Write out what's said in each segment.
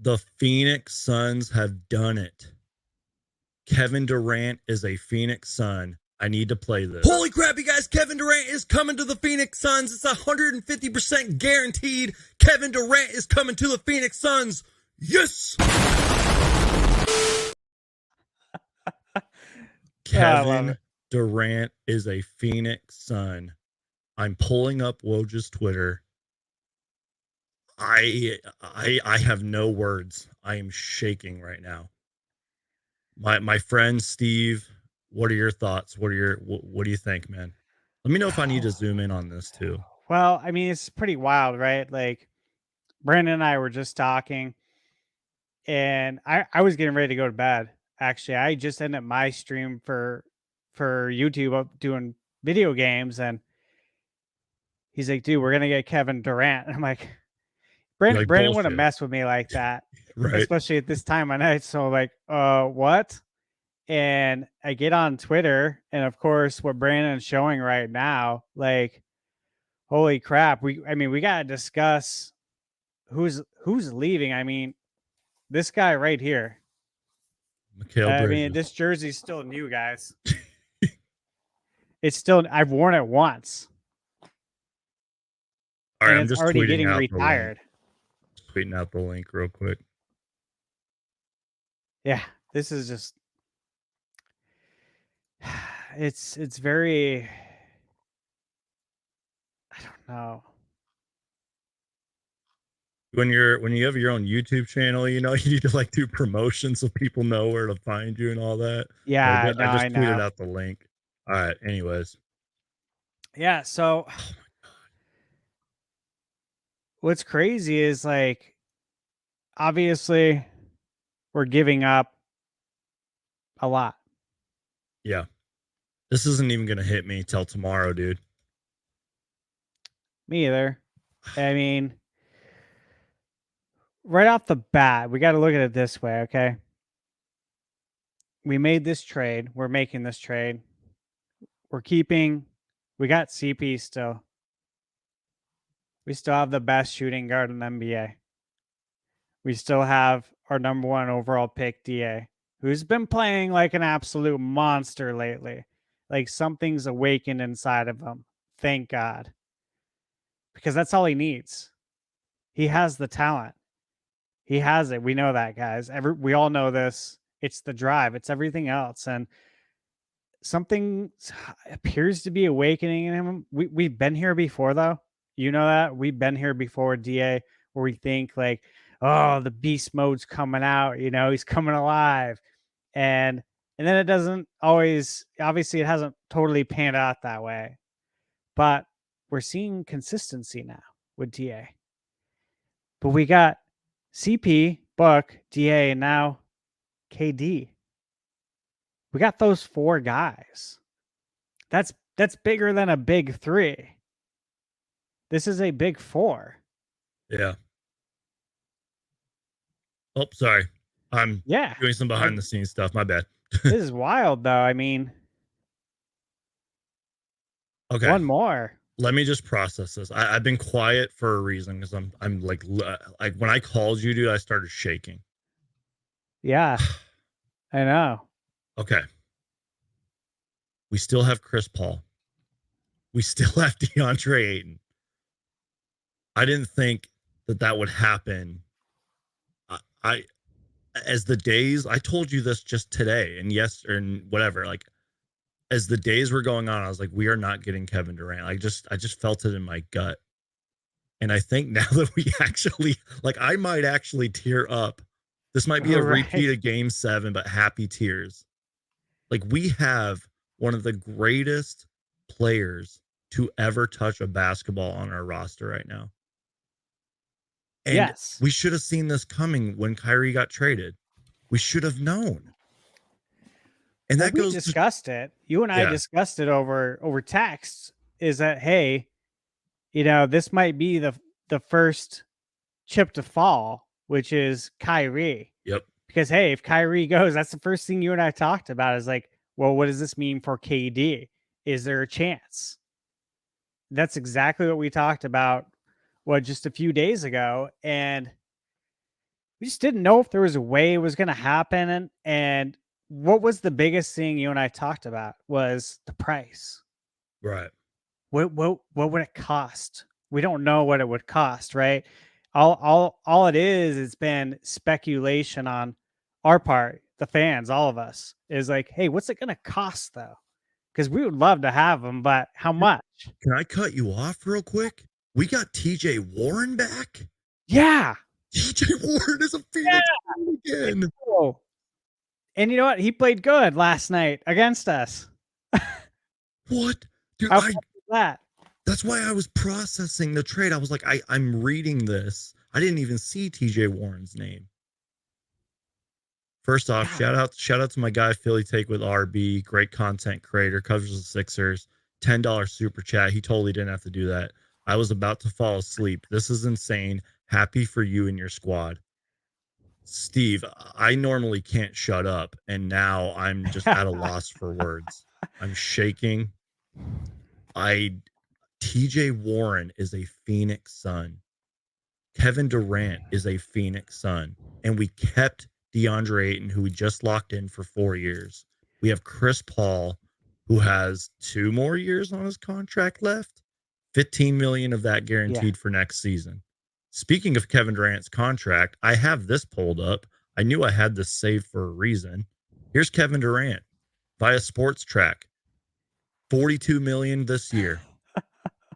The Phoenix Suns have done it. Kevin Durant is a Phoenix Sun. I need to play this. Holy crap, you guys. Kevin Durant is coming to the Phoenix Suns. It's 150% guaranteed. Kevin Durant is coming to the Phoenix Suns. Yes. Kevin Durant is a Phoenix Sun. I'm pulling up Woj's Twitter. I have no words. I am shaking right now. My friend Steve, what are your thoughts? What do you think, man? Let me know if I need to zoom in on this too. Well, I mean, it's pretty wild, right? Like Brandon and I were just talking, and I was getting ready to go to bed. Actually, I just ended my stream for YouTube of doing video games, and he's like, "Dude, we're gonna get Kevin Durant." And I'm like, Brandon wouldn't mess with me like that, right? Especially at this time of night. So like, what? And I get on Twitter, and of course, what Brandon's showing right now, like, holy crap! We gotta discuss who's leaving. I mean, this guy right here. Mikal Bridges. I mean, this jersey's still new, guys. It's still, I've worn it once. All right, and I'm it's just already tweeting getting out retired. Tweeting out the link real quick. Yeah, this is just, it's very, I don't know. When you have your own YouTube channel, you know, you need to like do promotions so people know where to find you and all that. Yeah, I just I tweeted know. out the link. All right. Anyways. Yeah. So Oh my God. What's crazy is like, obviously we're giving up a lot. Yeah. This isn't even going to hit me till tomorrow, dude. Me either. I mean, right off the bat, we got to look at it this way, okay? We made this trade. We're making this trade. We got CP still. We still have the best shooting guard in the NBA. We still have our number 1 overall pick, DA, who's been playing like an absolute monster lately. Like something's awakened inside of him. Thank God. Because that's all he needs. He has the talent. He has it. We know that, guys. We all know this. It's the drive. It's everything else. And something appears to be awakening in him. We've been here before, though. You know that. We've been here before, DA, where we think like, oh, the beast mode's coming out. You know, he's coming alive. And then it doesn't always, obviously, it hasn't totally panned out that way. But we're seeing consistency now with DA. But we got CP, Buck, DA, and now KD. We got those 4 guys. That's bigger than a big 3. This is a big 4. Yeah. Oh, sorry. I'm doing some behind the scenes stuff. My bad. This is wild, though. I mean, okay. One more. Let me just process this. I've been quiet for a reason because I'm like when I called you, dude, I started shaking. Yeah, I know. Okay. We still have Chris Paul. We still have DeAndre Ayton. I didn't think that would happen. As the days, I told you this just today and whatever, like as the days were going on, I was like, we are not getting Kevin Durant. I just felt it in my gut. And I think now that we actually, like, I might actually tear up. This might be a repeat of Game 7, but happy tears. Like, we have one of the greatest players to ever touch a basketball on our roster right now. And we should have seen this coming when Kyrie got traded. We should have known. And that we discussed it. You and I discussed it over text. Is that, hey, you know, this might be the first chip to fall, which is Kyrie. Yep. Because hey, if Kyrie goes, that's the first thing you and I talked about. Is like, well, what does this mean for KD? Is there a chance? That's exactly what we talked about. Just a few days ago, and we just didn't know if there was a way it was going to happen. And what was the biggest thing you and I talked about was the price. Right. What would it cost? We don't know what it would cost, right? All it is, it's been speculation on our part, the fans, all of us, is like, hey, what's it going to cost though? Because we would love to have them, but how much? Can I cut you off real quick? We got TJ Warren back. Yeah. TJ Warren is a Phoenix again. Cool. And you know what? He played good last night against us. What? Dude, How cool is that? That's why I was processing the trade. I was like, I'm reading this. I didn't even see TJ Warren's name. First off, shout out to my guy Philly Take with RB, great content creator, covers the Sixers, $10 super chat. He totally didn't have to do that. I was about to fall asleep. This is insane. Happy for you and your squad. Steve, I normally can't shut up, and now I'm just at a loss for words. I'm shaking. TJ Warren is a Phoenix Sun. Kevin Durant is a Phoenix Sun. And we kept DeAndre Ayton, who we just locked in for 4 years. We have Chris Paul, who has 2 more years on his contract left. 15 million of that guaranteed for next season. Speaking of Kevin Durant's contract, I have this pulled up. I knew I had this saved for a reason. Here's Kevin Durant via Sports Track. 42 million this year.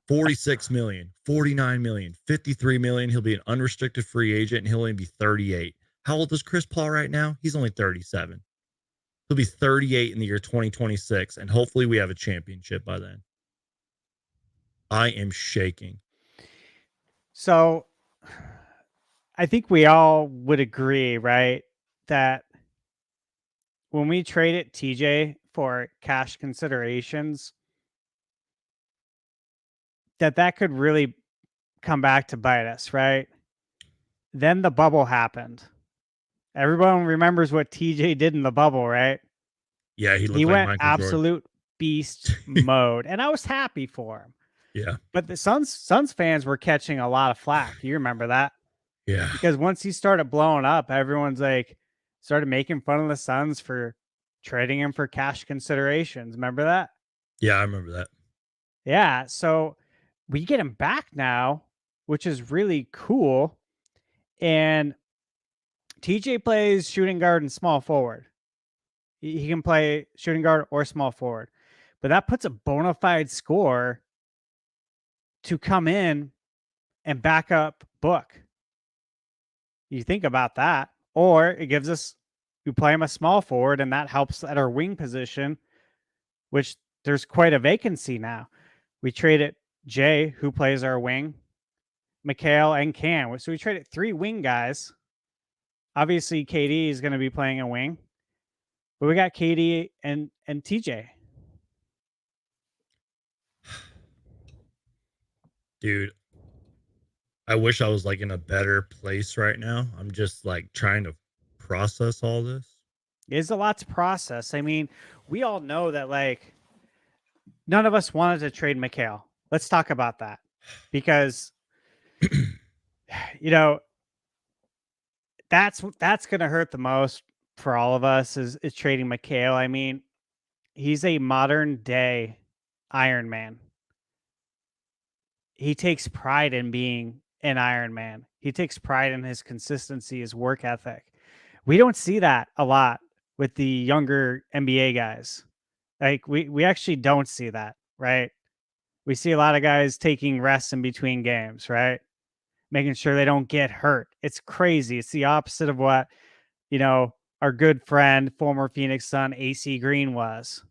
46 million, 49 million, 53 million. He'll be an unrestricted free agent and he'll only be 38. How old is Chris Paul right now? He's only 37. He'll be 38 in the year 2026, and hopefully we have a championship by then. I am shaking. So I think we all would agree, right, that when we traded TJ for cash considerations, that could really come back to bite us, right? Then the bubble happened. Everyone remembers what TJ did in the bubble, right? Yeah, he went Michael absolute beast mode, and I was happy for him. Yeah. But the Suns fans were catching a lot of flack. You remember that? Yeah. Because once he started blowing up, everyone's like started making fun of the Suns for trading him for cash considerations. Remember that? Yeah, I remember that. Yeah. So we get him back now, which is really cool. And TJ plays shooting guard and small forward. He can play shooting guard or small forward. But that puts a bona fide score to come in and back up Book. You think about that. Or it gives us, we play him a small forward, and that helps at our wing position, which there's quite a vacancy now. We traded Jae, who plays our wing, Mikal, and Cam. So we traded 3 wing guys. Obviously, KD is going to be playing a wing, but we got KD and TJ. Dude, I wish I was like in a better place right now. I'm just like trying to process all this. It's a lot to process. I mean, we all know that like none of us wanted to trade Mikal. Let's talk about that, because you know that's going to hurt the most for all of us is trading Mikal. I mean, he's a modern day Iron Man. He takes pride in being an Iron Man. He takes pride in his consistency, his work ethic. We don't see that a lot with the younger NBA guys. Like we actually don't see that, right? We see a lot of guys taking rests in between games, right? Making sure they don't get hurt. It's crazy. It's the opposite of what, our good friend, former Phoenix Sun, AC Green was.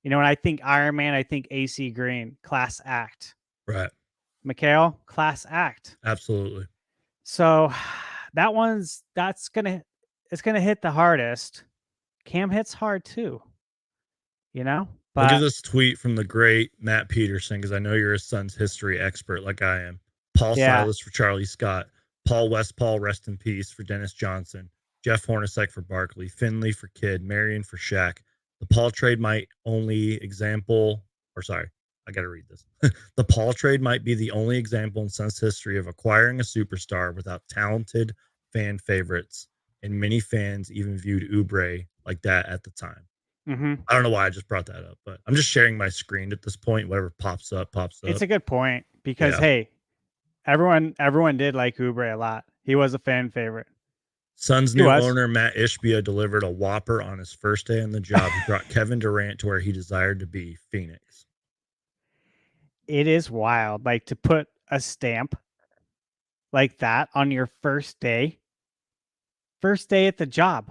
When I think Iron Man, I think AC Green, class act. Right. Mikal, class act. Absolutely. So it's gonna hit the hardest. Cam hits hard too. But look at this tweet from the great Matt Peterson, because I know you're a Suns history expert like I am. Paul Silas for Charlie Scott. Paul Westphal, rest in peace, for Dennis Johnson. Jeff Hornacek for Barkley. Finley for Kidd. Marion for Shaq. The Paul trade might only example, or sorry, I got to read this. The Paul trade might be the only example in Suns history of acquiring a superstar without talented fan favorites, and many fans even viewed Oubre like that at the time. Mm-hmm. I don't know why I just brought that up, but I'm just sharing my screen at this point. Whatever pops up, pops up. It's a good point because, Yeah. hey, everyone did like Oubre a lot. He was a fan favorite. Suns' He new was. owner, Matt Ishbia, delivered a whopper on his first day on the job. He brought Kevin Durant to where he desired to be, Phoenix. It is wild, like, to put a stamp like that on your first day at the job.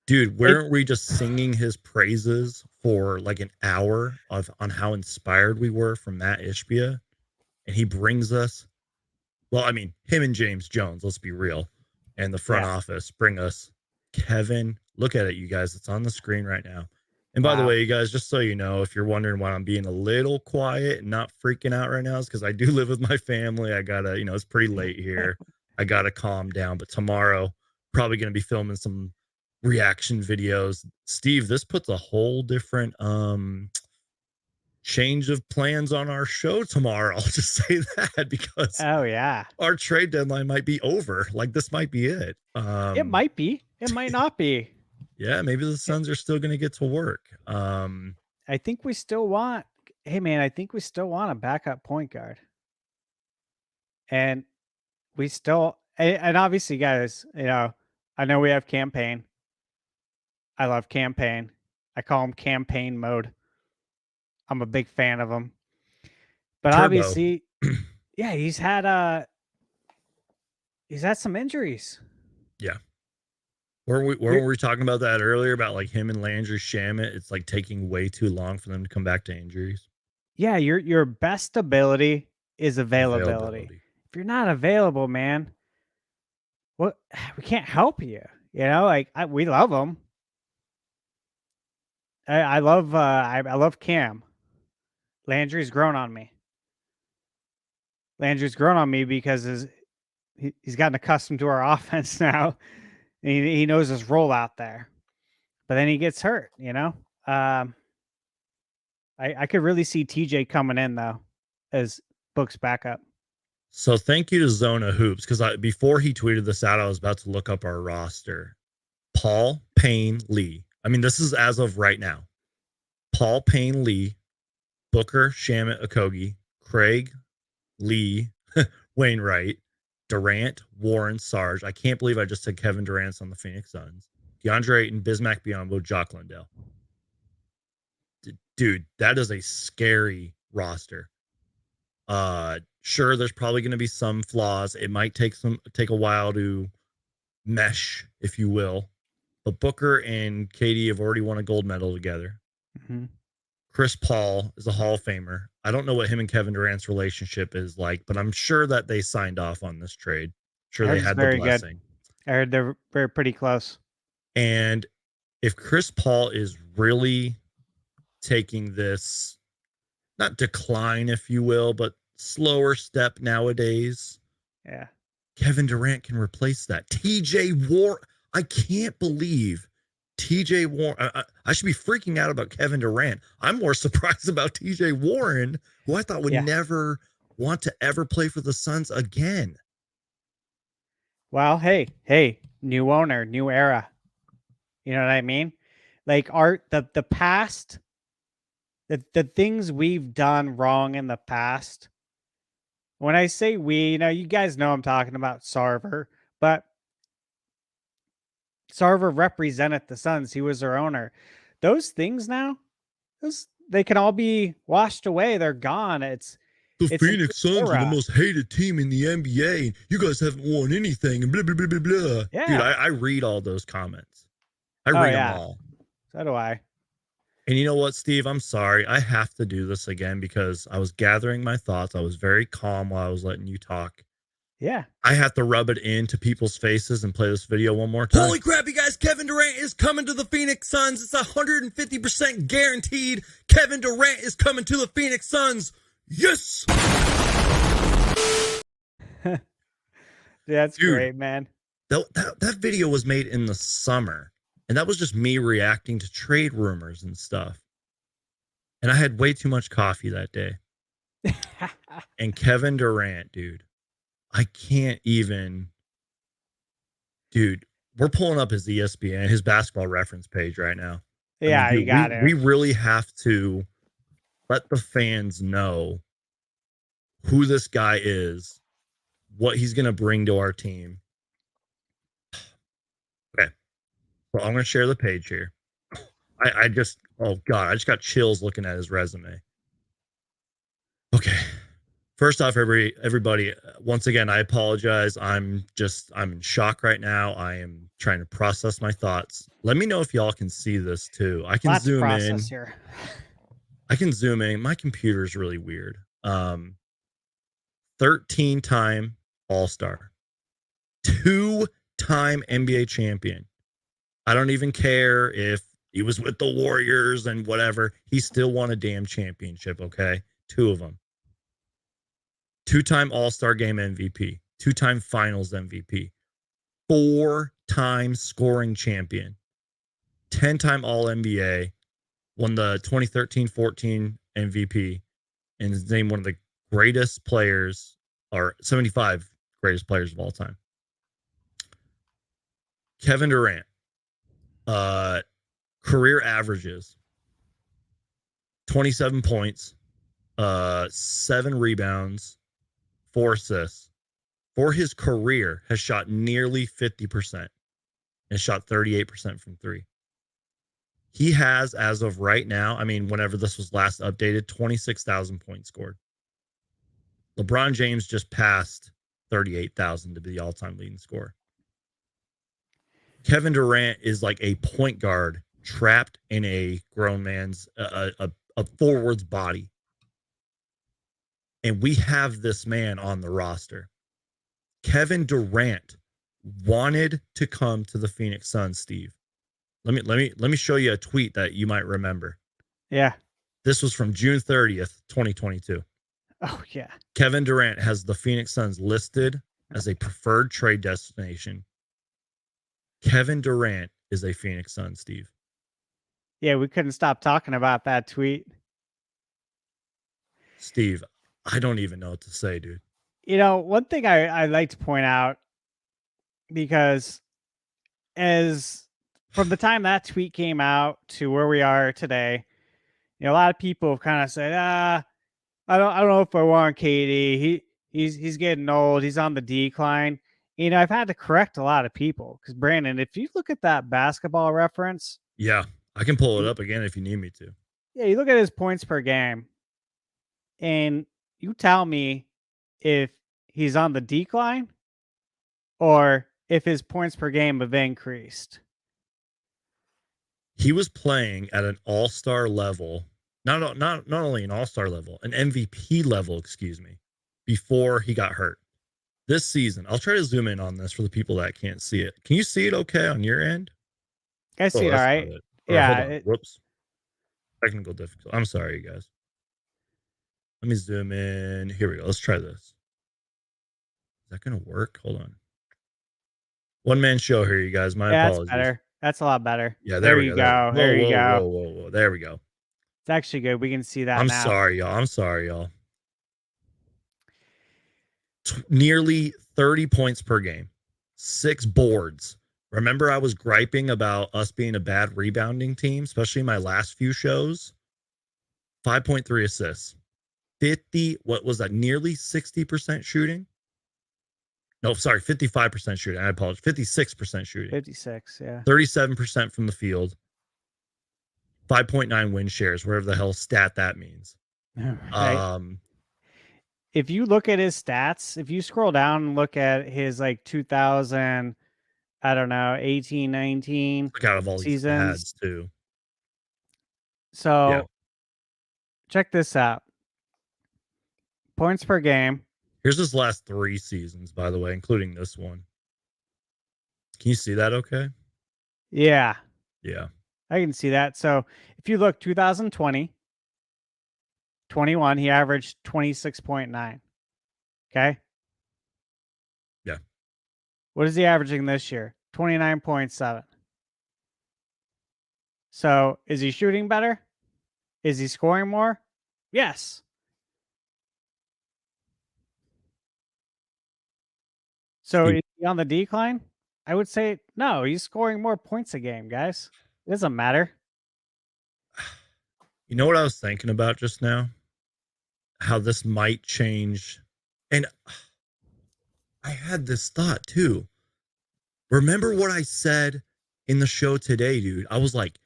Dude, weren't we just singing his praises for like an hour on how inspired we were from Matt Ishbia? And he brings us, well, I mean, him and James Jones, let's be real, and the front office bring us Kevin. Look at it, you guys. It's on the screen right now. And by the way, you guys, just so you know, if you're wondering why I'm being a little quiet and not freaking out right now, is because I do live with my family. I gotta, it's pretty late here. I gotta calm down. But tomorrow, probably gonna be filming some reaction videos. Steve, this puts a whole different change of plans on our show tomorrow. I'll just say that because our trade deadline might be over. Like, this might be it. It might be. It might not be. Yeah, maybe the Suns are still going to get to work. I think we still want. Hey, man, I think we still want a backup point guard, and we still. And obviously, guys, I know we have Campaign. I love Campaign. I call him Campaign Mode. I'm a big fan of him. But Turbo. obviously, yeah, he's had some injuries. Yeah. Weren't we talking about that earlier about like him and Landry Shamet? It's like taking way too long for them to come back to injuries. Yeah, your best ability is availability. If you're not available, man, we can't help you. Like we love him. I love Cam. Landry's grown on me. Landry's grown on me because he's gotten accustomed to our offense now. He knows his role out there, but then he gets hurt. I could really see TJ coming in though as Book's backup. So thank you to Zona Hoops, because before he tweeted this out, I was about to look up our roster. Paul Payne Lee. I mean, this is as of right now. Paul Payne Lee, Booker Shamet Okogie, Craig Lee, Wainwright, Durant, Warren, Sarge. I can't believe I just said Kevin Durant's on the Phoenix Suns. DeAndre Ayton, Bismack Biyombo, Jock Landale. Dude, that is a scary roster. Sure, there's probably going to be some flaws. It might take a while to mesh, if you will. But Booker and KD have already won a gold medal together. Mm-hmm. Chris Paul is a Hall of Famer. I don't know what him and Kevin Durant's relationship is like, but I'm sure that they signed off on this trade. Sure, they had the blessing. Good. I heard they're pretty close. And if Chris Paul is really taking this, not decline, if you will, but slower step nowadays, yeah, Kevin Durant can replace that. TJ Warren, I can't believe TJ Warren. I should be freaking out about Kevin Durant. I'm more surprised about TJ Warren, who I thought would never want to ever play for the Suns again. Well, hey, new owner, new era. You know what I mean? Like the past, the things we've done wrong in the past. When I say we, you guys know I'm talking about Sarver, but Sarver represented the Suns. He was their owner. Those things now, they can all be washed away. They're gone. It's Phoenix Suns are the most hated team in the NBA. You guys haven't won anything and blah, blah, blah, blah, blah. Yeah. Dude, I read all those comments. I read them all. So do I. And you know what, Steve? I'm sorry. I have to do this again because I was gathering my thoughts. I was very calm while I was letting you talk. Yeah. I have to rub it into people's faces and play this video one more time. Holy crap, you guys. Kevin Durant is coming to the Phoenix Suns. It's 150% guaranteed. Kevin Durant is coming to the Phoenix Suns. Yes. That's great, man. That video was made in the summer. And that was just me reacting to trade rumors and stuff. And I had way too much coffee that day. And Kevin Durant, dude, I can't even Dude, we're pulling up his ESPN, his basketball reference page right now. I mean, Yeah, you dude, got we it. really have to let the fans know who this guy is, what he's going to bring to our team. Okay. So I'm going to share the page here. I just, oh God, I just got chills looking at his resume. Okay. First off, everybody, once again, I apologize. I'm in shock right now. I am trying to process my thoughts. Let me know if y'all can see this too. I can Lots of zoom process in. here. I can zoom in. My computer's really weird. 13-time All-Star, 2-time NBA champion. I don't even care if he was with the Warriors and whatever. He still won a damn championship, okay? 2 of them. 2-time All-Star Game MVP, 2-time Finals MVP, 4-time scoring champion, 10-time All-NBA, won the 2013-14 MVP, and is named one of the greatest players, or 75 greatest players of all time. Kevin Durant, career averages 27 points, 7 rebounds, 4 assists. For his career, has shot nearly 50% and shot 38% from 3. He has, as of right now, I mean, whenever this was last updated, 26,000 points scored. LeBron James just passed 38,000 to be the all-time leading scorer. Kevin Durant is like a point guard trapped in a grown man's a forward's body. And we have this man on the roster. Kevin Durant wanted to come to the Phoenix Suns, Steve. Let me show you a tweet that you might remember. Yeah. This was from June 30th, 2022. Oh, yeah. Kevin Durant has the Phoenix Suns listed as a preferred trade destination. Kevin Durant is a Phoenix Sun, Steve. Yeah, we couldn't stop talking about that tweet. Steve, I don't even know what to say, dude. You know, one thing I like to point out, because as from the time that tweet came out to where we are today, you know, a lot of people have kind of said, I don't know if I want KD. He's getting old. He's on the decline. You know, I've had to correct a lot of people because Brandon, if you look at that basketball reference, Yeah, I can pull it up again if you need me to. yeah, you look at his points per game, and you tell me if he's on the decline or if his points per game have increased. He was playing at an all-star level, not only an all-star level, an MVP level, excuse me, before he got hurt. This season, I'll try to zoom in on this for the people that can't see it. Can you see it okay on your end? I see Oh, it all that's not right. it. Or hold on. Yeah, Whoops. Technical difficulty. I'm sorry, you guys. Let me zoom in. Here we go. Let's try this. Is that going to work? Hold on. One man show here, you guys. My yeah, that's apologies. better. That's a lot better. Yeah, There there we you go. There we go. go. There you go. Whoa. There we go. It's actually good. We can see that I'm now. sorry, y'all. Nearly 30 points per game, 6 boards. Remember, I was griping about us being a bad rebounding team, especially my last few shows. 5.3 assists, 50. What was that? Nearly 60% shooting. No, sorry, 55% shooting. I apologize. 56% shooting. 56, yeah. 37% from the field. 5.9 win shares, whatever the hell stat that means. Right. If you look at his stats, if you scroll down and look at his like 2000, I don't know, 18, 19 Look out of all these seasons. ads too. So Yeah. check this out. Points per game. Here's his last 3 seasons, by the way, including this one. Can you see that okay? Yeah, Yeah. I can see that. So if you look 2020, 21, he averaged 26.9. Okay. Yeah. What is he averaging this year? 29.7. So is he shooting better? Is he scoring more? Yes. So Steve, is he on the decline? I would say no. He's scoring more points a game, guys. It doesn't matter. You know what I was thinking about just now? How this might change. And I had this thought too. Remember what I said in the show today, dude? I was like,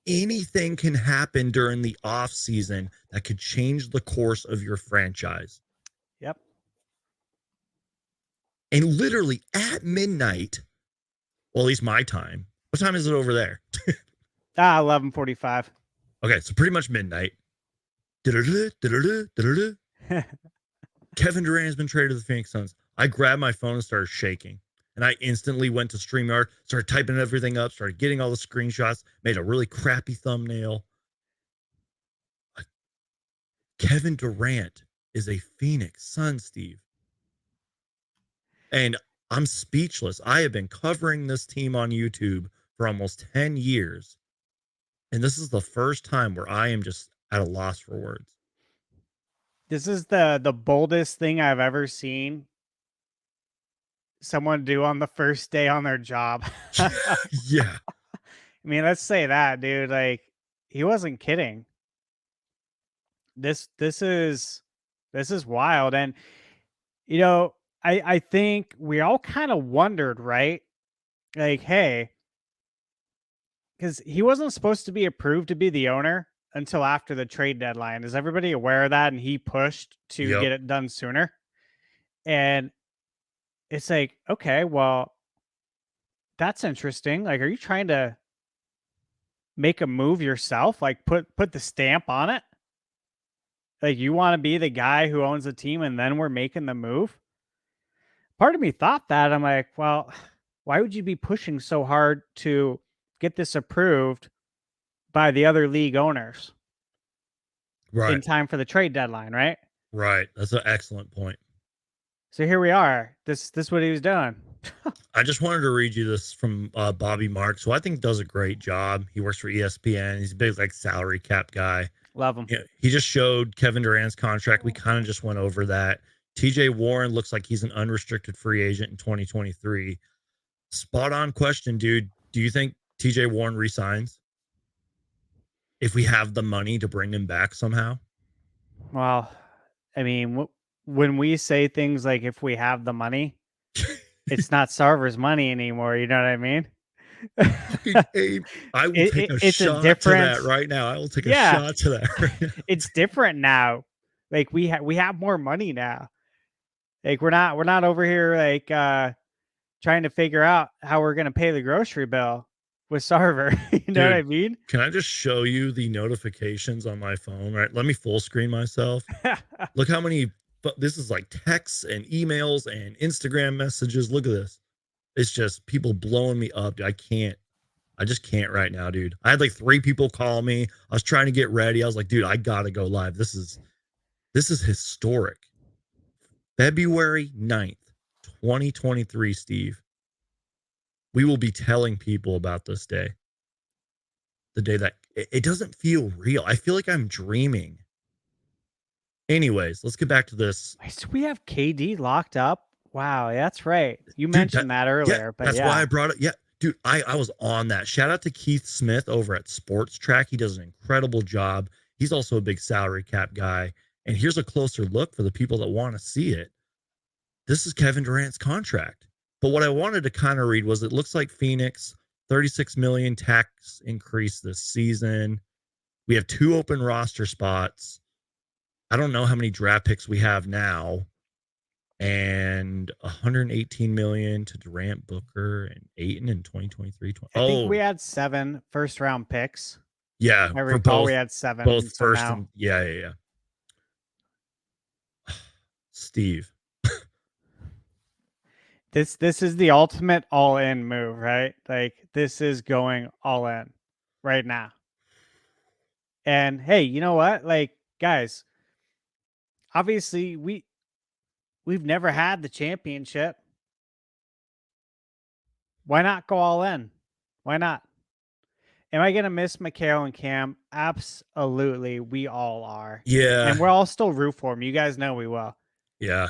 anything can happen during the off season that could change the course of your franchise. Yep. And literally at midnight, well, at least my time. What time is it over there? 11:45. Okay, so pretty much midnight. Kevin Durant has been traded to the Phoenix Suns. I grabbed my phone and started shaking. And I instantly went to StreamYard, started typing everything up, started getting all the screenshots, made a really crappy thumbnail. Kevin Durant is a Phoenix Sun, Steve. And I'm speechless. I have been covering this team on YouTube for almost 10 years. And this is the first time where I am just at a loss for words. This is the boldest thing I've ever seen someone do on the first day on their job. Yeah. I mean, let's say that, dude. Like, he wasn't kidding. This is wild. And you know, I think we all kind of wondered, right? Like, hey, because he wasn't supposed to be approved to be the owner until after the trade deadline. Is everybody aware of that? And he pushed to Yep. get it done sooner. And it's like, okay, well, that's interesting. Like, are you trying to make a move yourself? Like, put the stamp on it? Like, you want to be the guy who owns the team and then we're making the move? Part of me thought that. I'm like, well, why would you be pushing so hard to get this approved by the other league owners Right. in time for the trade deadline, right? Right. That's an excellent point. So here we are. This is what he was doing. I just wanted to read you this from Bobby Marks, who I think does a great job. He works for ESPN. He's a big like salary cap guy. Love him. Yeah, he just showed Kevin Durant's contract. We kind of just went over that. TJ Warren looks like he's an unrestricted free agent in 2023. Spot on question, dude. Do you think TJ Warren resigns if we have the money to bring him back somehow? Well, I mean, when we say things like if we have the money, it's not Sarver's money anymore. You know what I mean? Hey, I will take a it's shot to that right now. I will take a shot to that right now. It's different now. Like we have more money now. Like we're not over here like trying to figure out how we're gonna pay the grocery bill with Sarver. You know what I mean? Can I just show you the notifications on my phone? Right. Let me full screen myself. Look how many. But this is like texts and emails and Instagram messages. Look at this. It's just people blowing me up. Dude, I just can't right now, dude. I had like 3 people call me. I was trying to get ready. I was like, dude, I gotta go live. This is historic. February 9th, 2023, Steve. We will be telling people about this day. The day that it doesn't feel real. I feel like I'm dreaming. Anyways, let's get back to this. So we have KD locked up. Wow, that's right. You mentioned that earlier, but that's why I brought it. Yeah, dude, I was on that. Shout out to Keith Smith over at Sports Track. He does an incredible job. He's also a big salary cap guy. And here's a closer look for the people that want to see it. This is Kevin Durant's contract. But what I wanted to kind of read was it looks like Phoenix, 36 million tax increase this season. We have 2 open roster spots. I don't know how many draft picks we have now. And 118 million to Durant, Booker, and Ayton in 2023. I think we had 7 first round picks. Yeah, I recall we had 7. Both first and yeah. Steve. This is the ultimate all-in move, right? Like this is going all in right now. And hey, you know what? Like, guys, obviously we've never had the championship. Why not go all in? Why not? Am I gonna miss Mikal and Cam? Absolutely, we all are. Yeah. And we're all still root for them. You guys know we will. Yeah.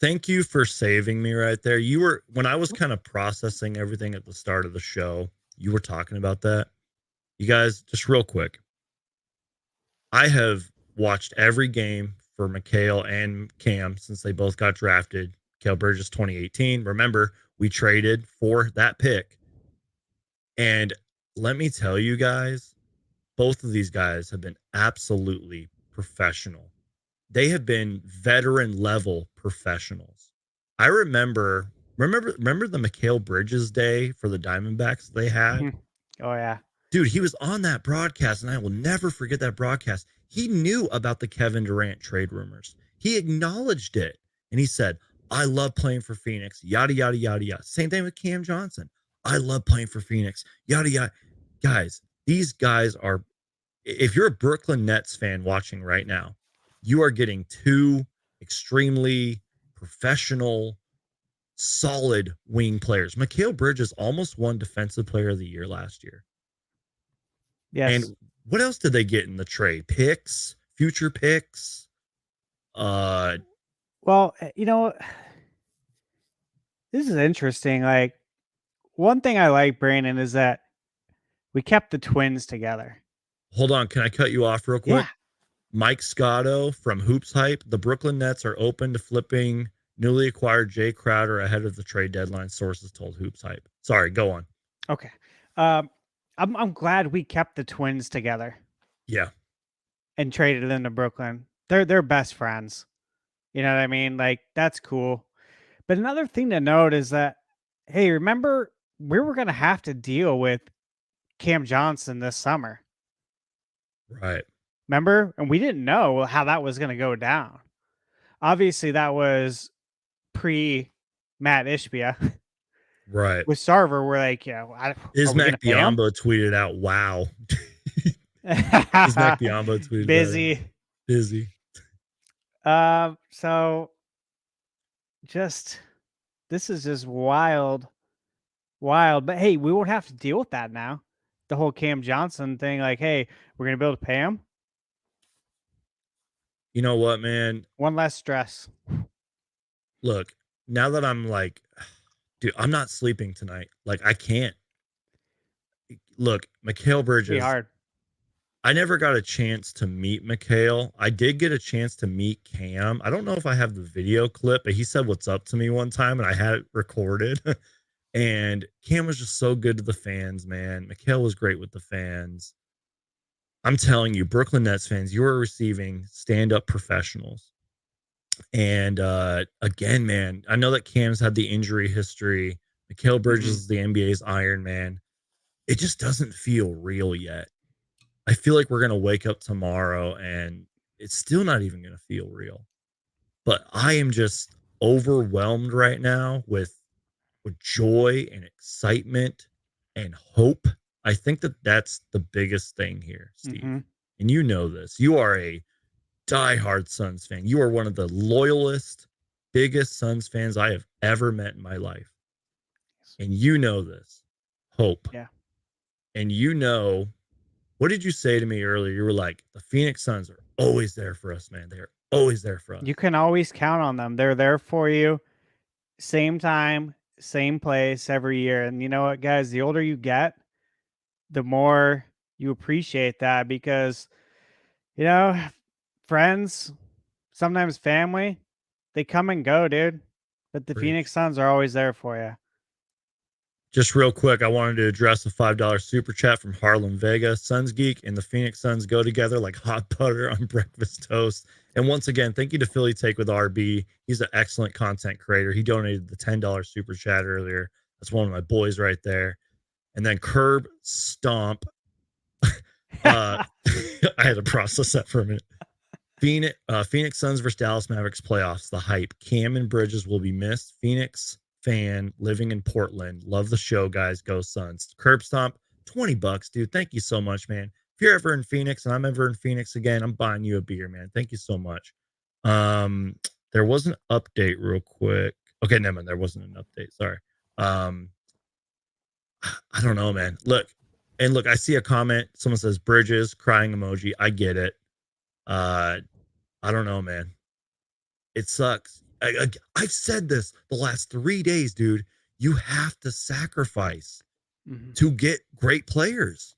thank you for saving me right there. You were, when I was kind of processing everything at the start of the show, you were talking about that. You guys, just real quick, I have watched every game for Mikal and Cam since they both got drafted. Mikal Bridges 2018. Remember, we traded for that pick. And let me tell you guys, both of these guys have been absolutely professional. They have been veteran level professionals. I remember the Mikal Bridges day for the Diamondbacks they had. Oh yeah. Dude, he was on that broadcast, and I will never forget that broadcast. He knew about the Kevin Durant trade rumors. He acknowledged it, and he said, I love playing for Phoenix, yada, yada, yada, yada. Same thing with Cam Johnson. I love playing for Phoenix, yada, yada. Guys, these guys are, if you're a Brooklyn Nets fan watching right now, you are getting two extremely professional, solid wing players. Mikal Bridges almost won Defensive Player of the Year last year. Yes. And what else did they get in the trade? Picks, future picks. Well, this is interesting. Like, one thing I like, Brandon, is that we kept the twins together. Hold on, can I cut you off real quick? Yeah. Mike Scotto from Hoops Hype. The Brooklyn Nets are open to flipping newly acquired Jae Crowder ahead of the trade deadline, sources told Hoops Hype. Sorry, go on. Okay. I'm glad we kept the twins together Yeah. and traded them to Brooklyn. They're best friends. You know what I mean? Like, that's cool. But another thing to note is that, hey, remember we were gonna have to deal with Cam Johnson this summer. Right. Remember? And we didn't know how that was gonna go down. Obviously, that was pre Matt Ishbia. Right. With Sarver, we're like, yeah, are we Ismac gonna pay him? Biombo tweeted out, wow. Ismac Biombo tweeted Busy. that out. Busy. So just this is just wild. But hey, we won't have to deal with that now. The whole Cam Johnson thing, like, hey, we're gonna be able to pay him. You know what, man? One less stress. Look, now that I'm like, dude, I'm not sleeping tonight. Like, I can't. Look, Mikal It's pretty Bridges, hard. I never got a chance to meet Mikal. I did get a chance to meet Cam. I don't know if I have the video clip, but he said what's up to me one time and I had it recorded. And Cam was just so good to the fans, man. Mikal was great with the fans. I'm telling you, Brooklyn Nets fans, you are receiving stand-up professionals. And again, man, I know that Cam's had the injury history. Mikal Bridges is the NBA's Iron Man. It just doesn't feel real yet. I feel like we're going to wake up tomorrow and it's still not even going to feel real. But I am just overwhelmed right now with joy and excitement and hope. I think that that's the biggest thing here, Steve. And you know this. You are a diehard Suns fan. You are one of the loyalist, biggest Suns fans I have ever met in my life. And you know this. Hope. Yeah. And you know, what did you say to me earlier? You were like, the Phoenix Suns are always there for us, man. They're always there for us. You can always count on them. They're there for you. Same time, same place every year. And you know what, guys? The older you get, the more you appreciate that because, friends, sometimes family, they come and go, dude. But the Phoenix Suns are always there for you. Just real quick, I wanted to address a $5 super chat from Harlem Vega. Suns Geek and the Phoenix Suns go together like hot butter on breakfast toast. And once again, thank you to Philly Take with RB. He's an excellent content creator. He donated the $10 super chat earlier. That's one of my boys right there. And then Curb Stomp. I had to process that for a minute. Phoenix Suns versus Dallas Mavericks playoffs. The hype. Cam and Bridges will be missed. Phoenix fan living in Portland. Love the show, guys. Go Suns. Curb Stomp, $20, dude. Thank you so much, man. If you're ever in Phoenix and I'm ever in Phoenix again, I'm buying you a beer, man. Thank you so much. There was an update real quick. Okay, never mind. There wasn't an update. Sorry. I don't know, man. Look, I see a comment. Someone says Bridges, crying emoji. I get it. I don't know, man. It sucks. I've said this the last 3 days, dude. You have to sacrifice to get great players.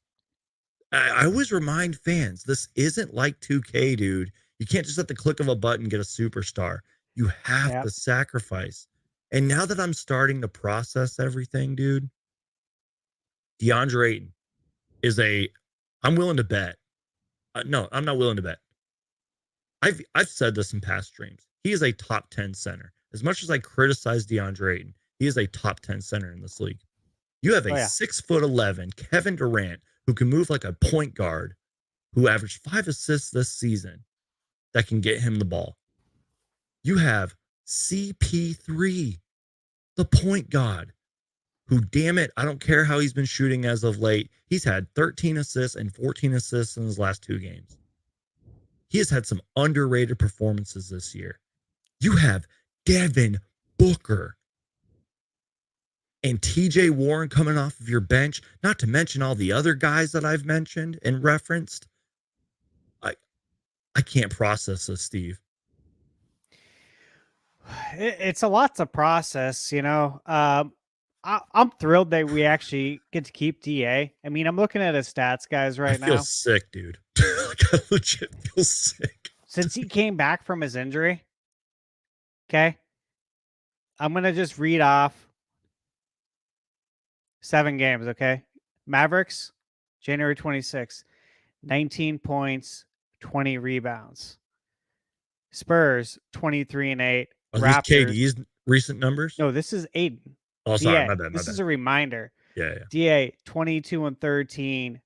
I always remind fans, this isn't like 2K, dude. You can't just at the click of a button get a superstar. You have Yeah. to sacrifice. And now that I'm starting to process everything, dude, DeAndre Ayton is I'm willing to bet. No, I'm not willing to bet. I've said this in past streams. He is a top 10 center. As much as I criticize DeAndre Ayton, he is a top 10 center in this league. You have Oh a yeah. 6'11" Kevin Durant who can move like a point guard, who averaged 5 assists this season, that can get him the ball. You have CP3, the point guard, who, damn it, I don't care how he's been shooting as of late. He's had 13 assists and 14 assists in his last 2 games. He has had some underrated performances this year. You have Devin Booker and TJ Warren coming off of your bench, not to mention all the other guys that I've mentioned and referenced. I can't process this, Steve. It's a lot to process, you know. I'm thrilled that we actually get to keep DA. I mean, I'm looking at his stats, guys, I right feel now. sick, dude. Like, I legit feel sick. Since he came back from his injury, okay, I'm going to just read off 7 games, okay? Mavericks, January 26th, 19 points, 20 rebounds. Spurs, 23-8. Are these Raptors. KD's recent numbers? No, this is Ayton. Oh, sorry, DA. my bad. This is a reminder. Yeah. DA, 22-13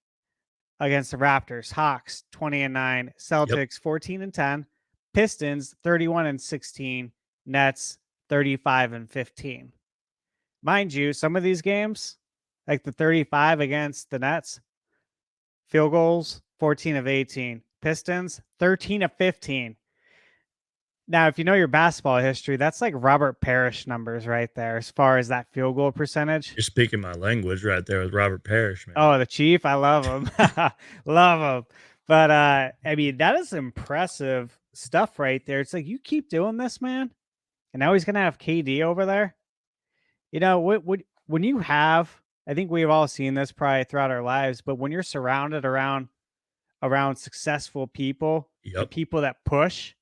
against the Raptors. Hawks, 20-9. Celtics, 14-10. Pistons, 31-16. Nets, 35-15. Mind you, some of these games, like the 35 against the Nets, field goals, 14 of 18. Pistons, 13 of 15. Now, if you know your basketball history, that's like Robert Parrish numbers right there as far as that field goal percentage. You're speaking my language right there with Robert Parrish, man. Oh, the Chief. I love him. Love him. But I mean, that is impressive stuff right there. It's like, you keep doing this, man. And now he's gonna have KD over there. You know, when you have, I think we've all seen this probably throughout our lives, but when you're surrounded around successful people and people that push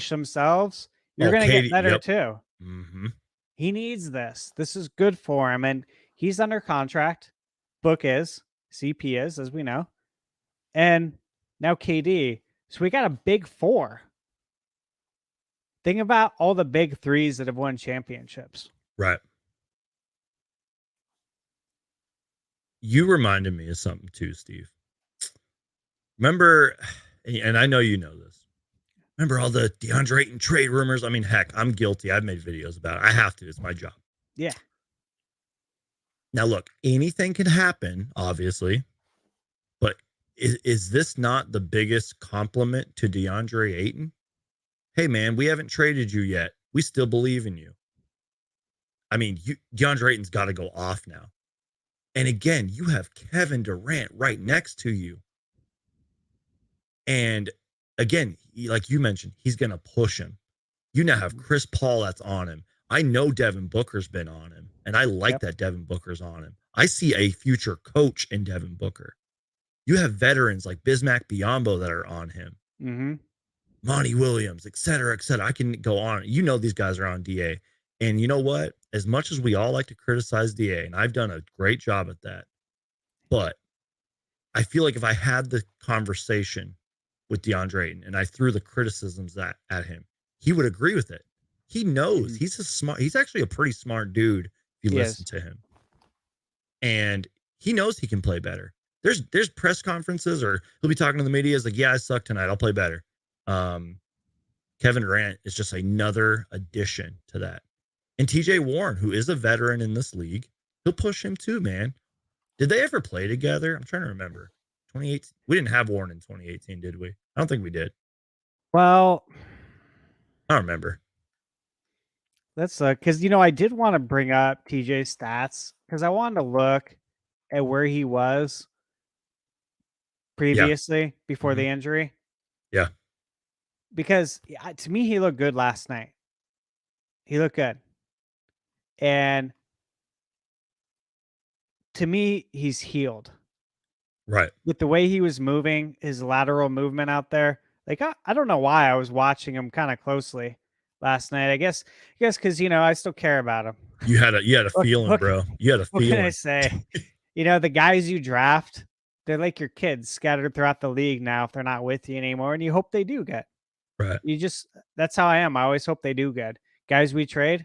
themselves, you're gonna get better too. Mm-hmm. He needs this. This is good for him. And he's under contract. Book is, CP is, as we know. And now KD. So we got a big 4. Think about all the big 3s that have won championships. Right. You reminded me of something too, Steve. Remember, and I know you know this. Remember all the DeAndre Ayton trade rumors? I mean, heck, I'm guilty. I've made videos about it. I have to. It's my job. Yeah. Now, look, anything can happen, obviously. But is this not the biggest compliment to DeAndre Ayton? Hey, man, we haven't traded you yet. We still believe in you. I mean, DeAndre Ayton's got to go off now. And again, you have Kevin Durant right next to you. And again, like you mentioned, he's going to push him. You now have Chris Paul that's on him. I know Devin Booker's been on him, and I like that Devin Booker's on him. I see a future coach in Devin Booker. You have veterans like Bismack Biyombo that are on him. Mm-hmm. Monty Williams, et cetera, et cetera. I can go on. You know these guys are on DA. And you know what? As much as we all like to criticize DA, and I've done a great job at that, but I feel like if I had the conversation with DeAndre Ayton and I threw the criticisms at him, he would agree with it. He knows he's actually a pretty smart dude if you listen to him. And he knows he can play better. There's press conferences or he'll be talking to the media. He's like, yeah, I suck tonight. I'll play better. Kevin Durant is just another addition to that. And TJ Warren, who is a veteran in this league, he'll push him too, man. Did they ever play together? I'm trying to remember. 2018. We didn't have Warren in 2018, did we? I don't think we did. Well, I don't remember. That's because I did want to bring up TJ's stats because I wanted to look at where he was previously before the injury. Yeah. Because to me, he looked good last night. He looked good. And to me, he's healed. Right. With the way he was moving, his lateral movement out there. Like I don't know why I was watching him kind of closely last night. I guess because I still care about him. You had a Look, feeling, look, bro. You had a what can I feeling. say? The guys you draft, they're like your kids scattered throughout the league now if they're not with you anymore, and you hope they do good. Right. That's how I am. I always hope they do good. Guys we trade,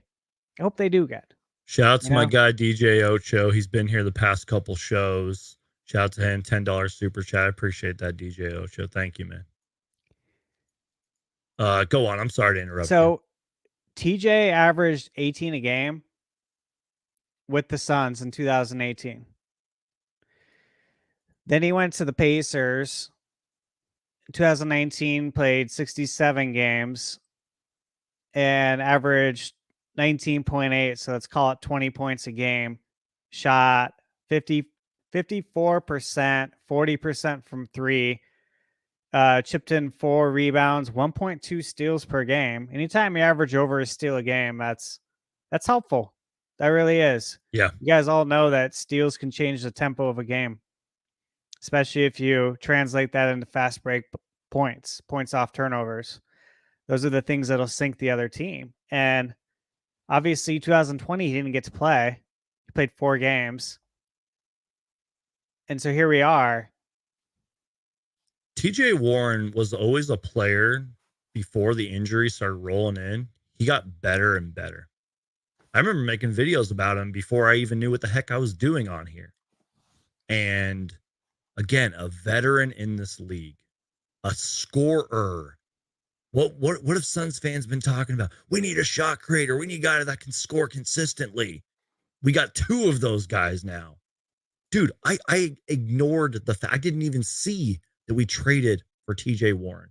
I hope they do good. Shout out to You my know? guy DJ Ocho. He's been here the past couple shows. Shout out to him. $10 super chat. I appreciate that, DJ Ocho. Thank you, man. Go on. I'm sorry to interrupt you. So TJ averaged 18 a game with the Suns in 2018. Then he went to the Pacers. In 2019, played 67 games and averaged 19.8. So let's call it 20 points a game. Shot 54%, 40% from three. Chipped in 4 rebounds, 1.2 steals per game. Anytime you average over a steal a game, that's helpful. That really is. Yeah. You guys all know that steals can change the tempo of a game, especially if you translate that into fast break points off turnovers. Those are the things that'll sink the other team. And obviously 2020, he didn't get to play. He played 4 games. And so here we are. TJ Warren was always a player before the injury started rolling in. He got better and better. I remember making videos about him before I even knew what the heck I was doing on here. And again, a veteran in this league, a scorer. What have Suns fans been talking about? We need a shot creator. We need a guy that can score consistently. We got 2 of those guys now. Dude, I ignored the fact. I didn't even see that we traded for TJ Warren.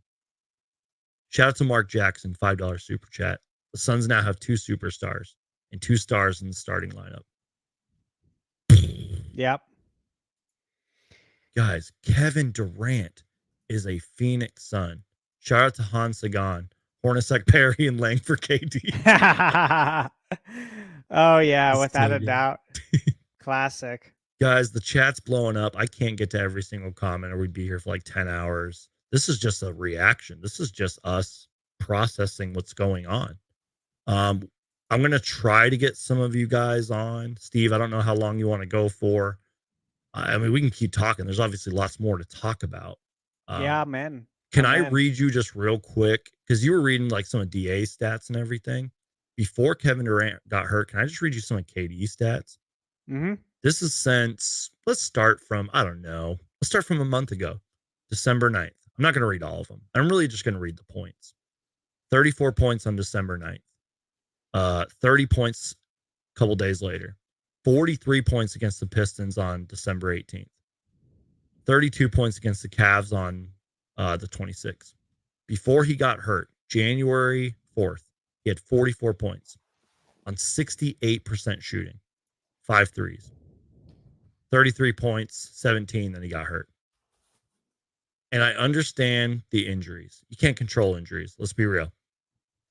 Shout out to Mark Jackson, $5 super chat. The Suns now have 2 superstars and 2 stars in the starting lineup. Yep. Guys, Kevin Durant is a Phoenix Sun. Shout out to Hans Sagan, Hornacek, Perry, and Lang for KD. Oh, yeah, without so a doubt. Classic. Guys, the chat's blowing up. I can't get to every single comment or we'd be here for like 10 hours. This is just a reaction. This is just us processing what's going on. I'm going to try to get some of you guys on. Steve, I don't know how long you want to go for. I mean, we can keep talking. There's obviously lots more to talk about. Yeah, man. Can I read you just real quick? Because you were reading like some of DA stats and everything. Before Kevin Durant got hurt, can I just read you some of KD stats? Mm-hmm. This is since, let's start from, I don't know. Let's start from a month ago, December 9th. I'm not going to read all of them. I'm really just going to read the points. 34 points on December 9th. 30 points a couple days later. 43 points against the Pistons on December 18th. 32 points against the Cavs on the 26th. Before he got hurt, January 4th, he had 44 points on 68% shooting, 5 threes. 33 points, 17, then he got hurt. And I understand the injuries. You can't control injuries. Let's be real.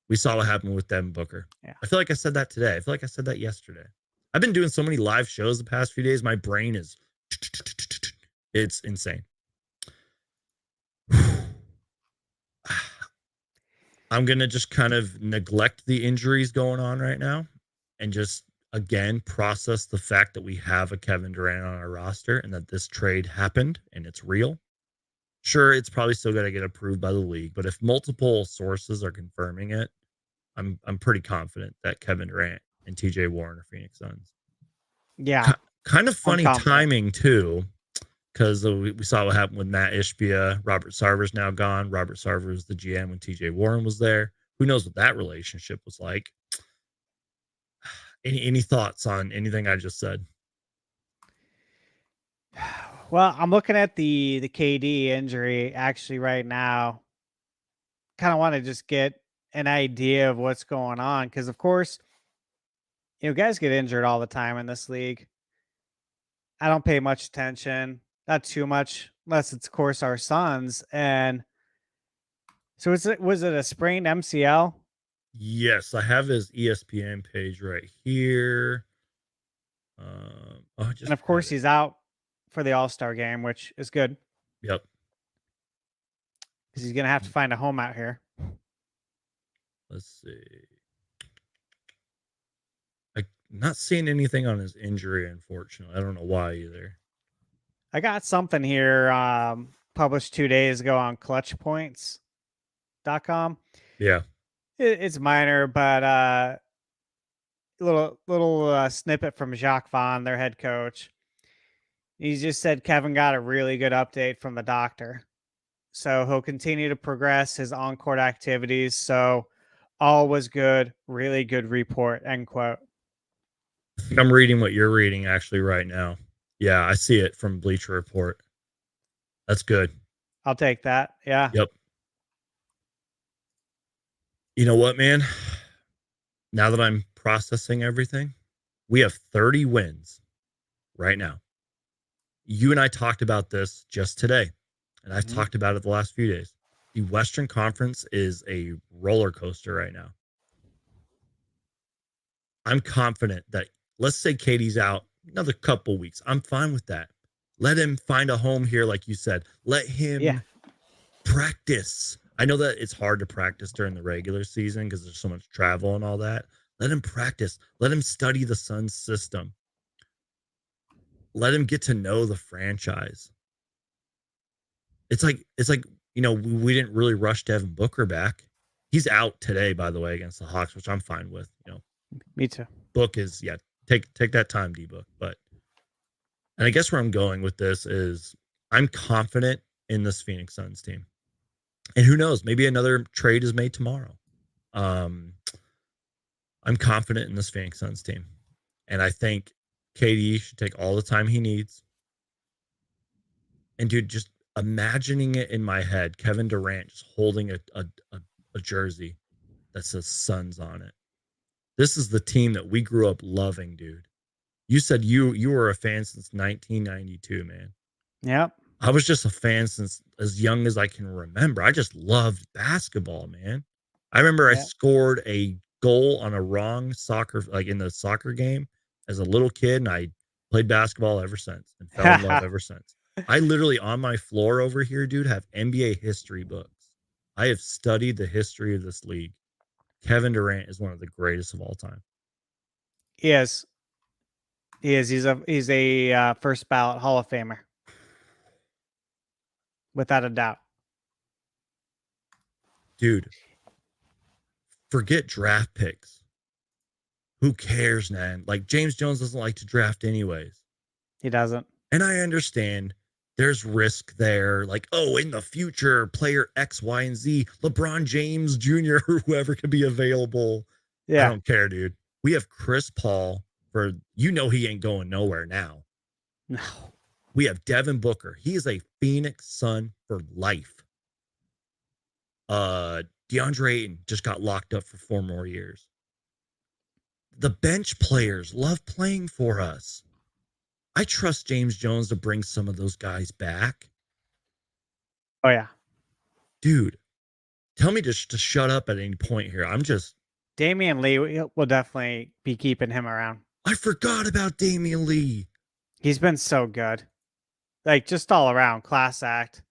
We saw what happened with Devin Booker. Yeah. I feel like I said that today. I feel like I said that yesterday. I've been doing so many live shows the past few days. My brain is, it's insane. I'm going to just kind of neglect the injuries going on right now and just, again, process the fact that we have a Kevin Durant on our roster and that this trade happened and it's real. Sure, it's probably still got to get approved by the league, but if multiple sources are confirming it, I'm pretty confident that Kevin Durant and TJ Warren are Phoenix Suns. Yeah. Kind of funny timing too, because we saw what happened with Matt Ishbia. Robert Sarver's now gone. Robert Sarver was the GM when TJ Warren was there. Who knows what that relationship was like? Any thoughts on anything I just said? Well, I'm looking at the KD injury actually right now. Kind of want to just get an idea of what's going on because, of course, guys get injured all the time in this league. I don't pay much attention, not too much, unless it's, of course, our Suns. And so was it a sprained MCL? Yes, I have his ESPN page right here. I And just of had course, it. he's out for the All-Star game, which is good Yep. because he's going to have to find a home out here. Let's see. I'm not seeing anything on his injury, unfortunately. I don't know why either. I got something here published 2 days ago on clutchpoints.com. Yeah. It's minor, but little snippet from Jacques Vaughn, their head coach. He just said Kevin got a really good update from the doctor. So he'll continue to progress his on-court activities. So all was good, really good report, end quote. I'm reading what you're reading actually right now. Yeah, I see it from Bleacher Report. That's good. I'll take that. Yeah. Yep. You know what, man? Now that I'm processing everything, we have 30 wins right now. You and I talked about this just today, and I've Mhm. talked about it the last few days. The Western Conference is a roller coaster right now. I'm confident that, let's say KD's out another couple weeks. I'm fine with that. Let him find a home here, like you said. Let Yeah. him practice. I know that it's hard to practice during the regular season because there's so much travel and all that. Let him practice. Let him study the Suns system. Let him get to know the franchise. It's like we didn't really rush Devin Booker back. He's out today, by the way, against the Hawks, which I'm fine with. Me too. Book is take that time, D Book. But and I guess where I'm going with this is I'm confident in this Phoenix Suns team. And who knows, maybe another trade is made tomorrow. Um, I'm confident in this Phoenix Suns team. And I think KD should take all the time he needs. And dude, just imagining it in my head, Kevin Durant just holding a jersey that says Suns on it. This is the team that we grew up loving, dude. You said you were a fan since 1992, man. Yep. I was just a fan since as young as I can remember. I just loved basketball, man. I remember I Yeah. scored a goal on a wrong soccer, like in the soccer game as a little kid, and I played basketball ever since and fell in love ever since. I literally on my floor over here, dude, have NBA history books. I have studied the history of this league. Kevin Durant is one of the greatest of all time. He is. He is. He's a first ballot Hall of Famer, without a doubt. Dude, forget draft picks. Who cares, man? Like James Jones doesn't like to draft anyways. He doesn't. And I understand there's risk there. Like, oh, in the future, player X, Y, and Z, LeBron James Jr., or whoever could be available. I Yeah. don't care, dude. We have Chris Paul for, he ain't going nowhere now. No. We have Devin Booker. He is a Phoenix Sun for life. DeAndre Ayton just got locked up for 4 more years. The bench players love playing for us. I trust James Jones to bring some of those guys back. Oh yeah. Dude, tell me just to shut up at any point here. I'm just Damian Lee will definitely be keeping him around. I forgot about Damian Lee. He's been so good. Like just all around class act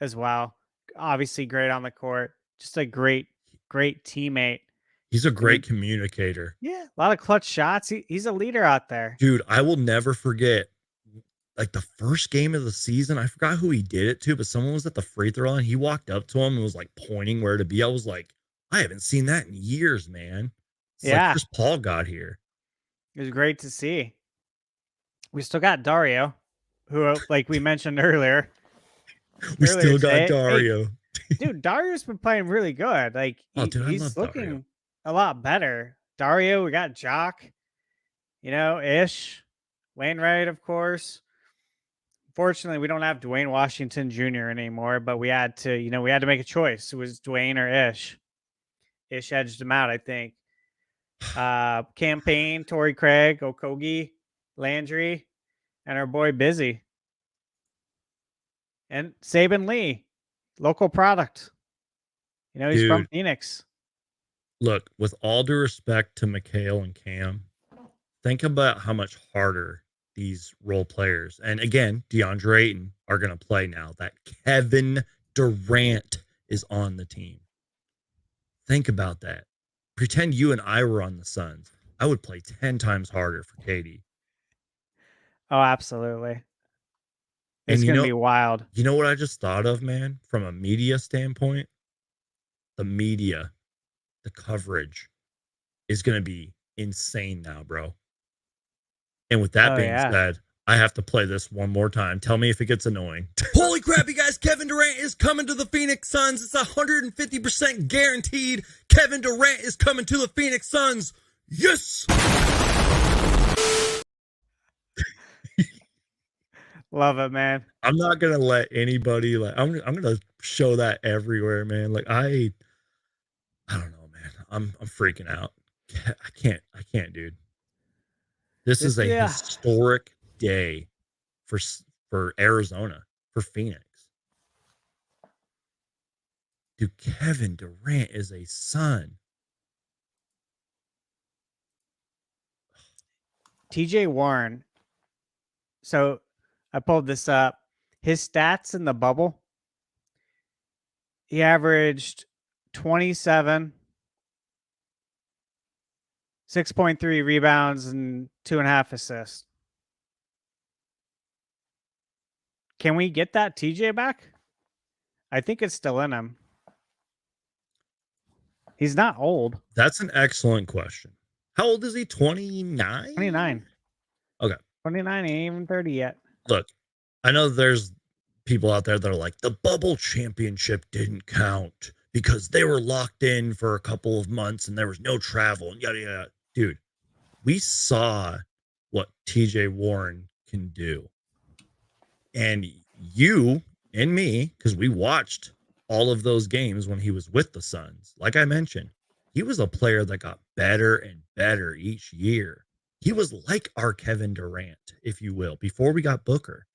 as well. Obviously great on the court. Just a great teammate. He's a I great mean, communicator. yeah, a lot of clutch shots. He's a leader out there. Dude, I will never forget like the first game of the season. I forgot who he did it to, but someone was at the free throw line. He walked up to him and was like pointing where to be. I was like, I haven't seen that in years, man. It's like Yeah, Chris Paul got here. it was great to see. We still got Dario, who, like we mentioned earlier We still got today. Hey, Dario. dude, Dario's been playing really good. Like Oh, dude, I he's love Dario. looking a lot better. Dario, we got Jock, Ish, Wainwright, of course. Fortunately, we don't have Dwayne Washington Jr. anymore, but we had to, we had to make a choice. It was Dwayne or Ish. Ish edged him out, I think. Campaign, Torrey Craig, Okogie, Landry, and our boy Busy. And Saban Lee, local product. He's from Dude, Phoenix. Look, with all due respect to Mikal and Cam, think about how much harder these role players, and again, DeAndre Ayton, are going to play now that Kevin Durant is on the team. Think about that. Pretend you and I were on the Suns. I would play 10 times harder for KD. Oh, absolutely. And It's going to be wild. you know what I just thought of, man? From a media standpoint, the media, the coverage is going to be insane now, bro. And with that being said, I have to play this one more time. Tell me if it gets annoying. Holy crap, you guys. Kevin Durant is coming to the Phoenix Suns. It's 150% guaranteed. Kevin Durant is coming to the Phoenix Suns. Yes. Love it, man. I'm not going to let anybody I'm going to show that everywhere, man. Like I don't know, man. I'm freaking out. I can't, dude. This is a historic day for Arizona, for Phoenix. Dude, Kevin Durant is a Sun. TJ Warren. So I pulled this up. His stats in the bubble. He averaged 27, 6.3 rebounds, and 2.5 assists. Can we get that TJ back? I think it's still in him. He's not old. That's an excellent question. How old is he? 29? 29. Okay. 29, he ain't even 30 yet. Look, I know there's people out there that are like, the bubble championship didn't count because they were locked in for a couple of months and there was no travel and yada yada. Dude, we saw what TJ Warren can do. And you and me, because we watched all of those games when he was with the Suns, like I mentioned, he was a player that got better and better each year. He was like our Kevin Durant, if you will, before we got Booker.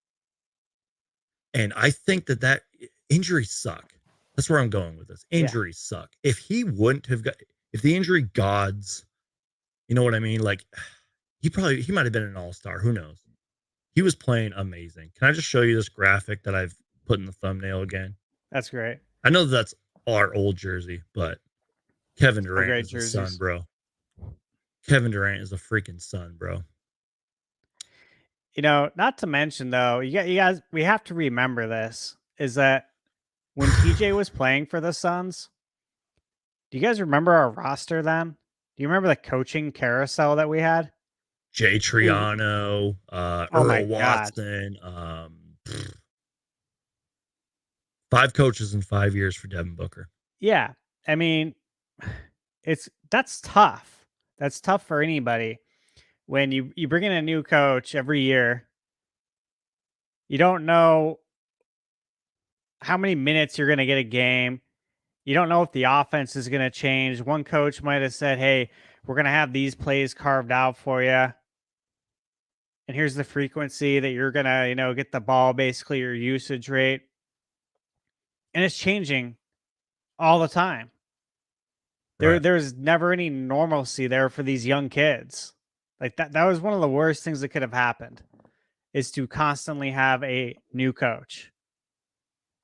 And I think that injuries suck. That's where I'm going with this. Injuries suck. If he wouldn't have if the injury gods, you know what I mean? Like he might have been an all-star. Who knows? He was playing amazing. Can I just show you this graphic that I've put in the thumbnail again? That's great. I know that's our old jersey, but Kevin Durant is the Sun, bro. Kevin Durant is a freaking Sun, bro. You know, not to mention though, you guys, we have to remember this is that when TJ was playing for the Suns, do you guys remember our roster then? Do you remember the coaching carousel that we had? Jay Triano, Earl Watson, 5 coaches in 5 years for Devin Booker. Yeah. I mean, that's tough. That's tough for anybody. When you bring in a new coach every year, you don't know how many minutes you're going to get a game. You don't know if the offense is going to change. One coach might have said, hey, we're going to have these plays carved out for you. And here's the frequency that you're going to, get the ball, basically your usage rate. And it's changing all the time. There's never any normalcy there for these young kids. Like that was one of the worst things that could have happened, is to constantly have a new coach.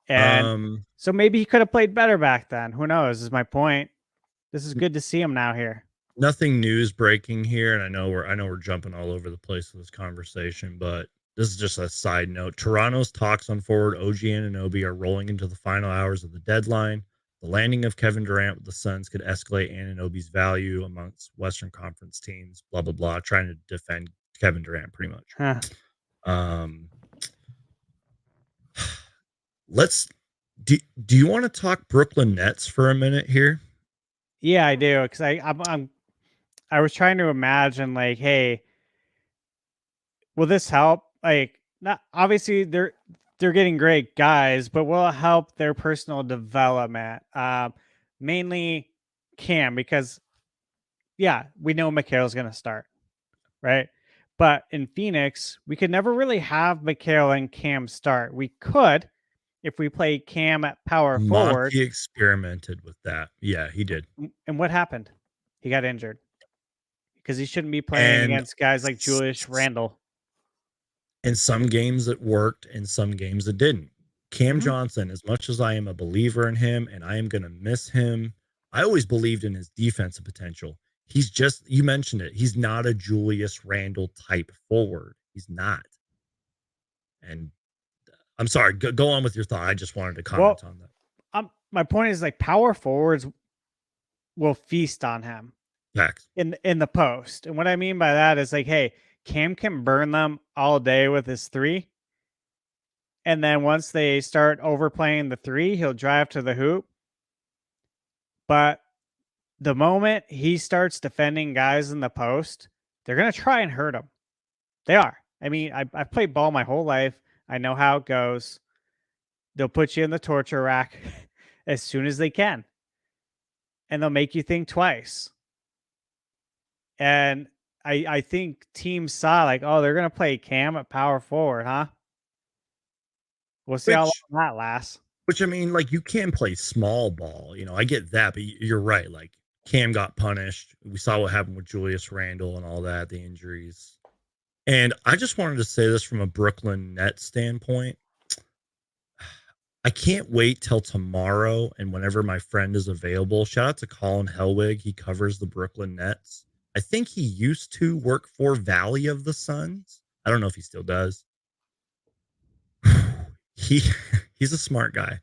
And so maybe he could have played better back then. Who knows, is my point. This is good to see him now here. Nothing news breaking here, and I know we're jumping all over the place with this conversation, but this is just a side note. Toronto's talks on forward OG Anunoby are rolling into the final hours of the deadline. The landing of Kevin Durant with the Suns could escalate Anunoby's value amongst Western Conference teams, blah, blah, blah, trying to defend Kevin Durant pretty much. Do you want to talk Brooklyn Nets for a minute here? Yeah, I do, because I was trying to imagine, like, hey, will this help? Like, not obviously they're getting great guys, but will it help their personal development? Mainly Cam, because we know Mikal's going to start, right? But in Phoenix, we could never really have Mikal and Cam start. We could, if we play Cam at power forward. Monty experimented with that. Yeah, he did. And what happened? He got injured because he shouldn't be playing And against guys like Julius Randle. in some games it worked, in some games it didn't. Cam Mhm. Johnson, as much as I am a believer in him and I am going to miss him, I always believed in his defensive potential. He's just, you mentioned it, he's not a Julius Randle type forward. He's not. And I'm sorry, go on with your thought. I just wanted to comment Well, on that. my point is like power forwards will feast on him Facts. in the post. And what I mean by that is like, hey, Cam can burn them all day with his three. And then once they start overplaying the three, he'll drive to the hoop. But the moment he starts defending guys in the post, they're going to try and hurt him. They are. I mean, I've played ball my whole life. I know how it goes. They'll put you in the torture rack as soon as they can. And they'll make you think twice. And I think teams saw like, oh, they're going to play Cam at power forward, huh? We'll see how long Which that lasts. Which I mean, like you can play small ball, I get that, but you're right. Like Cam got punished. We saw what happened with Julius Randle and all that, the injuries. And I just wanted to say this from a Brooklyn Nets standpoint. I can't wait till tomorrow and whenever my friend is available. Shout out to Colin Helwig. He covers the Brooklyn Nets. I think he used to work for Valley of the Suns. I don't know if he still does. he he's a smart guy.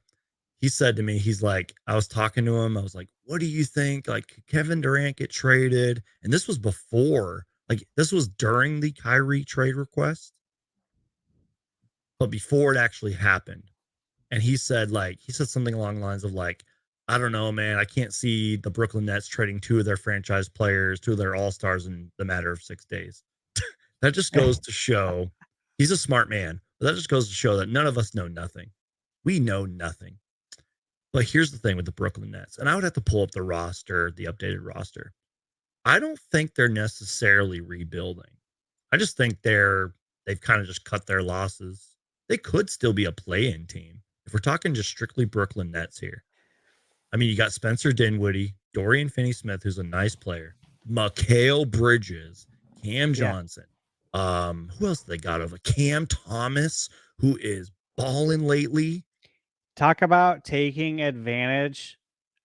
He said to me, he's like, I was talking to him. I was like, what do you think? Like, could Kevin Durant get traded? And this was before, like, this was during the Kyrie trade request, but before it actually happened. And he said something along the lines of, like, I don't know, man. I can't see the Brooklyn Nets trading two of their franchise players, two of their all stars in the matter of 6 days. That just goes to show he's a smart man. But that just goes to show that none of us know nothing. We know nothing. But here's the thing with the Brooklyn Nets, and I would have to pull up the roster, the updated roster. I don't think they're necessarily rebuilding. I just think they've kind of just cut their losses. They could still be a play-in team if we're talking just strictly Brooklyn Nets here. I mean, you got Spencer Dinwiddie, Dorian Finney-Smith, who's a nice player, Mikal Bridges, Cam Johnson. Who else they got over? Cam Thomas, who is balling lately. Talk about taking advantage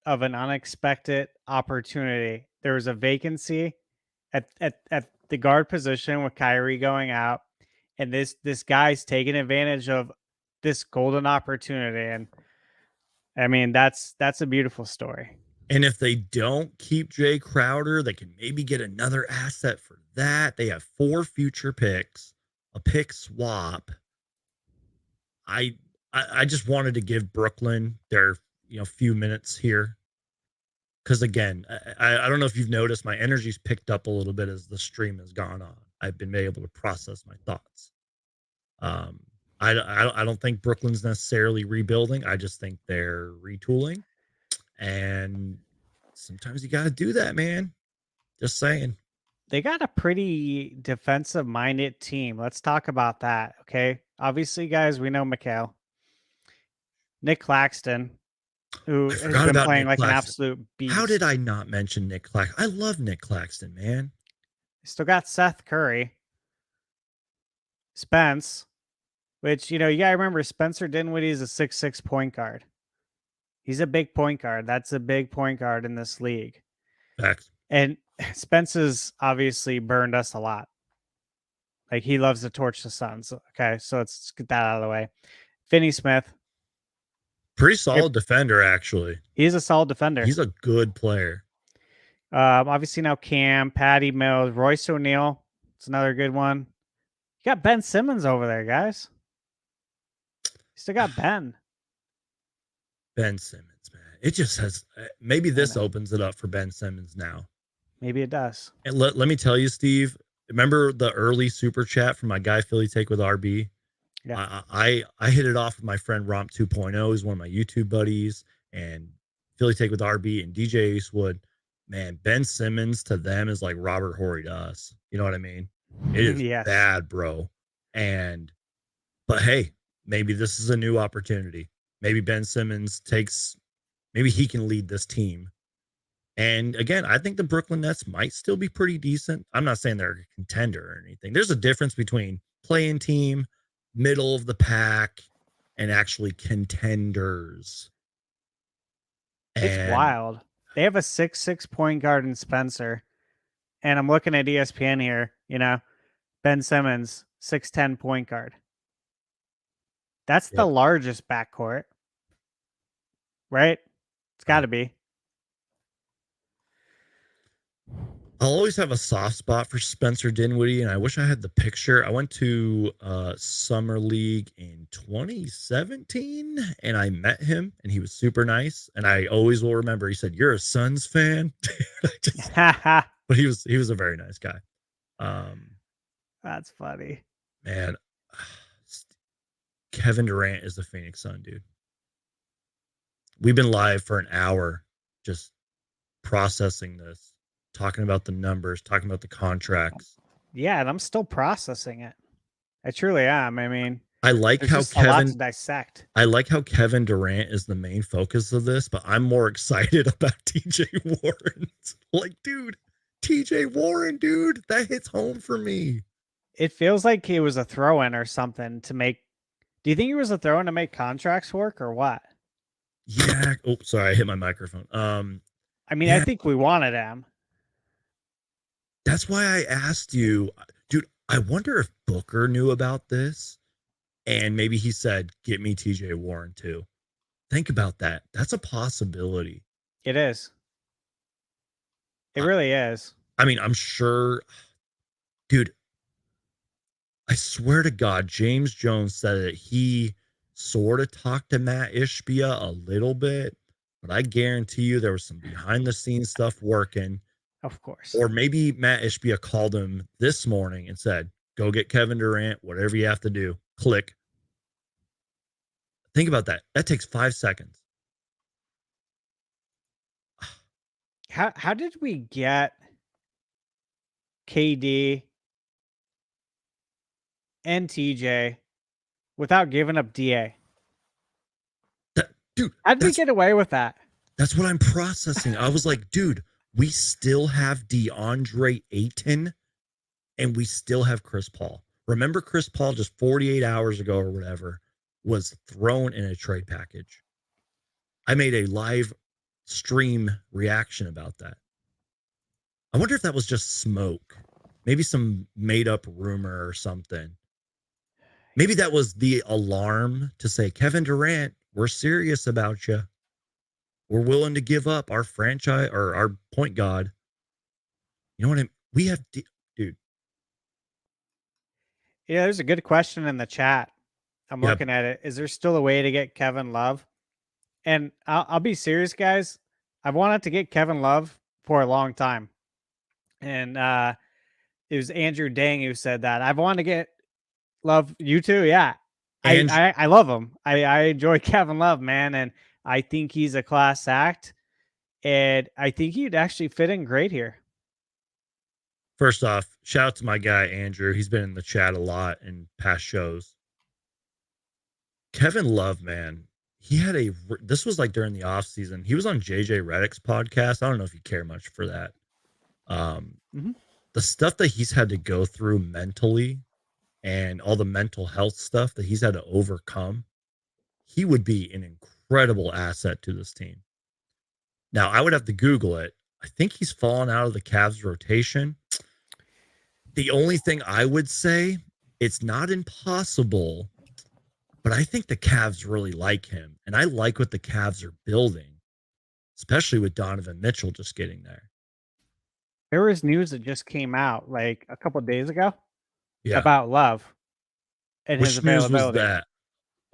of an unexpected opportunity. There was a vacancy at the guard position with Kyrie going out, and this guy's taking advantage of this golden opportunity. And I mean, that's a beautiful story. And if they don't keep Jae Crowder, they can maybe get another asset for that. They have 4 future picks, a pick swap. I just wanted to give Brooklyn their few minutes here. Because again, I don't know if you've noticed, my energy's picked up a little bit as the stream has gone on. I've been able to process my thoughts. I don't think Brooklyn's necessarily rebuilding. I just think they're retooling. And sometimes you got to do that, man. Just saying. They got a pretty defensive minded team. Let's talk about that. Okay. Obviously, guys, we know Mikal. Nick Claxton, who has been playing Nick like Claxton. an absolute beast. How did I not mention Nick Claxton? I love Nick Claxton, man. Still got Seth Curry. Spence, which, you got to remember, Spencer Dinwiddie is a 6'6" point guard. He's a big point guard. That's a big point guard in this league. Facts. And Spence has obviously burned us a lot. Like, he loves to torch the Suns. Okay, so let's get that out of the way. Finney-Smith. Pretty solid defender, actually. He's a solid defender. He's a good player. Obviously now Cam, Patty Mills, Royce O'Neal. It's another good one. You got Ben Simmons over there, guys. You still got Ben. Ben Simmons, man. It just has, maybe this opens it up for Ben Simmons now. Maybe it does. And let me tell you, Steve, remember the early super chat from my guy Philly Take with RB? Yeah. I hit it off with my friend Romp 2.0. He's one of my YouTube buddies, and Philly Take with RB and DJ Eastwood. Man, Ben Simmons to them is like Robert Horry to us. You know what I mean? It is bad, bro. But hey, maybe this is a new opportunity. Maybe Ben Simmons maybe he can lead this team. And again, I think the Brooklyn Nets might still be pretty decent. I'm not saying they're a contender or anything. There's a difference between playing team, middle of the pack, and actually contenders. It's And wild. They have a 6'6" point guard in Spencer. And I'm looking at ESPN here, Ben Simmons, 6'10" point guard. That's the yep, largest backcourt, right? It's got right. to be. I'll always have a soft spot for Spencer Dinwiddie, and I wish I had the picture. I went to Summer League in 2017, and I met him, and he was super nice. And I always will remember. He said, "You're a Suns fan," but he was a very nice guy. That's funny. Man, Kevin Durant is the Phoenix Sun, dude. We've been live for an hour, just processing this, talking about the numbers, talking about the contracts. Yeah, and I'm still processing it. I truly am. I mean, I like there's how just a lot to Kevin dissect. I like how Kevin Durant is the main focus of this, but I'm more excited about TJ Warren. Like, dude, TJ Warren, dude, that hits home for me. It feels like he was a throw-in or something to make. Do you think he was a throw-in to make contracts work or what? Yeah. Oh, sorry, I hit my microphone. I mean, I Yeah, think we wanted him. that's why I asked you, dude. I wonder if Booker knew about this, and maybe he said, "Get me TJ Warren too." Think about that. That's a possibility. It is. It I, really is. I mean, I'm sure, dude. I swear to God, James Jones said that he sort of talked to Matt Ishbia a little bit, but I guarantee you there was some behind the scenes stuff working. Of course. Or maybe Matt Ishbia called him this morning and said, "Go get Kevin Durant, whatever you have to do." Click. Think about that. That takes 5 seconds. How did we get KD and TJ without giving up DA? Dude, How did we get away with that? that's what I'm processing. I was like, dude, we still have DeAndre Ayton and we still have Chris Paul. Remember Chris Paul just 48 hours ago or whatever was thrown in a trade package. I made a live stream reaction about that. I wonder if that was just smoke. Maybe some made up rumor or something. Maybe that was the alarm to say, Kevin Durant, we're serious about you. We're willing to give up our franchise or our point guard. You know what I mean? We have, dude. Yeah, there's a good question in the chat. I'm Yep. looking at it. Is there still a way to get Kevin Love? And I'll be serious, guys. I've wanted to get Kevin Love for a long time. And it was Andrew Dang who said that. I've wanted to get Love. You too? Yeah. And I love him. I enjoy Kevin Love, man. And I think he's a class act. And I think he'd actually fit in great here. first off, shout out to my guy, Andrew. He's been in the chat a lot in past shows. Kevin Love, man, this was like during the off season. He was on JJ Redick's podcast. I don't know if you care much for that. The stuff that he's had to go through mentally and all the mental health stuff that he's had to overcome, he would be an incredible asset to this team. Now, I would have to Google it. I think he's fallen out of the Cavs rotation. The only thing I would say, it's not impossible, but I think the Cavs really like him. And I like what the Cavs are building, especially with Donovan Mitchell just getting there. There was news that just came out like a couple of days ago Yeah. about Love and his Which news was availability. that?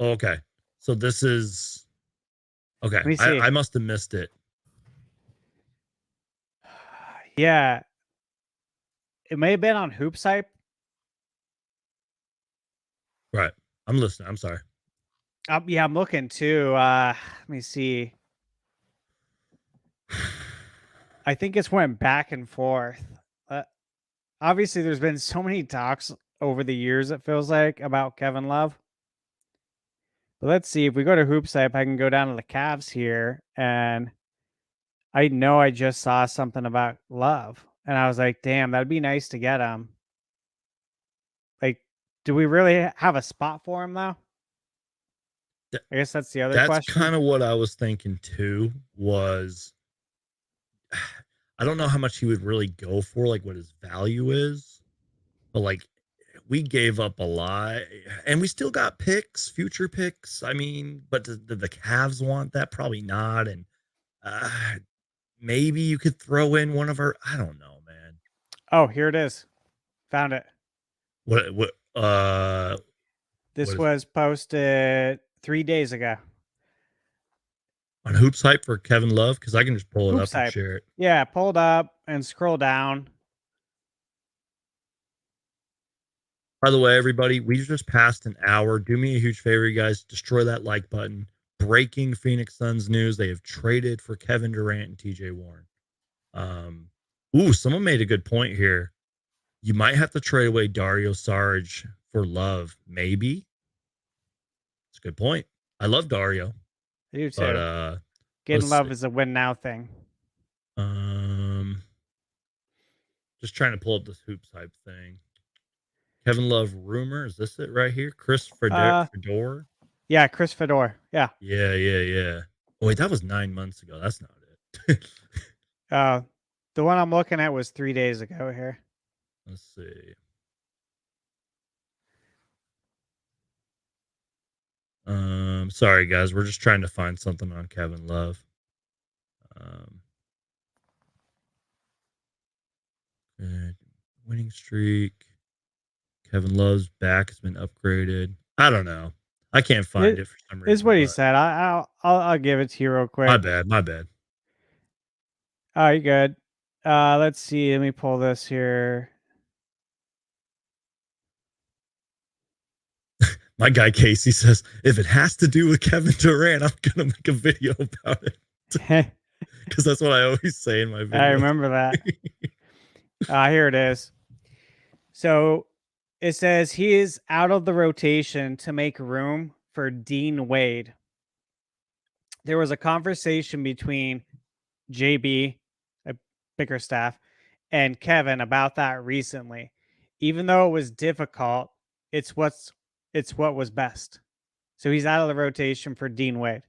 Okay. So this is okay. Let me see. I must have missed it. Yeah. It may have been on Hoops Hype. Right. I'm listening. I'm sorry. Yeah, I'm looking too. Let me see. I think it's went back and forth. Obviously, there's been so many talks over the years, it feels like, about Kevin Love. But let's see. If we go to Hoops Hype, I can go down to the Cavs here, and I know I just saw something about Love, and I was like, "Damn, that'd be nice to get him." Like, do we really have a spot for him though? Th- I guess that's the other That's question. kind of what I was thinking too. Was I don't know how much he would really go for, like what his value is, but like we gave up a lot, and we still got picks, future picks. I mean, but do the Cavs want that? Probably not. And uh, maybe you could throw in one of our. I don't know, man. Oh, here it is. Found it. What what what This is was posted 3 days ago. on Hoops Hype for Kevin Love? Because I can just pull it Hoops up and Hype. share it. Yeah, pulled up and scroll down. By the way, everybody, we just passed an hour. Do me a huge favor, you guys. Destroy that like button. Breaking Phoenix Suns news. They have traded for Kevin Durant and TJ Warren. Someone made a good point here. You might have to trade away Dario Saric for Love. Maybe. It's a good point. I love Dario. I do But too. Getting let's Love see. is a win now thing. Just trying to pull up this Hoops Hype thing. Kevin Love rumor. Is this it right here? Chris Fedor? Yeah, Chris Fedor. Yeah. Yeah. Oh, wait, that was 9 months ago. That's not it. The one I'm looking at was 3 days ago here. Let's see. Sorry guys, we're just trying to find something on Kevin Love. Winning streak. Kevin Love's back has been upgraded. I don't know. I can't find it for some reason. Is what he but- said. I'll give it to you real quick. My bad. Oh, you good. Let's see. Let me pull this here. My guy Casey says, if it has to do with Kevin Durant, I'm gonna make a video about it. Because that's what I always say in my videos. I remember that. Here it is. So it says he is out of the rotation to make room for Dean Wade. There was a conversation between JB, a Bickerstaff, and Kevin about that recently. Even though it was difficult, it's what was best. So he's out of the rotation for Dean Wade.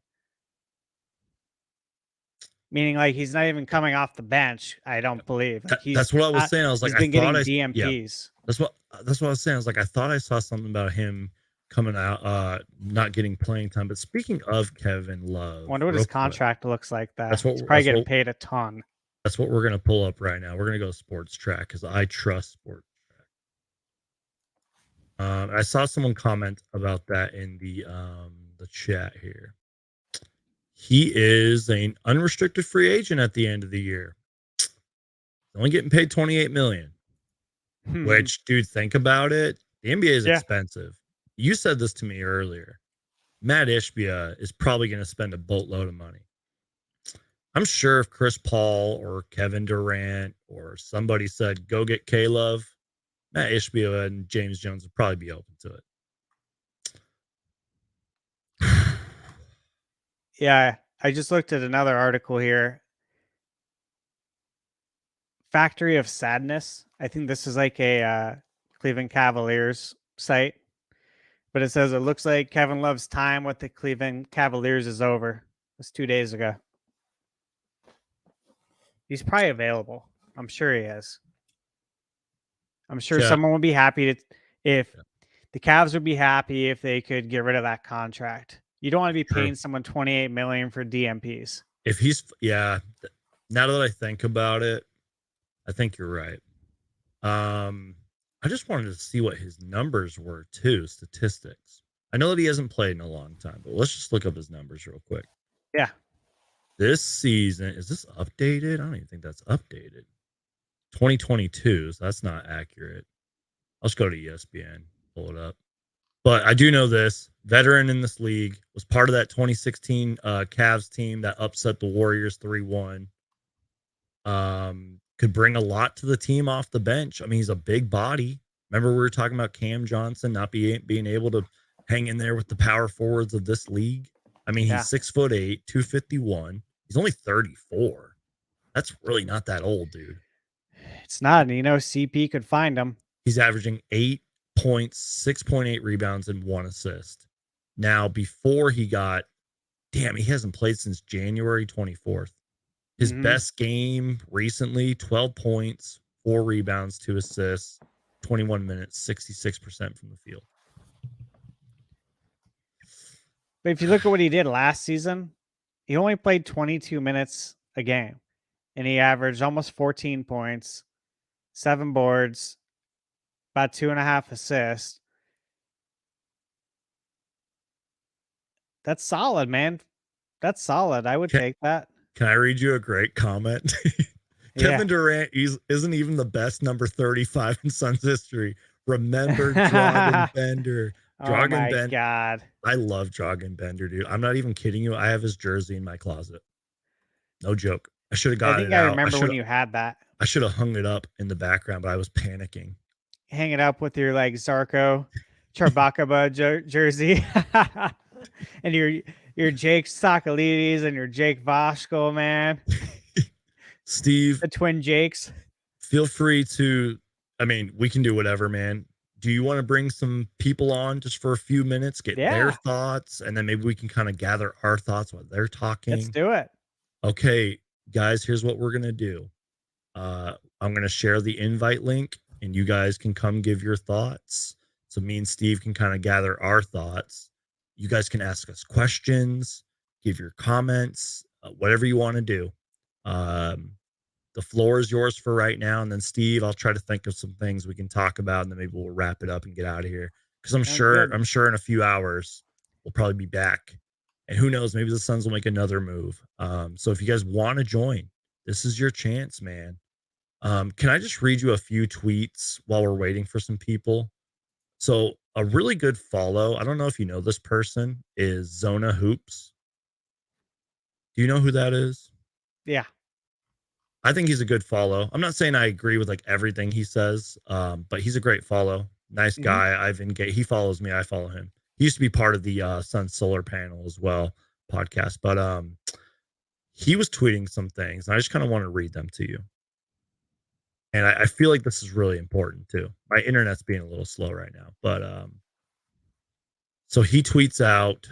Meaning, like, he's not even coming off the bench. I don't believe. Like, that's what I was saying. I was like, he's been getting DMPs. Yeah, that's what I was saying. I was like, I thought I saw something about him coming out, not getting playing time. But speaking of Kevin Love, I wonder what his contract looks like. That he's probably getting paid a ton. That's what we're gonna pull up right now. We're gonna go Sports Track because I trust Sports Track. I saw someone comment about that in the chat here. He is an unrestricted free agent at the end of the year. Only getting paid $28 million. Which, dude, think about it. The NBA is expensive. You said this to me earlier. Matt Ishbia is probably going to spend a boatload of money. I'm sure if Chris Paul or Kevin Durant or somebody said, go get K-Love, Matt Ishbia and James Jones would probably be open to it. Yeah, I just looked at another article here. Factory of Sadness. I think this is like a Cleveland Cavaliers site. But it says it looks like Kevin Love's time with the Cleveland Cavaliers is over. It's 2 days ago. He's probably available. I'm sure he is. I'm sure someone would be happy if the Cavs would be happy if they could get rid of that contract. You don't want to be paying someone $28 million for DMPs. If he's now that I think about it, I think you're right. I just wanted to see what his numbers were too, statistics. I know that he hasn't played in a long time, but let's just look up his numbers real quick. Yeah. This season, is this updated? I don't even think that's updated. 2022, so that's not accurate. I'll just go to ESPN, pull it up. But I do know this, veteran in this league, was part of that 2016 Cavs team that upset the Warriors 3-1. Could bring a lot to the team off the bench. I mean, he's a big body. Remember we were talking about Cam Johnson not being able to hang in there with the power forwards of this league. I mean, Yeah. he's 6'8", 251. He's only 34. That's really not that old, dude. It's not. And CP could find him. He's averaging 8 points, 6.8 rebounds, and 1 assist. Now, before he he hasn't played since January 24th. His best game recently, 12 points, 4 rebounds, 2 assists, 21 minutes, 66% from the field. But if you look at what he did last season, he only played 22 minutes a game. And he averaged almost 14 points, 7 boards, about 2.5 assists. That's solid, man. That's solid. I would take that. Can I read you a great comment? Kevin Durant isn't even the best number 35 in Suns history. Remember Dragan Bender. Oh my God. I love Dragan Bender, dude. I'm not even kidding you. I have his jersey in my closet. No joke. I should have gotten it out. I remember when you had that. I should have hung it up in the background, but I was panicking. Hang it up with your like Zarko Charbakaba jersey. And your Jake Sakalides and your Jake Voshko, man. Steve. The twin Jakes. Feel free to, I mean, we can do whatever, man. Do you want to bring some people on just for a few minutes, get their thoughts, and then maybe we can kind of gather our thoughts while they're talking? Let's do it. Okay, guys, here's what we're going to do. I'm going to share the invite link, and you guys can come give your thoughts. So me and Steve can kind of gather our thoughts. You guys can ask us questions, give your comments, whatever you want to do. The floor is yours for right now. And then Steve, I'll try to think of some things we can talk about, and then maybe we'll wrap it up and get out of here. Because I'm sure in a few hours we'll probably be back. And who knows, maybe the Suns will make another move. So if you guys want to join, this is your chance, man. Can I just read you a few tweets while we're waiting for some people? So a really good follow, I don't know if you know this person, is Zona Hoops. Do you know who that is? Yeah. I think he's a good follow. I'm not saying I agree with like everything he says, but he's a great follow. Nice guy. I've engaged. He follows me. I follow him. He used to be part of the Sun Solar Panel as well podcast, but he was tweeting some things, and I just kind of want to read them to you. And I feel like this is really important too. My internet's being a little slow right now, but so he tweets out.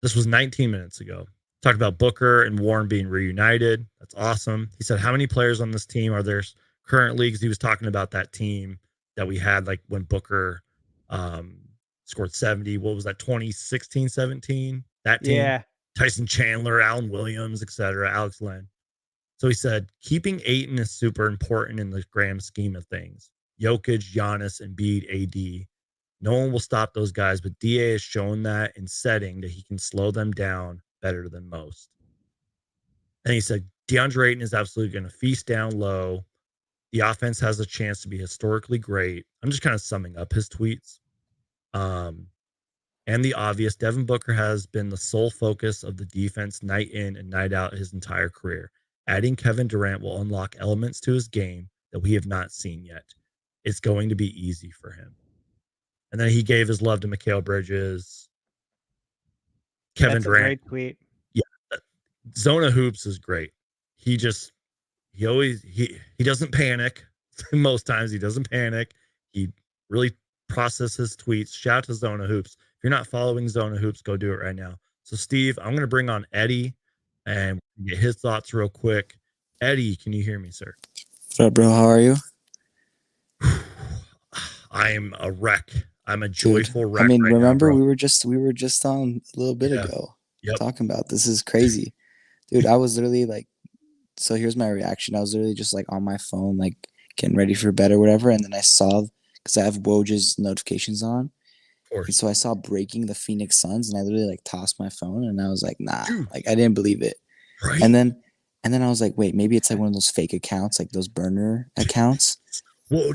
This was 19 minutes ago. Talked about Booker and Warren being reunited. That's awesome. He said, how many players on this team are there currently? Because he was talking about that team that we had like when Booker scored 70. What was that, 2016, 17? That team? Yeah. Tyson Chandler, Allen Williams, etc. Alex Len. So he said, keeping Ayton is super important in the grand scheme of things. Jokic, Giannis, Embiid, AD. No one will stop those guys, but DA has shown that in setting that he can slow them down better than most. And he said, DeAndre Ayton is absolutely going to feast down low. The offense has a chance to be historically great. I'm just kind of summing up his tweets. And the obvious, Devin Booker has been the sole focus of the defense night in and night out his entire career. Adding Kevin Durant will unlock elements to his game that we have not seen yet. It's going to be easy for him. And then he gave his love to Mikal Bridges. Kevin Durant. Great tweet. Yeah. Zona Hoops is great. He doesn't panic. Most times he doesn't panic. He really processes tweets. Shout out to Zona Hoops. If you're not following Zona Hoops, go do it right now. So Steve, I'm going to bring on Eddie and get his thoughts real quick. Eddie, can you hear me, sir? What's up, bro? How are you? I'm a wreck. I'm a joyful wreck. I mean, right remember now, we were just on a little bit ago talking about this is crazy, dude. I was literally like, so here's my reaction. I was literally just like on my phone, like getting ready for bed or whatever, and then I saw, because I have Woj's notifications on, and so I saw breaking the Phoenix Suns, and I literally like tossed my phone, and I was like, nah, like I didn't believe it, right? And then I was like, wait, maybe it's like one of those fake accounts, like those burner accounts.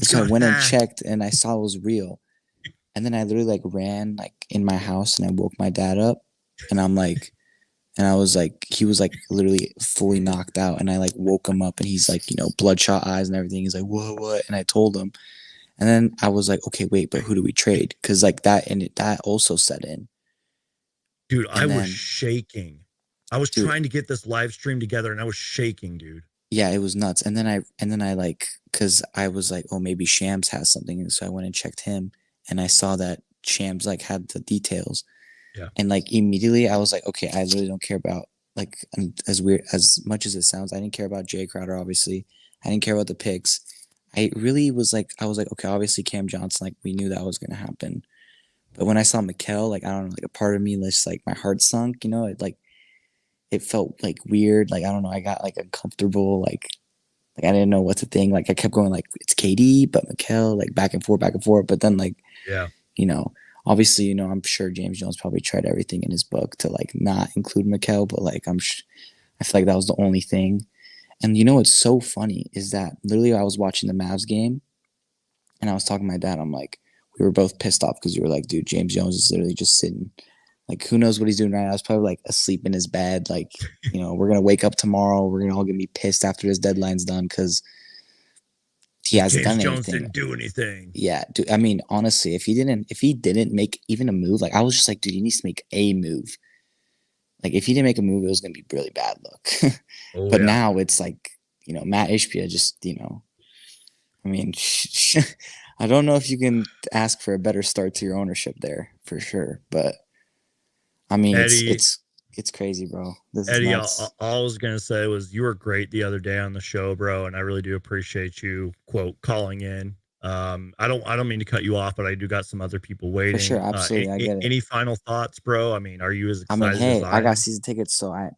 So I went and checked, and I saw it was real. And then I literally like ran like in my house, and I woke my dad up, and I'm like, and I was like, he was like literally fully knocked out, and I like woke him up, and he's like, bloodshot eyes and everything. He's like, what? And I told him, And then I was like, okay, wait, but who do we trade? Because like that also set in. Dude, And I was shaking. I was trying to get this live stream together, and I was shaking, dude. Yeah, it was nuts. And then I like, because I was like, oh, maybe Shams has something, and so I went and checked him, and I saw that Shams like had the details. Yeah. And like immediately I was like, okay, I literally don't care about, like, as weird as much as it sounds, I didn't care about Jae Crowder, obviously. I didn't care about the picks. I really was like, okay, obviously Cam Johnson, like we knew that was gonna happen. But when I saw Mikal, like I don't know, like a part of me just like my heart sunk, it felt like weird. Like I don't know, I got like uncomfortable, like I didn't know what to think. Like I kept going like it's KD, but Mikal, like back and forth. But then like obviously, I'm sure James Jones probably tried everything in his book to like not include Mikal, but like I feel like that was the only thing. And what's so funny is that literally I was watching the Mavs game and I was talking to my dad. I'm like, we were both pissed off because we were like, dude, James Jones is literally just sitting. Like, who knows what he's doing right now? I was probably like asleep in his bed. Like, we're going to wake up tomorrow. We're all going to be pissed after his deadline's done because he hasn't done anything. James Jones didn't do anything. Yeah. Dude, I mean, honestly, if he didn't make even a move, like I was just like, dude, he needs to make a move. Like if he didn't make a move, it was going to be really bad look. But now it's like, Matt Ishbia just, I mean, I don't know if you can ask for a better start to your ownership there for sure. But I mean, Eddie, it's crazy, bro. Eddie, all I was gonna say was you were great the other day on the show, bro, and I really do appreciate you calling in. I don't mean to cut you off, but I do got some other people waiting. For sure, absolutely, I get it. Any final thoughts, bro? I mean, are you as excited hey, as I got season tickets, so I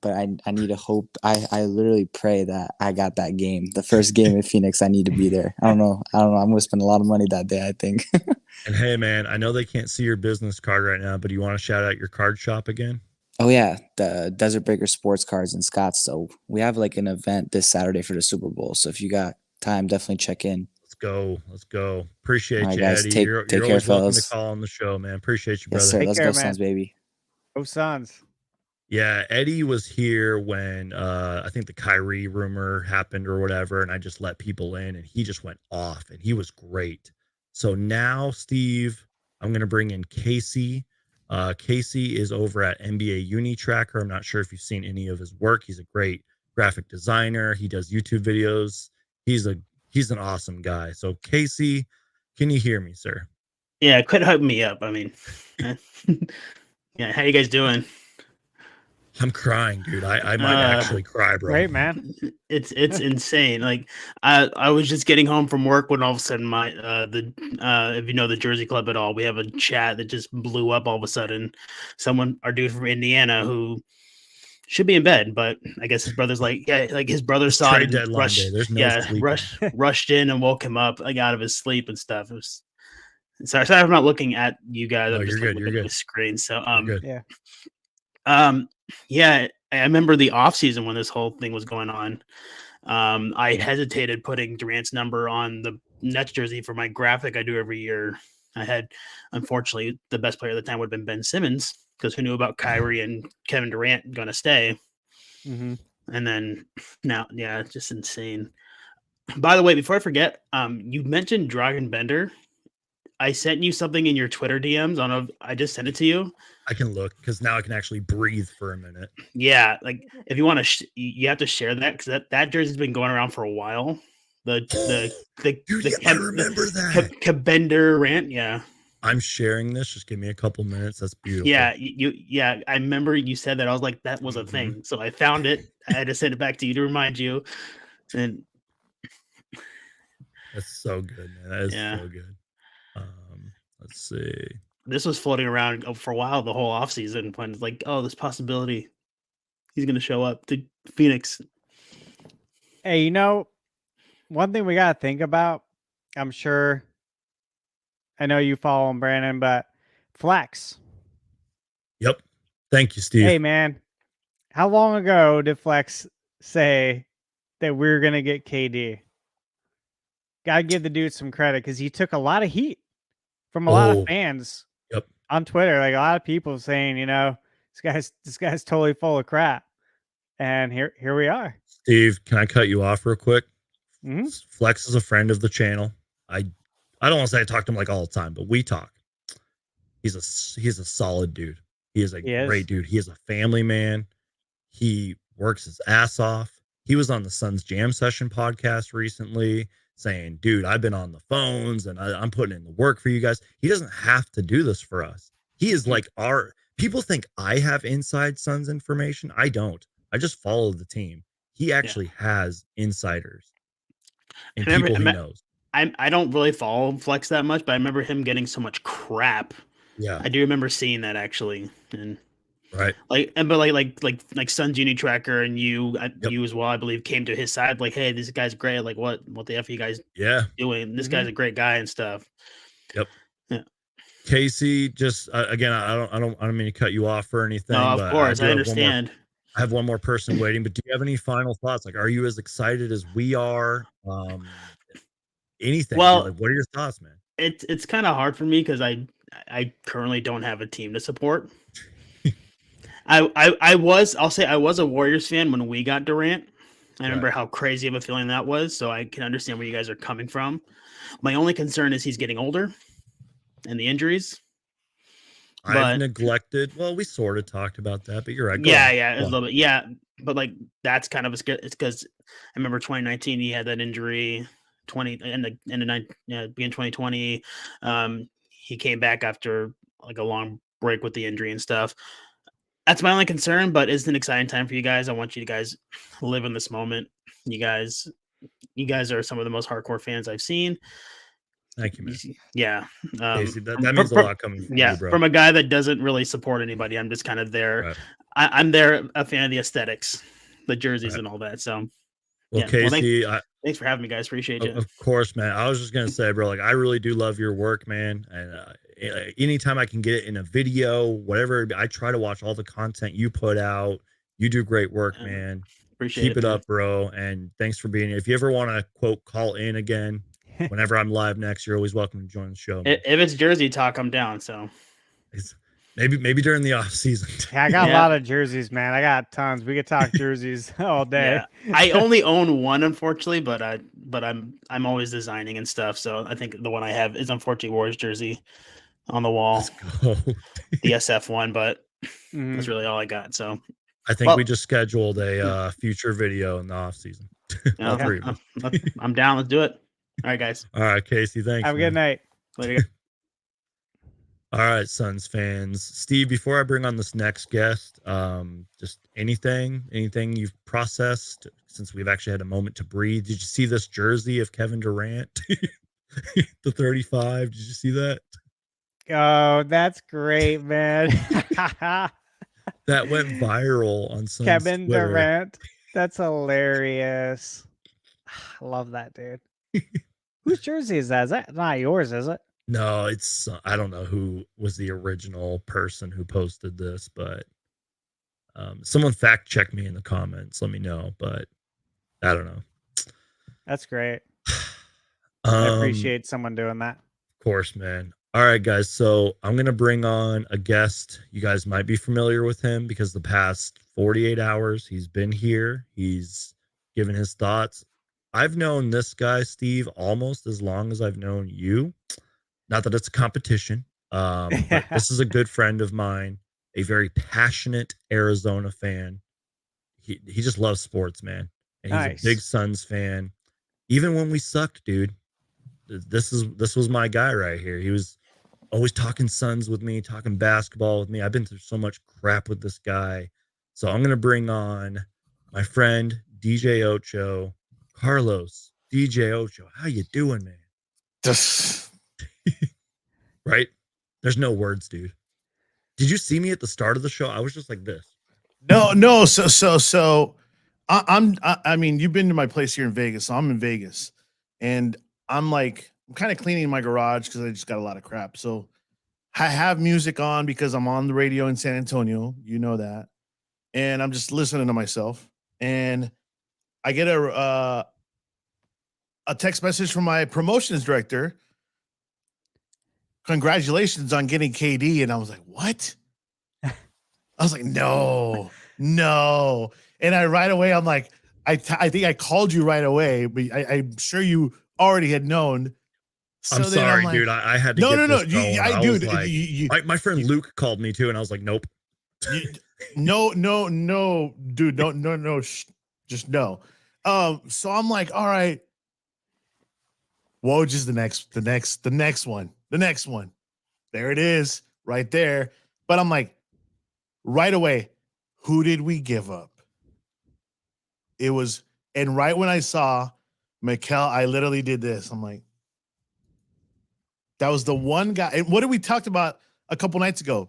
need to hope. I literally pray that I got that game, the first game in Phoenix. I need to be there. I don't know. I'm gonna spend a lot of money that day, I think. And hey, man, I know they can't see your business card right now, but do you want to shout out your card shop again? Oh yeah, the Desert Breaker Sports Cards in Scottsdale. We have like an event this Saturday for the Super Bowl, so if you got time, definitely check in. Let's go. Appreciate you, guys, Eddie. You're care, always welcome fellas. to call on the show, man. Appreciate you, brother. Yes, sir. Let's go, Suns, baby. Go Suns. Yeah, Eddie was here when I think the Kyrie rumor happened or whatever, and I just let people in, and he just went off, and he was great. So now, Steve, I'm going to bring in Casey. Casey is over at NBA Uni Tracker. I'm not sure if you've seen any of his work. He's a great graphic designer. He does YouTube videos. He's an awesome guy. So Casey, can you hear me, sir? Yeah, quit hyping me up. I mean, yeah, how you guys doing? I'm crying, dude. I might actually cry, bro. Great, man. It's insane. Like I was just getting home from work when all of a sudden my if you know the Jersey Club at all, we have a chat that just blew up all of a sudden. Our dude from Indiana who should be in bed, but I guess his brother's like, yeah, like his brother saw it and rushed in and woke him up like out of his sleep and stuff. It was sorry I'm not looking at you guys. I'm just looking at the screen. So yeah, I remember the off season when this whole thing was going on. I hesitated putting Durant's number on the Nets jersey for my graphic I do every year. I had, unfortunately, the best player at the time would have been Ben Simmons because who knew about Kyrie and Kevin Durant going to stay. Mm-hmm. And then now, yeah, it's just insane. By the way, before I forget, you mentioned Dragon Bender. I sent you something in your Twitter DMs. I just sent it to you. I can look because now I can actually breathe for a minute. Yeah, like if you want to, you have to share that because that jersey's been going around for a while. Dude, I remember that Kevin rant. Yeah, I'm sharing this. Just give me a couple minutes. That's beautiful. Yeah, yeah. I remember you said that. I was like, that was a thing. So I found it. I had to send it back to you to remind you. And that's so good, man. That is so good. Let's see. This was floating around for a while the whole offseason when it's like, oh, this possibility he's going to show up to Phoenix. Hey, one thing we got to think about, I'm sure, I know you follow him, Brandon, but Flex. Yep. Thank you, Steve. Hey, man, how long ago did Flex say that we were going to get KD? Got to give the dude some credit because he took a lot of heat from a lot of fans on Twitter. Like a lot of people saying, this guy's totally full of crap. And here we are. Steve, can I cut you off real quick? Mm-hmm. Flex is a friend of the channel. I I don't want to say I talk to him like all the time, but we talk. He's a solid dude. He is a great dude. He is a family man. He works his ass off. He was on the Suns Jam Session podcast recently saying, dude, I've been on the phones and I'm putting in the work for you guys. He doesn't have to do this for us. He is like people think I have inside Suns information. I don't. I just follow the team. He actually has insiders and people he knows. I don't really follow Flex that much, but I remember him getting so much crap. Yeah. I do remember seeing that actually. And right. Like Suns Uni Tracker and you as well, I believe, came to his side like, hey, this guy's great. Like what the F are you guys doing? This guy's a great guy and stuff. Yep. Yeah. Casey, just again, I don't mean to cut you off or anything. No, of course, I understand. I have one more person waiting, but do you have any final thoughts? Like, are you as excited as we are? Anything? Well, like, what are your thoughts, man? It's kind of hard for me because I currently don't have a team to support. I was a Warriors fan when we got Durant. I remember how crazy of a feeling that was, so I can understand where you guys are coming from. My only concern is he's getting older and the injuries. I've neglected. Well, we sort of talked about that, but you're right. A little bit. Yeah, but like that's kind of a scare. It's because I remember 2019 he had that injury. Beginning 2020, he came back after like a long break with the injury and stuff. That's my only concern, but it's an exciting time for you guys. I want you guys to live in this moment. You guys are some of the most hardcore fans I've seen. Thank you, man. Yeah. Casey, that means a lot coming from you, bro. From a guy that doesn't really support anybody. I'm just kind of there. Right. I'm there, a fan of the aesthetics, the jerseys and all that. So, well, Casey, thanks for having me, guys. Appreciate it. Of course, man. I was just going to say, bro, like, I really do love your work, man. And anytime I can get it in a video, whatever, I try to watch all the content you put out. You do great work, man. Keep it up, bro. And thanks for being here. If you ever want to, quote, call in again, whenever I'm live next, you're always welcome to join the show. Man. If it's jersey talk, I'm down. So maybe during the off season. Yeah, I got a lot of jerseys, man. I got tons. We could talk jerseys all day. Yeah. I only own one, unfortunately, but I'm always designing and stuff. So I think the one I have is unfortunately Warriors jersey on the wall. Let's go. The SF one, but that's really all I got. So I think we just scheduled a future video in the off season. All three of us. I'm down. Let's do it. All right, guys. All right, Casey. Thanks. Have a good night. Later. All right, Suns fans. Steve, before I bring on this next guest, just anything you've processed since we've actually had a moment to breathe. Did you see this jersey of Kevin Durant? The 35. Did you see that? Oh, that's great, man. That went viral on Suns Kevin Twitter. Durant. That's hilarious. I love that, dude. Whose jersey is that? Is that not yours, is it? No, it's I don't know who was the original person who posted this, but someone fact check me in the comments. Let me know, but I don't know. That's great. I appreciate someone doing that. Of course, man. All right, guys. So I'm going to bring on a guest. You guys might be familiar with him because the past 48 hours he's been here. He's given his thoughts. I've known this guy, Steve, almost as long as I've known you. Not that it's a competition, but this is a good friend of mine, a very passionate Arizona fan. He just loves sports, man. And he's a big Suns fan. Even when we sucked, dude, this was my guy right here. He was always talking Suns with me, talking basketball with me. I've been through so much crap with this guy. So I'm going to bring on my friend, DJ Ocho. Carlos, DJ Ocho. How you doing, man? Right? There's no words, dude. Did you see me at the start of the show? I was just like this. No. So I mean, you've been to my place here in Vegas. So I'm in Vegas, and I'm kind of cleaning my garage because I just got a lot of crap. So I have music on because I'm on the radio in San Antonio. You know that, and I'm just listening to myself. And I get a text message from my promotions director. Congratulations on getting KD. And I was like, what? I was like, no. And right away, I'm like, I think I called you right away, but I'm sure you already had known. So I'm then sorry, like, dude. I had to no, get no, no. this going. I Dude, was like, my friend Luke called me too, and I was like, nope. No, dude, no, just no. So I'm like, all right. Woj is the next one. There it is, right there. But I'm like, right away, who did we give up? It was, and right when I saw Mikal, I literally did this. I'm like, that was the one guy. And what did we talked about a couple nights ago?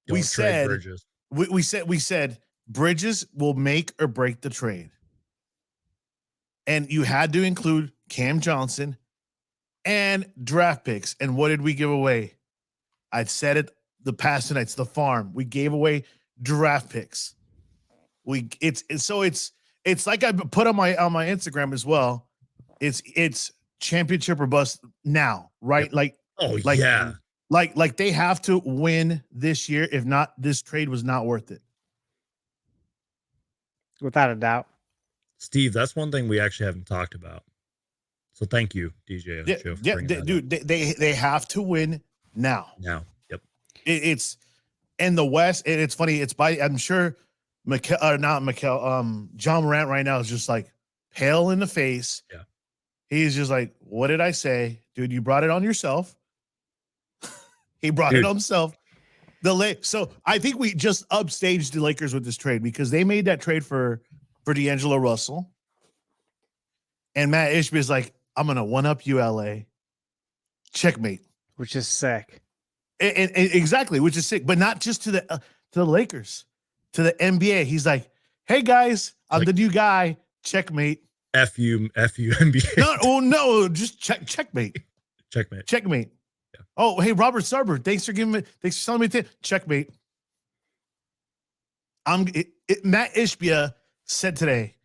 Don't trade Bridges. We said Bridges will make or break the trade. And you had to include Cam Johnson and draft picks. And what did we give away? I've said it the past 2 nights, the farm. We gave away draft picks. It's like I put on my Instagram as well. It's championship or bust now, right? Yep. Like they have to win this year. If not, this trade was not worth it. Without a doubt. Steve, that's one thing we actually haven't talked about. So thank you, DJ. Dude, they have to win now. Now, yep. It's in the West, and it's funny. It's by I'm sure John Morant right now is just like pale in the face. Yeah. He's just like, what did I say? Dude, you brought it on yourself. He brought it on himself. So I think we just upstaged the Lakers with this trade because they made that trade for D'Angelo Russell. And Matt Ishbia is like, I'm going to one-up you, LA. Checkmate. Which is sick. And exactly, which is sick. But not just to the Lakers, to the NBA. He's like, hey, guys, I'm the new guy. Checkmate. F you, NBA. No, just checkmate. Checkmate. Yeah. Oh, hey, Robert Sarver, thanks for telling me checkmate. Matt Ishbia said today,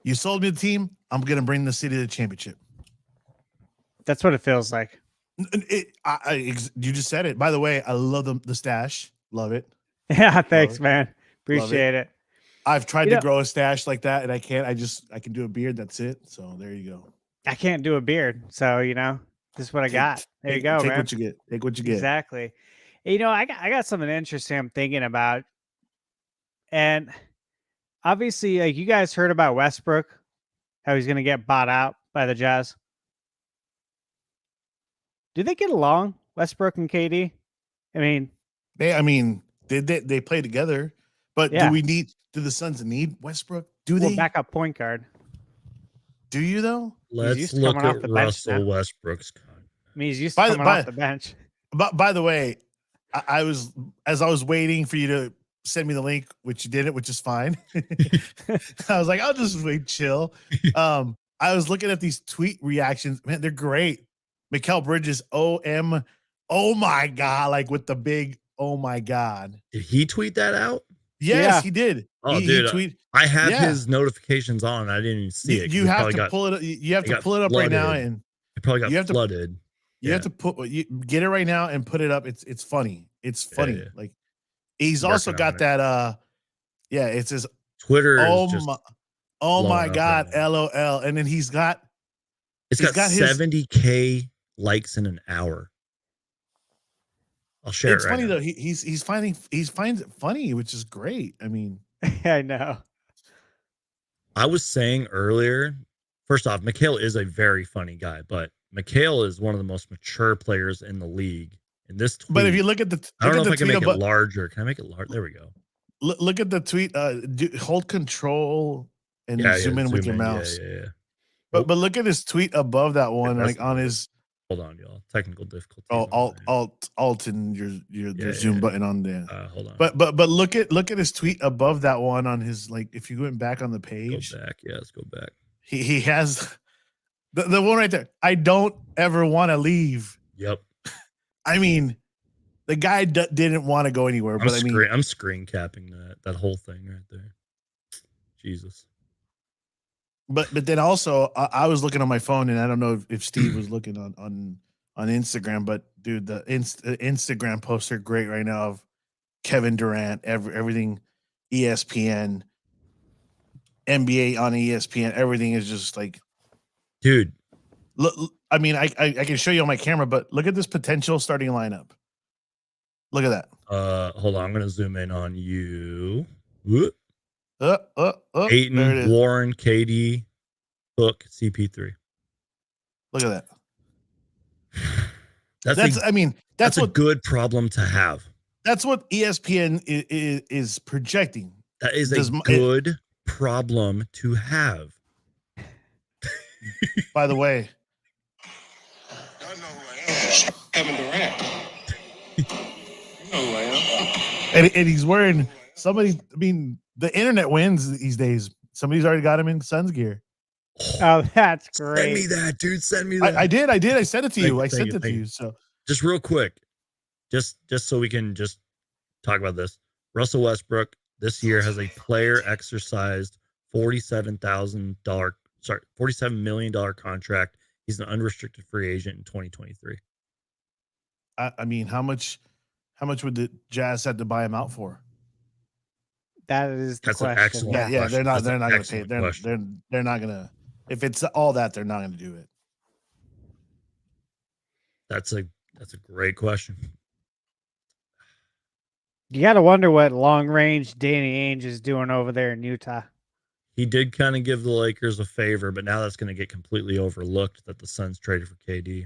you sold me the team. I'm going to bring the city to the championship. That's what it feels like. You just said it. By the way, I love the stash. Love it. Yeah, thanks, man. Appreciate it. I've tried to grow a stash like that, and I can't. I can do a beard. That's it. So there you go. I can't do a beard. So, this is what I got. There you go, take man. What you get. Take what you get. Exactly. I got something interesting I'm thinking about. And obviously, like, you guys heard about Westbrook, how he's going to get bought out by the Jazz. Do they get along, Westbrook and KD? They play together, but do the Suns need Westbrook? Do they? Backup point guard. Do you though? Let's look at Russell Westbrook's contract. He's used to coming off the bench. But by the way, I was waiting for you to send me the link, which you didn't, which is fine. I was like, I'll just wait, chill. I was looking at these tweet reactions. Man, they're great. Mikal Bridges, oh my God, like with the big, oh my God. Did he tweet that out? Yes, he did. Oh, dude, I have his notifications on. I didn't even see it. You have to pull it up. You have to pull it up right now, and it probably got flooded. You have to get it right now and put it up. It's funny. It's funny. Yeah. Like he's also got that. It says Twitter. Oh my God, right, LOL, and then he's got 70K likes in an hour. I'll share. It's funny though. He finds it funny, which is great. I mean, I know. I was saying earlier. First off, Mikal is a very funny guy, but Mikal is one of the most mature players in the league. In this tweet, but if you look at the, I don't know if I can make it larger. Can I make it large? There we go. Look at the tweet. Hold control and zoom in with your mouse. Yeah. But look at his tweet above that one, like on his. Hold on, y'all. Technical difficulty. Oh, alt, and your zoom button on there. Hold on. But look at his tweet above that one on his, like, if you went back on the page. Go back. Yeah, let's go back. He has the one right there. I don't ever want to leave. Yep. I mean, the guy didn't want to go anywhere. I'm screen capping that whole thing right there. Jesus. But then also, I was looking on my phone, and I don't know if Steve was looking on Instagram, but dude, the Instagram posts are great right now of Kevin Durant, everything, ESPN, NBA on ESPN, everything is just like, dude, Look, I mean, I can show you on my camera, but look at this potential starting lineup. Look at that. Hold on, I'm gonna zoom in on you. There it Ayton, is. Warren, KD, Book, CP3. Look at that. That's a what good problem to have. That's what ESPN is projecting. That is a good problem to have. By the way, I know who I am. Kevin Durant. You know who I am. And he's wearing somebody. I mean, the internet wins these days. Somebody's already got him in Suns gear. Oh, that's great. Send me that, dude. Send me that. I did. I sent it to you. I sent it to you. So just real quick, just so we can just talk about this. Russell Westbrook this year has a player exercised $47 million contract. He's an unrestricted free agent in 2023. I mean, how much would the Jazz have to buy him out for? That's an question. excellent question. Yeah, they're not going to pay. They're not going to. If it's all that, they're not going to do it. That's a great question. You got to wonder what long range Danny Ainge is doing over there in Utah. He did kind of give the Lakers a favor, but now that's going to get completely overlooked that the Suns traded for KD.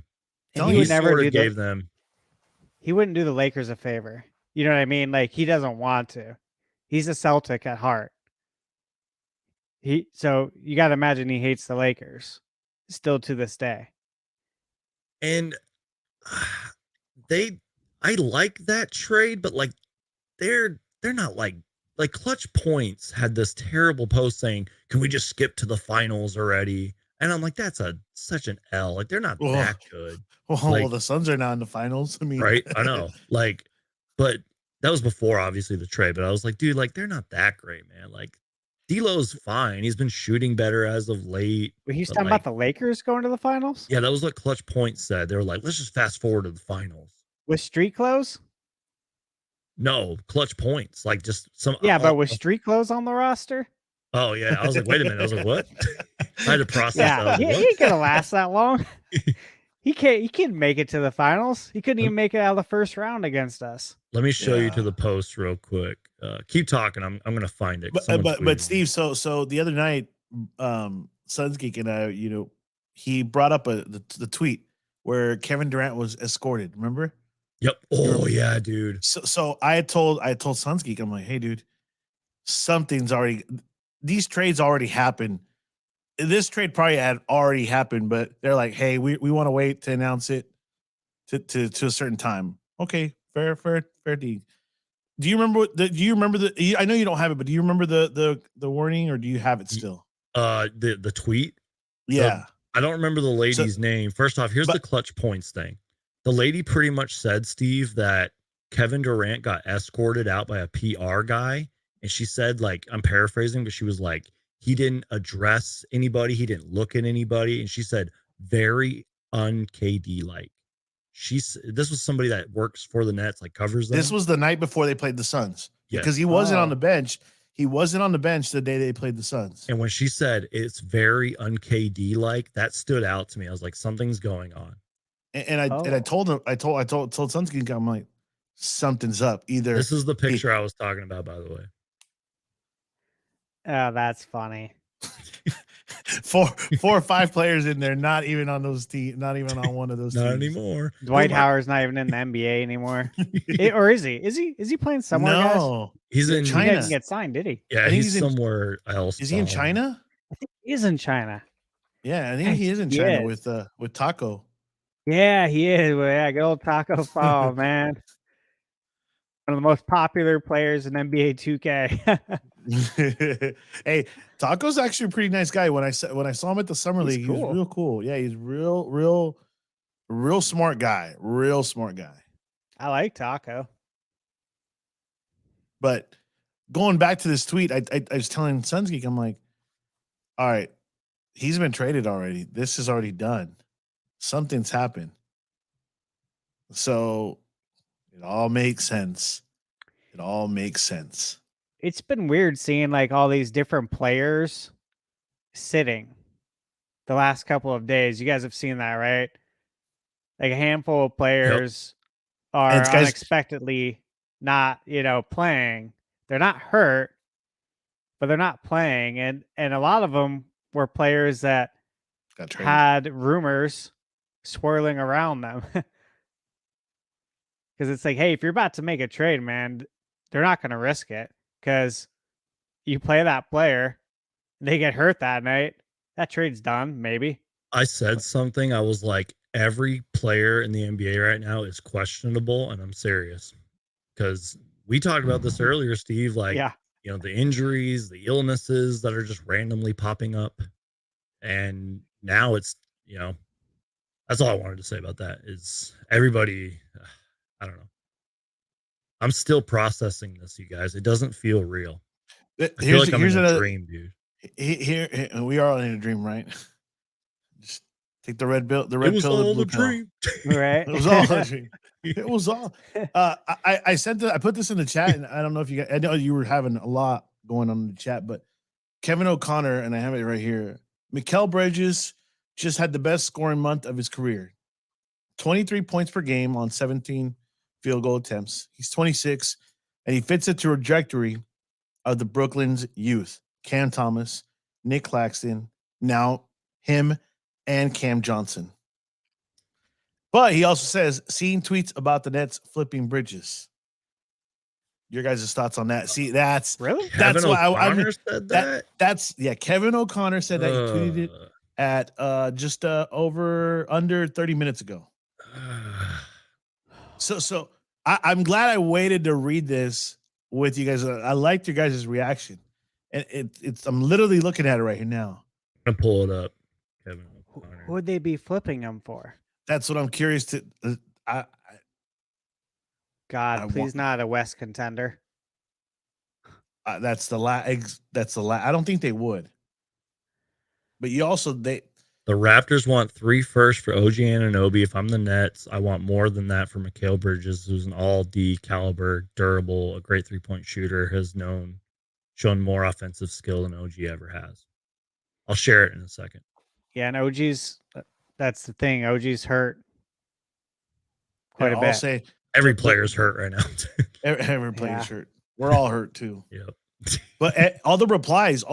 And he would never gave them. He wouldn't do the Lakers a favor. You know what I mean? Like, he doesn't want to. He's a Celtic at heart. So you got to imagine he hates the Lakers still to this day. And I like that trade, but like they're not like Clutch Points had this terrible post saying, "Can we just skip to the finals already?" And I'm like, that's such an L. Like, they're not that good. Well, the Suns are now in the finals. I mean, right? I know. Like, but that was before obviously the trade. But I was like, dude, like they're not that great, man. Like, D'Lo's fine. He's been shooting better as of late. Were you talking about the Lakers going to the finals? Yeah, that was what Clutch Points said. They were like, let's just fast forward to the finals. With street clothes? No, Clutch Points. Like just some. Yeah, but with street clothes on the roster? Oh, yeah. I was like, wait a minute. I was like, what? I had to process that. He ain't going to last that long. He can't make it to the finals. He couldn't even make it out of the first round against us. Let me show you to the post real quick. Keep talking. I'm going to find it. But Steve, so the other night, Suns Geek and I, he brought up the tweet where Kevin Durant was escorted. Remember? Yep. Oh yeah, dude. So I told Suns Geek, I'm like, hey, dude, these trades already happened. This trade probably had already happened, but they're like, hey, we want to wait to announce it to a certain time. Okay, fair deed. Do you remember I know you don't have it, but do you remember the warning, or do you have it still? The tweet? Yeah. I don't remember the lady's name. First off, here's the Clutch Points thing. The lady pretty much said, Steve, that Kevin Durant got escorted out by a PR guy. And she said, like, I'm paraphrasing, but she was like, he didn't address anybody. He didn't look at anybody. And she said, very un-KD like. This was somebody that works for the Nets, like covers them. This was the night before they played the Suns. Because he wasn't on the bench. He wasn't on the bench the day they played the Suns. And when she said it's very un-KD like, that stood out to me. I was like, something's going on. And I told him, I told Sunskin, I'm like, something's up. Either this is the picture I was talking about, by the way. Oh, that's funny. 4 or 5 players in there, not even on those teams, not even on one of those not teams. anymore. Dwight Howard's not even in the NBA anymore. Or is he? Is he playing somewhere? No, guys? He's in China. He didn't get signed, did he? Yeah, he's somewhere else. Is he in China? I think he is in China. Yeah, I think he is in China with Taco. Yeah, he is. Well, yeah, good old Taco Fall, man. One of the most popular players in NBA 2K. Hey, Taco's actually a pretty nice guy. When I saw him at the summer league, he was real cool. Yeah, he's real smart guy. Real smart guy. I like Taco. But going back to this tweet, I was telling Suns Geek, I'm like, all right, he's been traded already. This is already done. Something's happened. So it all makes sense. It all makes sense. It's been weird seeing like all these different players sitting. the last couple of days. You guys have seen that, right? Like a handful of players are it's guys- unexpectedly not, playing. They're not hurt, but they're not playing. And a lot of them were players that got traded. had rumors swirling around them. Because it's like, hey, if you're about to make a trade, man, they're not going to risk it. Because you play that player, they get hurt that night, that trade's done, maybe. I said something. I was like, every player in the NBA right now is questionable, and I'm serious. Because we talked about this earlier, Steve, like, Yeah. The injuries, the illnesses that are just randomly popping up. And now it's, that's all I wanted to say about that is everybody, I don't know. I'm still processing this, you guys. It doesn't feel real. I feel like I'm in a dream, dude. Here, we are all in a dream, right? Just take the red pill, It was all the dream. Right? It was all a dream. It was all. I sent I put this in the chat, and I don't know if you guys, I know you were having a lot going on in the chat, but Kevin O'Connor, and I have it right here. Mikal Bridges just had the best scoring month of his career. 23 points per game on 17 field goal attempts. He's 26, and he fits the trajectory of the Brooklyn's youth. Cam Thomas, Nick Claxton, now him and Cam Johnson. But he also says, seeing tweets about the Nets flipping Bridges. Your guys' thoughts on that? See, that's really that's Kevin why O'Connor said that. That's Kevin O'Connor said that. He tweeted it at just under 30 minutes ago. So I'm glad I waited to read this with you guys. I liked your guys' reaction, and it's I'm literally looking at it right here now. I'm gonna pull it up, Kevin O'Connor. Who would they be flipping them for? That's what I'm curious to. God, please not a West contender. That's the last. I don't think they would. But you also The Raptors want 3 firsts for OG Anunoby. If I'm the Nets, I want more than that for Mikal Bridges, who's an all-D caliber, durable, a great 3-point shooter, has shown more offensive skill than OG ever has. I'll share it in a second. Yeah, and that's the thing. OG's hurt quite a bit. I'll say every player's hurt right now. Every player's hurt. We're all hurt too. Yep. But all the replies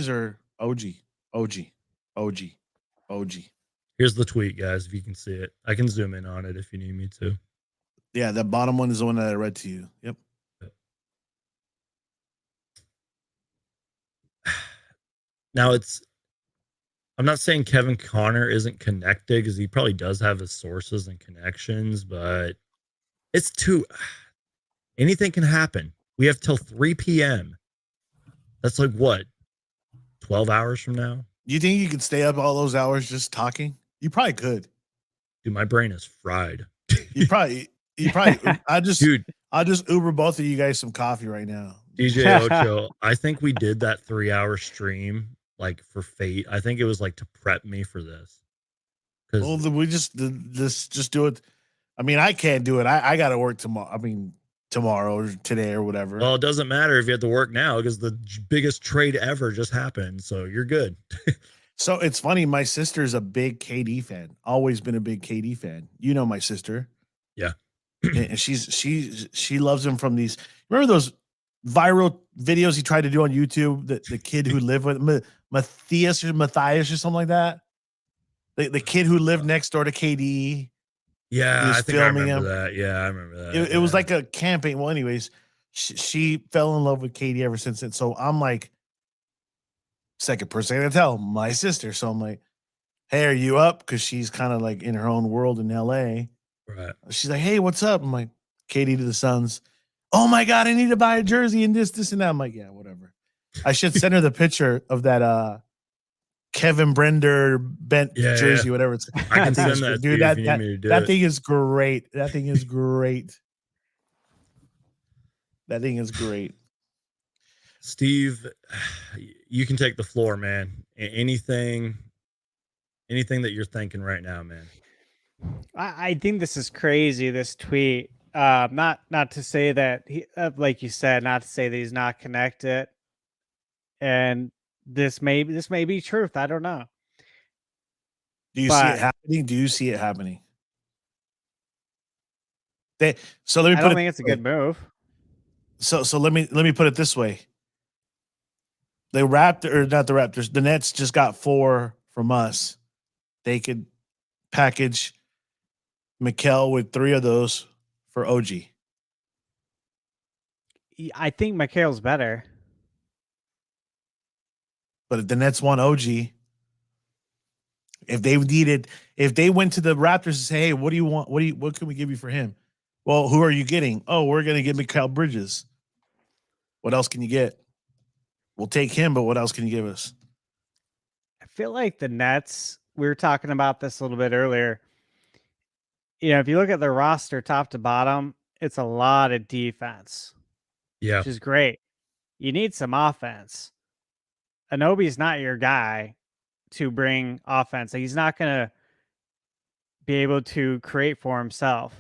are OG. Here's the tweet, guys, if you can see it. I can zoom in on it if you need me to. Yeah, the bottom one is the one that I read to you. Yep. Now I'm not saying Kevin Connor isn't connected, because he probably does have his sources and connections, but anything can happen. We have till 3 p.m. That's like what? 12 hours from now? You think you could stay up all those hours just talking? You probably could. Dude, my brain is fried. You probably I'll just Uber both of you guys some coffee right now. DJ Ocho, I think we did that 3-hour stream like for fate. I think it was like to prep me for this. Well, we just do it. I mean, I can't do it. I got to work tomorrow. I mean, tomorrow or today or whatever. Well, it doesn't matter if you have to work now, because the biggest trade ever just happened. So you're good. So it's funny. My sister's a big KD fan. Always been a big KD fan. You know my sister. Yeah. And she loves him from these. Remember those viral videos he tried to do on YouTube? The kid who lived with Matthias or something like that. The kid who lived next door to KD. Yeah, I think I remember that. Yeah, I remember that. It was like a campaign. Well, anyways, she fell in love with KD ever since then. So I'm like, second person to tell my sister. So I'm like, hey, are you up? Because she's kind of like in her own world in LA. Right. She's like, hey, what's up? I'm like, KD to the Suns. Oh my God, I need to buy a jersey and this and that. I'm like, yeah, whatever. I should send her the picture of that Kevin Brender bent jersey, whatever it's. I can send that, dude. That thing is great. That thing is great. That thing is great. Steve, you can take the floor, man. Anything that you're thinking right now, man. I think this is crazy. This tweet, not to say that he, like you said, not to say that he's not connected, and this may be truth. I don't know. Do you see it happening? Do you see it happening? So let me I put don't it think it's a good move. So let me put it this way. The the Nets just got 4 from us. They could package Mikal with 3 of those for OG. I think Mikal's better. But if the Nets want OG, if they went to the Raptors and say, "Hey, what do you want? What can we give you for him?" Well, who are you getting? Oh, we're gonna get Mikal Bridges. What else can you get? We'll take him, but what else can you give us? I feel like the Nets, we were talking about this a little bit earlier. If you look at their roster top to bottom, it's a lot of defense. Yeah. Which is great. You need some offense. Anunoby's not your guy to bring offense. Like, he's not going to be able to create for himself.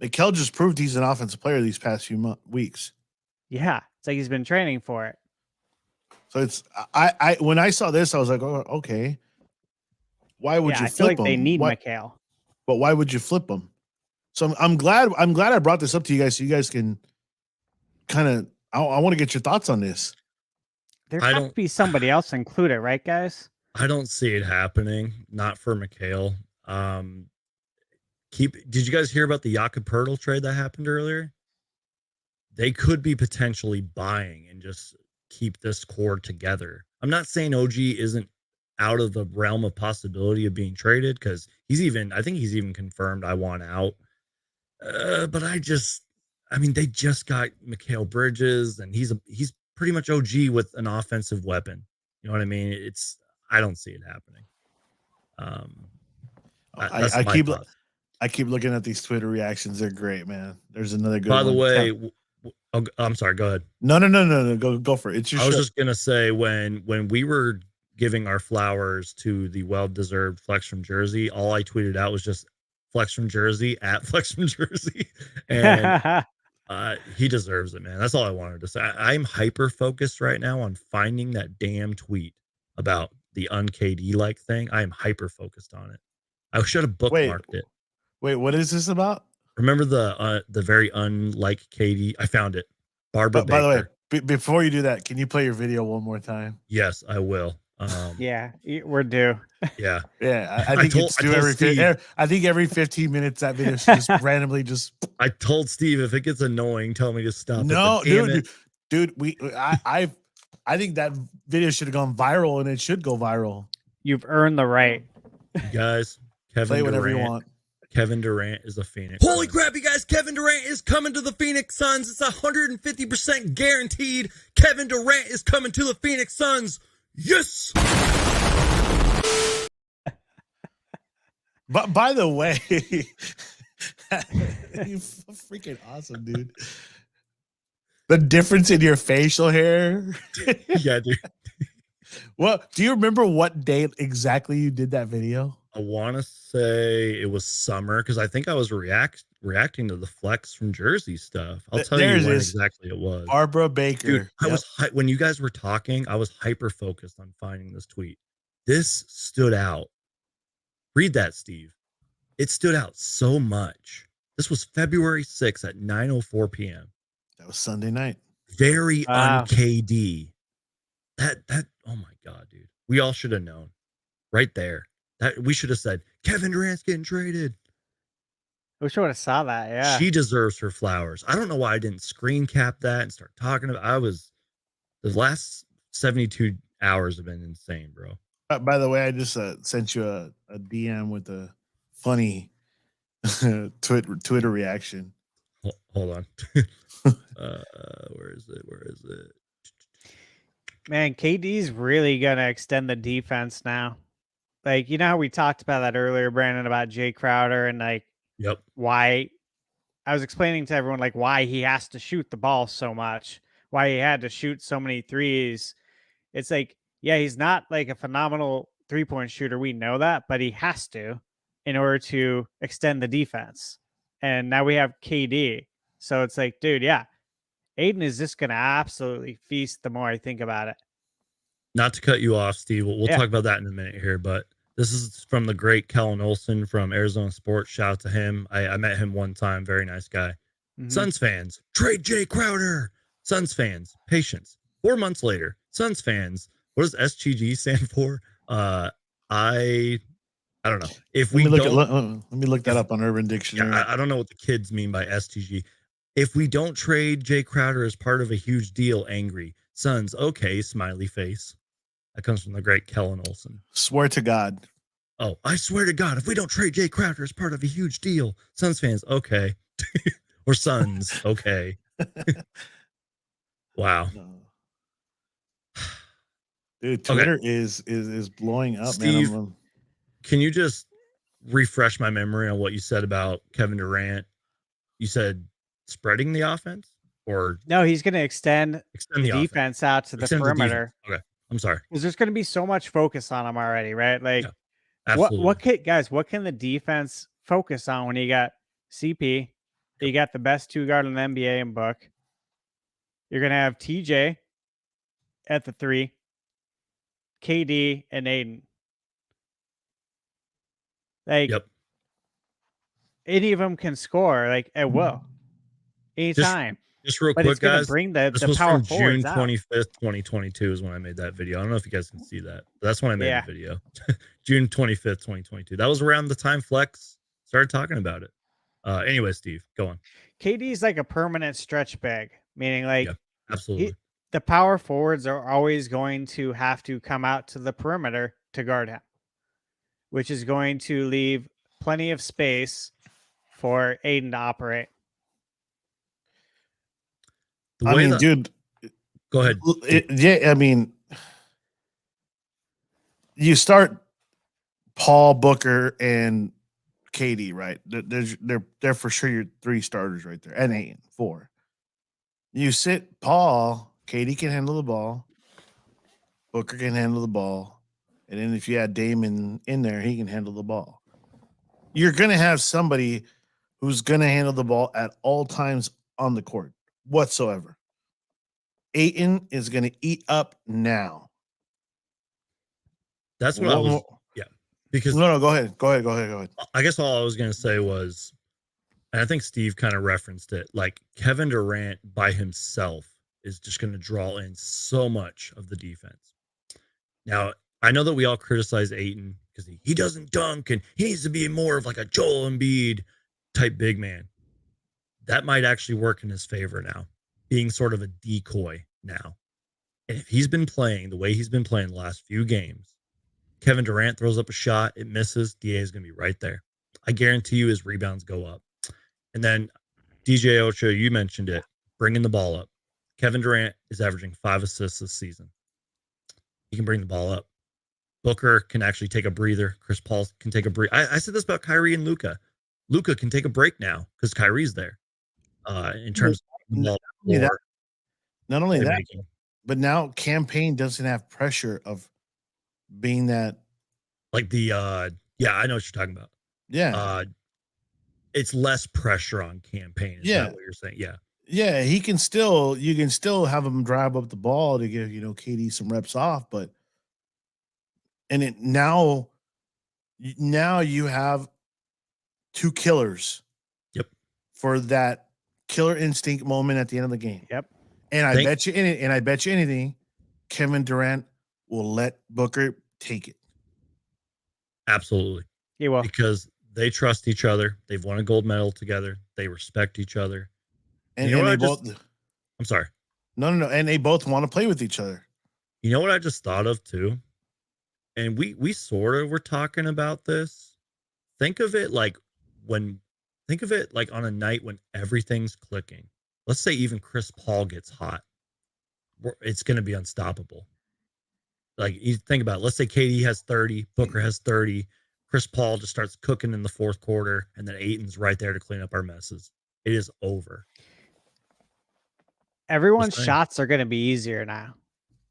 Mikal just proved he's an offensive player these past few weeks. Yeah, it's like he's been training for it. So it's I when I saw this, I was like, oh, okay. Why would you I flip feel like him? they need Mikal. But why would you flip him? So I'm glad I brought this up to you guys so you guys can kind of I want to get your thoughts on this. There has to be somebody else included, right, guys? I don't see it happening. Not for Mikal. Did you guys hear about the Jakob Poeltl trade that happened earlier? They could be potentially buying and just keep this core together. I'm not saying OG isn't out of the realm of possibility of being traded, because I think he's even confirmed I want out. But they just got Mikal Bridges, and he's pretty much OG with an offensive weapon. You know what I mean? I don't see it happening. I keep looking at these Twitter reactions. They're great, man. There's another good one. By the way, I'm sorry. Go ahead. No. Go for it. It's your show. I was just gonna say when we were giving our flowers to the well-deserved Flex from Jersey, all I tweeted out was just Flex from Jersey at Flex from Jersey, and he deserves it, man. That's all I wanted to say. I'm hyper focused right now on finding that damn tweet about the un-KD like thing. I am hyper focused on it. I should have bookmarked it. Wait, what is this about? Remember the very unlike KD? I found it. Barbara Baker. By the way, before you do that, can you play your video one more time? Yes, I will. Yeah, we're due. Yeah. I think it's due every 15 minutes. That video should just randomly just. I told Steve, if it gets annoying, tell me to stop. No, dude, I think that video should have gone viral, and it should go viral. You've earned the right. You guys, play whatever you want. Kevin Durant is a Phoenix. Holy crap, you guys. Kevin Durant is coming to the Phoenix Suns. It's 150% guaranteed. Kevin Durant is coming to the Phoenix Suns. Yes. But by the way, you're freaking awesome, dude. The difference in your facial hair. Yeah, dude. Well, do you remember what day exactly you did that video? I want to say it was summer, because I think I was reacting to the Flex from Jersey stuff. I'll tell you when exactly it was. Barbara Baker. Dude, when you guys were talking, I was hyper focused on finding this tweet. This stood out. Read that, Steve. It stood out so much. This was February 6th at 9:04 p.m. That was Sunday night. Very un-KD. That oh my god, dude. We all should have known. Right there. That we should have said, Kevin Durant's getting traded. We should have saw that, yeah. She deserves her flowers. I don't know why I didn't screen cap that and start talking about it. The last 72 hours have been insane, bro. By the way, I just sent you a DM with a funny Twitter reaction. Hold on. Where is it? Man, KD's really going to extend the defense now. Like, you know how we talked about that earlier, Brandon, about Jae Crowder and why I was explaining to everyone why he has to shoot the ball so much, why he had to shoot so many threes. It's he's not a phenomenal 3-point shooter. We know that, but he has to in order to extend the defense. And now we have KD. So it's dude, yeah, Ayton is just going to absolutely feast the more I think about it. Not to cut you off, Steve. We'll talk about that in a minute here, but This is from the great Kellen Olson from Arizona Sports. Shout out to him. I met him one time. Very nice guy. Suns fans, trade Jae Crowder. Suns fans, patience. 4 months later, Suns fans, what does SGG stand for? I don't know. If we let don't, me look that up on Urban Dictionary. I don't know what the kids mean by SGG. If we don't trade Jae Crowder as part of a huge deal, angry Suns, okay, smiley face. That comes from the great Kellen Olson. Swear to God. Oh, I swear to God, if we don't trade Jae Crowder as part of a huge deal, Suns fans, okay. Or Suns, okay. Wow. Dude, Twitter is blowing up, Steve, man. Can you just refresh my memory on what you said about Kevin Durant? You said spreading the offense, or no, he's going to extend the defense out to the perimeter. Okay, I'm sorry. Because there's going to be so much focus on him already, right? Like, absolutely. What can the defense focus on when you got CP? You got the best two guard in the NBA in Book. You're going to have TJ at the 3, KD and Ayton. Like, any of them can score like at will, anytime. Just real quick, guys. Bring the power from June 25th, 2022 is when I made that video. I don't know if you guys can see that. That's when I made the video. June 25th, 2022. That was around the time Flex started talking about it. Anyway, Steve, go on. KD is like a permanent stretch bag, meaning like absolutely. The power forwards are always going to have to come out to the perimeter to guard him, which is going to leave plenty of space for Ayton to operate. Dude, go ahead. I mean, you start Paul, Booker, and KD, right? They're for sure your 3 starters right there, and Ayton 4. You sit Paul, KD can handle the ball, Booker can handle the ball, and then if you add Damon in there, he can handle the ball. You're gonna have somebody who's gonna handle the ball at all times on the court whatsoever. Ayton is gonna eat up now. That's what I was. Because no, go ahead. I guess all I was going to say was, and I think Steve kind of referenced it, like Kevin Durant by himself is just going to draw in so much of the defense. Now, I know that we all criticize Ayton because he doesn't dunk and he needs to be more of like a Joel Embiid type big man. That might actually work in his favor now, being sort of a decoy now. And if he's been playing the way he's been playing the last few games, Kevin Durant throws up a shot, it misses, DA is going to be right there. I guarantee you his rebounds go up. And then DJ Ocho, you mentioned it, bringing the ball up. Kevin Durant is averaging 5 assists this season. He can bring the ball up. Booker can actually take a breather. Chris Paul can take a breather. I said this about Kyrie and Luka. Luka can take a break now because Kyrie's there. In terms of not only that, but now Campaign doesn't have pressure of being that, like the I know what you're talking about. It's less pressure on Campaign. Is that what you're saying? You can still have him drive up the ball to give KD some reps off, but now you have 2 killers. For that killer instinct moment at the end of the game. And I bet you anything, Kevin Durant will let Booker take it. Absolutely. He will. Because they trust each other. They've won a gold medal together. They respect each other. And I'm sorry. No. And they both want to play with each other. You know what I just thought of too? And we sort of were talking about this. Think of it like on a night when everything's clicking. Let's say even Chris Paul gets hot. It's going to be unstoppable. Like, you think about it. Let's say KD has 30, Booker has 30, Chris Paul just starts cooking in the 4th quarter, and then Ayton's right there to clean up our messes. It is over. Everyone's shots are going to be easier now.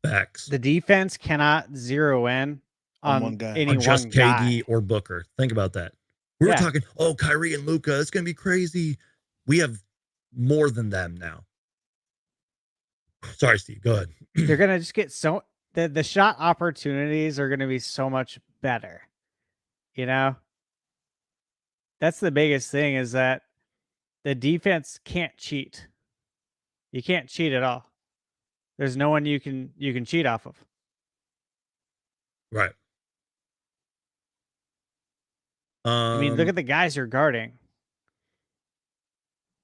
Facts. The defense cannot zero in on one guy. On just KD or Booker. Think about that. We were talking, Kyrie and Luka, it's going to be crazy. We have more than them now. Sorry, Steve. Go ahead. They're going to just get the shot opportunities are going to be so much better. You know, that's the biggest thing is that the defense can't cheat. You can't cheat at all. There's no one you can cheat off of. Right. I mean, look at the guys you're guarding.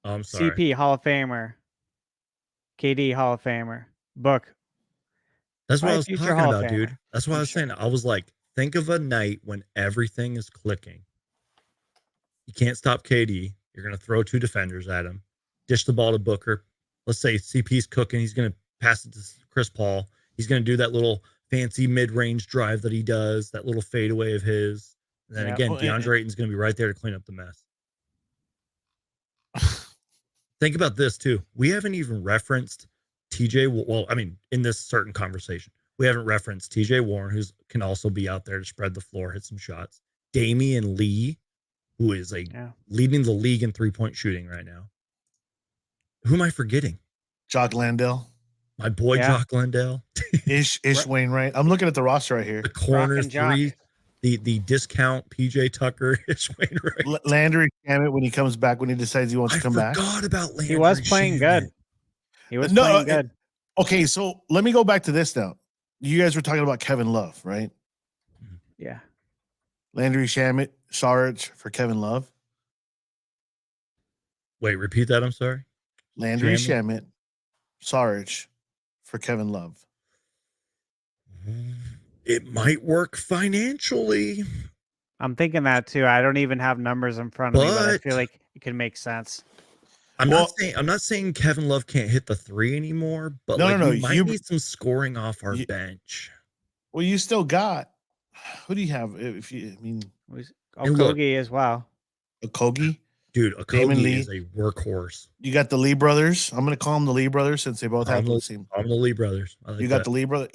Oh, I'm sorry. CP Hall of Famer, KD Hall of Famer, Book. That's what I was future talking Hall of about, dude. Famer. That's what I was saying. I was like, think of a night when everything is clicking. You can't stop KD. You're going to throw 2 defenders at him. Dish the ball to Booker. Let's say CP's cooking. He's going to pass it to Chris Paul. He's going to do that little fancy mid-range drive that he does, that little fadeaway of his. And then again, DeAndre Ayton's going to be right there to clean up the mess. Think about this, too. We haven't even referenced TJ. Well, I mean, in this certain conversation, we haven't referenced TJ Warren, who can also be out there to spread the floor, hit some shots. Damian Lee, who is leading the league in 3-point shooting right now. Who am I forgetting? Jock Landale. My boy, Jock Landale. Ish Wainwright. I'm looking at the roster right here. The corner 3, the discount PJ Tucker, Ish Wainwright. Landry Shamet when he comes back, when he decides he wants to come back. I forgot about Landry. He was playing good. He was playing good. Okay, so let me go back to this now. You guys were talking about Kevin Love, right? Yeah. Landry Shamet, Saric for Kevin Love. Wait, repeat that. I'm sorry. Landry Shamet, Saric for Kevin Love. It might work financially. I'm thinking that too. I don't even have numbers in front of me, but I feel like it could make sense. I'm not saying Kevin Love can't hit the 3 anymore, but we might need some scoring off our bench. Well, you still got, who do you have? Okogie as well. Okogie? Dude, Okogie is a workhorse. You got the Lee brothers. I'm going to call them the Lee brothers since they both have the same. I'm the Lee brothers. You got the Lee brother.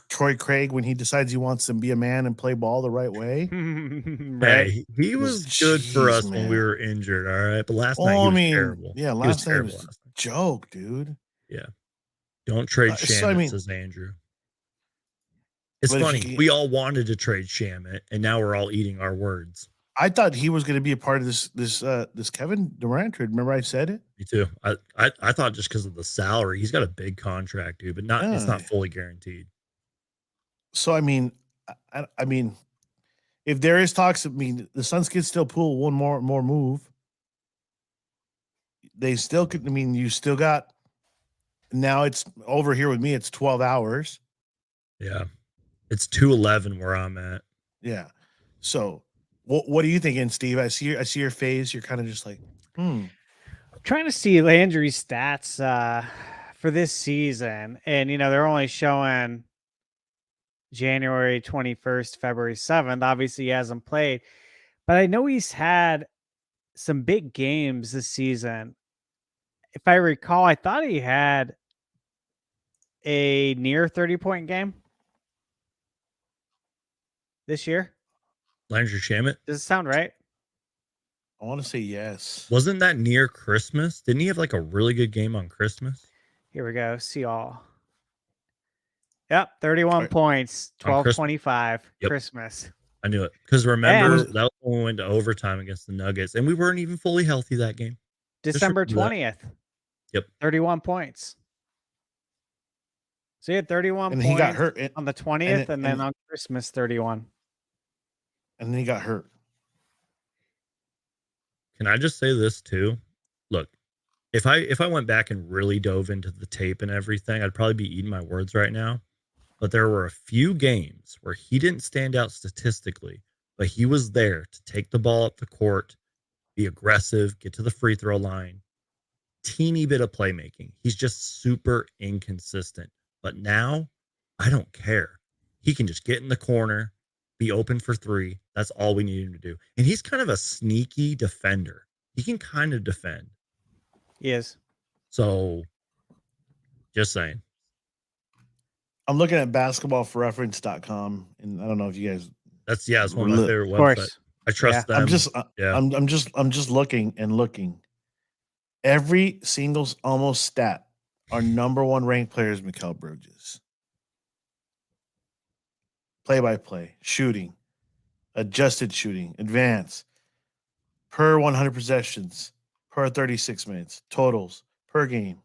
Troy Craig, when he decides he wants to be a man and play ball the right way. Right. Hey, he was good for us when we were injured. All right. But last night he was terrible. Yeah, last night was a joke, dude. Yeah. Don't trade Shamet, says Andrew. It's funny. We all wanted to trade Shamet, and now we're all eating our words. I thought he was going to be a part of this Kevin Durant trade. Remember I said it? Me too. I thought just because of the salary, he's got a big contract, dude, but it's not fully guaranteed. So I mean, if there is talks, the Suns could still pull one more move. They still could. You still got. Now it's over here with me. It's 12 hours. Yeah, it's 2:11 where I'm at. Yeah. So. What are you thinking, Steve? I see your face. You're kind of just like, I'm trying to see Landry's stats for this season, and they're only showing January 21st, February 7th. Obviously, he hasn't played, but I know he's had some big games this season. If I recall, I thought he had a near 30-point game this year. Landry Shamet. Does it sound right? I want to say yes. Wasn't that near Christmas? Didn't he have a really good game on Christmas? Here we go. See all. Yep, 31 points, 12-25, Christmas. I knew it. Because remember, that was when we went to overtime against the Nuggets, and we weren't even fully healthy that game. December 20th. Yep. 31 points. So he had 31 and points he got hurt on the 20th, and then on Christmas, 31. And then he got hurt. Can I just say this too? Look, if I went back and really dove into the tape and everything, I'd probably be eating my words right now. But there were a few games where he didn't stand out statistically, but he was there to take the ball up the court, be aggressive, get to the free throw line, teeny bit of playmaking. He's just super inconsistent. But now, I don't care. He can just get in the corner, be open for 3. That's all we need him to do. And he's kind of a sneaky defender. He can kind of defend. He is. So, just saying. I'm looking at basketballforreference.com, and I don't know if you guys. It's one of my favorite websites. I trust them. I'm just looking and looking. Every single almost stat, our number 1 ranked player is Mikal Bridges. Play-by-play, shooting, adjusted shooting, advance, per 100 possessions, per 36 minutes, totals, per game.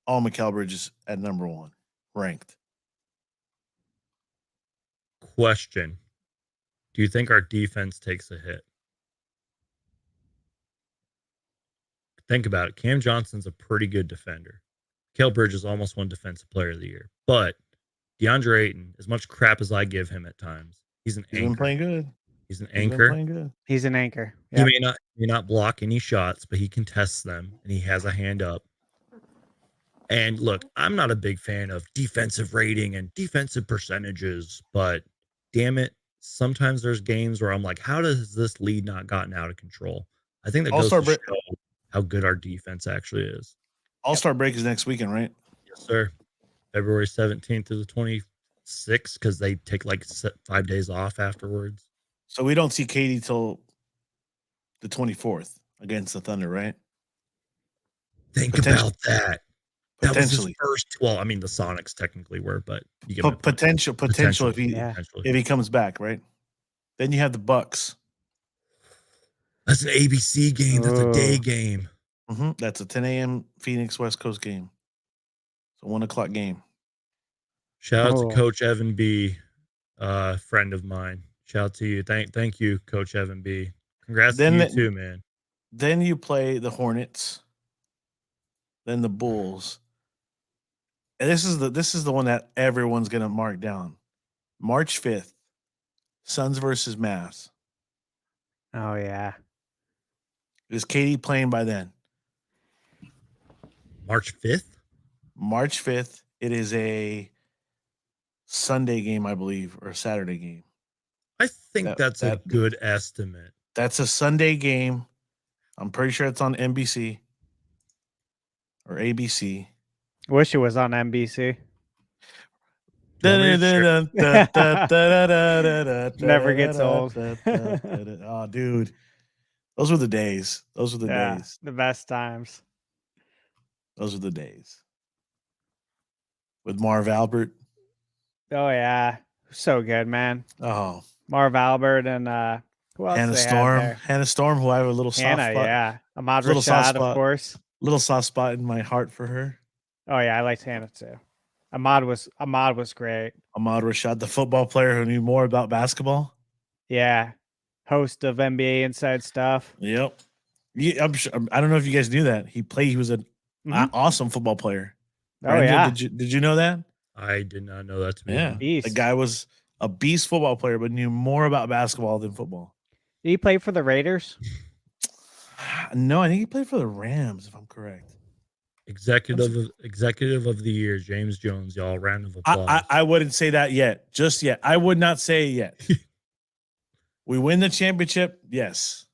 All Mikal Bridges at number 1, ranked. Question. Do you think our defense takes a hit? Think about it. Cam Johnson's a pretty good defender. Mikal Bridges almost won Defensive Player of the Year. But DeAndre Ayton, as much crap as I give him at times, he's an He's anchor. been playing good. He's an He's been anchor. playing good. He's an anchor. He may not block any shots, but he contests them, and he has a hand up. And look, I'm not a big fan of defensive rating and defensive percentages, but damn it, sometimes there's games where I'm like, how does this lead not gotten out of control? I think that goes to show how good our defense actually is. All-Star break is next weekend, right? Yes, sir. February 17th to the 26th, because they take like 5 days off afterwards. So we don't see Katie till the 24th against the Thunder, right? Think about that. That was his Potentially. first. Well, I mean, the Sonics technically were, but you get my point. Potential if he comes back, right? Then you have the Bucks. That's an ABC game. That's a day game. That's a 10 a.m. Phoenix West Coast game. It's a 1 o'clock game. Shout out to Coach Evan B, friend of mine. Shout out to you. Thank you, Coach Evan B. Congrats to you too, man. Then you play the Hornets, then the Bulls. And this is the one that everyone's gonna mark down. March 5th, Suns versus Mavs. Oh yeah. Is Katie playing by then? March 5th? March 5th. It is a Sunday game, I believe, or a Saturday game. I think that's a good estimate. That's a Sunday game. I'm pretty sure it's on NBC or ABC. Wish it was on NBC. Never gets old. Oh, dude. Those were the days. Those were the days. The best times. Those were the days. With Marv Albert. Oh, yeah. So good, man. Oh. Marv Albert and who else? Hannah Storm, who I have a little soft spot. Yeah. Ahmad Rashad, of course. Little soft spot in my heart for her. Oh, yeah. I liked Hannah too. Ahmad was great. Ahmad Rashad, the football player who knew more about basketball. Yeah. Host of NBA Inside Stuff. Yep. I'm sure, I don't know if you guys knew that. He was an awesome football player. Oh, yeah. Did you know that? I did not know that to be. Yeah. Beast. The guy was a beast football player, but knew more about basketball than football. Did he play for the Raiders? No, I think he played for the Rams, if I'm correct. Executive of the year, James Jones, y'all. Round of applause. I wouldn't say that yet. Just yet. I would not say it yet. We win the championship, yes.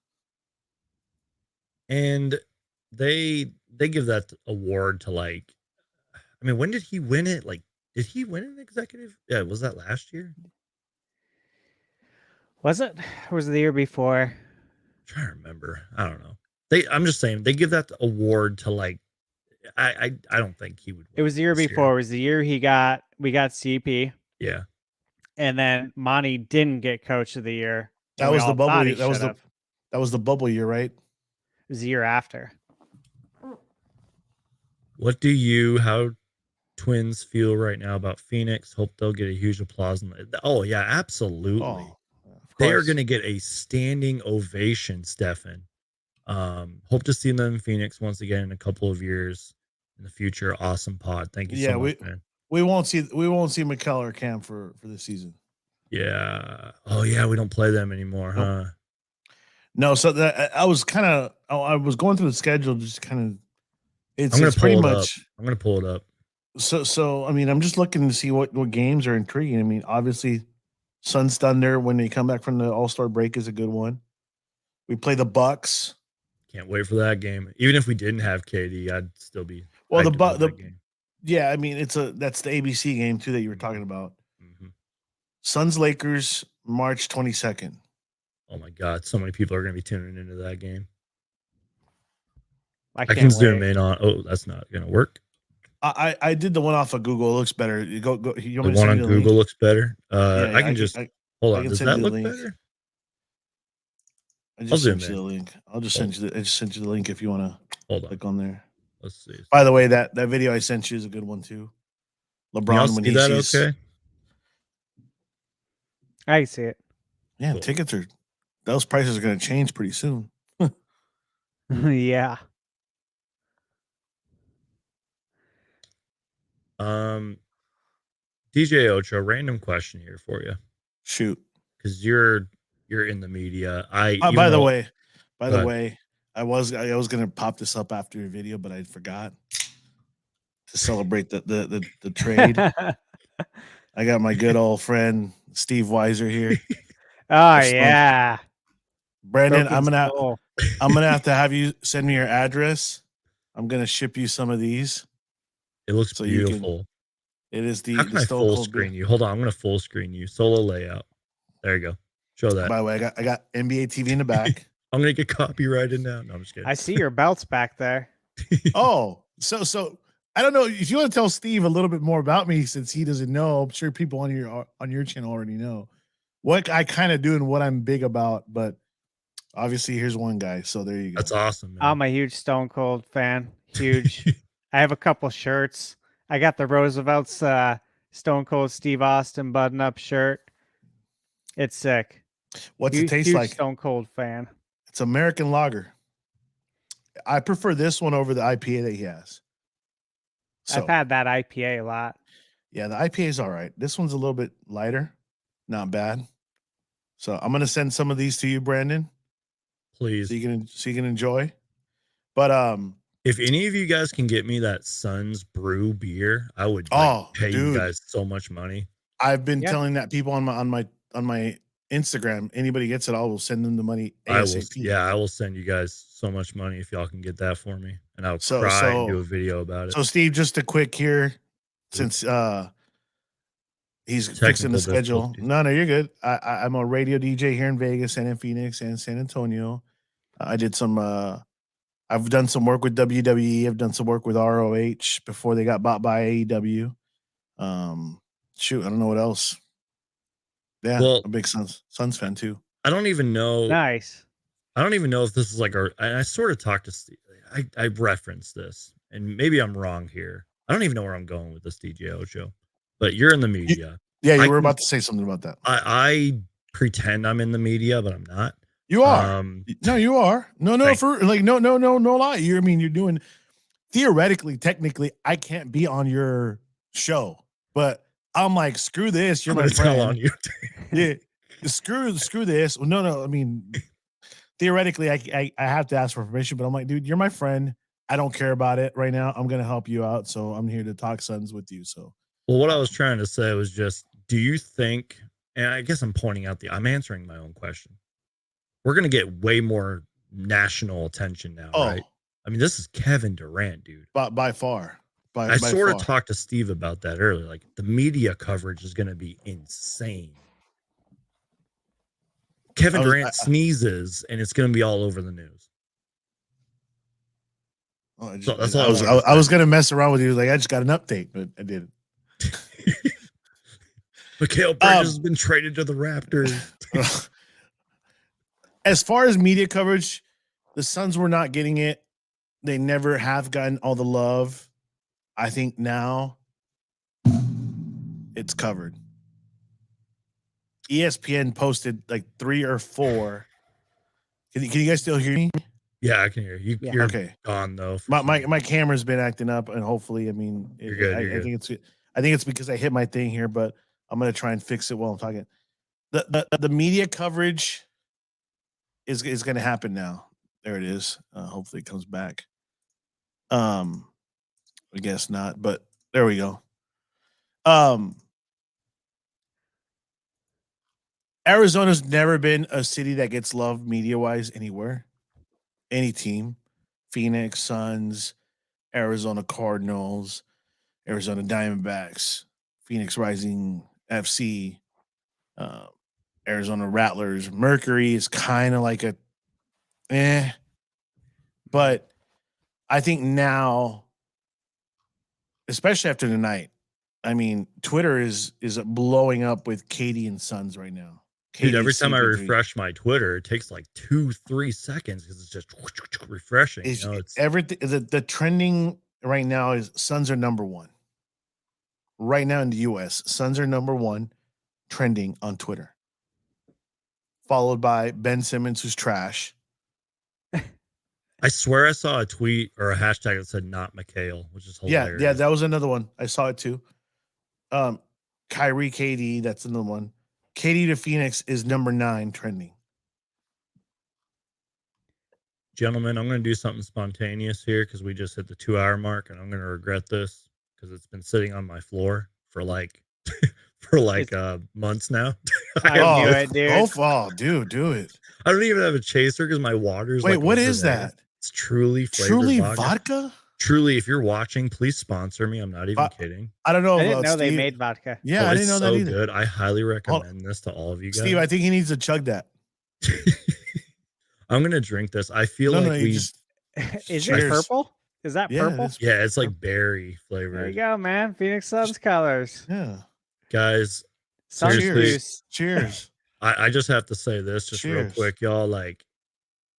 And they give that award to, like, I mean, when did he win it? Like, did he win an executive? Yeah, was that last year? Was it? Or was it the year before? I'm trying to remember. I don't know. I'm just saying they give that award to, like, I don't think he would win. It was the year before. It was the year we got CP. Yeah. And then Monty didn't get coach of the year. That was the bubble year. That was the bubble year, right? It was the year after. How Twins feel right now about Phoenix? Hope they'll get a huge applause. Oh yeah, absolutely. Oh, they are going to get a standing ovation, Stefan. Hope to see them in Phoenix once again in a couple of years in the future. Awesome pod. Thank you so much, man. We won't see Mikal or Cam for this season. Yeah. Oh yeah, we don't play them anymore, huh? No, so I was going through the schedule, just kind of. It's pretty much. I'm gonna pull it up. So I mean, I'm just looking to see what games are intriguing. I mean, obviously, Suns Thunder when they come back from the All-Star break is a good one. We play the Bucks. Can't wait for that game. Even if we didn't have KD, I'd still be. Well, yeah, I mean, that's the ABC game too that you were talking about. Mm-hmm. Suns Lakers March 22nd. Oh my God, so many people are going to be tuning into that game. I can zoom in on. Oh, that's not going to work. I did the one off of Google. It looks better. You go. The one on Google looks better. I can just hold Hold I on. can Does send that you the look link. better? I I'll just zoom sent you in. the link. I just sent you the link if you want to Hold on. click on there. Let's see. By the way, that video I sent you is a good one too. Can y'all LeBron when see he that sees. okay? I see it. Yeah, Cool. tickets are. Those prices are going to change pretty soon. Yeah. DJ Ocho, random question here for you, Shoot. because you're in the media. By the way, Go ahead. I was going to pop this up after your video, but I forgot to celebrate the trade. I got my good old friend Steve Weiser here. Oh yeah. Brandon, Broken I'm skull. gonna have to have you send me your address. I'm gonna ship you some of these. It looks So you can- beautiful. It is How the can I Stone full Cold screen beer. you? Hold on, I'm gonna full screen you. Solo layout. There you go. Show that. By the way, I got NBA TV in the back. I'm gonna get copyrighted now. No, I'm just kidding. I see your belts back there. Oh, so I don't know if you want to tell Steve a little bit more about me since he doesn't know. I'm sure people on your channel already know what I kind of do and what I'm big about. But obviously, here's one guy. So there you go. That's awesome, man. I'm a huge Stone Cold fan. Huge. I have a couple shirts. I got the Roosevelt's Stone Cold Steve Austin button-up shirt. It's sick. What's it taste huge like? Stone Cold fan. It's American lager. I prefer this one over the IPA that he has. So, I've had that IPA a lot. yeah, the IPA is all right. This one's a little bit lighter, not bad. So I'm gonna send some of these to you, Brandon, Please. so you can enjoy. But if any of you guys can get me that Sun's Brew beer, I would pay you guys so much money. I've been telling that people on my Instagram. Anybody gets it, I will send them the money ASAP. I will send you guys so much money if y'all can get that for me, and I'll cry and do a video about it. So Steve, just a quick here, since he's fixing the schedule. No, you're good. I'm a radio DJ here in Vegas and in Phoenix and San Antonio. I did some. I've done some work with WWE. I've done some work with ROH before they got bought by AEW. Shoot, I don't know what else. Yeah, well, a big Suns fan too. I don't even know. Nice. I don't even know if this is like I sort of talked to Steve. I referenced this, and maybe I'm wrong here. I don't even know where I'm going with this DJ Ocho, but you're in the media. You were about to say something about that. I pretend I'm in the media, but I'm not. You are. No, you are. No, no lie. You're doing theoretically, technically, I can't be on your show, but I'm like, screw this. You're my friend. On you. Yeah. Screw this. Well, no. I mean, theoretically, I have to ask for permission, but I'm like, dude, you're my friend. I don't care about it right now. I'm gonna help you out. So I'm here to talk Suns with you. So well, what I was trying to say was just, do you think, and I guess I'm pointing out I'm answering my own question. We're going to get way more national attention now, right? I mean, this is Kevin Durant, dude. By far. I sort of talked to Steve about that earlier. Like, the media coverage is going to be insane. Kevin Durant sneezes, and it's going to be all over the news. I was going to mess around with you. Like, I just got an update, but I didn't. Mikal Bridges has been traded to the Raptors. As far as media coverage, the Suns were not getting it. They never have gotten all the love. I think now it's covered. ESPN posted like 3 or 4. Can you guys still hear me? Yeah, I can hear you. Yeah. You're okay. Gone though. My camera's been acting up, and hopefully, you're good. I think it's because I hit my thing here, but I'm gonna try and fix it while I'm talking. The media coverage is going to happen now. There it is. Hopefully it comes back. I guess not, but there we go. Arizona's never been a city that gets loved media-wise anywhere. Any team. Phoenix Suns, Arizona Cardinals, Arizona Diamondbacks, Phoenix Rising FC, Arizona Rattlers. Mercury is kind of like but I think now, especially after tonight, I mean, Twitter is blowing up with Katie and Sons right now. Dude, every time I CP3. refresh my Twitter, it takes like 2-3 seconds because it's just refreshing. Is You know, it's everything the trending right now is Suns are number one. Right now in the US, Suns are number one trending on Twitter. Followed by Ben Simmons, who's trash. I swear I saw a tweet or a hashtag that said not Mikal, which is hilarious. Yeah, that was another one. I saw it too. Kyrie KD, that's another one. KD to Phoenix is number 9 trending. Gentlemen, I'm going to do something spontaneous here because we just hit the 2-hour mark, and I'm going to regret this because it's been sitting on my floor for like months now. I knew it, dude. Oh, dude, do it. I don't even have a chaser because my water's Wait, like what over is there. that? It's Truly flavored Truly vodka. vodka? Truly, if you're watching, please sponsor me. I'm not even kidding. I don't know. I didn't know Steve. they made vodka. Yeah, Oh, I didn't know it's that so either. good. I highly recommend this to all of you guys. Steve, I think he needs to chug that. I'm gonna drink this. I feel No, like no, you we. just Is Cheers. it purple? Is that Yeah, it purple? is. Yeah, it's like berry There you flavored. go, man. Phoenix Suns colors. Yeah. Guys, Suns Seriously. juice. Cheers. I just have to say this just real Cheers. quick, y'all. Like,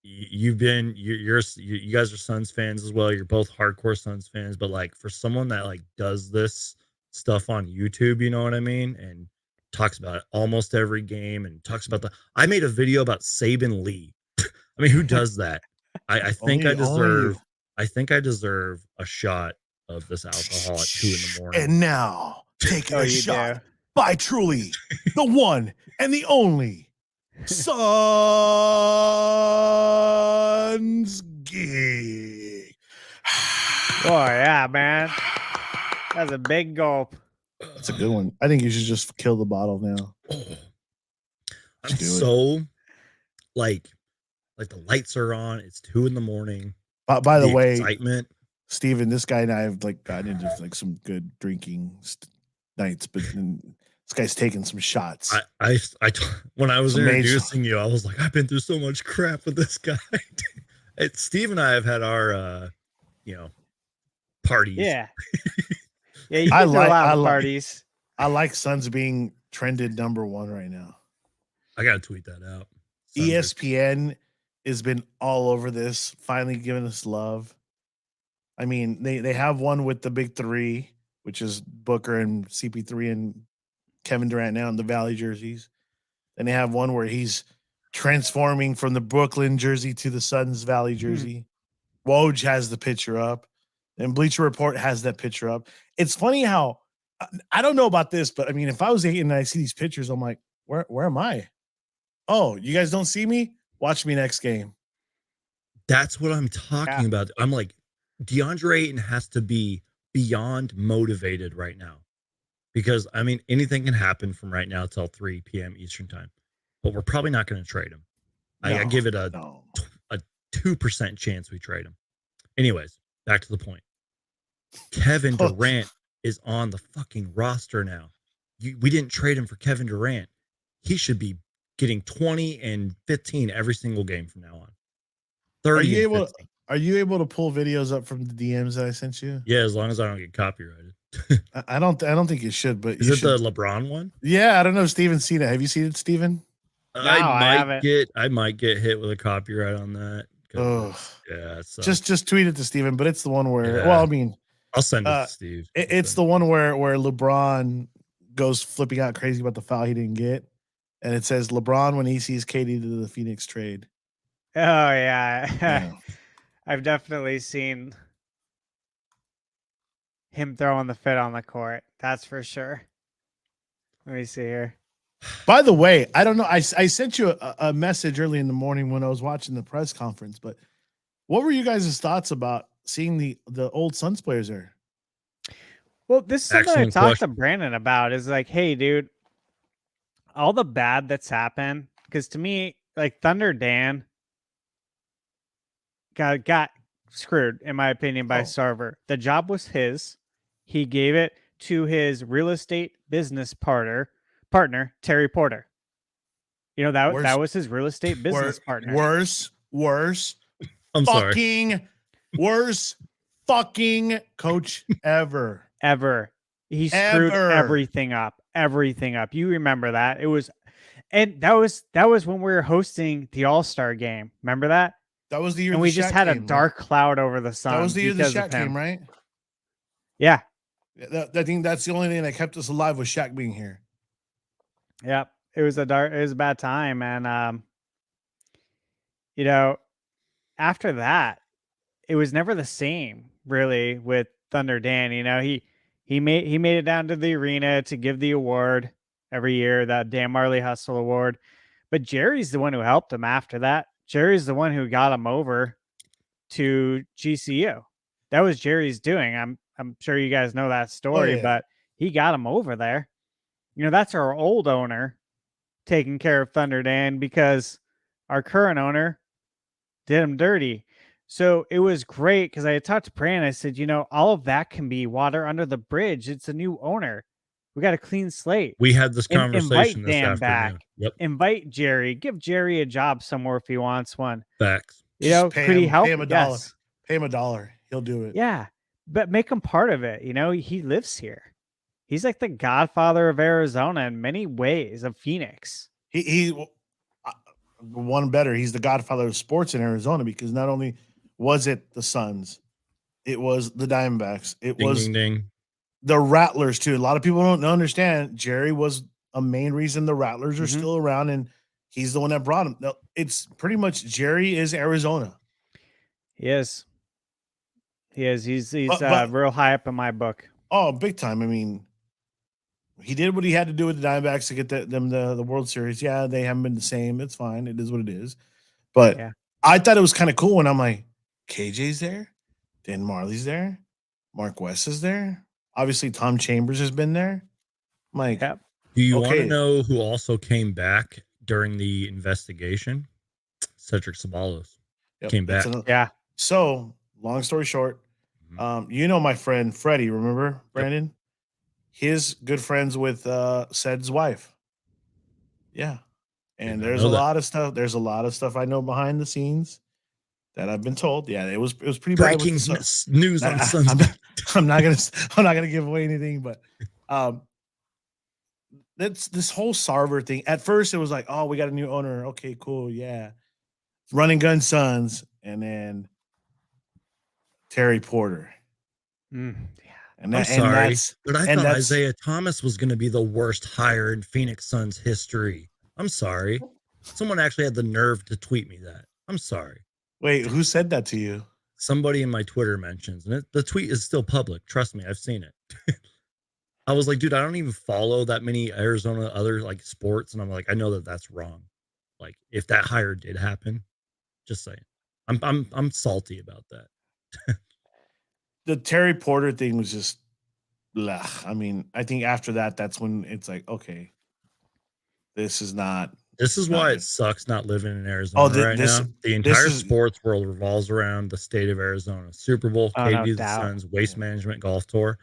you guys are Suns fans as well. You're both hardcore Suns fans, but like for someone that like does this stuff on YouTube, you know what I mean, and talks about it almost every game and talks about I made a video about Saban Lee. I mean, who does that? I think Only- I deserve. only you. I think I deserve a shot of this alcohol at 2 a.m. And now, taking Oh, a you shot do. by Truly, the one and the only Suns gig. Oh yeah, man. That's a big gulp. That's a good one. I think you should just kill the bottle now. I'm Let's do it. so like the lights are on. It's 2 a.m. By the way, excitement. Steven, this guy and I have like gotten into like some good drinking nights, but then this guy's taking some shots. When I was Some major- introducing you, I was like, I've been through so much crap with this guy. Steve and I have had our, parties. Yeah. Yeah, you I can do like- a lot I of like- parties. I like Suns being trended number 1 right now. I gotta tweet that out. ESPN has been all over this, finally giving us love. I mean, they have one with the big 3, which is Booker and CP3 and Kevin Durant now in the Valley jerseys. And they have one where he's transforming from the Brooklyn jersey to the Suns Valley jersey. Woj has the picture up, and Bleacher Report has that picture up. It's funny how I don't know about this, but I mean, if I was Ayton and I see these pictures, I'm like, where am I? Oh, you guys don't see me? Watch me next game. That's what I'm talking about. I'm like, DeAndre Ayton has to be beyond motivated right now. Because, I mean, anything can happen from right now till 3 p.m. Eastern time. But we're probably not going to trade him. I give it a 2% chance we trade him. Anyways, back to the point. Kevin Durant is on the fucking roster now. We didn't trade him for Kevin Durant. He should be getting 20 and 15 every single game from now on. 30 and 15. Are you able to pull videos up from the DMs that I sent you? Yeah, as long as I don't get copyrighted. I don't think you should, but Is you it should. the LeBron one? Yeah, I don't know if Steven's seen it. Have you seen it, Steven? I might get hit with a copyright on that. Oh, yeah. Just tweet it to Steven, but it's the one where Yeah. well, I mean, I'll send it to Steve. It's the one where LeBron goes flipping out crazy about the foul he didn't get. And it says LeBron when he sees KD to the Phoenix trade. Oh yeah. Yeah. I've definitely seen him throwing the fit on the court. That's for sure. Let me see here. By the way, I don't know. I sent you a message early in the morning when I was watching the press conference, but what were you guys' thoughts about seeing the old Suns players there? Well, this is something I Excellent talked question. to Brandon about is like, hey, dude, all the bad that's happened, because to me, like Thunder Dan got screwed, in my opinion, by Sarver. The job was his. He gave it to his real estate business partner, Terry Porter. You know, that was his real estate business partner. Worse. I'm sorry. Worst fucking coach ever. He screwed everything up. You remember that. It was And that was when we were hosting the All-Star game. Remember that? That was the year And we just had a dark cloud over the sun. That was the year the because Shaq of him. came, right? Yeah. I think that's the only thing that kept us alive was Shaq being here. Yep. It was a bad time. And you know, after that, it was never the same really with Thunder Dan. You know, he made it down to the arena to give the award every year, that Dan Marley Hustle Award. But Jerry's the one who helped him after that. Jerry's the one who got him over to GCU. That was Jerry's doing. I'm sure you guys know that story, but he got him over there. You know, that's our old owner taking care of Thunder Dan, because our current owner did him dirty. So it was great, because I had talked to Pran. I said, you know, all of that can be water under the bridge. It's a new owner. We got a clean slate. We had this conversation Invite this Dan afternoon. back. Yep. Invite Jerry. Give Jerry a job somewhere if he wants one. Facts. You know, could he help? Pay him $1. Yes. Pay him $1. He'll do it. Yeah, but make him part of it. You know, he lives here. He's like the godfather of Arizona in many ways, of Phoenix. He one better. He's the godfather of sports in Arizona, because not only was it the Suns, it was the Diamondbacks, it was the Rattlers too. A lot of people don't understand. Jerry was a main reason the Rattlers are still around, and he's the one that brought them. It's pretty much Jerry is Arizona. He is. He is. He's real high up in my book. Oh, big time. I mean, he did what he had to do with the Diamondbacks to get them the World Series. Yeah, they haven't been the same. It's fine. It is what it is. But I thought it was kind of cool when I'm like, KJ's there, Dan Marley's there, Mark West is there. Obviously, Tom Chambers has been there. I'm like, do you want to know who also came back during the investigation? Cedric Sabalos came back. So, long story short, you know my friend Freddie, remember, Brandon? His good friends with Ced's wife. Yeah. And there's a lot of stuff. There's a lot of stuff I know behind the scenes that I've been told. Yeah, it was pretty breaking news on Sunday. I'm not gonna give away anything, but that's this whole Sarver thing. At first, it was like, oh, we got a new owner. Okay, cool, yeah. Running Gun Sons, and then Terry Porter. And I'm sorry, but I thought Isaiah Thomas was going to be the worst hire in Phoenix Suns history. I'm sorry. Someone actually had the nerve to tweet me that. I'm sorry. Wait, who said that to you? Somebody in my Twitter mentions, and the tweet is still public. Trust me, I've seen it. I was like, dude, I don't even follow that many Arizona other like sports, and I'm like, I know that that's wrong. Like, if that hire did happen, just saying, I'm salty about that. The Terry Porter thing was just, blah. I mean, I think after that, that's when it's like, okay, this is not. This is why it sucks not living in Arizona right now. The entire sports world revolves around the state of Arizona. Super Bowl, KD, the Suns, Waste Management, Golf Tour.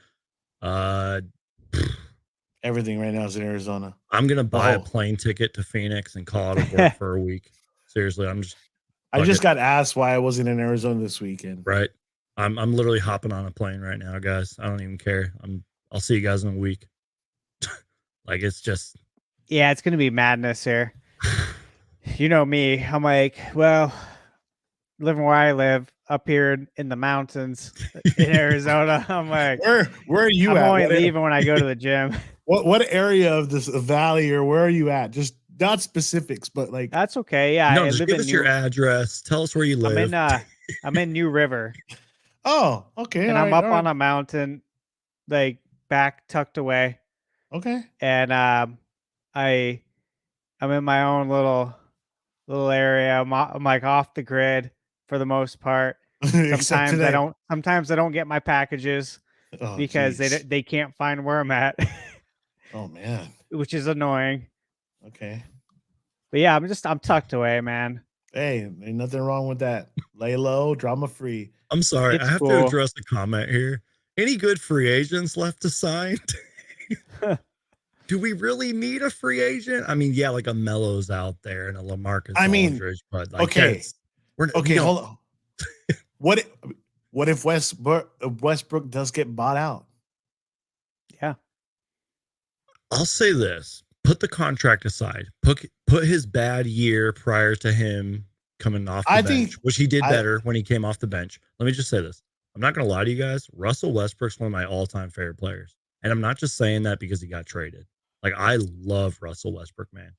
Everything right now is in Arizona. I'm gonna buy a plane ticket to Phoenix and call out of work for a week. Seriously, I just got asked why I wasn't in Arizona this weekend. Right. I'm literally hopping on a plane right now, guys. I don't even care. I'll see you guys in a week. Like, it's just. Yeah, it's gonna be madness here. You know me. I'm like, well, living where I live up here in the mountains in Arizona. I'm like, where are you at? I'm only leaving when I go to the gym. What area of this valley, or where are you at? Just not specifics, but like. That's okay. Yeah, no, just give us your address. Tell us where you live. I'm in New River. Oh, okay. And I'm up on a mountain, like back tucked away. Okay. And I'm in my own little area. I'm like off the grid for the most part. Sometimes I don't get my packages because they can't find where I'm at. Oh man. Which is annoying. Okay. But yeah, I'm tucked away, man. Hey, ain't nothing wrong with that. Lay low, drama free. I'm sorry. I have to address a comment here. Any good free agents left to sign? Do we really need a free agent? I mean, yeah, like a Melo's out there and a LaMarcus Aldridge, but like, okay, hold on. What if Westbrook does get bought out? Yeah. I'll say this. put the contract aside. Put his bad year prior to him coming off the bench, which he did better when he came off the bench. Let me just say this. I'm not going to lie to you guys. Russell Westbrook's one of my all-time favorite players. And I'm not just saying that because he got traded. Like, I love Russell Westbrook, man.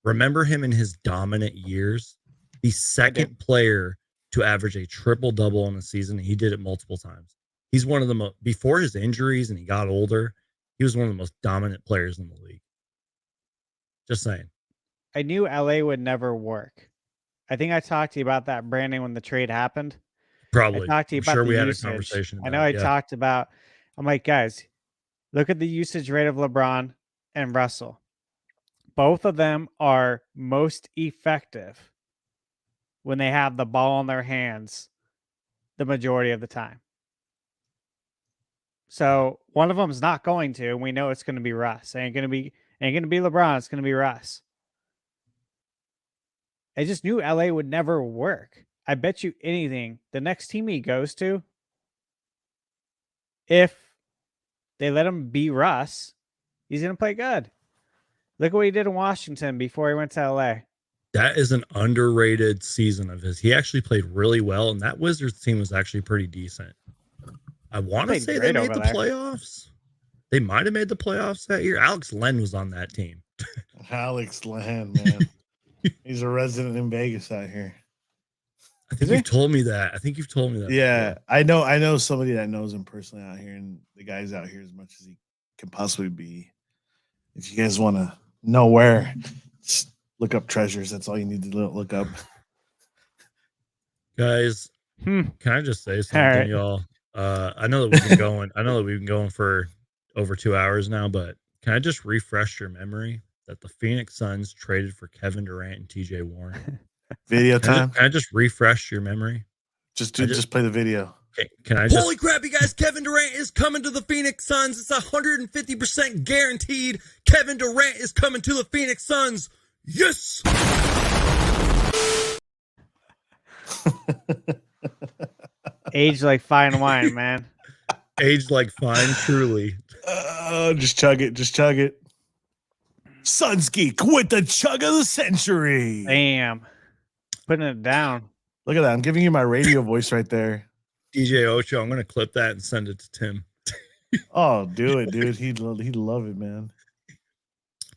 Remember him in his dominant years? The second player to average a triple-double in a season. He did it multiple times. He's one of the most, before his injuries and he got older, he was one of the most dominant players in the league. Just saying. I knew LA would never work. I think I talked to you about that, Brandon, when the trade happened. Probably. I talked to you I'm about sure the we had usage. a conversation about I know I talked about, I'm like, guys, look at the usage rate of LeBron and Russell. Both of them are most effective when they have the ball in their hands the majority of the time. So one of them is not going to, and we know it's going to be Russ. Ain't going to be LeBron. It's going to be Russ. I just knew LA would never work. I bet you anything, the next team he goes to, if they let him be Russ, he's going to play good. Look at what he did in Washington before he went to LA. That is an underrated season of his. He actually played really well, and that Wizards team was actually pretty decent. I want to say they made the playoffs. They might have made the playoffs that year. Alex Len was on that team. Alex Len, man. He's a resident in Vegas out here. I think you've told me that. Yeah, before. I know somebody that knows him personally out here, and the guy's out here as much as he can possibly be. If you guys want to know where, just look up Treasures. That's all you need to look up. Guys, can I just say something, y'all? I know that we've been going. I know that we've been going for over 2 hours now, but can I just refresh your memory that the Phoenix Suns traded for Kevin Durant and TJ Warren? Video time. Can I just refresh your memory? Just play the video. Can I? Holy crap, you guys! Kevin Durant is coming to the Phoenix Suns. It's 150% guaranteed. Kevin Durant is coming to the Phoenix Suns. Yes. Aged like fine wine, man. Aged like fine, truly. Just chug it. Just chug it. Suns Geek with the chug of the century. Damn. Putting it down. Look at that. I'm giving you my radio voice right there. DJ Ocho, I'm going to clip that and send it to Tim. Oh, do it, dude. He'd love it, man.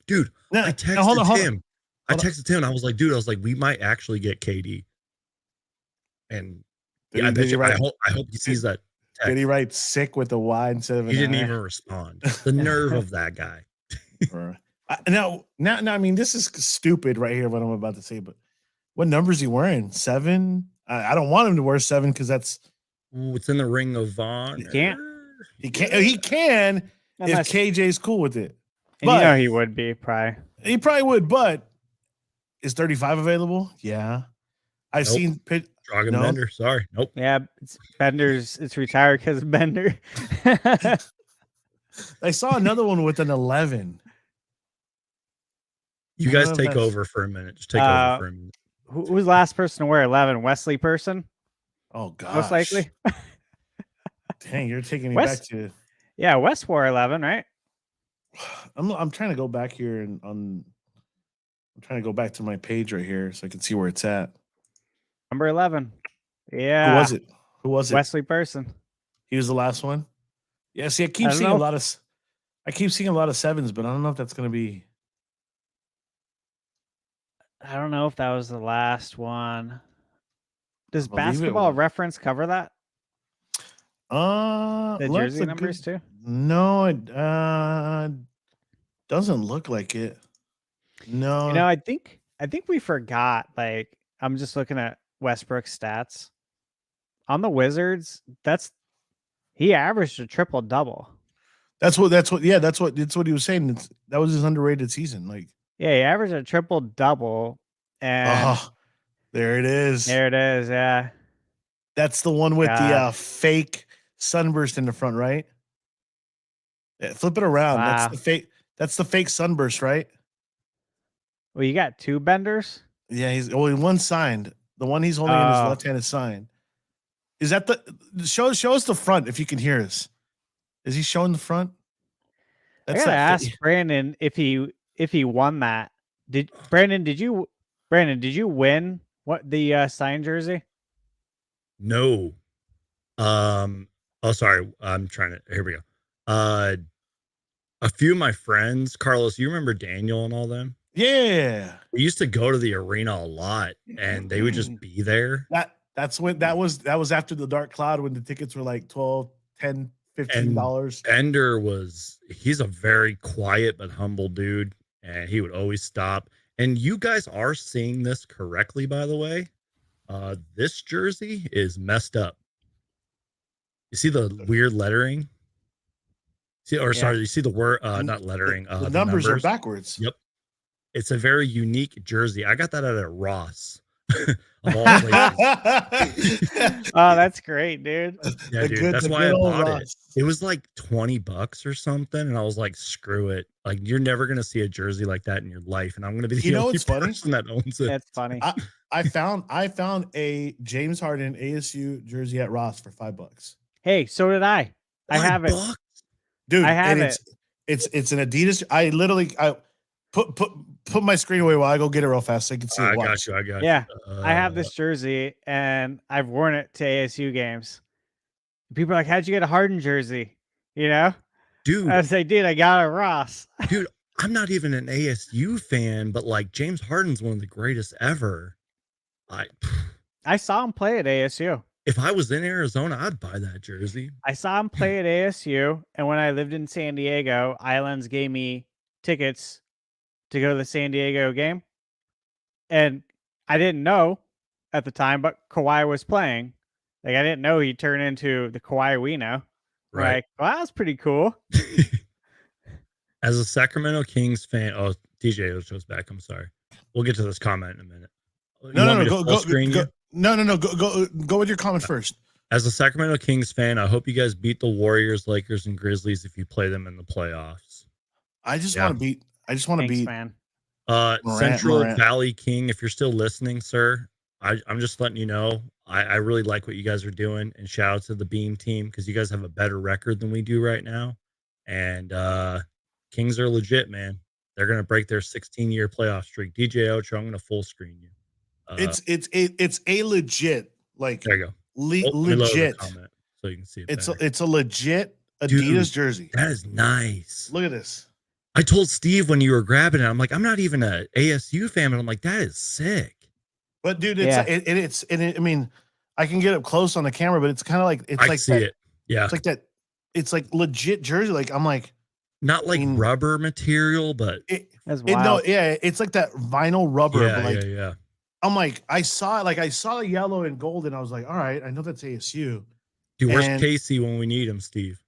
Dude, I texted Tim. I texted Tim and I was like, we might actually get KD. And yeah, I hope he sees that text. Did he write sick with a Y instead of an He didn't I? even respond. The nerve of that guy. Now, I mean, this is stupid right here, what I'm about to say, but what number is he wearing? 7? I don't want him to wear 7 because that's... it's in the Ring of Honor. He can't. He can if KJ's cool with it. And but, you know he would be, probably. He probably would, but is 35 available? Yeah. I've seen... Dragon Bender, sorry. Nope. Yeah, it's retired because of Bender. I saw another one with an 11. You guys take over for a minute. Just take over for a minute. Who was the last person to wear 11? Wesley Person? Oh, gosh. Most likely. Dang, you're taking me back to... Yeah, West wore 11, right? I'm trying to go back here and I'm trying to go back to my page right here so I can see where it's at. Number 11. Yeah. Who was it? Wesley Person. He was the last one? Yeah, see, I keep seeing a lot of 7s, but I don't know if that's going to be... I don't know if that was the last one. Does Basketball Reference cover that? The jersey numbers too? No, it doesn't look like it. No. You know, I think we forgot. Like, I'm just looking at Westbrook's stats. On the Wizards, he averaged a triple-double. That's what he was saying. That was his underrated season. Like, yeah, he averaged a triple-double, and there it is. There it is, yeah. That's the one with the fake sunburst in the front, right? Yeah, flip it around. Wow. That's the fake sunburst, right? Well, you got 2 benders? Yeah, one signed. The one he's holding in his left hand is signed. Is that show us the front if you can hear us? Is he showing the front? I gotta ask Brandon if he if he won that. Brandon, did you win what the signed jersey? No. Oh, sorry. I'm trying to. Here we go. A few of my friends, Carlos, you remember Daniel and all them? Yeah. We used to go to the arena a lot, and they would just be there. That's when that was after the Dark Cloud when the tickets were like $12, $10, $15. Bender he's a very quiet but humble dude, and he would always stop. And you guys are seeing this correctly, by the way. This jersey is messed up. You see the weird lettering? Sorry, you see the word, not lettering. The numbers are backwards. Yep. It's a very unique jersey. I got that at a Ross. Of all places. Oh, that's great, dude. Yeah, dude. That's why I bought it. It was like $20 or something. And I was like, screw it. Like, you're never going to see a jersey like that in your life. And I'm going to be the only person that owns it. That's funny. I found a James Harden ASU jersey at Ross for $5. Hey, so did I. I have it. Dude, I have it. It's an Adidas. I literally put my screen away while I go get it real fast so you can see it. I got you. Yeah, I have this jersey and I've worn it to ASU games. People are like, "How'd you get a Harden jersey?" You know, dude. I was like, "Dude, I got a Ross." Dude, I'm not even an ASU fan, but like James Harden's one of the greatest ever. I saw him play at ASU. If I was in Arizona, I'd buy that jersey. I saw him play at ASU, and when I lived in San Diego, Islands gave me tickets to go to the San Diego game. And I didn't know at the time, but Kawhi was playing. Like, I didn't know he'd turn into the Kawhi we know. Right. Like, well, that was pretty cool. As a Sacramento Kings fan, DJ Ocho's back. I'm sorry. We'll get to this comment in a minute. Go with your comment first. As a Sacramento Kings fan, I hope you guys beat the Warriors, Lakers, and Grizzlies if you play them in the playoffs. I just want to beat. Man. Central Valley King. If you're still listening, sir, I'm just letting you know I really like what you guys are doing, and shout out to the Beam team because you guys have a better record than we do right now. And Kings are legit, man. They're gonna break their 16-year playoff streak. DJ Ocho, I'm gonna full screen you. It's a legit, like, there you go. Legit comment so you can see it. It's a legit Adidas jersey. That is nice. Look at this. I told Steve when you were grabbing it, I'm like, I'm not even a ASU fan, but I'm like, that is sick. But dude, I mean, I can get up close on the camera, but it's kind of like I see it. Yeah, it's like that. It's like legit jersey. Like, I'm like, not like rubber material, but it's like that vinyl rubber. Yeah, but like, yeah. I'm like, I saw yellow and gold, and I was like, all right, I know that's ASU. Dude, where's Casey when we need him, Steve?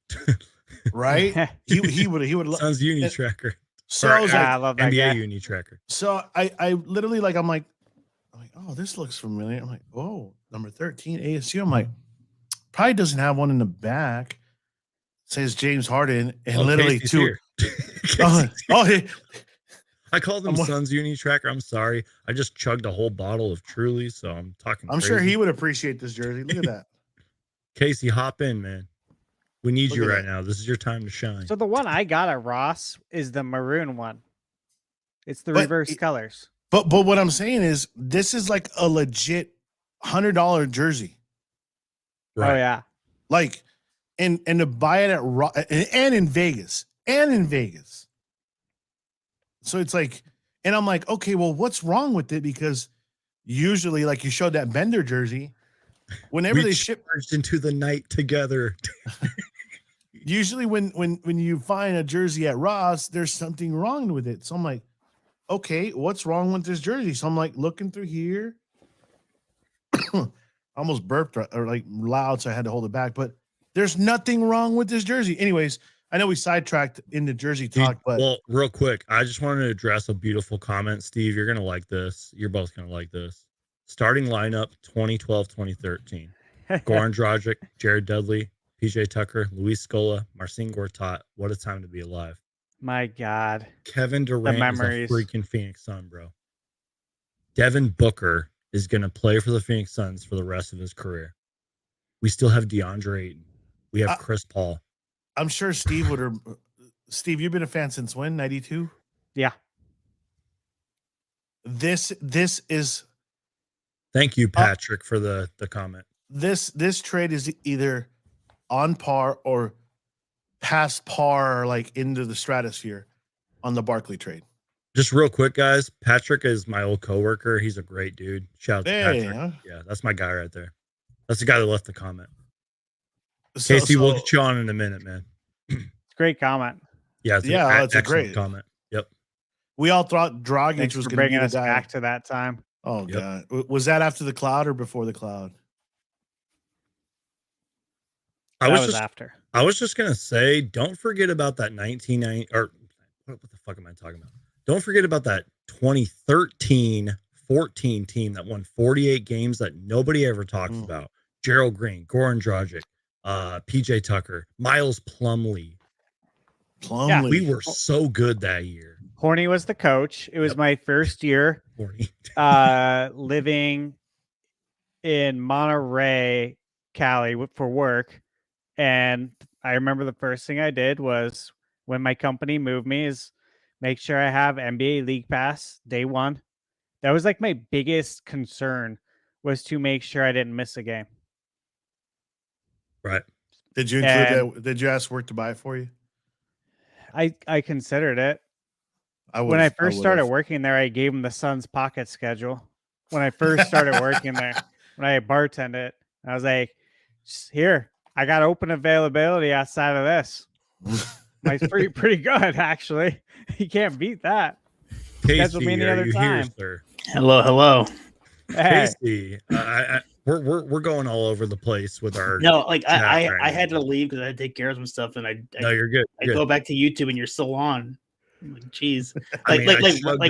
Right? he would Suns Uni Tracker. So I was like, I love that NBA guy. Uni Tracker. So I literally, like, I'm like, oh, this looks familiar. I'm like, oh, number 13 ASU. I'm like, probably doesn't have one in the back. It says James Harden, and literally Casey's two. I called him Suns Uni Tracker. I'm sorry. I just chugged a whole bottle of Truly, so I'm talking. I'm sure he would appreciate this jersey. Look at that. Casey, hop in, man. We need you right now. This is your time to shine. So the one I got at Ross is the maroon one. It's the reverse colors. But what I'm saying is, this is like a legit $100 jersey. Right. Oh yeah. Like, and to buy it at Ross and in Vegas. So it's like, and I'm like, okay, well, what's wrong with it? Because usually, like you showed that Bender jersey, whenever they ship into the night together. Usually when you find a jersey at Ross, there's something wrong with it. So I'm like, okay, what's wrong with this jersey? So I'm like looking through here. Almost burped or like loud, so I had to hold it back. But there's nothing wrong with this jersey. Anyways, I know we sidetracked into jersey talk, but well, real quick, I just wanted to address a beautiful comment, Steve. You're gonna like this. You're both gonna like this. Starting lineup 2012-2013. Goran Dragic, Jared Dudley, PJ Tucker, Luis Scola, Marcin Gortat. What a time to be alive. My God. Kevin Durant is a freaking Phoenix Sun, bro. Devin Booker is going to play for the Phoenix Suns for the rest of his career. We still have DeAndre Ayton. We have Chris Paul. I'm sure Steve would have. Steve, you've been a fan since when? 92? Yeah. this is Thank you, Patrick, for the comment. this trade is either on par or past par, like into the stratosphere on the Barkley trade. Just real quick, guys. Patrick is my old coworker. He's a great dude. Shout out to Patrick. Huh? Yeah, that's my guy right there. That's the guy that left the comment. So, Casey, we'll get you on in a minute, man. It's a great comment. Yeah, it's a excellent great comment. Yep. We all thought Dragic Thanks was for going to be bringing the us guy. back to that time. Oh Yep. God, was that after the cloud or before the cloud? I That was was just after. I was just gonna say, don't forget about that 1990 or what the fuck am I talking about? Don't forget about that 2013-14 team that won 48 games that nobody ever talks about. Gerald Green, Goran Dragic, PJ Tucker, Miles Plumlee. Plumlee. We were so good that year. Horny was the coach. It was Yep. my first year Horny. living in Monterey, Cali for work. And I remember the first thing I did was when my company moved me is make sure I have NBA League Pass day one. That was like my biggest concern was to make sure I didn't miss a game. Right. Did you include that? Did you ask work to buy it for you? I considered it. When I first started working there, I gave them the Suns pocket schedule. When I first started working there, when I bartended, I was like, here, I got open availability outside of this. It's pretty good, actually. You can't beat that. Schedule me any other time. Here, sir? Hello. Hey. Casey, we're going all over the place with our I had to leave because I had to take care of some stuff, and no, you're good. I go back to YouTube, and you're still on. I'm like, geez, I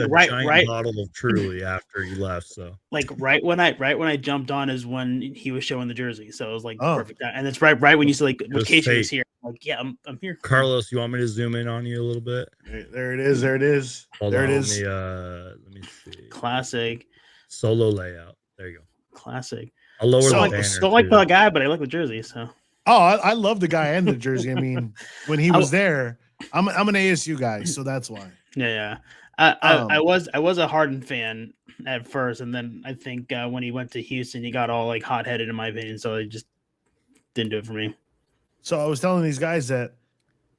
right bottle of Truly after you left. So like right when I jumped on is when he was showing the jersey, so it was like perfect. And it's right when you said like when Casey was here. I'm like, yeah, I'm here. Carlos, you want me to zoom in on you a little bit? There it is. There it is. Hold there on, it is. Let me see. Classic. Solo layout. There you go. Classic. I'll lower the banner. Don't like the guy, but I like the jersey. So. Oh, I love the guy and the jersey. I mean, when he was there, I'm an ASU guy, so that's why. Yeah. I was a Harden fan at first, and then I think when he went to Houston, he got all like hot headed, in my opinion. So it just didn't do it for me. So I was telling these guys that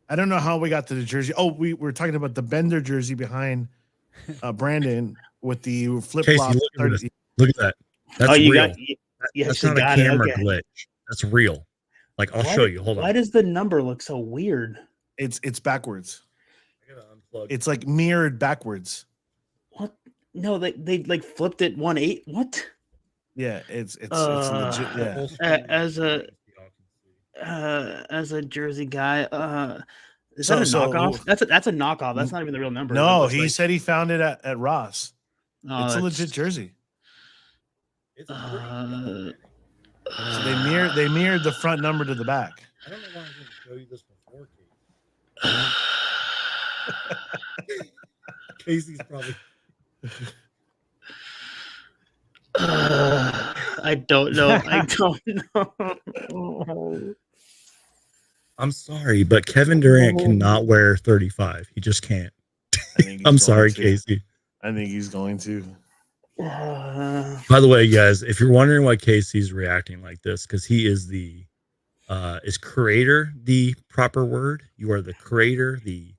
I don't know how we got to the jersey. Oh, we were talking about the Bender jersey behind Brandon with the flip flop. Look at that. That's real. That's not a camera glitch. That's real. Like I'll show you. Hold on. Why does the number look so weird? It's backwards. I gotta unplug. It's like mirrored backwards. What? No, they like flipped it 1/8. What? Yeah, it's legit. Yeah. As a Jersey guy, is that a knockoff? That's a knockoff. That's not even the real number. No, he said he found it at Ross. Oh, it's a legit jersey. So they mirrored the front number to the back. I don't know why I didn't show you this before, Casey. Casey's probably. I don't know. I don't know. I'm sorry, but Kevin Durant cannot wear 35. He just can't. I'm sorry, Casey. I think he's going to. By the way, guys, if you're wondering why Casey's reacting like this, because he is is creator the proper word? You are the creator, the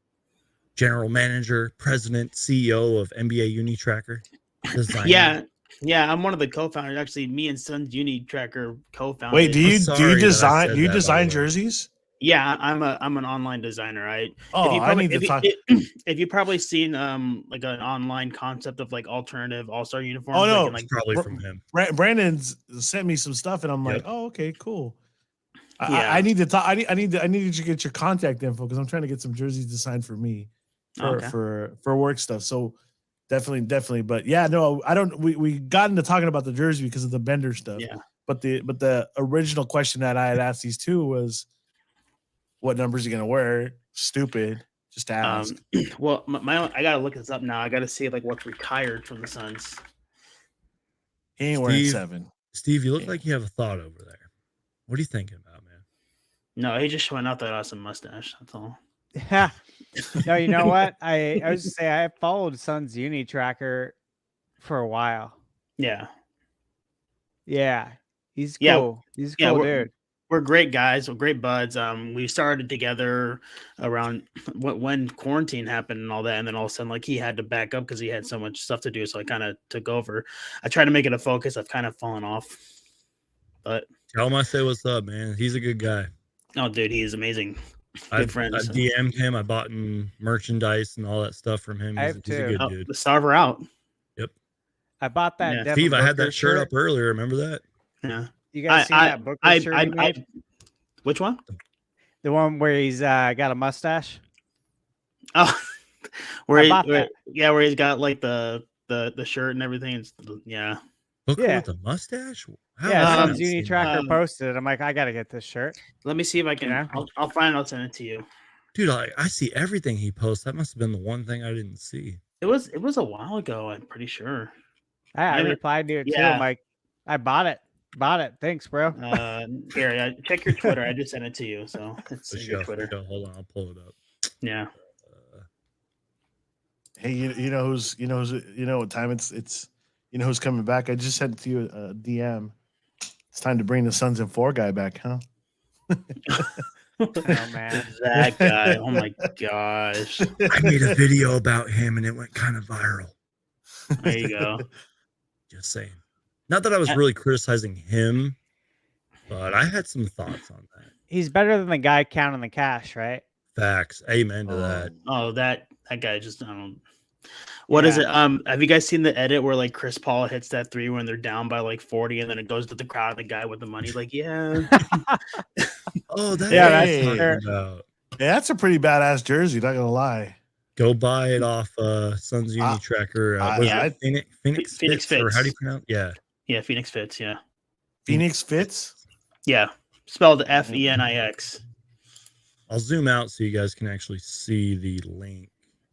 general manager, president, CEO of NBA Unitracker. Designer. Yeah, I'm one of the co-founders. Actually, me and Suns Unitracker co-founded. Wait, do you design jerseys? Yeah, I'm an online designer, right? If you probably seen like an online concept of like alternative all-star uniforms. Oh no, like probably from him. Brandon's sent me some stuff, and I'm like, oh, okay, cool. I need to talk. I need to get your contact info because I'm trying to get some jerseys designed for me for work stuff. So definitely. But yeah, no, I don't. We got into talking about the jersey because of the Bender stuff. Yeah. But the original question that I had asked these two was, what numbers are you gonna wear? Stupid. Just ask. Well, I gotta look this up now. I gotta see like what's retired from the Suns. He ain't wearing 7. Steve, you look like you have a thought over there. What are you thinking about, man? No, he's just showing out that awesome mustache. That's all. Yeah. No, you know what? I was just say I followed Suns Unitracker for a while. Yeah. Yeah, he's Yeah, cool. He's a yeah, cool we're- dude. We're great guys. We're great buds. We started together around when quarantine happened and all that, and then all of a sudden, like he had to back up because he had so much stuff to do. So I kind of took over. I tried to make it a focus. I've kind of fallen off, but Tell him I say what's up, man. He's a good guy. oh, dude, he is amazing. I Good friends. DM'd him. I bought him merchandise and all that stuff from him. I He's have a too. good Oh, dude. the Starver out. Yep. I bought that Yeah. Devin Steve, I had Booker that shirt up earlier. Remember that? Yeah. You guys seen that Booker shirt he made? Which one? The one where he's got a mustache. Oh, I bought that. Yeah, where he's got like the shirt and everything. Yeah. Booker Yeah. with a mustache? How Yeah, have I Sun's not seen Uni-Tracker that? posted it. I'm like, I gotta get this shirt. Let me see if I can. Yeah. I'll find it. I'll send it to you. Dude, I see everything he posts. That must have been the one thing I didn't see. It was a while ago. I'm pretty sure. I Yeah. replied to it too. Yeah. I'm like, I bought it. Bought it. Thanks, bro. Here, check your Twitter. I just sent it to you, so it's For in your sure, Twitter. hold on, I'll pull it up. Yeah. Hey, you know what time it's you know who's coming back? I just sent to you a DM. It's time to bring the Suns in 4 guy back, huh? Oh man. That guy. Oh my gosh. I made a video about him and it went kind of viral. There you go. Just saying. Not that I was really criticizing him, but I had some thoughts on that. He's better than the guy counting the cash, right? Facts. Amen to that. Oh, that guy just I don't. What is it? Have you guys seen the edit where like Chris Paul hits that 3 when they're down by like 40, and then it goes to the crowd and the guy with the money like, yeah. Oh, that's Yeah, what I'm that's talking fair. about. Yeah, that's a pretty badass jersey, not gonna lie. Go buy it off Suns Uni Tracker. yeah. Phoenix Phoenix Fits, or how do you Fits. pronounce? Yeah, Yeah, Phoenix Fits. Yeah, Phoenix Fits. yeah, spelled Fenix. I'll zoom out so you guys can actually see the link.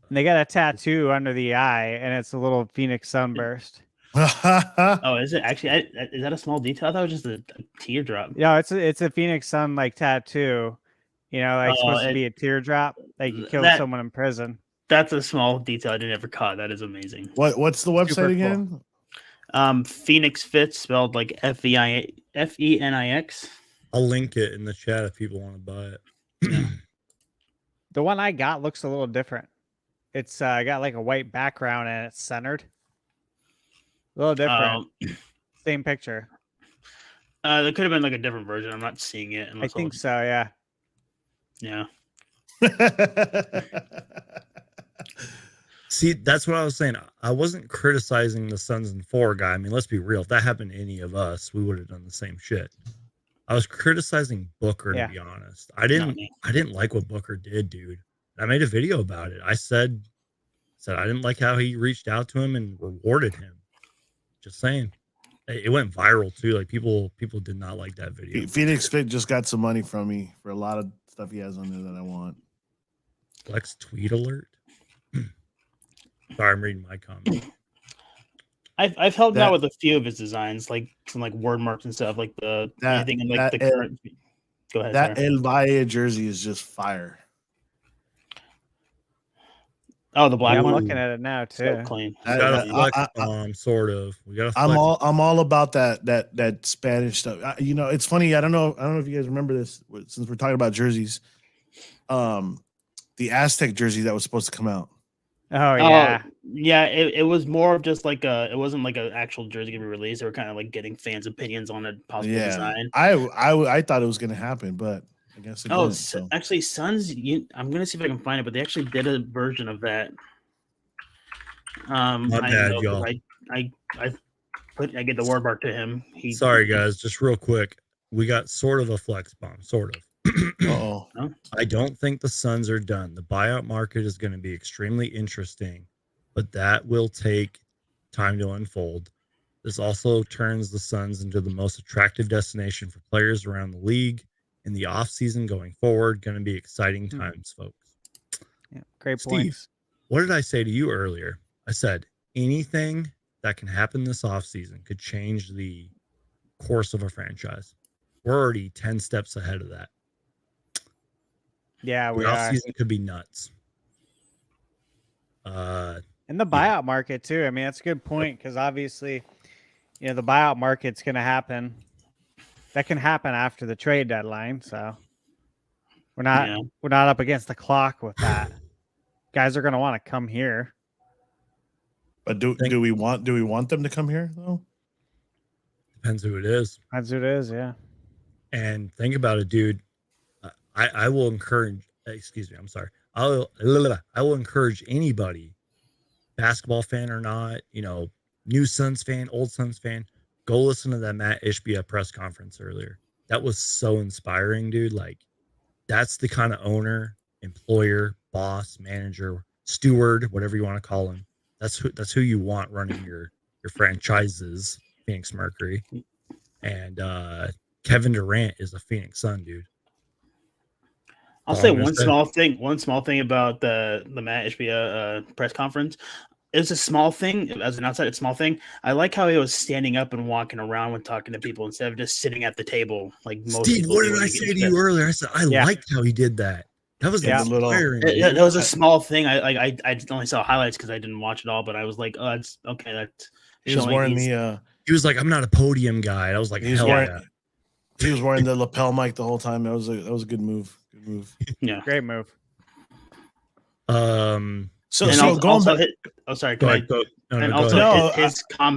And they got a tattoo under the eye, and it's a little Phoenix sunburst. Oh, is it actually? Is that a small detail? I thought it was just a teardrop. No, it's a Phoenix sun like tattoo. You know, like supposed to be a teardrop. Like you killed someone in prison. That's a small detail I didn't ever caught. That is amazing. What's the website Super again? Phoenix Fits, spelled like Fenix. I'll link it in the chat if people want to buy it. The one I got looks a little different. It's got like a white background and it's centered. A little different. Same picture. There could have been like a different version. I'm not seeing it. I think so. Yeah. Yeah. See, that's what I was saying. I wasn't criticizing the Suns and 4 guy. I mean, let's be real. If that happened to any of us, we would have done the same shit. I was criticizing Booker, to be honest. I didn't like what Booker did, dude. I made a video about it. I said I didn't like how he reached out to him and rewarded him. Just saying. It went viral too. Like people did not like that video. Phoenix Fit just got some money from me for a lot of stuff he has on there that I want. Flex tweet alert. Sorry, I'm reading my comment. I've helped out with a few of his designs, like some like word marks and stuff, like anything in like the current. Go ahead. That El Valle jersey is just fire. Oh, the black I'm one. looking at it now too. So clean. We got a flex sort of. We got a flex. I'm all about that Spanish stuff. You know, it's funny. I don't know if you guys remember this since we're talking about jerseys. The Aztec jersey that was supposed to come out. Oh yeah. Yeah. It was more of just like it wasn't like an actual jersey to be released. They were kind of like getting fans' opinions on a possible design. I thought it was going to happen, but I guess it didn't, so. Actually, Suns. I'm gonna see if I can find it, but they actually did a version of that. My bad, y'all. I get the word mark to him. Sorry, guys. Just real quick, we got sort of a flex bomb, sort of. Uh-oh. I don't think the Suns are done. The buyout market is going to be extremely interesting, but that will take time to unfold. This also turns the Suns into the most attractive destination for players around the league in the offseason going forward. Going to be exciting times, folks. Yeah, great Steve, points. what did I say to you earlier? I said anything that can happen this offseason could change the course of a franchise. We're already 10 steps ahead of that. Yeah, we the are. offseason could be nuts. And the buyout market too. I mean, that's a good point because obviously, the buyout market's going to happen. That can happen after the trade deadline. So we're not up against the clock with that. Guys are going to want to come here. But do we want them to come here though? Depends who it is. Depends who it is, yeah. And think about it, dude. I will encourage. Excuse me. I'm sorry. I will encourage anybody, basketball fan or not, new Suns fan, old Suns fan, go listen to that Matt Ishbia press conference earlier. That was so inspiring, dude. Like, that's the kind of owner, employer, boss, manager, steward, whatever you want to call him. That's who you want running your franchises, Phoenix Mercury. And Kevin Durant is a Phoenix Sun, dude. I'll say one small thing about the Matt Ishbia press conference. It's a small thing. As an outsider, it's a small thing. I like how he was standing up and walking around when talking to people instead of just sitting at the table like most Steve, people. what did I say to you earlier? I said I liked how he did that. That was inspiring. That was a small thing. I only saw highlights because I didn't watch it all, but I was like, oh, that's okay. That's he was wearing the. He was like, I'm not a podium guy. I was like, he was wearing the lapel mic the whole time. That was a good move. Good move. Yeah, great move. So going back. Sorry.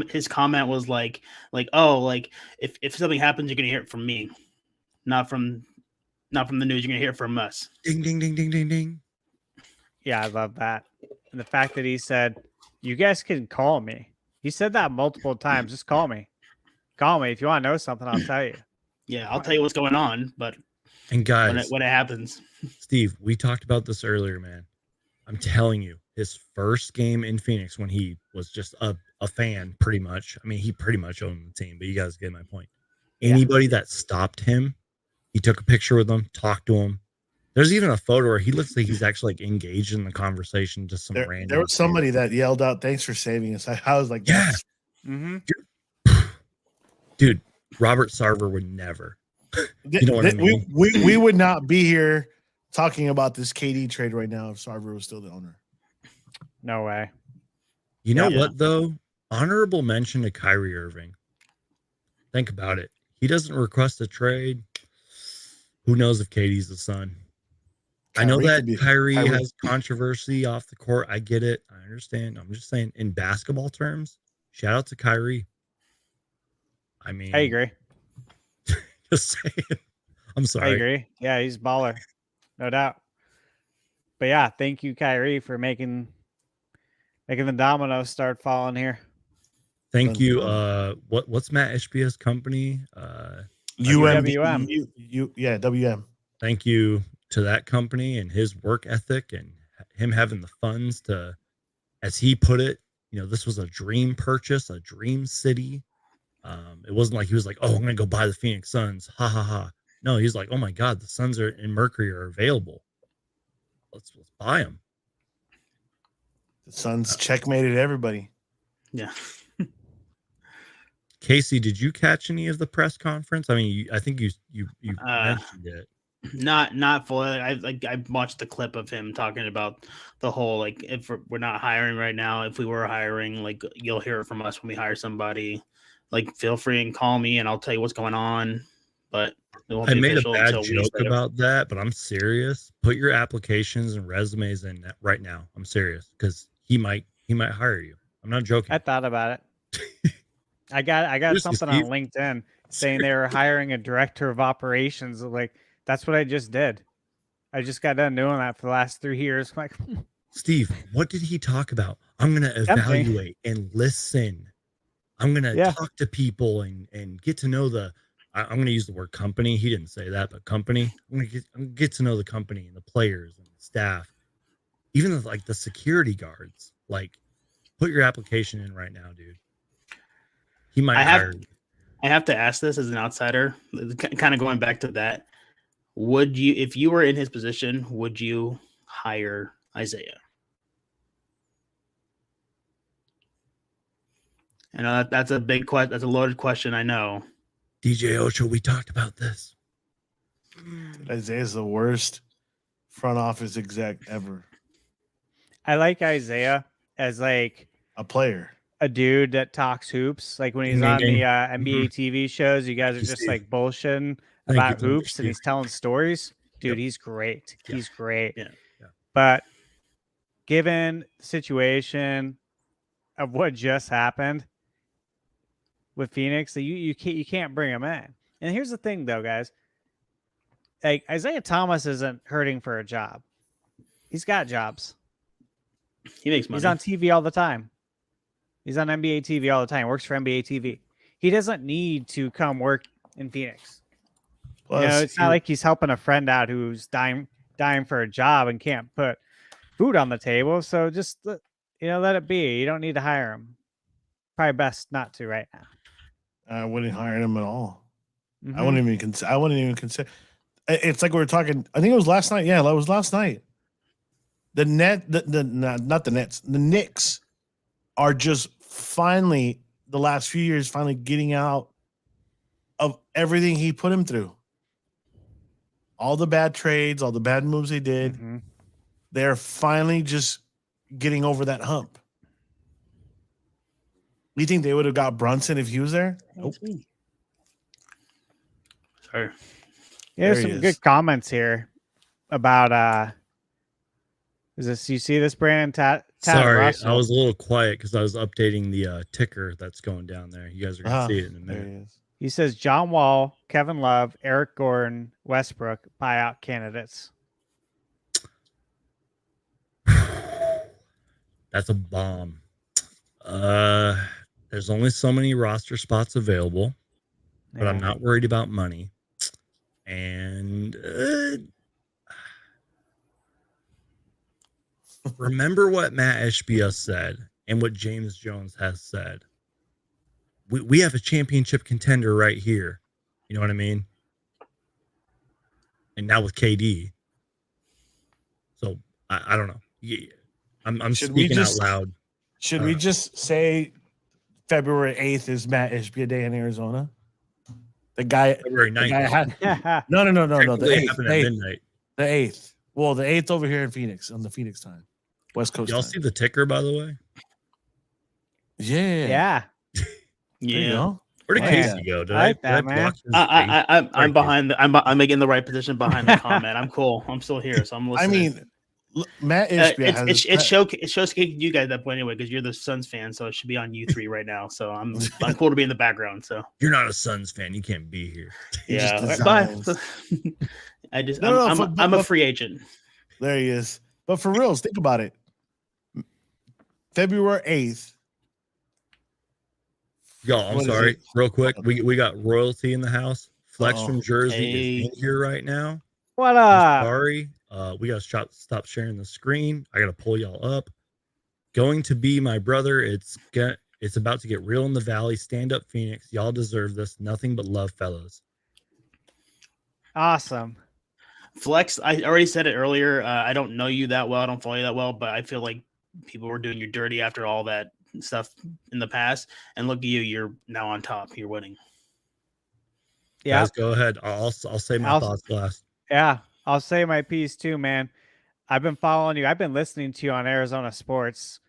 His comment was like, if something happens, you're gonna hear it from me, not from the news. You're gonna hear it from us. Ding ding ding ding ding ding. Yeah, I love that, and the fact that he said, "You guys can call me." He said that multiple times. Just call me. Call me if you want to know something. I'll tell you. Yeah, I'll tell you what's going on. But guys, when it happens, Steve, we talked about this earlier, man. I'm telling you, his first game in Phoenix when he was just a fan, pretty much. I mean, he pretty much owned the team, but you guys get my point. Anybody that stopped him, he took a picture with them, talked to him. There's even a photo where he looks like he's actually like engaged in the conversation. Just some random. There was somebody that yelled out, "Thanks for saving us." I was like, "Yeah, dude." Robert Sarver would never. You know what I mean? We would not be here talking about this KD trade right now if Sarver was still the owner. No way. You know what, though? Honorable mention to Kyrie Irving. Think about it. He doesn't request a trade. Who knows if KD's the Sun? I know that Kyrie has controversy off the court. I get it. I understand. I'm just saying, in basketball terms, shout out to Kyrie. I mean, I agree. Just saying. I'm sorry. I agree. Yeah, he's a baller. No doubt. But yeah, thank you, Kyrie, for making the dominoes start falling here. Thank you. What's Matt Ishbia's company? WM. WM. Thank you to that company and his work ethic and him having the funds to, as he put it, this was a dream purchase, a dream city. It wasn't like he was like, oh, I'm going to go buy the Phoenix Suns. Ha ha ha. No, he's like, oh my God, the Suns are in Mercury are available. Let's buy them. The Suns checkmated everybody. Yeah. Casey, did you catch any of the press conference? I mean, I think you mentioned it. Not fully. I watched the clip of him talking about the whole, like, if we're not hiring right now, if we were hiring, like, you'll hear it from us when we hire somebody. Like, feel free and call me and I'll tell you what's going on. But I made a bad joke about that, but I'm serious. Put your applications and resumes in right now. I'm serious because he might hire you. I'm not joking. I thought about it. I got something on LinkedIn saying they were hiring a director of operations. Like, that's what I just did. I just got done doing that for the last 3 years. I'm like, Steve, what did he talk about? I'm going to evaluate and listen. I'm going to talk to people and get to know I'm going to use the word company. He didn't say that, but company. I'm going to get to know the company and the players and the staff, even the security guards. Like, put your application in right now, dude. He might hire you. I have to ask this as an outsider, kind of going back to that. Would you, if you were in his position, would you hire Isaiah? I know that's a big question. That's a loaded question. I know. DJ Ocho, we talked about this. Isaiah's the worst front office exec ever. I like Isaiah. as like a player, a dude that talks hoops. Like when he's on the NBA TV shows, you guys are just like bullshitting about hoops, and he's telling stories. Dude, he's great. Yeah. He's great. Yeah. But given the situation of what just happened with Phoenix, you can't bring him in. And here's the thing, though, guys. Like Isaiah Thomas isn't hurting for a job. He's got jobs. He makes money. He's on TV all the time. He's on NBA TV all the time. Works for NBA TV. He doesn't need to come work in Phoenix. Plus, it's not like he's helping a friend out who's dying for a job and can't put food on the table. So just let it be. You don't need to hire him. Probably best not to right now. I wouldn't hire him at all. Mm-hmm. I wouldn't even consider. It's like we were talking. I think it was last night. Yeah, that was last night. Not the Nets. The Knicks are just finally the last few years finally getting out of everything he put him through. All the bad trades, all the bad moves they did. Mm-hmm. They're finally just getting over that hump. You think they would have got Brunson if he was there? Nope. Sorry. Yeah, there's some good comments here about is this you see this Brandon Sorry, Russell? I was a little quiet because I was updating the ticker that's going down there. You guys are gonna see it in a minute. He says John Wall, Kevin Love, Eric Gordon, Westbrook buyout candidates. That's a bomb. There's only so many roster spots available, but I'm not worried about money. And remember what Matt Ishbia said and what James Jones has said. We have a championship contender right here. You know what I mean? And now with KD. So I don't know. I'm speaking out loud. Should we just say February 8th is Matt Ishbia Day in Arizona? The guy February 9th. No. The 8th. Midnight. The 8th. Well, the 8th over here in Phoenix on the Phoenix time. West Coast Y'all time. see the ticker, by the way? Yeah. Yeah. There you go. Where did Casey go? Did I like I that, man. block I'm behind. I'm making the right position behind the comment. I'm cool. I'm still here, so I'm listening. I mean, Matt Ishbia it showcased you guys at that point anyway because you're the Suns fan, so it should be on you three right now. So I'm cool to be in the background. So you're not a Suns fan, you can't be here. Yeah, I'm a free agent. There he is. But for reals, think about it. February 8th. Y'all, I'm sorry. Real quick, we got royalty in the house. Flex from Jersey is in here right now. What up? Sorry. We gotta stop sharing the screen. I gotta pull y'all up. Going to be my brother. It's about to get real in the valley. Stand up, Phoenix. Y'all deserve this. Nothing but love, fellas. Awesome. Flex, I already said it earlier. I don't know you that well. I don't follow you that well, but I feel like people were doing you dirty after all that stuff in the past. And look at you. You're now on top. You're winning. Yeah. Guys, go ahead. I'll say my thoughts last. Yeah. I'll say my piece too, man. I've been following you. I've been listening to you on Arizona Sports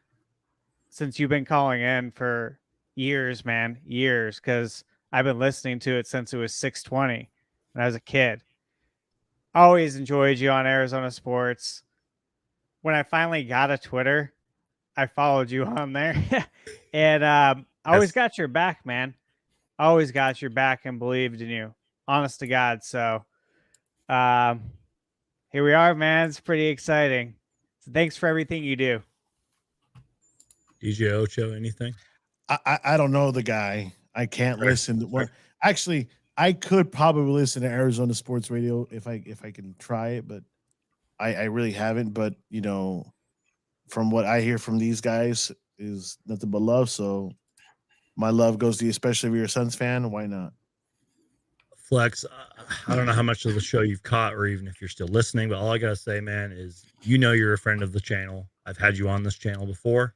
since you've been calling in for years, man. Years. Because I've been listening to it since it was 620 when I was a kid. Always enjoyed you on Arizona Sports. When I finally got a Twitter, I followed you on there. And I always got your back, man. Always got your back and believed in you. Honest to God. So here we are, man. It's pretty exciting. So thanks for everything you do. DJ Ocho, anything? I don't know the guy. I can't listen. Actually, I could probably listen to Arizona Sports Radio if I can try it, but I really haven't. But you know, from what I hear from these guys is nothing but love. So my love goes to you, especially if you're a Suns fan. Why not? Flex, I don't know how much of the show you've caught or even if you're still listening, but all I got to say, man, is you're a friend of the channel. I've had you on this channel before,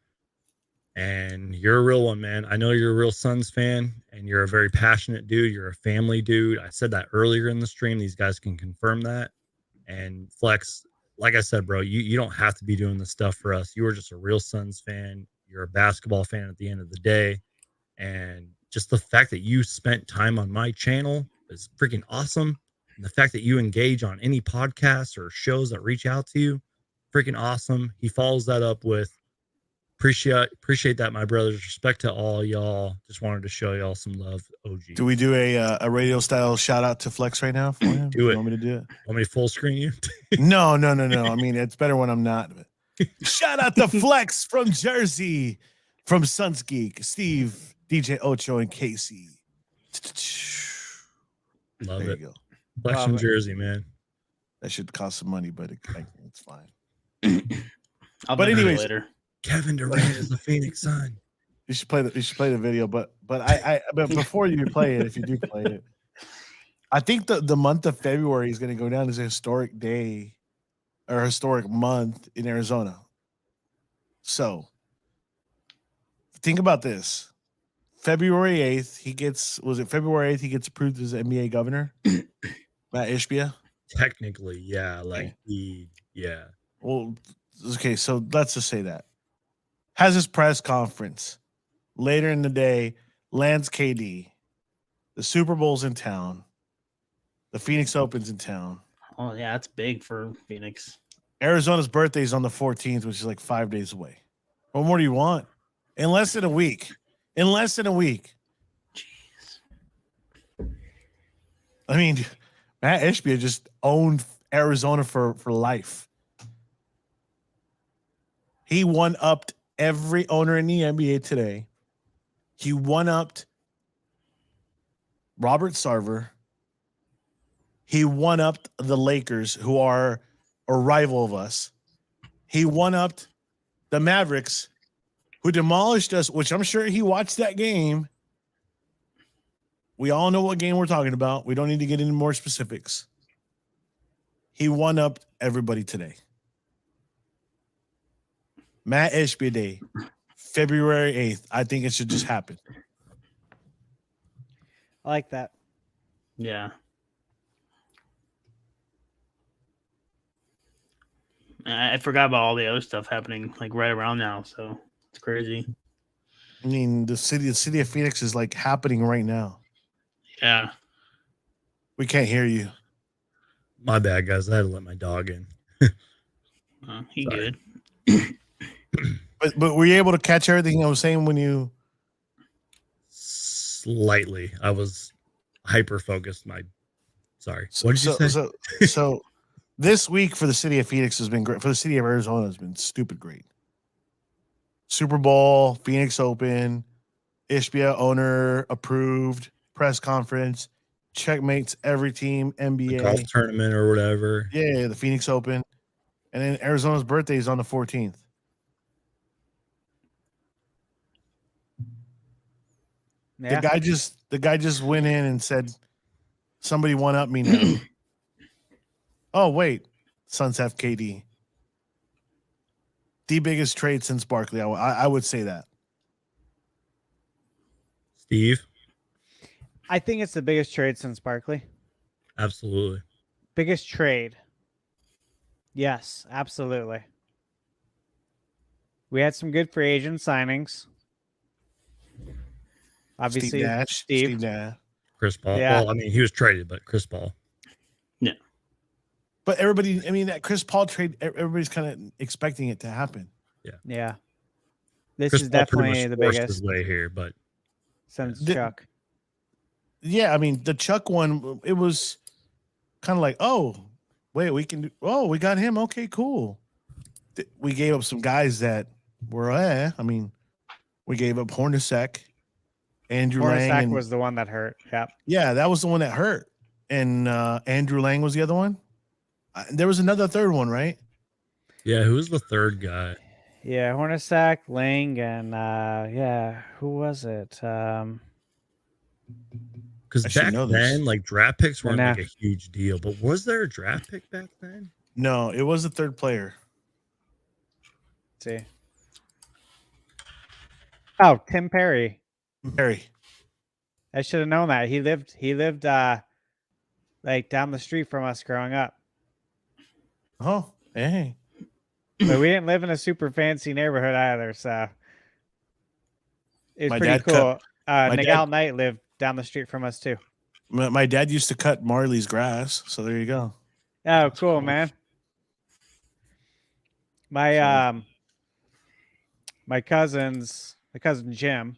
and you're a real one, man. I know you're a real Suns fan, and you're a very passionate dude. You're a family dude. I said that earlier in the stream. These guys can confirm that. And Flex, like I said, bro, you don't have to be doing this stuff for us. You are just a real Suns fan. You're a basketball fan at the end of the day. And just the fact that you spent time on my channel is freaking awesome. And the fact that you engage on any podcasts or shows that reach out to you, freaking awesome. He follows that up with appreciate that, my brothers. Respect to all y'all. Just wanted to show y'all some love. OG. Do we do a radio style shout out to Flex right now for him? Do it. You want me to do it? Want me to full screen you? No. I mean, it's better when I'm not. Shout out to Flex from Jersey, from Suns Geek, Steve, DJ Ocho, and Casey. Love there it. You go. Flex from Jersey, man. That should cost some money, but it's fine. But anyways, later. Kevin Durant is the Phoenix Sun. You should play the video, but before you play it, if you do play it, I think the month of February is going to go down as a historic day or historic month in Arizona. So think about this. February 8th, February 8th he gets approved as NBA governor? Matt Ishbia? Technically, yeah. Yeah. Well, okay, so let's just say that. Has his press conference. Later in the day, lands KD. The Super Bowl's in town. The Phoenix Open's in town. Oh, yeah, that's big for Phoenix. Arizona's birthday is on the 14th, which is like 5 days away. What more do you want? In less than a week. Jeez. I mean, Matt Ishbia just owned Arizona for life. He one-upped every owner in the NBA today. He one-upped Robert Sarver. He one-upped the Lakers, who are a rival of us. He one-upped the Mavericks, who demolished us, which I'm sure he watched that game. We all know what game we're talking about. We don't need to get into more specifics. He one-upped everybody today. Matt Ishbia Day, February 8th. I think it should just happen. I like that. Yeah. I forgot about all the other stuff happening like right around now, so it's crazy. I mean, the city of Phoenix is like happening right now. Yeah. We can't hear you. My bad, guys. I had to let my dog in. He Sorry. good. But were you able to catch everything I was saying when you? Slightly. I was hyper focused. Sorry. What did you say? So this week for the city of Phoenix has been great. For the city of Arizona has been stupid great. Super Bowl, Phoenix Open, Ishbia owner approved, press conference, checkmates every team, NBA The golf tournament or whatever. Yeah, the Phoenix Open, and then Arizona's birthday is on the 14th. Yeah. The guy just went in and said, "Somebody one up me now." Oh wait, Suns have KD. The biggest trade since Barkley. I would say that. Steve? I think it's the biggest trade since Barkley. Absolutely. Biggest trade. Yes, absolutely. We had some good free agent signings. Obviously, Steve Nash. Chris Paul. Yeah. Well, I mean, he was traded, but Chris Paul. Yeah. But everybody, I mean, that Chris Paul trade, everybody's kind of expecting it to happen. Yeah. This Chris is Paul pretty definitely much the forced biggest his way here, but since The- Chuck. Yeah, I mean, the Chuck one, it was kind of like, oh, wait, we got him. Okay, cool. We gave up some guys that were, I mean, we gave up Hornacek, Andrew Lang. Hornacek And, was the one that hurt. Yep. yeah, that was the one that hurt. And Andrew Lang was the other one. There was another third one, right? yeah, who was the third guy? Yeah, Hornacek, Lang, and who was it? Because I should back know this. then, like draft picks weren't Nah. like a huge deal. But was there a draft pick back then? No, it was the third player. Let's see. Oh, Tim Perry. Perry. I should have known that. He lived like down the street from us growing up. Oh, Hey, But we didn't live in a super fancy neighborhood either, so it was My pretty dad cut- cool. my Nagel dad- Knight lived down the street from us too. my dad used to cut Marley's grass, so there you go. Oh, cool, man. My my cousin Jim,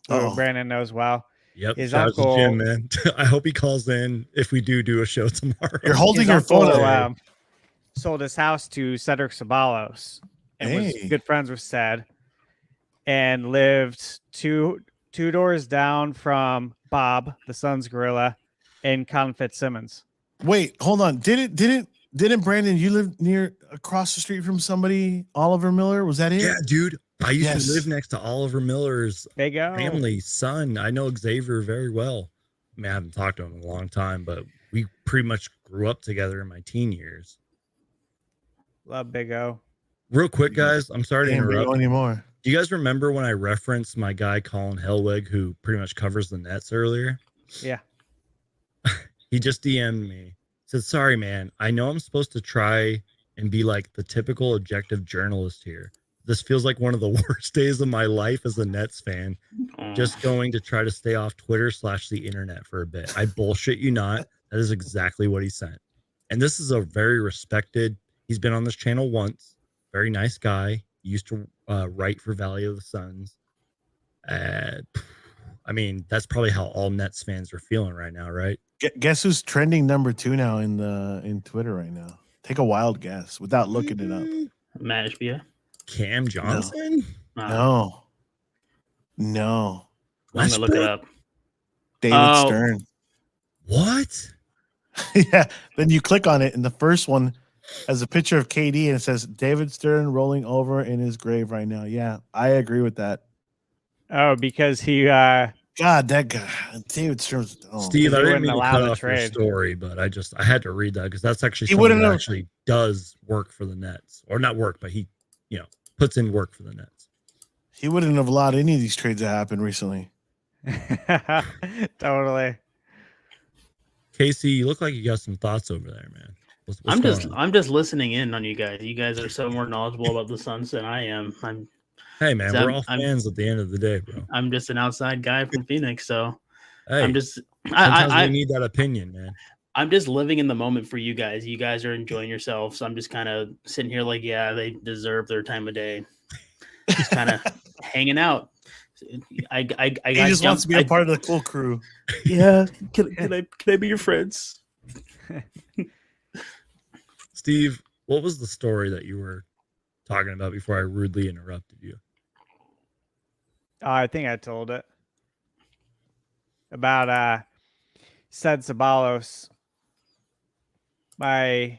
who Oh, Brandon knows well. Yep. His Shout out to uncle, Jim, man. I hope he calls in if we do a show tomorrow. you're holding his your phone uncle up. sold his house to Cedric Ceballos and was Hey. good friends with Ced, and lived two doors down from Bob, the Suns gorilla, and Con Fitzsimmons. Wait, hold on. Didn't Brandon, you live near across the street from somebody, Oliver Miller? Was that it? Yeah, dude. I used Yes. to live next to Oliver Miller's They go. family, son. I know Xavier very well. I mean, I haven't talked to him in a long time, but we pretty much grew up together in my teen years. Love Big O. Real quick, guys, I'm sorry to Can't interrupt. go anymore. Do you guys remember when I referenced my guy Colin Hellwig, who pretty much covers the Nets earlier? Yeah. He just DM'd me. Said, sorry, man. I know I'm supposed to try and be like the typical objective journalist here. This feels like one of the worst days of my life as a Nets fan. Just going to try to stay off Twitter/the internet for a bit. I bullshit you not. That is exactly what he sent. And this is a very respected, he's been on this channel once. Very nice guy. He used to write for Valley of the Suns. I mean, that's probably how all Nets fans are feeling right now, right? Guess who's trending number 2 now in Twitter right now? Take a wild guess without looking it up. Matt Ishbia. Cam Johnson? No. I'm gonna look it up. David Oh. Stern. What? Yeah. Then you click on it, and the first one has a picture of KD, and it says David Stern rolling over in his grave right now. Yeah, I agree with that. Oh, because he God, that guy, David Stern's. Oh. Steve, I He didn't wouldn't mean to allow cut the off your trade. story, but I had to read that because that's actually He something wouldn't that have- actually does work for the Nets, or not work, but he, puts in work for the Nets. He wouldn't have allowed any of these trades that happened recently. totally. Casey, you look like you got some thoughts over there, man. What's I'm going on? I'm just listening in on you guys. You guys are so more knowledgeable about the Suns than I am. Hey, man, So we're all fans at the end of the day, bro. I'm just an outside guy from Phoenix, so Hey, I'm just sometimes I we need that opinion, man. I'm just living in the moment for you guys. You guys are enjoying yourselves. So I'm just kind of sitting here like, yeah, they deserve their time of day. Just kind of hanging out. I He just wants to be a part of the cool crew. Yeah, can I be your friends? Steve, what was the story that you were talking about before I rudely interrupted you? I think I told it about Ced Ceballos. My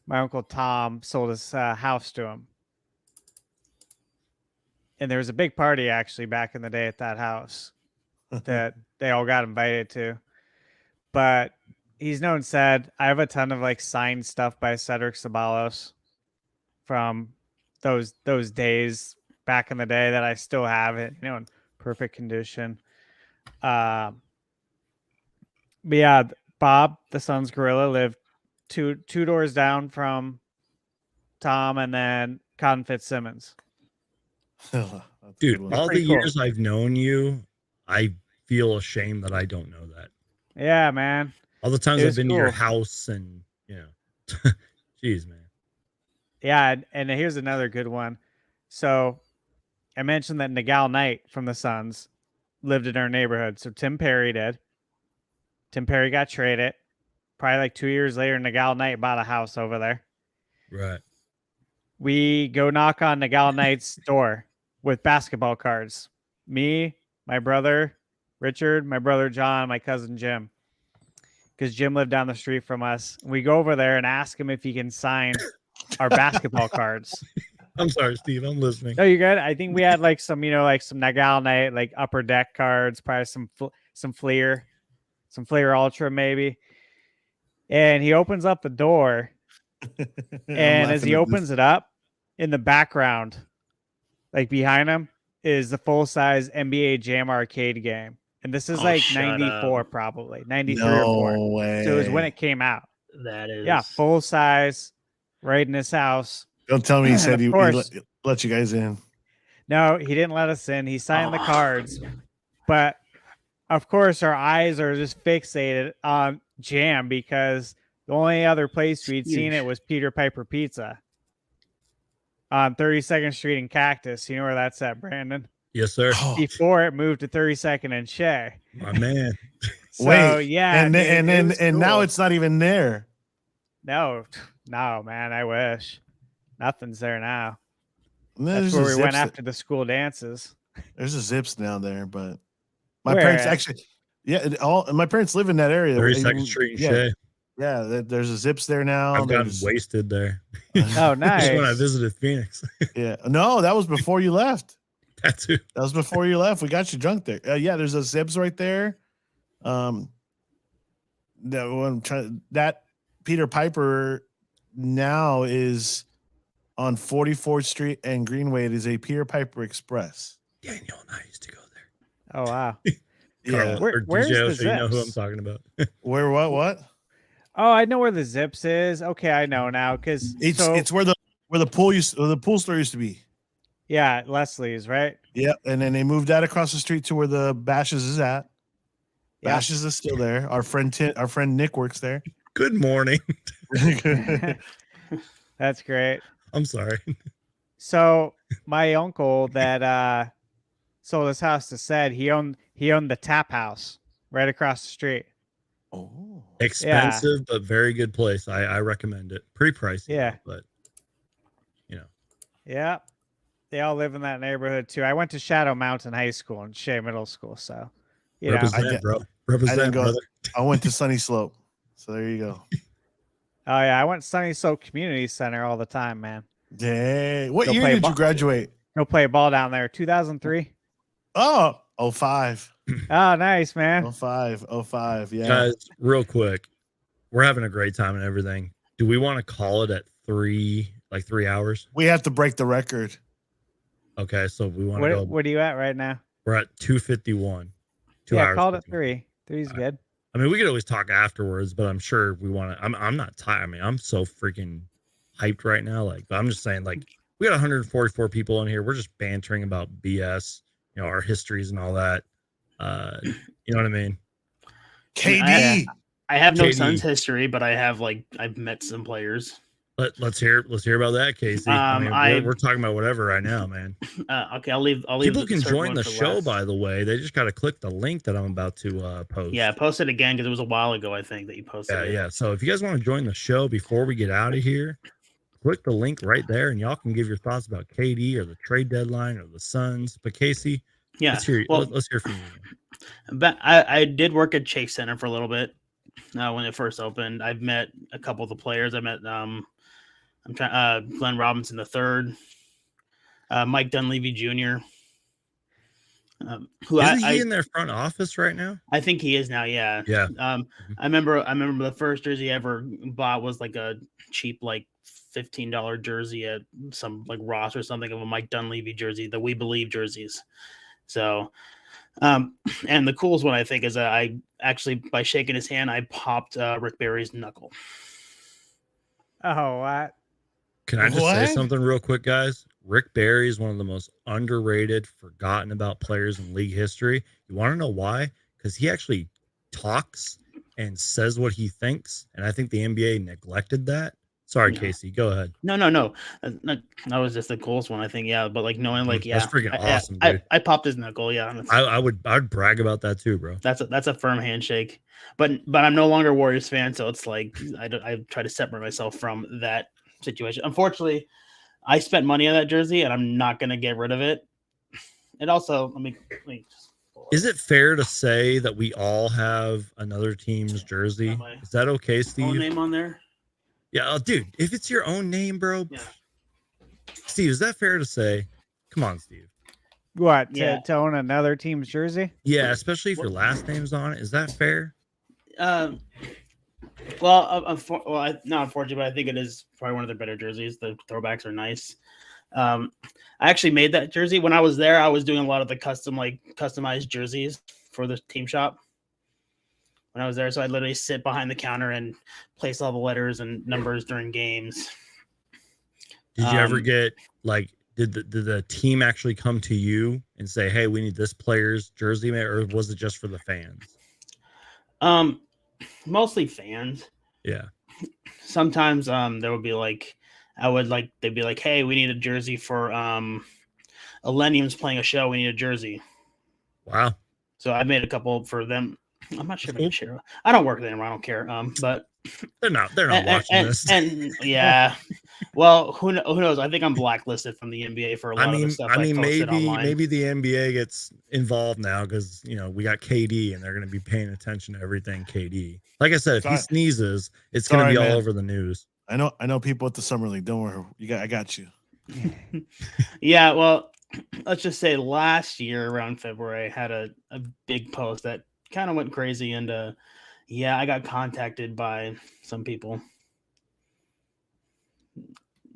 uncle Tom sold his house to him, and there was a big party actually back in the day at that house that they all got invited to. But he's known Ced. I have a ton of like signed stuff by Cedric Ceballos from those days back in the day that I still have it, in perfect condition. But yeah, Bob, the Suns gorilla, lived two doors down from Tom, and then Con Fitzsimmons. That's a Dude, good one. all the Pretty cool. years I've known you, I feel ashamed that I don't know that. Yeah, man. All the times It I've was been to your cool. house and, jeez, man. Yeah, and here's another good one. So I mentioned that Nagel Knight from the Suns lived in our neighborhood. So Tim Perry did. Tim Perry got traded. Probably like 2 years later, Nagel Knight bought a house over there. Right. We go knock on Nagel Knight's door with basketball cards. Me, my brother Richard, my brother John, my cousin Jim. Because Jim lived down the street from us. We go over there and ask him if he can sign our basketball cards. I'm sorry, Steve. I'm listening. No, you're good. I think we had like some, some Nagel Knight, like upper deck cards, probably some Fleer Ultra maybe. And he opens up the door, and as he opens it up, in the background, like behind him, is the full size NBA Jam arcade game. And this is like shut 94, up. probably 93 or 4. No way. So it was when it came out. That is Yeah, full size right in his house. Don't tell me he said he course- let you guys in. No, he didn't let us in. He signed the Oh. cards, but of course our eyes are just fixated on Jam because the only other place we'd seen Huge. it was Peter Piper Pizza on 32nd Street in Cactus. You know where that's at, Brandon? Yes, sir. Oh, Before it moved to 32nd and Shea. My man. So wait, yeah, and dude, then it and was and now cool. it's not even there. No, man, I wish. Nothing's there now. There's That's where a we went Zips- after the school dances. There's a Zips down there, but my Where parents at? actually, my parents live in that area. 32nd Street and yeah, Shea. yeah. There's a Zips there now. I've gotten There's wasted there. Oh, nice. Just when I visited Phoenix. yeah. No, that was before you left. That's who. That was before you left. We got you drunk there. Yeah, there's a Zips right there. That Peter Piper now is on 44th Street and Greenway. It is a Peter Piper Express. Daniel and I used to go there. Oh wow. Yeah. Where's DJ, the so you know who I'm Zips? talking about. Where? What? Oh, I know where the Zips is. Okay, I know now because It's where the pool store used to be. yeah, Leslie's, right? Yeah, and then they moved that across the street to where the Bashes is at. Yeah. Bashes is still there. Our friend Nick works there. Good morning. That's great. I'm sorry. So my uncle that sold his house to said he owned the tap house right across the street. Oh, Expensive, but very good place. I recommend it. Pretty pricey. Yeah. But you know. Yeah. They all live in that neighborhood too. I went to Shadow Mountain High School and Shea Middle School, so you know. Represent, bro. Represent, go. brother. I went to Sunny Slope, so there you go. Oh yeah, I went to Sunny Slope Community Center all the time, man. Dang. What Go year play did ball. you graduate? Go play ball down there. 2003. Oh, 05. Oh, nice, man. 05. Yeah. Guys, real quick. We're having a great time and everything. Do we want to call it at 3 hours? We have to break the record. Okay, so we want to go. What are you at right now? We're at 2:51. 2 yeah, hours. call it 51. 3. 3's good. I mean, we could always talk afterwards, but I'm sure we want to. I'm not tired. I mean, I'm so freaking hyped right now. Like, but I'm just saying, like, we got 144 people in here. We're just bantering about BS, our histories and all that. You know what I mean? KD. I have no KD. Suns history, but I've met some players. Let's hear about that, Casey. We're talking about whatever right now, man. Okay, I'll leave. People can certain join one the for show, last. by the way. They just got to click the link that I'm about to post. Yeah, post it again because it was a while ago. I think that you posted. it. Yeah. So if you guys want to join the show before we get out of here, click the link right there, and y'all can give your thoughts about KD or the trade deadline or the Suns. But Casey, Yeah. let's hear from you. But I did work at Chase Center for a little bit when it first opened. I've met a couple of the players. I met Glenn Robinson III, Mike Dunleavy Jr. Who Isn't he in their front office right now? I think he is now. Yeah. Yeah. I remember the first jersey I ever bought was like a cheap like $15 jersey at some like Ross or something of a Mike Dunleavy jersey, the We Believe jerseys. So, and the coolest one I think is I actually by shaking his hand I popped Rick Barry's knuckle. Oh, what? Can I just say something real quick, guys? Rick Barry is one of the most underrated, forgotten about players in league history. You want to know why? Because he actually talks and says what he thinks, and I think the NBA neglected that. Sorry, No. Casey, go ahead. No. That was just the coolest one, I think. Yeah, but like knowing, like, That's freaking awesome, dude. I popped his knuckle. Yeah, I'd brag about that too, bro. that's a firm handshake. But I'm no longer a Warriors fan, so it's like I try to separate myself from that situation. Unfortunately, I spent money on that jersey, and I'm not gonna get rid of it. And also, let me just Is it fair to say that we all have another team's jersey? Is that okay, own Steve? name on there? Yeah, dude. If it's your own name, bro. Yeah. Steve, is that fair to say? Come on, Steve. What? Yeah. To own another team's jersey? Yeah, especially if your last name's on it. Is that fair? Not unfortunately, but I think it is probably one of their better jerseys. The throwbacks are nice. I actually made that jersey when I was there. I was doing a lot of the customized jerseys for the team shop when I was there. So I'd literally sit behind the counter and place all the letters and numbers during games. Did you ever get like? Did the team actually come to you and say, "Hey, we need this player's jersey," or was it just for the fans? Mostly fans. Yeah. Sometimes there would be like, they'd be like, "Hey, we need a jersey for Millennium's playing a show. We need a jersey." Wow. So I made a couple for them. I'm not sure if I can share. I don't work there anymore. I don't care. But they're not watching this. And yeah, well, who knows? I think I'm blacklisted from the NBA for a lot of the stuff. Maybe the NBA gets involved now because we got KD and they're going to be paying attention to everything KD. Like I said, if he sneezes, it's going to be all over the news. I know people at the summer league. Don't worry, I got you. Yeah, well, let's just say last year around February, I had a big post that kind of went crazy, and I got contacted by some people.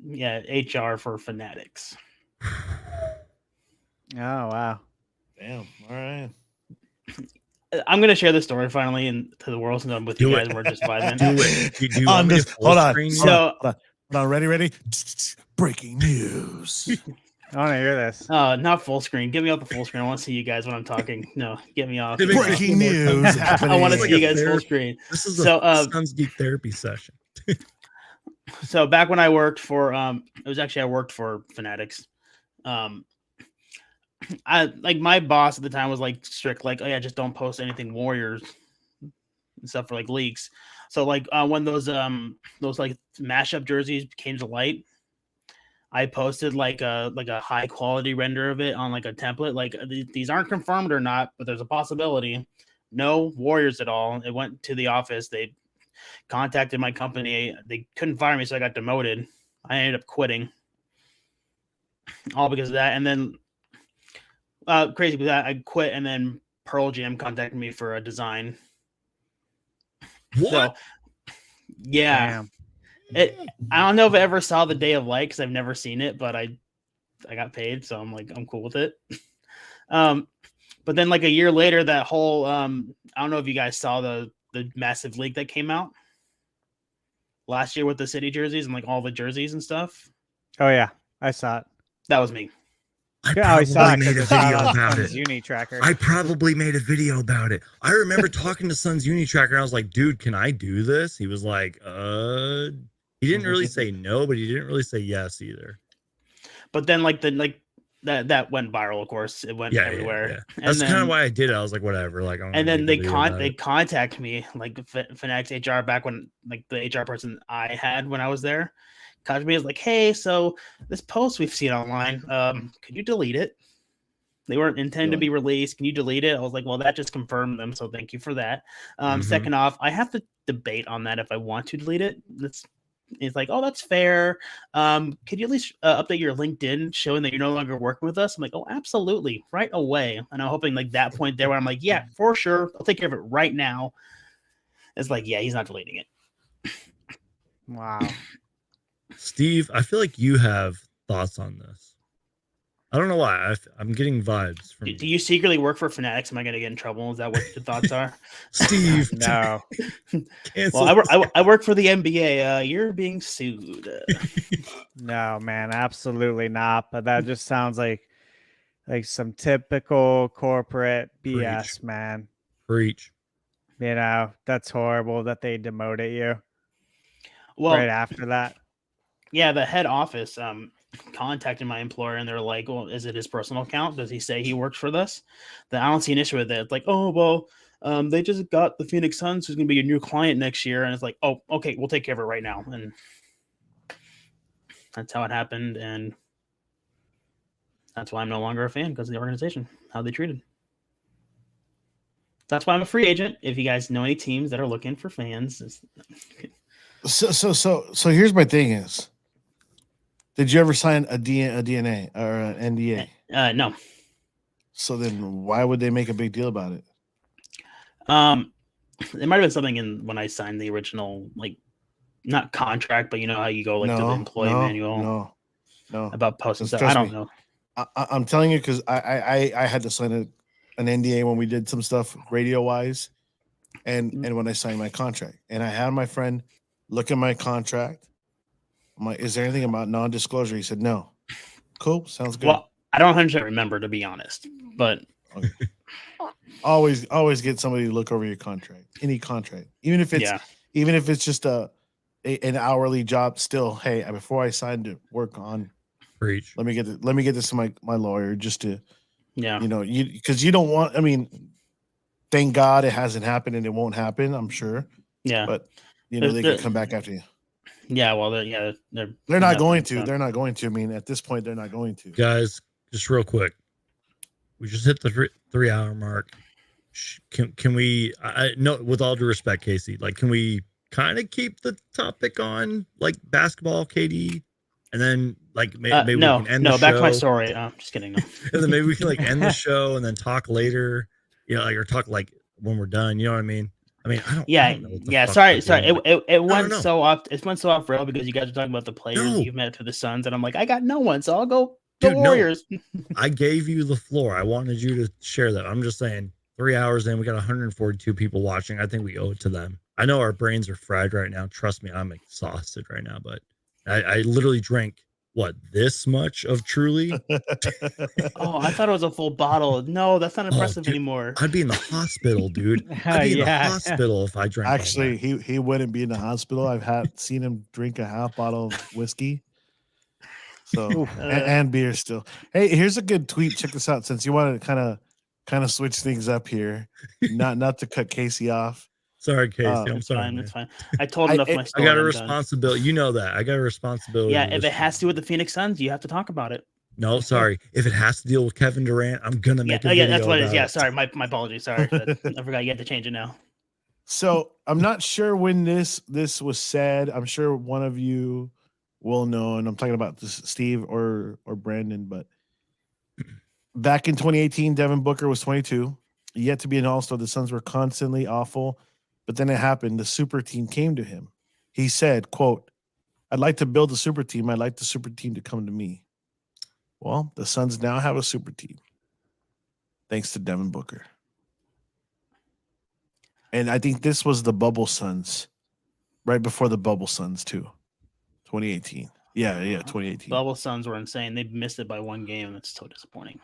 Yeah, HR for Fanatics. Oh wow! Damn. All right. I'm gonna share this story finally to the world, since I'm with you guys. We're just vibing. Do it. Hold on. Ready? Breaking news. I want to hear this. Not full screen. Get me off the full screen. I want to see you guys when I'm talking. No, get me off. Breaking news. I want to see you guys full screen. This is a Sons Geek therapy session. So back when I worked for, I worked for Fanatics. My boss at the time was like strict, like, "Oh yeah, just don't post anything Warriors and stuff for like leaks." So when those like mashup jerseys came to light, I posted like a high quality render of it on like a template. Like, these aren't confirmed or not, but there's a possibility. No Warriors at all. It went to the office. They contacted my company. They couldn't fire me, so I got demoted. I ended up quitting, all because of that. And then crazy because I quit, and then Pearl Jam contacted me for a design. What? So, yeah. Damn. I don't know if I ever saw the day of light because I've never seen it, but I got paid, so I'm cool with it. But then like a year later, that whole I don't know if you guys saw the massive leak that came out last year with the city jerseys and like all the jerseys and stuff. Oh yeah, I saw it. That was me. I probably made a video about it. Uni Tracker. I probably made a video about it. I remember talking to Sun's Uni Tracker, and I was like, "Dude, can I do this?" He was like, He didn't really say no, but he didn't really say yes either. But then that went viral, of course. It went everywhere. Yeah. That's kind of why I did it. I was like, whatever. Like, and then they contact me, like Fanatics HR, back when like the HR person I had when I was there contacted me. Is like, "Hey, so this post we've seen online, could you delete it? They weren't intended to be released. Can you delete it?" I was like, "Well, that just confirmed them, so thank you for that." Second off, I have to debate on that if I want to delete it. It's like, "Oh, that's fair. Could you at least update your LinkedIn showing that you're no longer working with us?" I'm like, "Oh, absolutely, right away." And I'm hoping like that point there where I'm like, "Yeah, for sure, I'll take care of it right now." It's like, yeah, he's not deleting it. Wow. Steve, I feel like you have thoughts on this. I don't know why. I'm getting vibes from. Do you secretly work for Fanatics? Am I going to get in trouble? Is that what your thoughts are? Steve, no. Well, I work for the NBA. You're being sued. No, man, absolutely not. But that just sounds like some typical corporate BS, man. Preach. That's horrible that they demoted you. Well, right after that. Yeah, the head office contacted my employer, and they're like, "Well, is it his personal account? Does he say he works for this?" Then I don't see an issue with it. It's like, "Oh, well, they just got the Phoenix Suns, who's going to be your new client next year," and it's like, "Oh, okay, we'll take care of it right now." And that's how it happened, and that's why I'm no longer a fan, because of the organization, how they treated. That's why I'm a free agent. If you guys know any teams that are looking for fans. So here's my thing is, did you ever sign a DNA or an NDA? No. So then why would they make a big deal about it? It might have been something in when I signed the original, like, not contract, but you know how you go to the employee manual. No. About posting stuff. I don't know. I'm telling you because I had to sign an NDA when we did some stuff radio wise, and when I signed my contract, and I had my friend look at my contract. I'm like, is there anything about non-disclosure? He said no. Cool, sounds good. Well, I don't 100% remember, to be honest, but Okay. Always get somebody to look over your contract, any contract, even if it's just an hourly job. Still, hey, before I sign to work on, Preach. let me get this to my lawyer just to, yeah, because you don't want. I mean, thank God it hasn't happened and it won't happen. I'm sure. yeah, But they can come back after you. Yeah, well, they're not going to. They're not going to. I mean, at this point, they're not going to. Guys, just real quick, we just hit the 3-hour mark. Can we? I no, with all due respect, Casey, like, can we kind of keep the topic on like basketball, KD, and then like maybe we can end the show. Back to my story. Just kidding. No. And then maybe we can like end the show and then talk later, or talk like when we're done. You know what I mean? I don't know what the fuck Sorry. doing. It went so off. It went so off rail because you guys are talking about the players you've met for the Suns, and I'm like, I got no one, so I'll go the Warriors. No. I gave you the floor. I wanted you to share that. I'm just saying, 3 hours in, we got 142 people watching. I think we owe it to them. I know our brains are fried right now. Trust me, I'm exhausted right now. But I literally drank this much of Truly. Oh, I thought it was a full bottle. No, that's not impressive anymore. I'd be in the hospital, dude. I'd be in the hospital if I drank. Actually, he wouldn't be in the hospital. I've seen him drink a half bottle of whiskey. So and beer still. Hey, here's a good tweet. Check this out. Since you wanted to kind of switch things up here, not to cut Casey off. Sorry, Casey. I'm sorry. It's fine. I told enough my story. I got a responsibility. You know that. I got a responsibility. Yeah, if it has to do with the Phoenix Suns, you have to talk about it. No, sorry. If it has to deal with Kevin Durant, I'm gonna make a video. Yeah, that's what it is. Yeah, sorry. My apologies. Sorry. I forgot you had to change it now. So I'm not sure when this was said. I'm sure one of you will know, and I'm talking about this, Steve or Brandon, but back in 2018, Devin Booker was 22, yet to be an all-star. The Suns were constantly awful, but then it happened. The super team came to him. He said, quote, "I'd like to build a super team. I'd like the super team to come to me." Well, the Suns now have a super team, thanks to Devin Booker. And I think this was the Bubble Suns, right before the Bubble Suns too. 2018. Yeah, 2018. Bubble Suns were insane. They missed it by one game. That's so disappointing.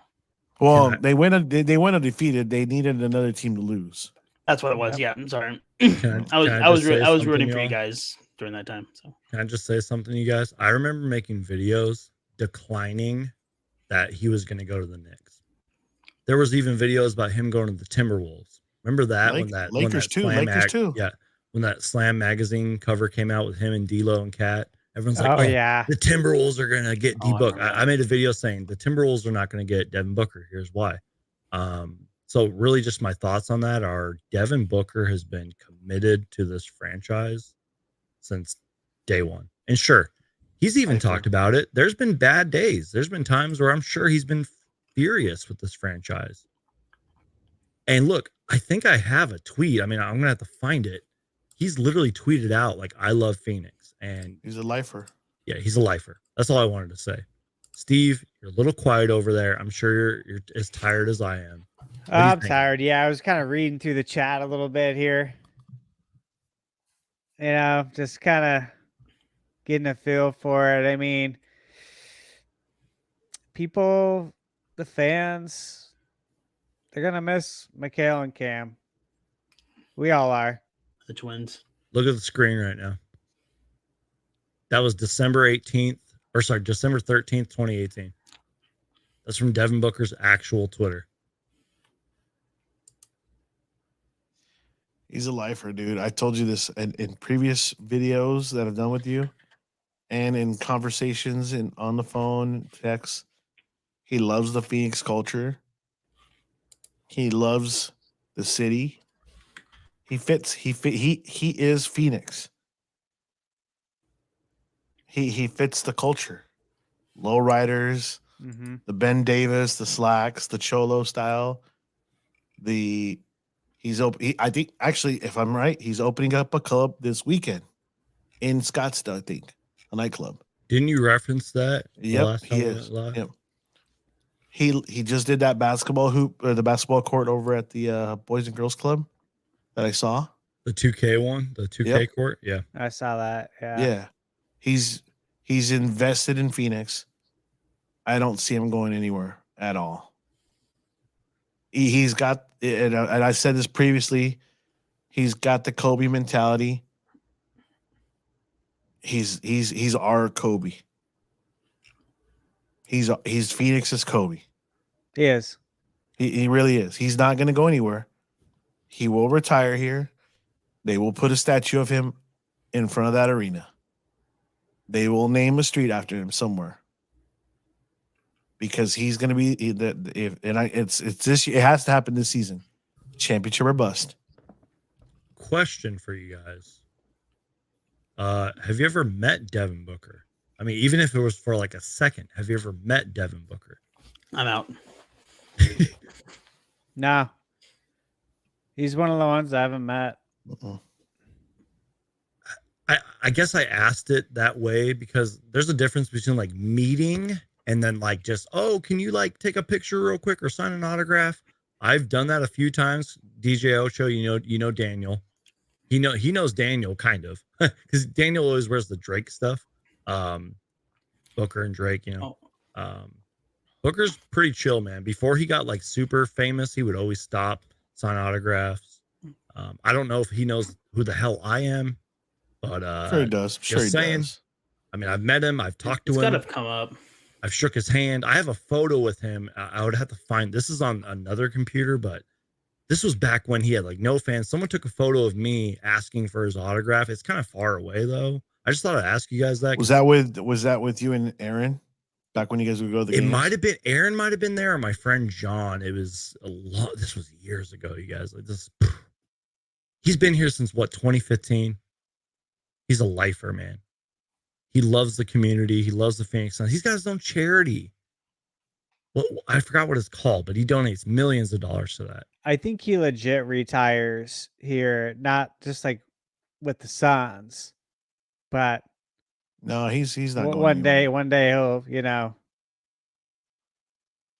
Well, they went undefeated. They needed another team to lose. That's what it was. Yeah, I'm sorry. I was rooting for you guys during that time. So can I just say something to you guys? I remember making videos declining that he was going to go to the Knicks. There was even videos about him going to the Timberwolves. Remember that Lakers too. Yeah, when that Slam magazine cover came out with him and D'Lo and Cat. Everyone's like, the Timberwolves are going to get D Book. I made a video saying the Timberwolves are not going to get Devin Booker. Here's why. So really just my thoughts on that are Devin Booker has been committed to this franchise since day one. And sure, he's even talked about it. There's been bad days. There's been times where I'm sure he's been furious with this franchise. And look, I think I have a tweet. I'm going to have to find it. He's literally tweeted out like, I love Phoenix. And he's a lifer. Yeah, he's a lifer. That's all I wanted to say. Steve, you're a little quiet over there. I'm sure you're as tired as I am. I'm tired. Yeah, I was kind of reading through the chat a little bit here. Just kind of getting a feel for it. I mean, people, the fans, they're going to miss Mikal and Cam. We all are. The twins. Look at the screen right now. That was December 13th, 2018. That's from Devin Booker's actual Twitter. He's a lifer, dude. I told you this in previous videos that I've done with you and in conversations and on the phone, texts. He loves the Phoenix culture. He loves the city. He is Phoenix. He fits the culture. Lowriders, the Ben Davis, the slacks, the Cholo style. I think actually, if I'm right, he's opening up a club this weekend in Scottsdale. I think a nightclub. Didn't you reference that? Yep, he is. Yep. He just did that basketball hoop or the basketball court over at the Boys and Girls Club that I saw. The 2K one, the 2K court. Yeah, I saw that. Yeah. He's He's invested in Phoenix. I don't see him going anywhere at all. He's got, and I said this previously, he's got the Kobe mentality. He's our Kobe. He's Phoenix's Kobe. He is. He really is. He's not going to go anywhere. He will retire here. They will put a statue of him in front of that arena. They will name a street after him somewhere. Because he's going to be it's this. It has to happen this season. Championship or bust. Question for you guys: have you ever met Devin Booker? I mean, even if it was for like a second, have you ever met Devin Booker? I'm out. No. He's one of the ones I haven't met. Uh-uh. I guess I asked it that way because there's a difference between like meeting and then like just, oh, can you like take a picture real quick or sign an autograph? I've done that a few times. DJ Ocho, you know Daniel. He knows Daniel kind of because Daniel always wears the Drake stuff. Booker and Drake, you know. Booker's pretty chill, man. Before he got like super famous, he would always stop, sign autographs. I don't know if he knows who the hell I am, but Sure he does. Sure he does. I mean, I've met him. I've talked to him. It's got to come up. I've shook his hand. I have a photo with him. I would have to find, this is on another computer, but this was back when he had like no fans. Someone took a photo of me asking for his autograph. It's kind of far away though. I just thought I'd ask you guys that. Was that with you and Aaron? Back when you guys would go to the games? It might have been, Aaron might have been there, or my friend John. It was a lot. This was years ago, you guys. Like this, he's been here since what, 2015? He's a lifer, man. He loves the community. He loves the Phoenix Suns. He's got his own charity. Well, I forgot what it's called, but he donates millions of dollars to that. I think he legit retires here, not just like with the Suns, but no, he's not going one anywhere. day he'll, you know,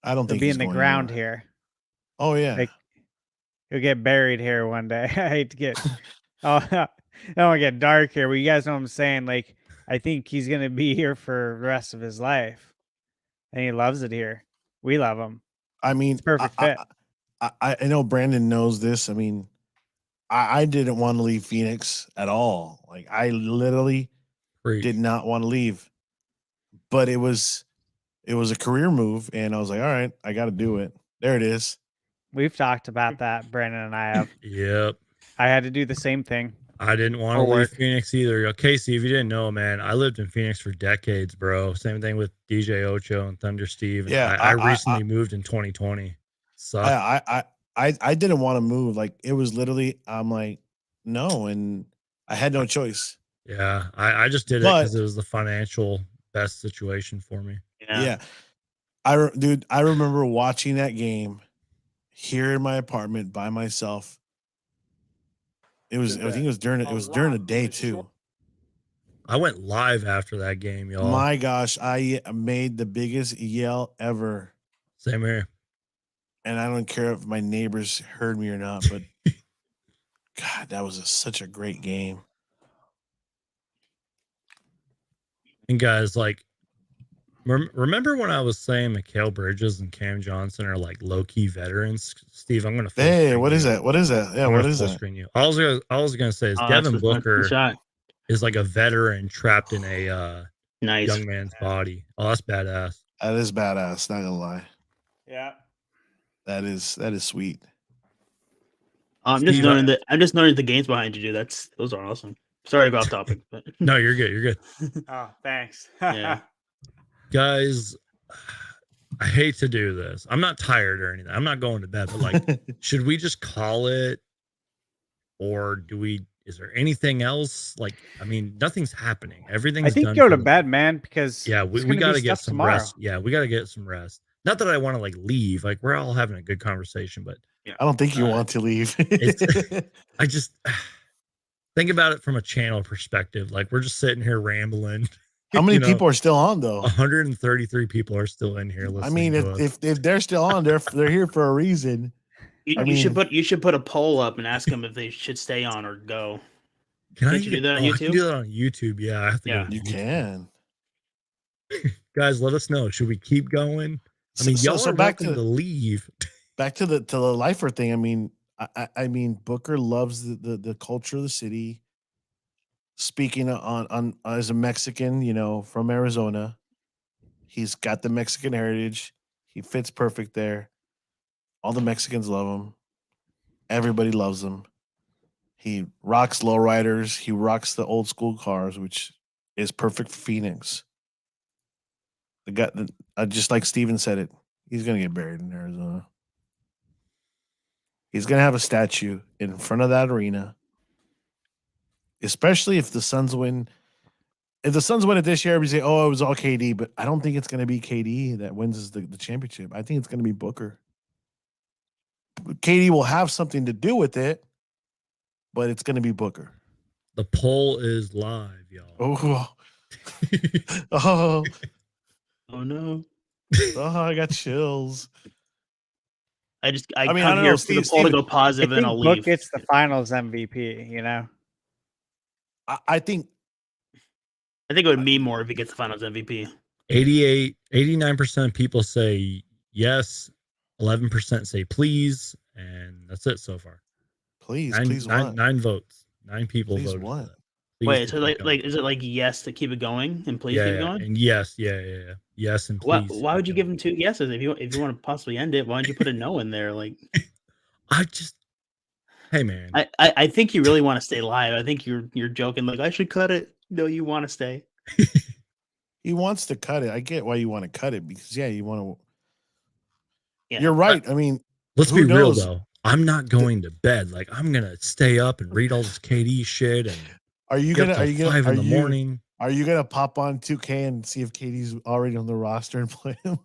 I don't think he'll be he's in the going ground anywhere. here. Oh yeah. Like he'll get buried here one day. I hate to get I don't want to get dark here, but you guys know what I'm saying. Like, I think he's gonna be here for the rest of his life. And he loves it here. We love him. I mean, It's perfect fit. I know Brandon knows this. I mean, I didn't want to leave Phoenix at all. Like I literally did not want to leave. But it was a career move, and I was like, all right, I got to do it. There it is. We've talked about that, Brandon and I have. Yep. I had to do the same thing. I didn't want to leave Phoenix either. Casey, if you didn't know, man, I lived in Phoenix for decades, bro. Same thing with DJ Ocho and Thunder Steve. And Yeah, I recently moved in 2020. So I didn't want to move. Like it was literally, I'm like, no, and I had no choice. Yeah, I just did it because it was the financial best situation for me. Yeah. I remember watching that game here in my apartment by myself. I think it was during the day too. I went live after that game, y'all. My gosh, I made the biggest yell ever. Same here. And I don't care if my neighbors heard me or not, but God, that was such a great game. And guys, like, remember when I was saying Mikal Bridges and Cam Johnson are like low-key veterans? Steve, I'm going to Hey, what is that? What is that? Yeah, what is that? You. All I was going to say is Devin Booker is like a veteran trapped in a young man's body. Oh, that's badass. That is badass, not gonna lie. Yeah. That is sweet. I'm just learning the games behind you, dude. Those are awesome. Sorry about topic, but no, you're good. You're good. Oh, thanks. Yeah. Guys, I hate to do this. I'm not tired or anything. I'm not going to bed, but like, should we just call it? Or is there anything else? Like, I mean, nothing's happening. Everything's I think done go to bed, man, because we got to get some rest. Yeah, we got to get some rest. Not that I want to like leave. Like, we're all having a good conversation, but I don't think you want to leave. I just think about it from a channel perspective. Like, we're just sitting here rambling. How many people are still on though? 133 people are still in here listening. I mean, if they're still on, they're here for a reason. You should put a poll up and ask them if they should stay on or go. Can you do that on YouTube? I can do that on YouTube. Yeah, I have to. You can. Guys, let us know. Should we keep going? I mean, y'all are welcome to leave. Back to the lifer thing. I mean, I mean, Booker loves the culture of the city. Speaking on as a Mexican, you know, from Arizona, he's got the Mexican heritage. He fits perfect there. All the Mexicans love him. Everybody loves him. He rocks lowriders. He rocks the old school cars, which is perfect for Phoenix. The guy, just like Steven said it, he's gonna get buried in Arizona. He's gonna have a statue in front of that arena, especially if the Suns win. If the Suns win it this year, everybody say, "Oh, it was all KD," but I don't think it's gonna be KD that wins the championship. I think it's gonna be Booker. KD will have something to do with it, but it's gonna be Booker. The poll is live, y'all. Oh, oh, Oh no. oh! I got chills. I mean, come I don't here know, for the Steve, poll to go I positive, and think I'll Book leave. gets the Finals MVP. You know. I think I think it would mean more if he gets the Finals MVP. 89% of people say yes, 11% say please, and that's it so far. please Nine what? votes. 9 people Please voted what? for that. Please Wait, to so keep going. is it like yes to keep it going and please yeah, keep it yeah, going? and yes, yes, and please. Why would you give him 2 yeses if you want to possibly end it? Why don't you put a no in there? Like, hey man, I think you really want to stay live. I think you're joking. Like, I should cut it. No, you want to stay. He wants to cut it. I get why you want to cut it because you want to. Yeah. You're right. I mean, let's who be real knows? though. I'm not going to bed. Like I'm gonna stay up and read all this KD shit. And Are you get gonna? up till Are you gonna? 5 in the morning? Are you gonna pop on 2K and see if KD's already on the roster and play him?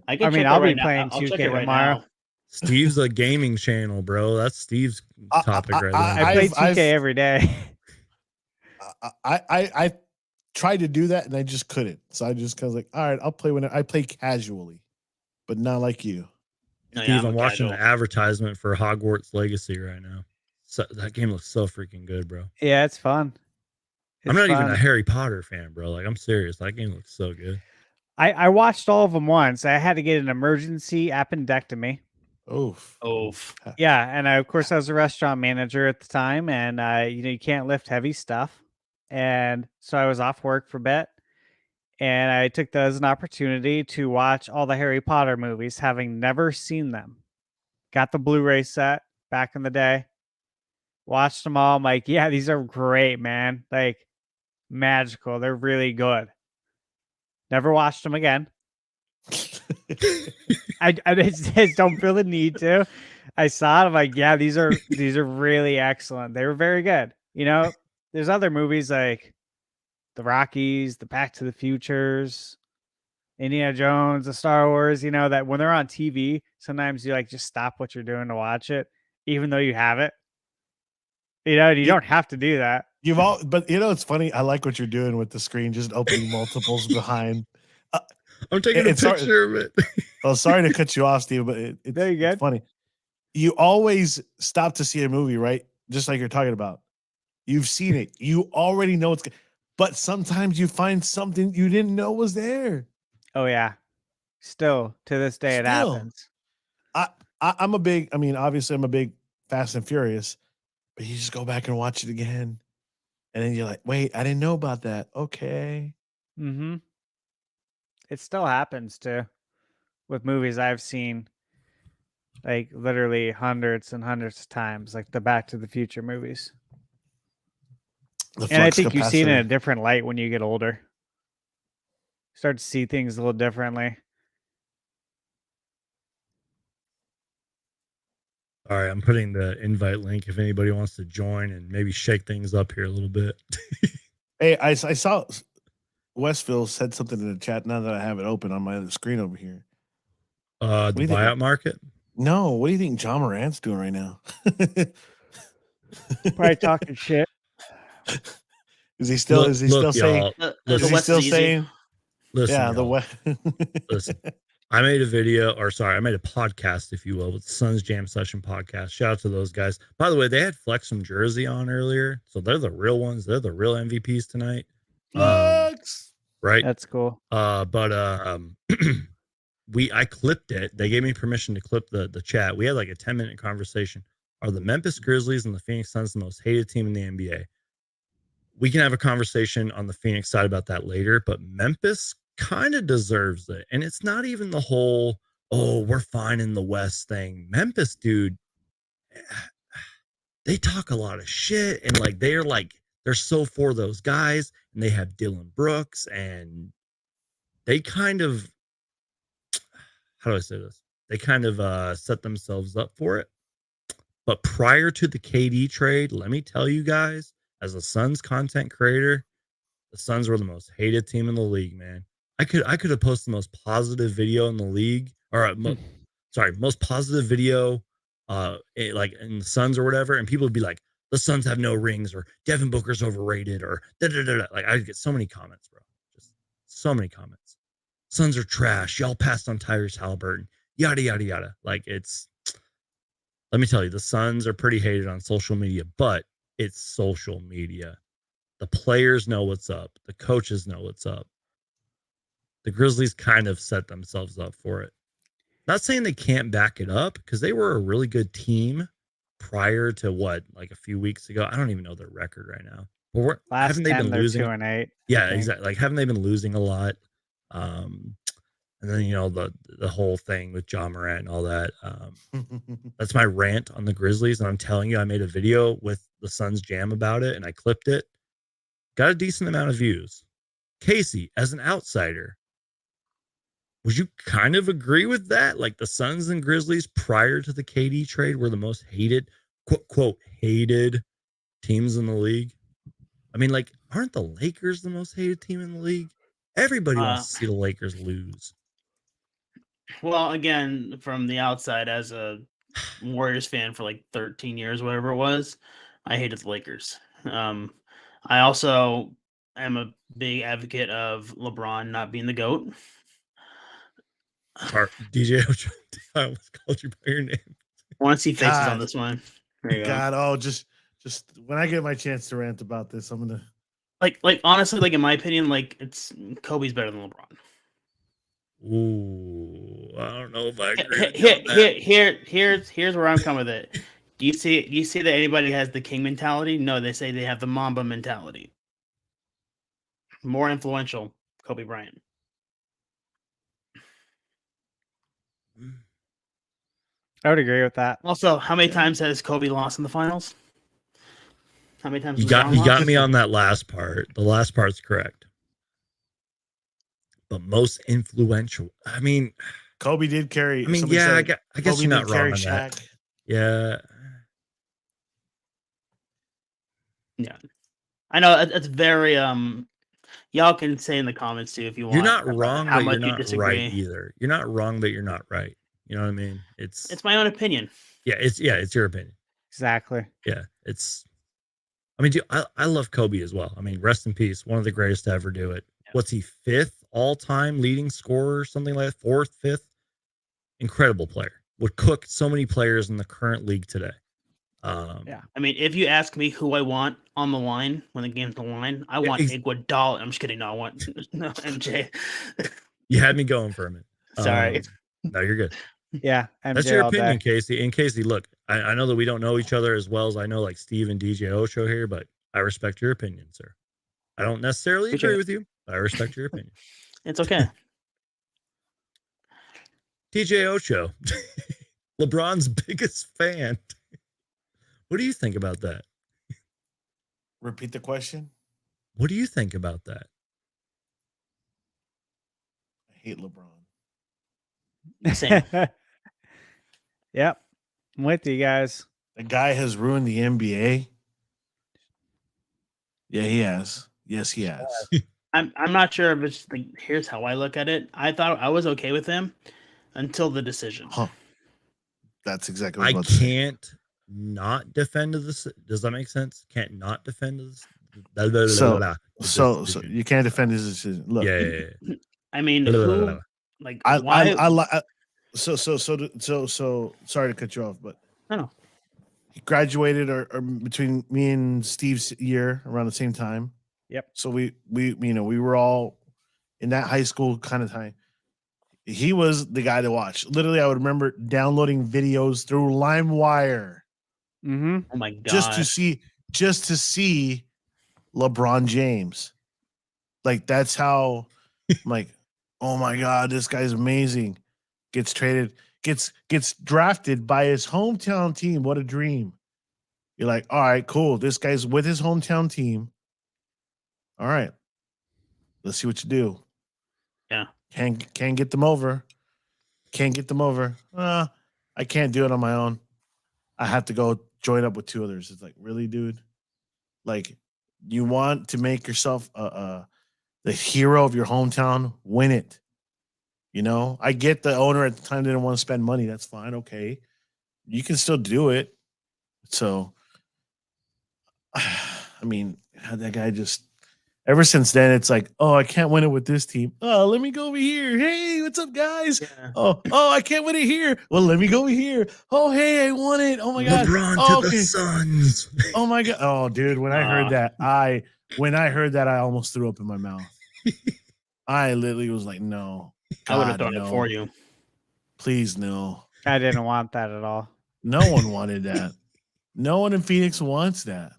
I can I mean, check I'll it right be now. playing I'll check 2K it right tomorrow. now. Steve's a gaming channel, bro. That's Steve's topic right there. I play 2K every day. I tried to do that and I just couldn't. So I just kind of like, all right, I'll play when I play casually, but not like you. No, Steve, yeah, I'm watching casual. the advertisement for Hogwarts Legacy right now. So that game looks so freaking good, bro. Yeah, it's fun. I'm not even a Harry Potter fan, bro. Like I'm serious. That game looks so good. I watched all of them once. I had to get an emergency appendectomy. Oof. Yeah, and of course I was a restaurant manager at the time, and you can't lift heavy stuff, and so I was off work for a bit, and I took that as an opportunity to watch all the Harry Potter movies, having never seen them. Got the Blu-ray set back in the day, watched them all. I'm like, yeah, these are great, man. Like magical. They're really good. Never watched them again. I just don't feel the need to. I saw it. I'm like, yeah, these are really excellent. They were very good. There's other movies like the Rockies, the Back to the Futures, Indiana Jones, the Star Wars. That when they're on TV, sometimes you just stop what you're doing to watch it, even though you have it. You don't have to do that. But it's funny. I like what you're doing with the screen, just opening multiples behind. I'm taking a picture of it. Oh, sorry to cut you off, Steve, but it's funny. You always stop to see a movie, right? Just like you're talking about. You've seen it. You already know it's good. But sometimes you find something you didn't know was there. Oh, yeah. Still, to this day, it happens. I'm a big, obviously I'm a big Fast and Furious, but you just go back and watch it again. And then you're like, wait, I didn't know about that. Okay. Mm-hmm. It still happens too with movies I've seen like literally hundreds and hundreds of times, like the Back to the Future movies. And I think you see it in a different light when you get older. Start to see things a little differently. All right, I'm putting the invite link if anybody wants to join and maybe shake things up here a little bit. Hey, I saw Westville said something in the chat now that I have it open on my other screen over here. The buyout market? No, what do you think John Morant's doing right now? Probably talking shit. Is he still saying? Is he still saying? Listen, yeah, listen. I made a podcast, if you will, with the Suns Jam Session podcast. Shout out to those guys. By the way, they had Flexum jersey on earlier, so they're the real ones. They're the real MVPs tonight. Flex. right? That's cool. But I clipped it. They gave me permission to clip the chat. We had like a 10-minute conversation. Are the Memphis Grizzlies and the Phoenix Suns the most hated team in the NBA? We can have a conversation on the Phoenix side about that later, but Memphis kind of deserves it. And it's not even the whole, oh, we're fine in the West thing. Memphis, dude, they talk a lot of shit, and like they're so for those guys, and they have Dylan Brooks, and they kind of, how do I say this? They kind of set themselves up for it. But prior to the KD trade, let me tell you guys, as a Suns content creator, the Suns were the most hated team in the league, man. I could have posted the most positive video in the league, or most positive video, like in the Suns or whatever, and people would be like, "The Suns have no rings," or "Devin Booker's overrated," or da da da. Like I'd get so many comments, bro. Just so many comments. Suns are trash. Y'all passed on Tyrese Halliburton. Yada yada yada. Like it's. Let me tell you, the Suns are pretty hated on social media, but it's social media. The players know what's up. The coaches know what's up. The Grizzlies kind of set themselves up for it. Not saying they can't back it up, because they were a really good team prior to like a few weeks ago. I don't even know their record right now. But Last 10, they're 2-8. Yeah, exactly. Like, haven't they been losing a lot? And then, the whole thing with Ja Morant and all that. That's my rant on the Grizzlies. And I'm telling you, I made a video with the Suns Jam about it, and I clipped it. Got a decent amount of views. Casey, as an outsider, would you kind of agree with that? Like, the Suns and Grizzlies prior to the KD trade were the most hated, quote, hated teams in the league. I mean, like, aren't the Lakers the most hated team in the league? Everybody wants to see the Lakers lose. Well, again, from the outside, as a Warriors fan for like 13 years, whatever it was, I hated the Lakers. I also am a big advocate of LeBron not being the GOAT. Sorry, DJ Ocho, I almost called you by your name. I want to see faces on this one. There you God, go. Just when I get my chance to rant about this, I'm gonna like honestly, like in my opinion, like it's Kobe's better than LeBron. Ooh, I don't know if I agree. Here's where I'm coming with it. Do you see that anybody has the king mentality? No, they say they have the Mamba mentality. More influential, Kobe Bryant. I would agree with that. Also, how many times has Kobe lost in the finals? How many times? You got me on that last part. The last part's correct. But most influential. I mean, Kobe did carry. I mean, yeah, I guess you're not wrong on Shaq. that. Yeah. Yeah. I know it's very y'all can say in the comments too if you want. You're not wrong, how but much you're not you disagree. right either. You're not wrong, but you're not right. You know what I mean? It's my own opinion. Yeah, it's your opinion. Exactly. Yeah, I mean, dude, I love Kobe as well. I mean, rest in peace. One of the greatest to ever do it. Yeah. What's he, 5th all-time leading scorer, something like that? 4th, 5th? Incredible player. Would cook so many players in the current league today. Yeah. I mean, if you ask me who I want on the line when the game's on the line, I want Iguodala. I'm just kidding. No, I want MJ. You had me going for a minute. Sorry. No, you're good. Yeah, MJ. That's your opinion, Casey. And Casey, look, I know that we don't know each other as well as I know like Steve and DJ Ocho here, but I respect your opinion, sir. I don't necessarily agree with you, but I respect your opinion. It's okay. DJ Ocho, LeBron's biggest fan. What do you think about that? Repeat the question. What do you think about that? I hate LeBron. Same. Yep. I'm with you guys. The guy has ruined the NBA. Yeah, he has. Yes, he has. I'm not sure if it's like, here's how I look at it. I thought I was okay with him until the decision. Huh. That's exactly what I can't not defend this. Does that make sense? Can't not defend this. So you can't defend his decision. Look. Yeah. I mean, who, like, why? So sorry to cut you off, but no. He graduated or between me and Steve's year around the same time. Yep. So we were all in that high school kind of time, he was the guy to watch. Literally, I would remember downloading videos through LimeWire Mm-hmm. Oh my just gosh. to see LeBron James. Like that's how I'm like, oh my God, this guy's amazing. Gets traded, gets drafted by his hometown team. What a dream. You're like, all right, cool. This guy's with his hometown team. All right. Let's see what you do. Yeah. Can't get them over. Can't get them over. I can't do it on my own. I have to go join up with two others. It's like, really, dude? Like, you want to make yourself the hero of your hometown? Win it. You know, I get the owner at the time didn't want to spend money. That's fine. Okay. You can still do it. So, I mean, that guy just, ever since then, it's like, oh, I can't win it with this team. Oh, let me go over here. Hey, what's up, guys? Yeah. Oh, I can't win it here. Well, let me go over here. Oh, hey, I won it. Oh my God. LeBron Oh, to the Suns. Oh my God. Oh, dude, when I heard that, I almost threw up in my mouth. I literally was like, no. I would have God, done no. it for you. Please, no. I didn't want that at all. No one wanted that. No one in Phoenix wants that.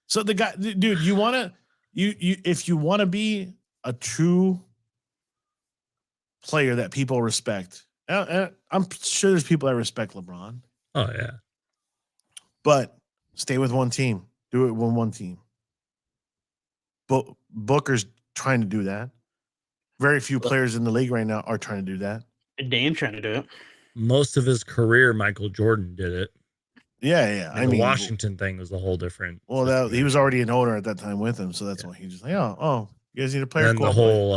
So the guy, dude, you want to, if you want to be a true player that people respect, I'm sure there's people that respect LeBron, Oh yeah. but stay with one team. Do it with one team. But Booker's trying to do that. Very few players in the league right now are trying to do that. Dame trying to do it. Most of his career, Michael Jordan did it. Yeah. And the Washington thing was a whole different. Well, he was already an owner at that time with him, so that's why he just like, oh, you guys need a player. And the whole,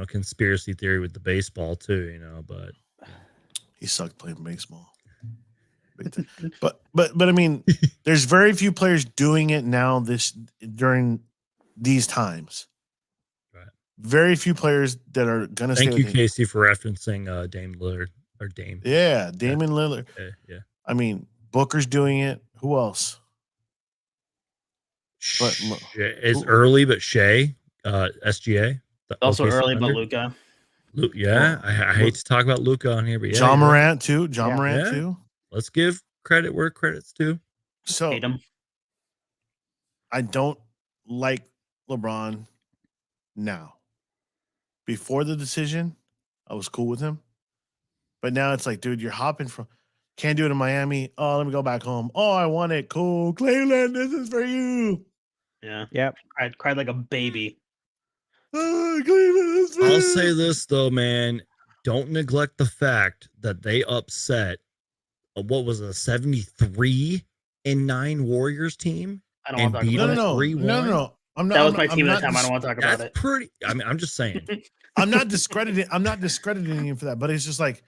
conspiracy theory with the baseball too, but he sucked playing baseball. But I mean, there's very few players doing it now during these times. Right. Very few players that are gonna. Thank you, Casey, for referencing Dame Lillard or Dame. Yeah, Damian Lillard. Yeah. I mean, Booker's doing it. Who else? But it's early, but Shea, SGA. Also OKC early, Thunder. but Luka. Yeah, I hate to talk about Luka on here, but yeah, John Morant too. Morant too. Let's give credit where credit's due. So Hate him. I don't like LeBron now. Before the decision, I was cool with him. But now it's like, dude, you're hopping from can't do it in Miami. Oh, let me go back home. Oh, I want it. Cool. Cleveland, this is for you. Yeah. Yep. I cried like a baby. Oh, Cleveland, this is for I'll you. say this though, man. Don't neglect the fact that they upset what was a 73-9 Warriors team. I don't want to talk beat about them it. 3-1. No. That was my team at the time. I don't want to talk about That's it. pretty. I mean, I'm just saying. I'm not discrediting him for that, but it's just like,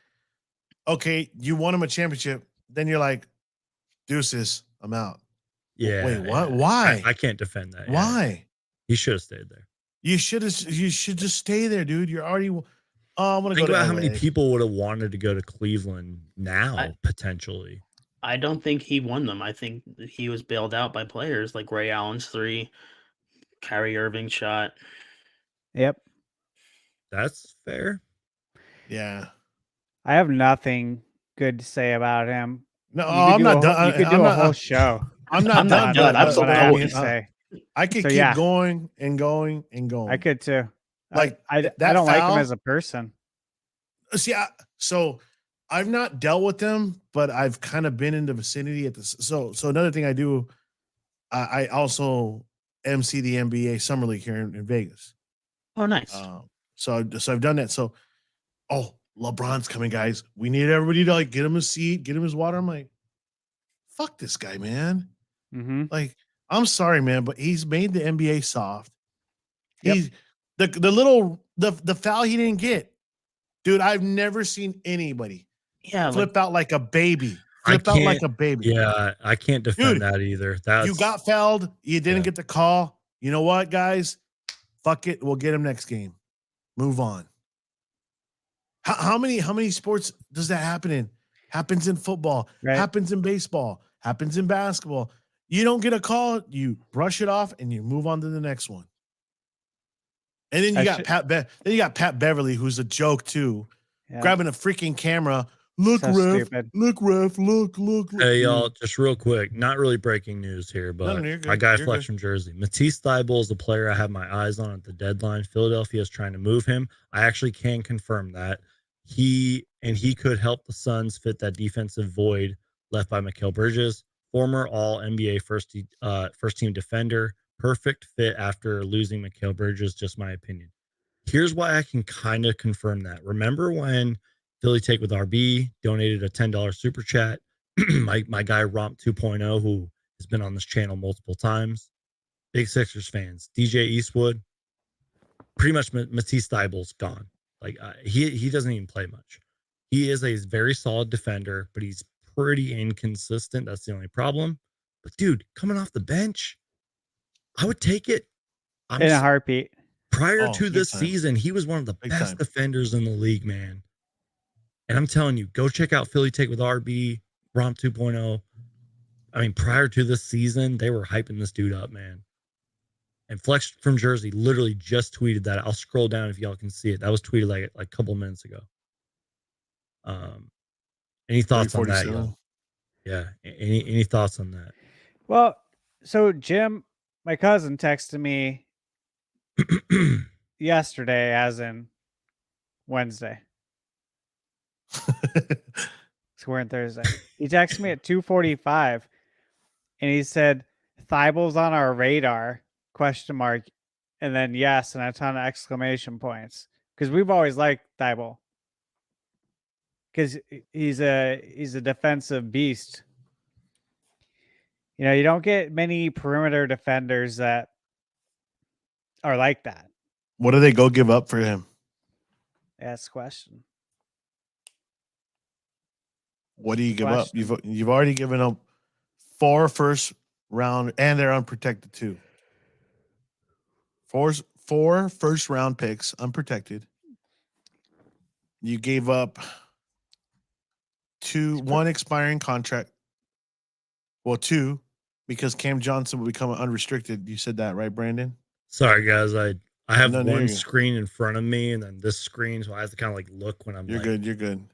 okay, you won him a championship, then you're like, deuces, I'm out. Yeah. Wait, what? Why? I can't defend that. Why? He should have stayed there. You should just stay there, dude. You're already. Oh, I want to Think go to about LA. how many people would have wanted to go to Cleveland now, potentially. I don't think he won them. I think he was bailed out by players like Ray Allen's 3, Kyrie Irving's shot. Yep. That's fair. Yeah. I have nothing good to say about him. No, I'm not done. You could do a whole show. I'm not done. done. That's what I have Absolutely. to say. I could So, keep yeah. going and going and going. I could too. Like, I that don't like foul- him as a person. See, so I've not dealt with them, but I've kind of been in the vicinity at this. So another thing I do, I also MC the NBA Summer League here in Vegas. Oh, nice. So I've done that. So, LeBron's coming, guys. We need everybody to like get him a seat, get him his water. I'm like, fuck this guy, man. Mm-hmm. Like, I'm sorry, man, but he's made the NBA soft. Yep. He's the foul he didn't get. Dude, I've never seen anybody flip out like a baby. Flip out like a baby. Yeah, I can't defend that either. You got fouled. You didn't get the call. You know what, guys? Fuck it. We'll get him next game. Move on. How many sports does that happen in? Happens in football. Right. Happens in baseball. Happens in basketball. You don't get a call. You brush it off and you move on to the next one. And then you I got should- then you got Pat Beverly, who's a joke too, Yeah. grabbing a freaking camera. Look, So ref. stupid. Look, ref. Look. Hey, y'all, just real quick, not really breaking news here, but you're good. my guy You're Flex good. from Jersey. Matisse Thybulle is the player I have my eyes on at the deadline. Philadelphia is trying to move him. I actually can confirm that. He could help the Suns fit that defensive void left by Mikal Bridges, former All NBA first team defender. Perfect fit after losing Mikal Bridges, just my opinion. Here's why I can kind of confirm that. Remember when Philly Take with RB donated a $10 super chat? my guy Romp 2.0, who has been on this channel multiple times, big Sixers fans. DJ Eastwood, pretty much Matisse Thybulle's gone. Like he doesn't even play much. He is a very solid defender, but he's pretty inconsistent. That's the only problem. But dude, coming off the bench, I would take it. In a heartbeat. Prior to big this time. season, he was one of the Big best time. defenders in the league, man. And I'm telling you, go check out Philly Take with RB, Romp 2.0. I mean, prior to this season, they were hyping this dude up, man. And Flex from Jersey literally just tweeted that. I'll scroll down if y'all can see it. That was tweeted like a couple minutes ago. Any thoughts on that, y'all? Yeah. Any thoughts on that? Well, so Jim, my cousin, texted me yesterday, as in Wednesday. So we're in Thursday. He texted me at 2:45, and he said, "Thybulle's on our radar?" ? And then yes, and a ton of exclamation points, because we've always liked Thybulle, because he's a defensive beast. You know, you don't get many perimeter defenders that are like that. What do they go give up for him? That's the question. What do you give up? You've already given up 4 first round, and they're unprotected too. 4 first round picks, unprotected. You gave up 1 expiring contract. Well, 2, because Cam Johnson will become unrestricted. You said that, right, Brandon? Sorry, guys. I have No, one screen in front of me, and then this screen, so I have to kind of like look when I'm. You're good. You're good.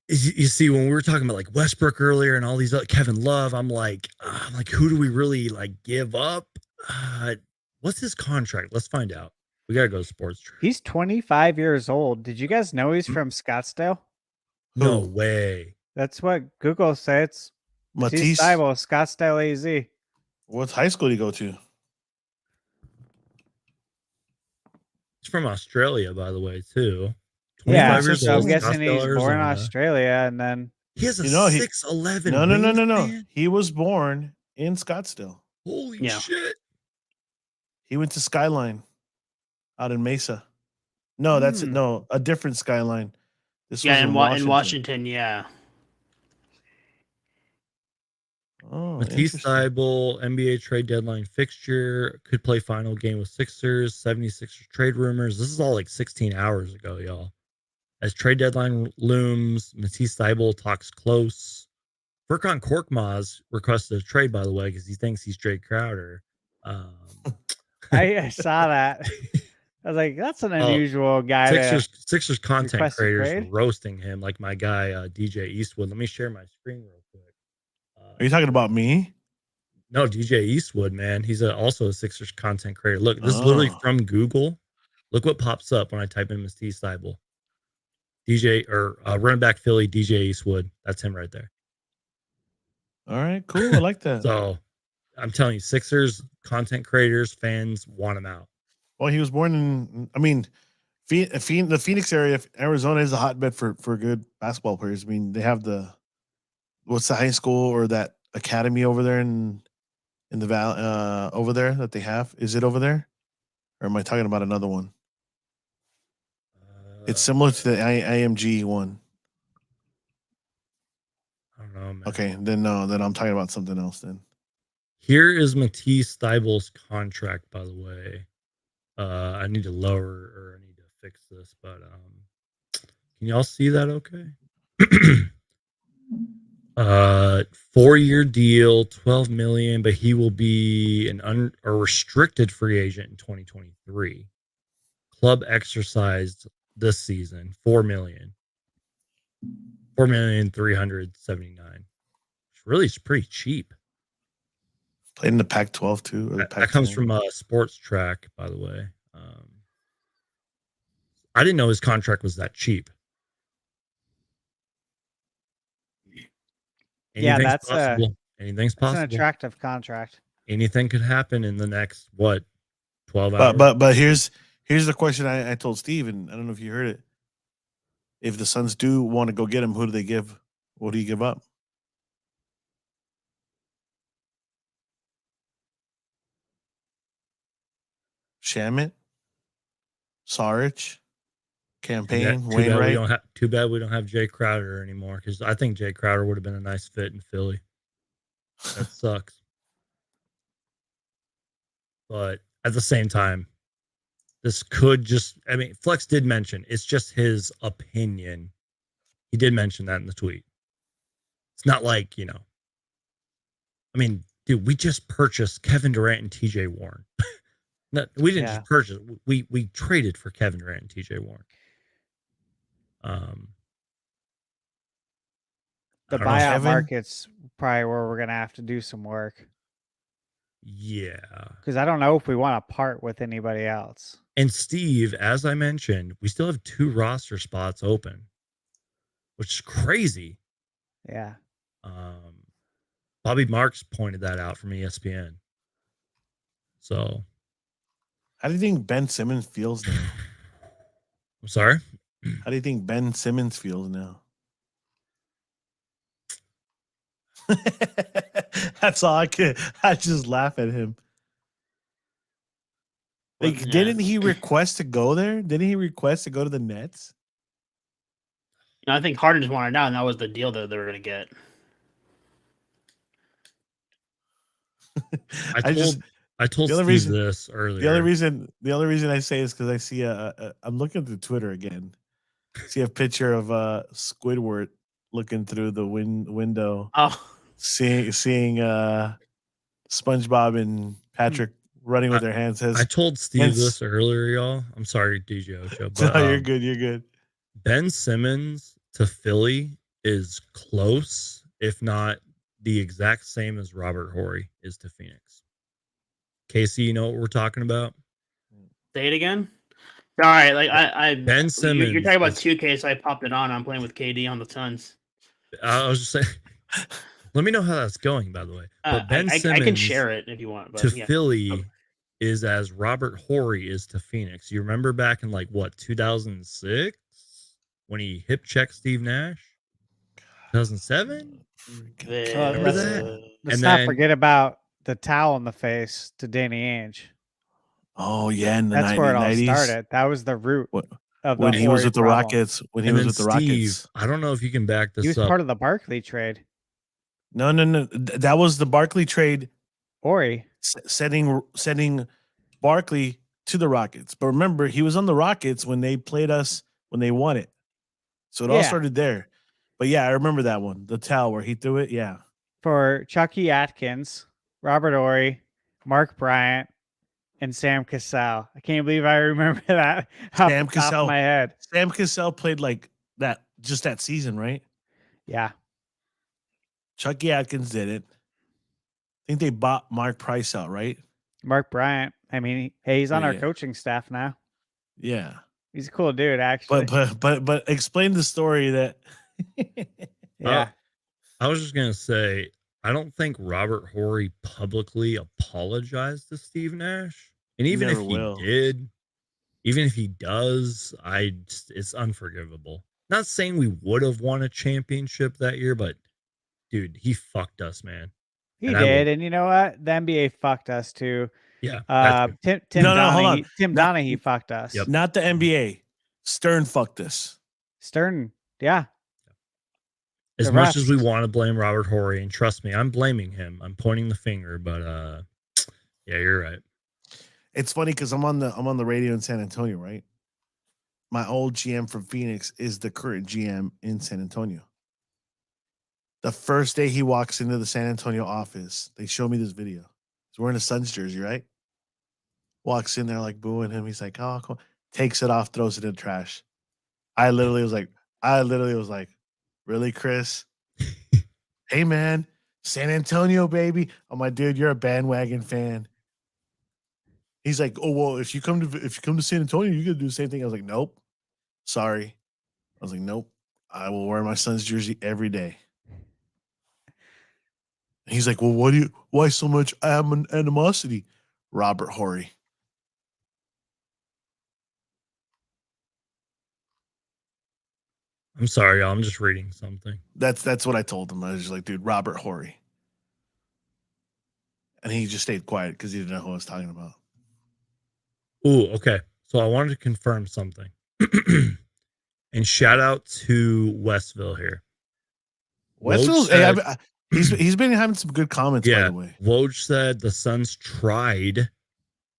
You see, when we were talking about like Westbrook earlier and all these other Kevin Love, I'm like, who do we really like give up? What's his contract? Let's find out. We gotta go to Sports Trade. He's 25 years old. Did you guys know he's from Scottsdale? No way. That's what Google says. Matisse Thybulle, Scottsdale, AZ. What high school did he go to? He's from Australia, by the way, too. 25 years so old. I'm guessing he's Scottsdale, born in Arizona. Australia, and then he has a 6'11". No. He was born in Scottsdale. Holy shit! He went to Skyline out in Mesa. No, that's it. No, a different Skyline. This was in Washington. Yeah. Oh, Matisse Thybulle, NBA trade deadline fixture, could play final game with Sixers, 76ers trade rumors. This is all like 16 hours ago, y'all. As trade deadline looms, Matisse Thybulle talks close. Furkan Korkmaz requested a trade, by the way, because he thinks he's Jae Crowder. I saw that. I was like, that's an unusual guy. Sixers content creators trade? roasting him, like my guy DJ Eastwood. Let me share my screen real quick. Are you talking about me? No, DJ Eastwood, man. He's also a Sixers content creator. Look, this is literally from Google. Look what pops up when I type in Matisse Thybulle. Running back Philly, DJ Eastwood. That's him right there. All right, cool. I like that. So I'm telling you, Sixers content creators, fans want him out. Well, he was born in, the Phoenix area, Arizona is a hotbed for good basketball players. I mean, they have what's the high school or that academy over there in the valley over there that they have? Is it over there? Or am I talking about another one? It's similar to the IMG one. I don't know, man. Okay, then I'm talking about something else then. Here is Matisse Thybulle's contract, by the way. I need to lower or I need to fix this, but can y'all see that okay? 4-year deal, $12 million, but he will be a restricted free agent in 2023. Club exercised this season, $4 million. $4,379,000. Really, it's pretty cheap. Played in the Pac-12 too. Or the That comes from Sports Track, by the way. I didn't know his contract was that cheap. Anything's possible. Anything's possible. That's an attractive contract. Anything could happen in the next 12 hours. But here's the question I told Steve, and I don't know if you heard it. If the Suns do want to go get him, who do they give? What do you give up? Shamit, Saric, Campaign, Wainwright. Too bad we don't have Jae Crowder anymore, because I think Jae Crowder would have been a nice fit in Philly. That sucks. But at the same time, this could just, I mean, Flex did mention it's just his opinion. He did mention that in the tweet. It's not like, I mean, dude, we just purchased Kevin Durant and TJ Warren. No, we didn't just purchase. We traded for Kevin Durant and TJ Warren. The buyout market's probably where we're gonna have to do some work. Yeah, because I don't know if we want to part with anybody else. And Steve, as I mentioned, we still have 2 roster spots open, which is crazy. Yeah. Bobby Marks pointed that out from ESPN. So, how do you think Ben Simmons feels now? I'm sorry? How do you think Ben Simmons feels now? That's all I could. I just laugh at him. Like, didn't he request to go there? Didn't he request to go to the Nets? I think Harden just wanted out, and that was the deal that they were going to get. I told Steve this earlier. The only reason I say is because I see I'm looking through Twitter again. See a picture of Squidward looking through the window. Oh, seeing SpongeBob and Patrick running with their hands. I told Steve this earlier, y'all. I'm sorry, DJ Ocho, but no, you're good. You're good. Ben Simmons to Philly is close, if not the exact same as Robert Horry is to Phoenix. Casey, you know what we're talking about? Say it again. All right, like I Ben Simmons. You're talking about 2K, so I popped it on. I'm playing with KD on the Suns. I was just saying. Let me know how that's going, by the way. But Ben Simmons, I can share it if you want. But, to Philly is as Robert Horry is to Phoenix. You remember back in 2006 when he hip checked Steve Nash? 2007. Remember that? Let's not forget about the towel in the face to Danny Ainge. Oh yeah, in the that's where it all 90s. started. That was the root of when he was with the problem. Rockets. When he was with the Rockets, I don't know if you can back this up. He was part of the Barkley trade. No. That was the Barkley trade. Horry sending Barkley to the Rockets. But remember, he was on the Rockets when they played us when they won it. So it all started there. But yeah, I remember that one. The towel where he threw it. Yeah. For Chucky Atkins, Robert Horry, Mark Bryant, and Sam Cassell. I can't believe I remember that off the top of my head. Sam Cassell played like that just that season, right? Yeah. Chucky Atkins did it. I think they bought Mark Price out, right? Mark Bryant. I mean, he's on our coaching staff now. Yeah. He's a cool dude, actually. But explain the story that yeah. I was just gonna say, I don't think Robert Horry publicly apologized to Steve Nash. And even if he did, even if he does, it's unforgivable. Not saying we would have won a championship that year, but dude, he fucked us, man. He did, and you know what? The NBA fucked us too. Yeah. Tim Donaghy fucked us. Yep. Not the NBA. Stern fucked us. Stern, yeah. As much as we want to blame Robert Horry, and trust me, I'm blaming him. I'm pointing the finger, but yeah, you're right. It's funny because I'm on the radio in San Antonio, right? My old GM from Phoenix is the current GM in San Antonio. The first day he walks into the San Antonio office, they show me this video. He's wearing a Suns jersey, right? Walks in there like booing him. He's like, oh, cool. Takes it off, throws it in the trash. I literally was like, really, Chris? Hey, man, San Antonio, baby. I'm like, dude, you're a bandwagon fan. He's like, oh, well, if you come to San Antonio, you're going to do the same thing. I was like, nope. Sorry. I was like, nope. I will wear my son's jersey every day. And he's like, well, why so much animosity? Robert Horry. I'm sorry, y'all. I'm just reading something. That's what I told him. I was just like, dude, Robert Horry. And he just stayed quiet because he didn't know who I was talking about. Ooh, okay. So I wanted to confirm something. And shout out to Westville here. Westville's, said, he's been having some good comments, by the way. Woj said the Suns tried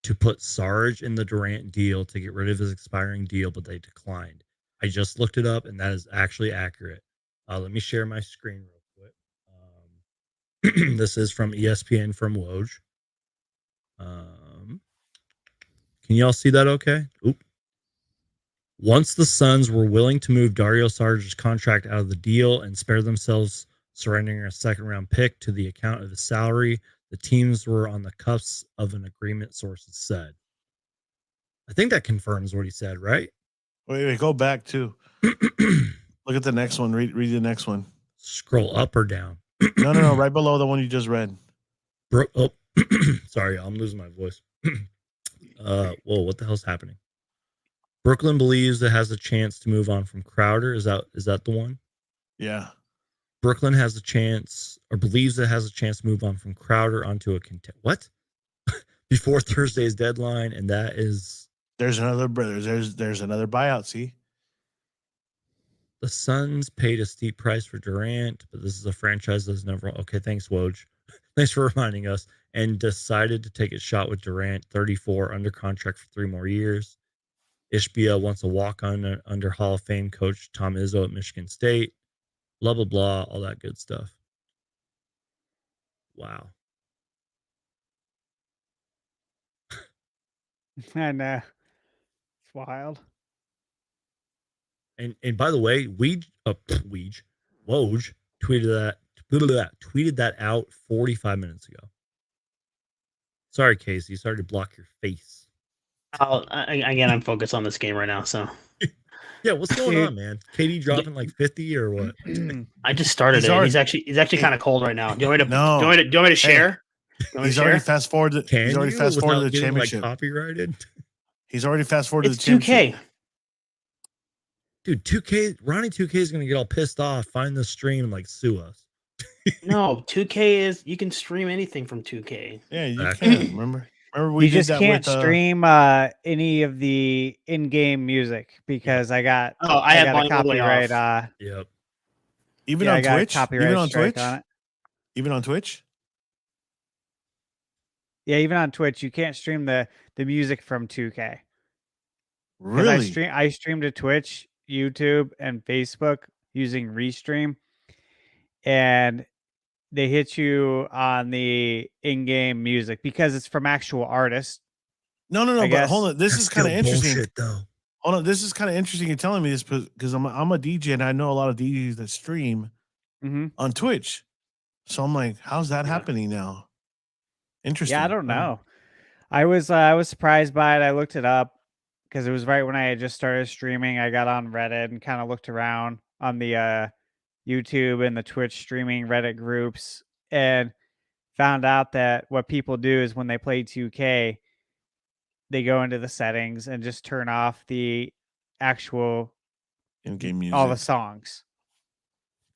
to put Sarge in the Durant deal to get rid of his expiring deal, but they declined. I just looked it up, and that is actually accurate. Let me share my screen real quick. This is from ESPN from Woj. Can y'all see that okay? Oop. Once the Suns were willing to move Dario Sarge's contract out of the deal and spare themselves surrendering a second-round pick to the account of his salary, the teams were on the cusp of an agreement, sources said. I think that confirms what he said, right? Wait, go back too. Look at the next one. Read the next one. Scroll up or down? No, right below the one you just read. Sorry, I'm losing my voice. Whoa, what the hell's happening? Brooklyn believes it has a chance to move on from Crowder. Is that the one? Yeah. Brooklyn has a chance, or believes it has a chance to move on from Crowder onto a what? Before Thursday's deadline, and that is there's another buyout. See, the Suns paid a steep price for Durant, but this is a franchise that's never. Okay, thanks, Woj. Thanks for reminding us. And decided to take a shot with Durant, 34, under contract for 3 more years. Ishbia wants a walk-on under Hall of Fame coach Tom Izzo at Michigan State. Blah, blah, blah, all that good stuff. Wow. I know. It's wild. And by the way, Woj tweeted that out 45 minutes ago. Sorry, Casey. Sorry to block your face. Again, I'm focused on this game right now, so. Yeah, what's going on, man? KD dropping like 50 or what? I just started it. He's actually kind of cold right now. Do you want me to share? He's already fast forwarded. He's already fast forwarded to the championship. Copyrighted. He's already fast forwarded to the championship. 2K. Dude, 2K, Ronnie 2K is gonna get all pissed off, find the stream, and like sue us. No, 2K is you can stream anything from 2K. Yeah, you can. Remember we just did that can't with, stream any of the in-game music because I got I got a copyright. Yep. Even on Twitch. Even on Twitch. Even on Twitch. Yeah, even on Twitch, you can't stream the music from 2K. Really? I stream to Twitch, YouTube, and Facebook using Restream, and they hit you on the in-game music because it's from actual artists. No, but hold on. This is kind of interesting. Bullshit, though. Hold on. This is kind of interesting. You're telling me this because I'm a DJ and I know a lot of DJs that stream on Twitch. So I'm like, how's that happening now? Interesting. Yeah, I don't know. I was surprised by it. I looked it up because it was right when I had just started streaming. I got on Reddit and kind of looked around on the YouTube and the Twitch streaming Reddit groups and found out that what people do is when they play 2K, they go into the settings and just turn off the actual in-game music, all the songs.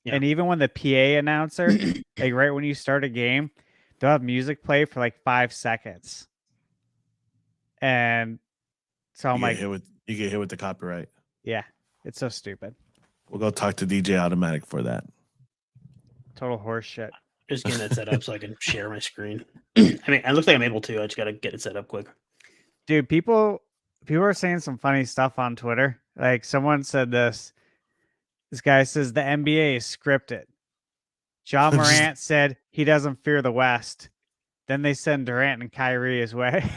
Yeah. And even when the PA announcer, like right when you start a game, they'll have music play for like 5 seconds. And so I'm like, you get hit with the copyright. Yeah, it's so stupid. We'll go talk to DJ Automatic for that. Total horse shit. Just getting that set up so I can share my screen. I mean, it looks like I'm able to. I just gotta get it set up quick. Dude, people are saying some funny stuff on Twitter. Like someone said this. This guy says the NBA is scripted. John Morant said he doesn't fear the West. Then they send Durant and Kyrie his way.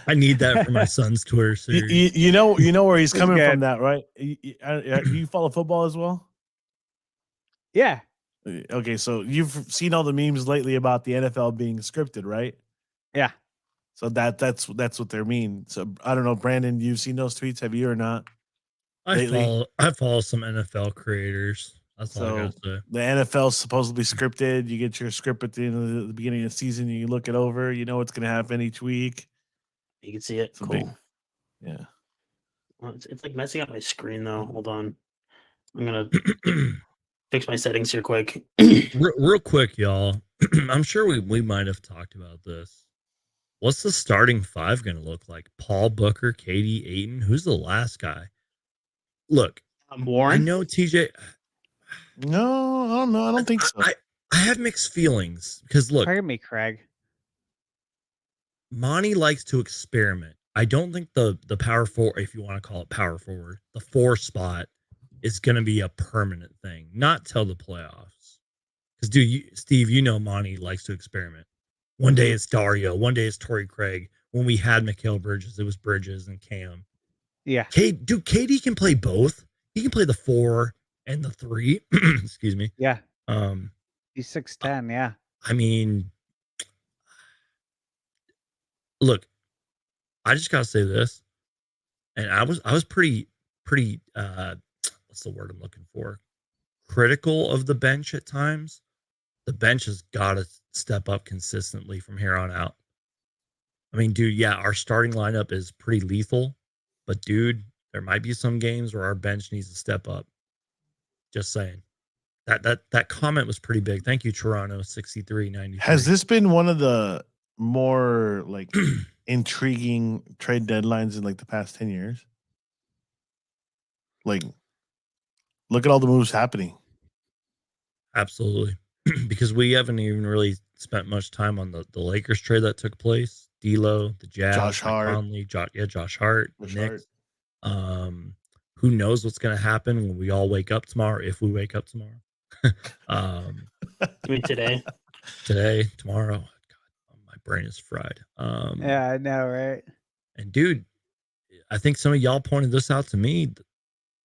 I need that for my son's Twitter series. You know where he's It's coming good. from, that right? You follow football as well? Yeah. Okay, so you've seen all the memes lately about the NFL being scripted, right? Yeah. So that's what they mean. So I don't know, Brandon, you've seen those tweets, have you or not? I follow some NFL creators. That's all I gotta say. The NFL's supposedly scripted. You get your script at the end of the beginning of the season. You look it over. You know what's going to happen each week. You can see it. It's a cool. big- yeah. Well, it's like messing up my screen though. Hold on. I'm gonna fix my settings here quick. real quick, y'all. I'm sure we might have talked about this. What's the starting five going to look like? Paul, Booker, KD, Ayton. Who's the last guy? Look, Warren. I know TJ. No, I don't know. I don't think so. I have mixed feelings because look, Pardon me, Craig. Monty likes to experiment. I don't think the power forward, if you want to call it power forward, the 4 spot is going to be a permanent thing, not till the playoffs. Because, Steve, you know Monty likes to experiment. One day it's Dario, one day it's Torrey Craig. When we had Mikal Bridges, it was Bridges and Cam. Yeah. KD can play both. He can play the 4 and the 3. Excuse me. Yeah. He's 6'10", yeah. I mean, look, I just gotta say this, and I was pretty what's the word I'm looking for? Critical of the bench at times. The bench has got to step up consistently from here on out. I mean, dude, yeah, our starting lineup is pretty lethal, but dude, there might be some games where our bench needs to step up. Just saying. That comment was pretty big. Thank you, Toronto 6393. Has this been one of the more like intriguing trade deadlines in like the past 10 years? Like, look at all the moves happening. Absolutely. Because we haven't even really spent much time on the Lakers trade that took place. D'Lo, the Jazz, Josh Hart. Conley, Josh Hart, the Josh Knicks. Who knows what's going to happen when we all wake up tomorrow, if we wake up tomorrow. I mean today, tomorrow. God, my brain is fried. Yeah, I know, right? And dude, I think some of y'all pointed this out to me. The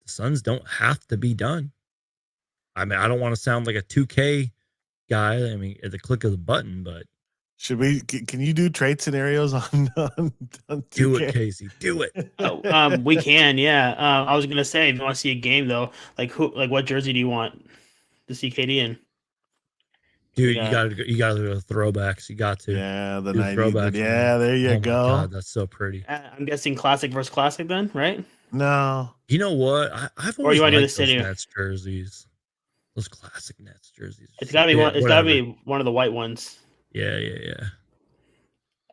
Suns don't have to be done. I mean, I don't want to sound like a 2K guy. I mean, at the click of the button, but should we? Can you do trade scenarios on do it, Casey? Do it. We can, yeah. I was gonna say, if you want to see a game though, like what jersey do you want to see KD in? Dude, you gotta go throwbacks. You got to. Yeah, the 90s. Throwbacks. Yeah, there you go. My God, that's so pretty. I'm guessing classic versus classic then, right? No. You know what? I've Or always you want to do the liked those city? Nets jerseys. Those classic Nets jerseys. It's gotta be one. It's whatever. gotta be one of the white ones. Yeah.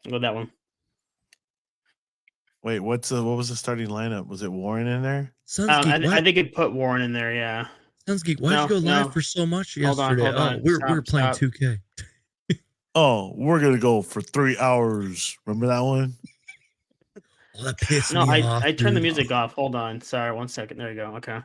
I'll go with that one. Wait, what was the starting lineup? Was it Warren in there? I think it put Warren in there. Yeah. Suns Geek, why'd you go live for so much yesterday? Hold on. We were playing 2K. Oh, we're gonna go for 3 hours. Remember that one? Oh, that pissed me off. I turned the music off. Hold on. Sorry, 1 second. There you go. Okay.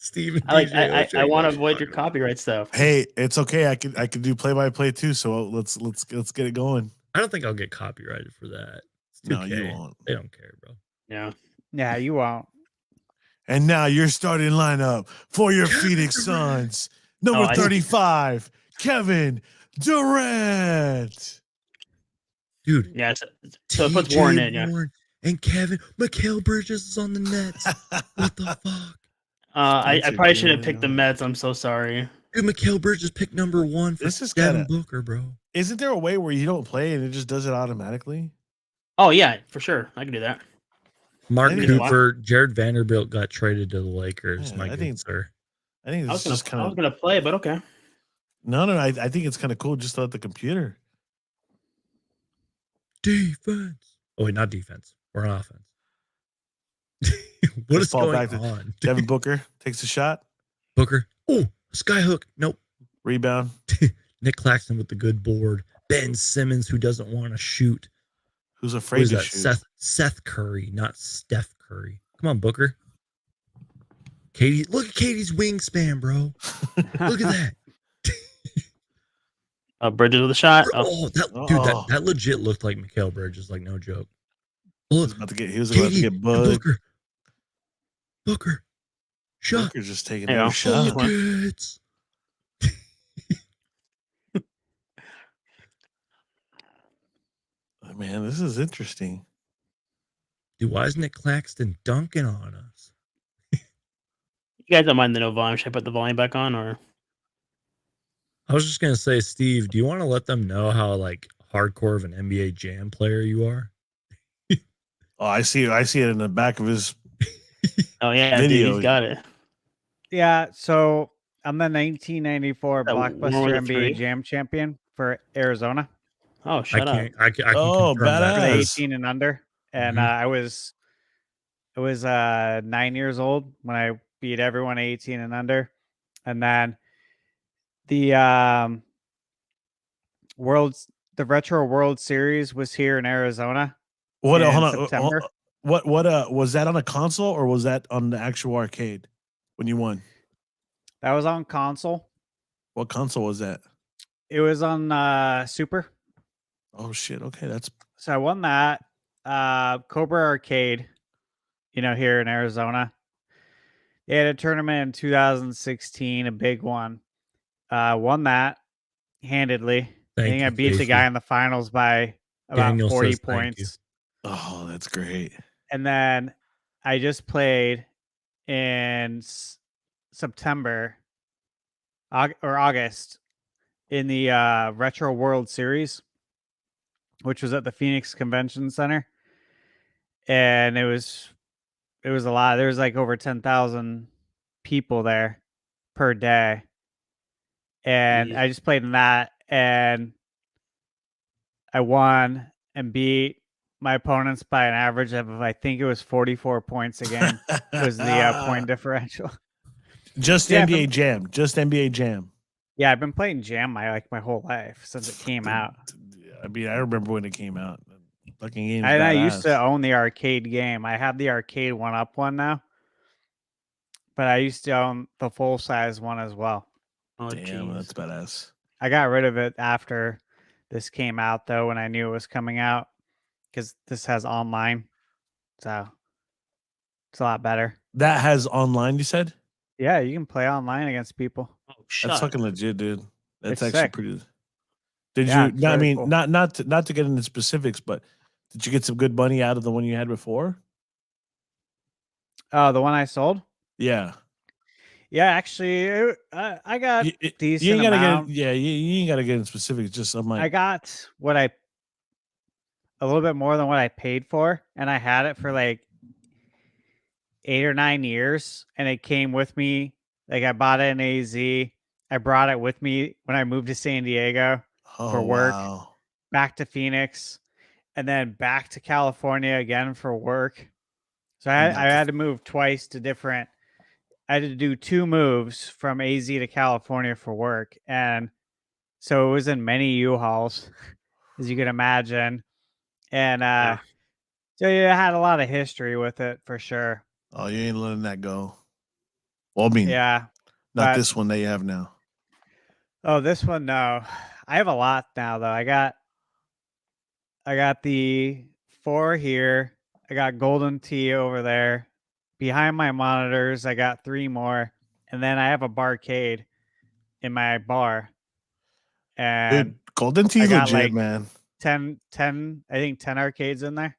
Steven, I want to avoid your copyright stuff. Hey, it's okay. I could do play-by-play too. So let's get it going. I don't think I'll get copyrighted for that. It's 2K. No, you won't. They don't care, bro. Yeah, you won't. And now your starting lineup for your Phoenix Suns. Number 35, Kevin Durant. Dude. Yeah, so it puts Warren in, yeah. And Mikal Bridges is on the Nets. What the fuck? I probably should have picked the Mets. I'm so sorry. Dude, Mikal Bridges picked number 1 for Devin Booker, bro. Isn't there a way where you don't play and it just does it automatically? Oh, yeah, for sure. I can do that. Mark Cooper, Jared Vanderbilt got traded to the Lakers. Yeah, I think it's I was gonna play, but okay. No. I think it's kind of cool just to let the computer. Defense. Oh wait, not defense. We're on offense. What is going on? Devin Booker takes a shot. Booker. Oh, skyhook. Nope. Rebound. Nick Claxton with the good board. Ben Simmons, who doesn't want to shoot. Who's afraid to shoot? Seth Curry, not Steph Curry. Come on, Booker. Katie, look at Katie's wingspan, bro. Look at that. Bridges with a shot. Oh, that legit looked like Mikal Bridges, like no joke. He Look, was about to get Katie get and bugged. Booker. Shot. Booker's just taking Yeah. every shot. Buckets. Man, this is interesting. Dude, why is Nick Claxton dunking on us? You guys don't mind the no volume? Should I put the volume back on, or? I was just gonna say, Steve, do you want to let them know how like hardcore of an NBA Jam player you are? Oh, I see it in the back of his Oh yeah, video. dude, he's got it. Yeah, so I'm the 1994 That one blockbuster with the NBA three? Jam champion for Arizona. Oh, shut up. I can Oh, confirm that. For the badass. 18 and under, and Mhm. I was 9 years old when I beat everyone 18 and under, and then the retro World Series was here in Arizona. What? in Hold on. September. What? Was that on a console or was that on the actual arcade when you won? That was on console. What console was that? It was on Super. Oh shit. Okay, that's So I won that. Cobra Arcade, here in Arizona. They had a tournament in 2016, a big one. Won that handedly. I think I beat the guy in the finals by about Daniel 40 says thank you. points. oh, that's great. And then I just played in September or August in the Retro World Series, which was at the Phoenix Convention Center. And it was a lot. There was like over 10,000 people there per day. And Jeez. I just played in that, and I won and beat my opponents by an average of, I think it was 44 points a game was the point differential. Just Yeah, NBA Jam. Just NBA Jam. Yeah, I've been playing Jam my whole life since it came out. I mean, I remember when it came out. Fucking game. And I used to own the arcade game. I have the arcade 1-up one now, but I used to own the full size one as well. Oh, Damn, jeez. that's badass. I got rid of it after this came out, though, when I knew it was coming out, because this has online, so it's a lot better. That has online, you said? Yeah, you can play online against people. Oh, shut That's up. fucking legit, dude. That's It's actually sick. pretty. Did Yeah, you? it's I very mean, cool. not to get into specifics, but did you get some good money out of the one you had before? Oh, the one I sold? Yeah. Yeah, actually, I got decent you ain't gotta amount. you ain't gotta get in specifics. Just I'm like, I got a little bit more than what I paid for, and I had it for like 8 or 9 years, and it came with me. Like, I bought it in AZ. I brought it with me when I moved to San Diego for work, wow. back to Phoenix, and then back to California again for work. So I had to move twice to different. I had to do 2 moves from AZ to California for work, and so it was in many U-Hauls, as you can imagine. And so yeah, I had a lot of history with it for sure. Oh, you ain't letting that go. Well, I mean, Yeah. not this one that you have now. Oh, this one, no. I have a lot now, though. I got the 4 here. I got Golden Tee over there. Behind my monitors, I got 3 more. And then I have a barcade in my bar. And Dude, Golden Tee got legit, like man. 10, I think 10 arcades in there.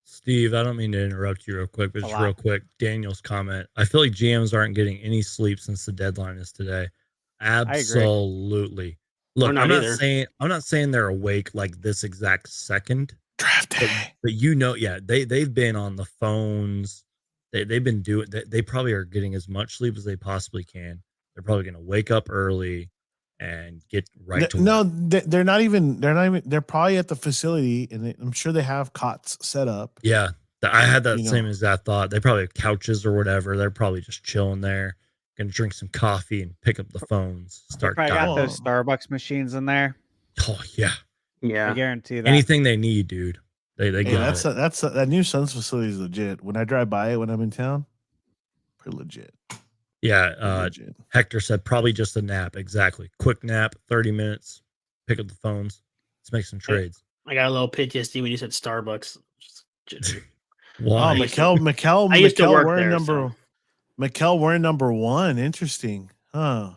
Steve, I don't mean to interrupt you real quick, but A just lot. real quick, Daniel's comment. I feel like GMs aren't getting any sleep since the deadline is today. Absolutely. Look, not I'm not either. saying they're awake like this exact second. Draft day. But yeah, they've been on the phones. They've been doing. They probably are getting as much sleep as they possibly can. They're probably going to wake up early and get right to work. No, they're not even. They're probably at the facility, and I'm sure they have cots set up. Yeah, I had that You know. same exact thought. They probably have couches or whatever. They're probably just chilling there, gonna drink some coffee and pick up the phones. Start. Probably got diving. those Starbucks machines in there. Oh yeah, I Yeah. guarantee that. anything they need, dude. They Hey, got it. that new Suns facility is legit. When I drive by it when I'm in town, legit. Yeah. Legit. Hector said probably just a nap. Exactly. Quick nap, 30 minutes. Pick up the phones. Let's make some trades. I got a little PTSD when you said Starbucks. Why? Oh, Mikal I used to work wearing there, number. so. Mikal wearing number 1. Interesting, huh?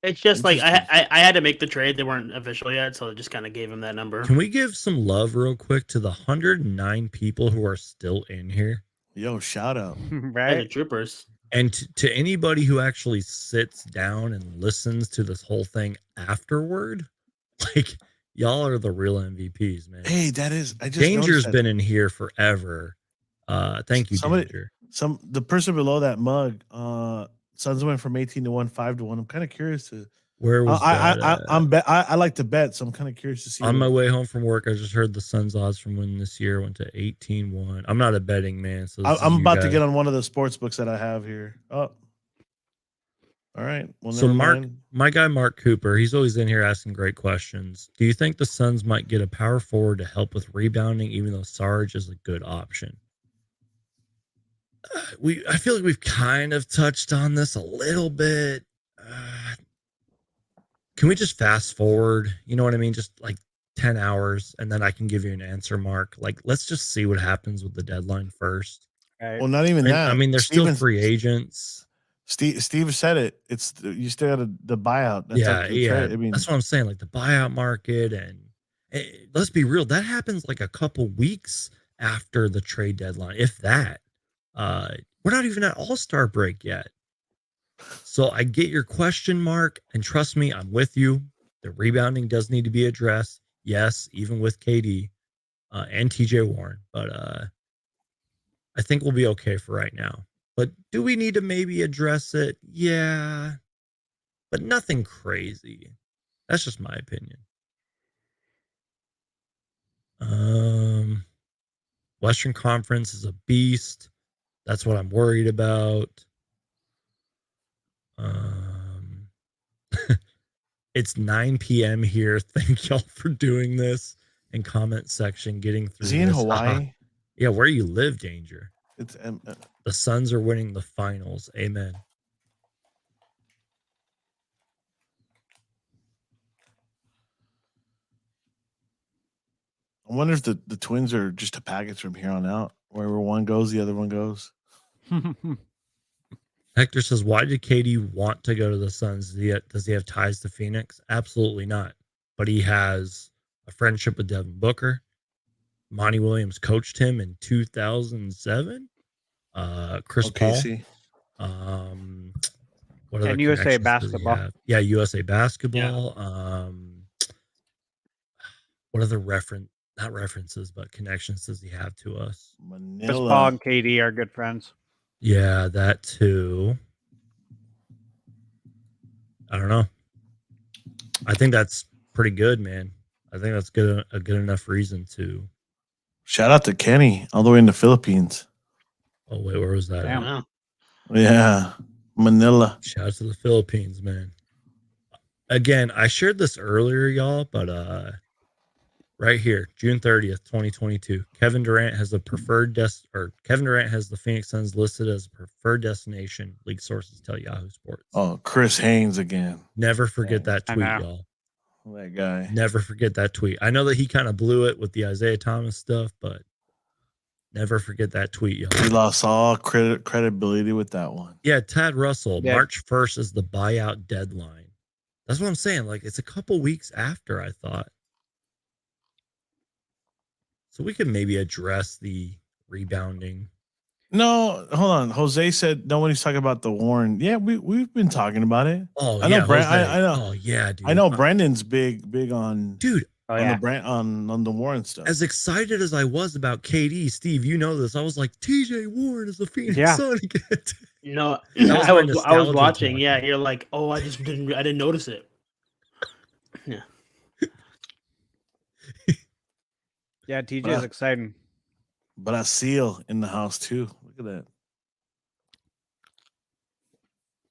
It's just like I had to make the trade. They weren't official yet, so I just kind of gave him that number. Can we give some love real quick to the 109 people who are still in here? Yo, shout out. And the Right? troopers. And to anybody who actually sits down and listens to this whole thing afterward, like y'all are the real MVPs, man. Hey, that is. I just Danger's noticed been in here forever. Thank you, Somebody- Danger. the person below that mug. Suns went from 18 to 1, 5 to 1. I'm kind of curious to. Where was that? I like to bet, so I'm kind of curious to see. On my way home from work, I just heard the Suns odds from winning this year went to 18-1. I'm not a betting man, so I'm about to get on one of the sports books that I have here. Oh, all right. Well, so never Mark, mind. my guy Mark Cooper, he's always in here asking great questions. Do you think the Suns might get a power forward to help with rebounding, even though Sarge is a good option? I feel like we've kind of touched on this a little bit. Can we just fast forward? You know what I mean? Just like 10 hours, and then I can give you an answer, Mark. Like, let's just see what happens with the deadline first. Right. Well, not even that. I mean, they're still free agents. Steve said it. It's you still got the buyout. That's Yeah, like the yeah. trade. I mean, that's what I'm saying. Like the buyout market, and let's be real, that happens like a couple weeks after the trade deadline, if that. We're not even at All-Star break yet. So I get your question, Mark, and trust me, I'm with you. The rebounding does need to be addressed. Yes, even with KD and TJ Warren. But I think we'll be okay for right now. But do we need to maybe address it? Yeah. But nothing crazy. That's just my opinion. Western Conference is a beast. That's what I'm worried about. It's 9 p.m. here. Thank y'all for doing this and comment section, getting through. Is he in Hawaii? Yeah, where you live, Danger. It's the Suns are winning the finals. Amen. I wonder if the Twins are just a package from here on out. Wherever one goes, the other one goes. Hector says, why did KD want to go to the Suns? Does he have ties to Phoenix? Absolutely not. But he has a friendship with Devin Booker. Monty Williams coached him in 2007. Chris Paul. What other and USA connections does he Basketball. have? Yeah, USA Basketball. Yeah. What other not references, but connections does he have to us? Chris Paul and KD are good friends. Yeah, that too. I don't know. I think that's pretty good, man. I think that's a good enough reason to. Shout out to Kenny, all the way in the Philippines. Oh wait, where was that? Damn. Wow. Yeah, Manila. Shout out to the Philippines, man. Again, I shared this earlier, y'all, but right here, June 30th, 2022. Kevin Durant has the Phoenix Suns listed as a preferred destination. League sources tell Yahoo Sports. Oh, Chris Haynes again. Never forget that tweet, y'all. That guy. Never forget that tweet. I know that he kind of blew it with the Isaiah Thomas stuff, but never forget that tweet, y'all. He lost all credibility with that one. Yeah, Tad Russell, Yeah. March 1st is the buyout deadline. That's what I'm saying. Like, it's a couple weeks after, I thought. So we could maybe address the rebounding. No, hold on. Jose said nobody's talking about the Warren. Yeah, we've been talking about it. Oh, I know, Jose. I know. Oh, yeah, dude. I know Brendan's big on Dude, on the Warren stuff. as excited as I was about KD, Steve, you know this. I was like, TJ Warren is a Phoenix Yeah. Sun again. No, was I my was nostalgia watching. talking. Yeah, you're like, oh, I didn't notice it. Yeah. Yeah, TJ is exciting. But I seal in the house too. Look at that.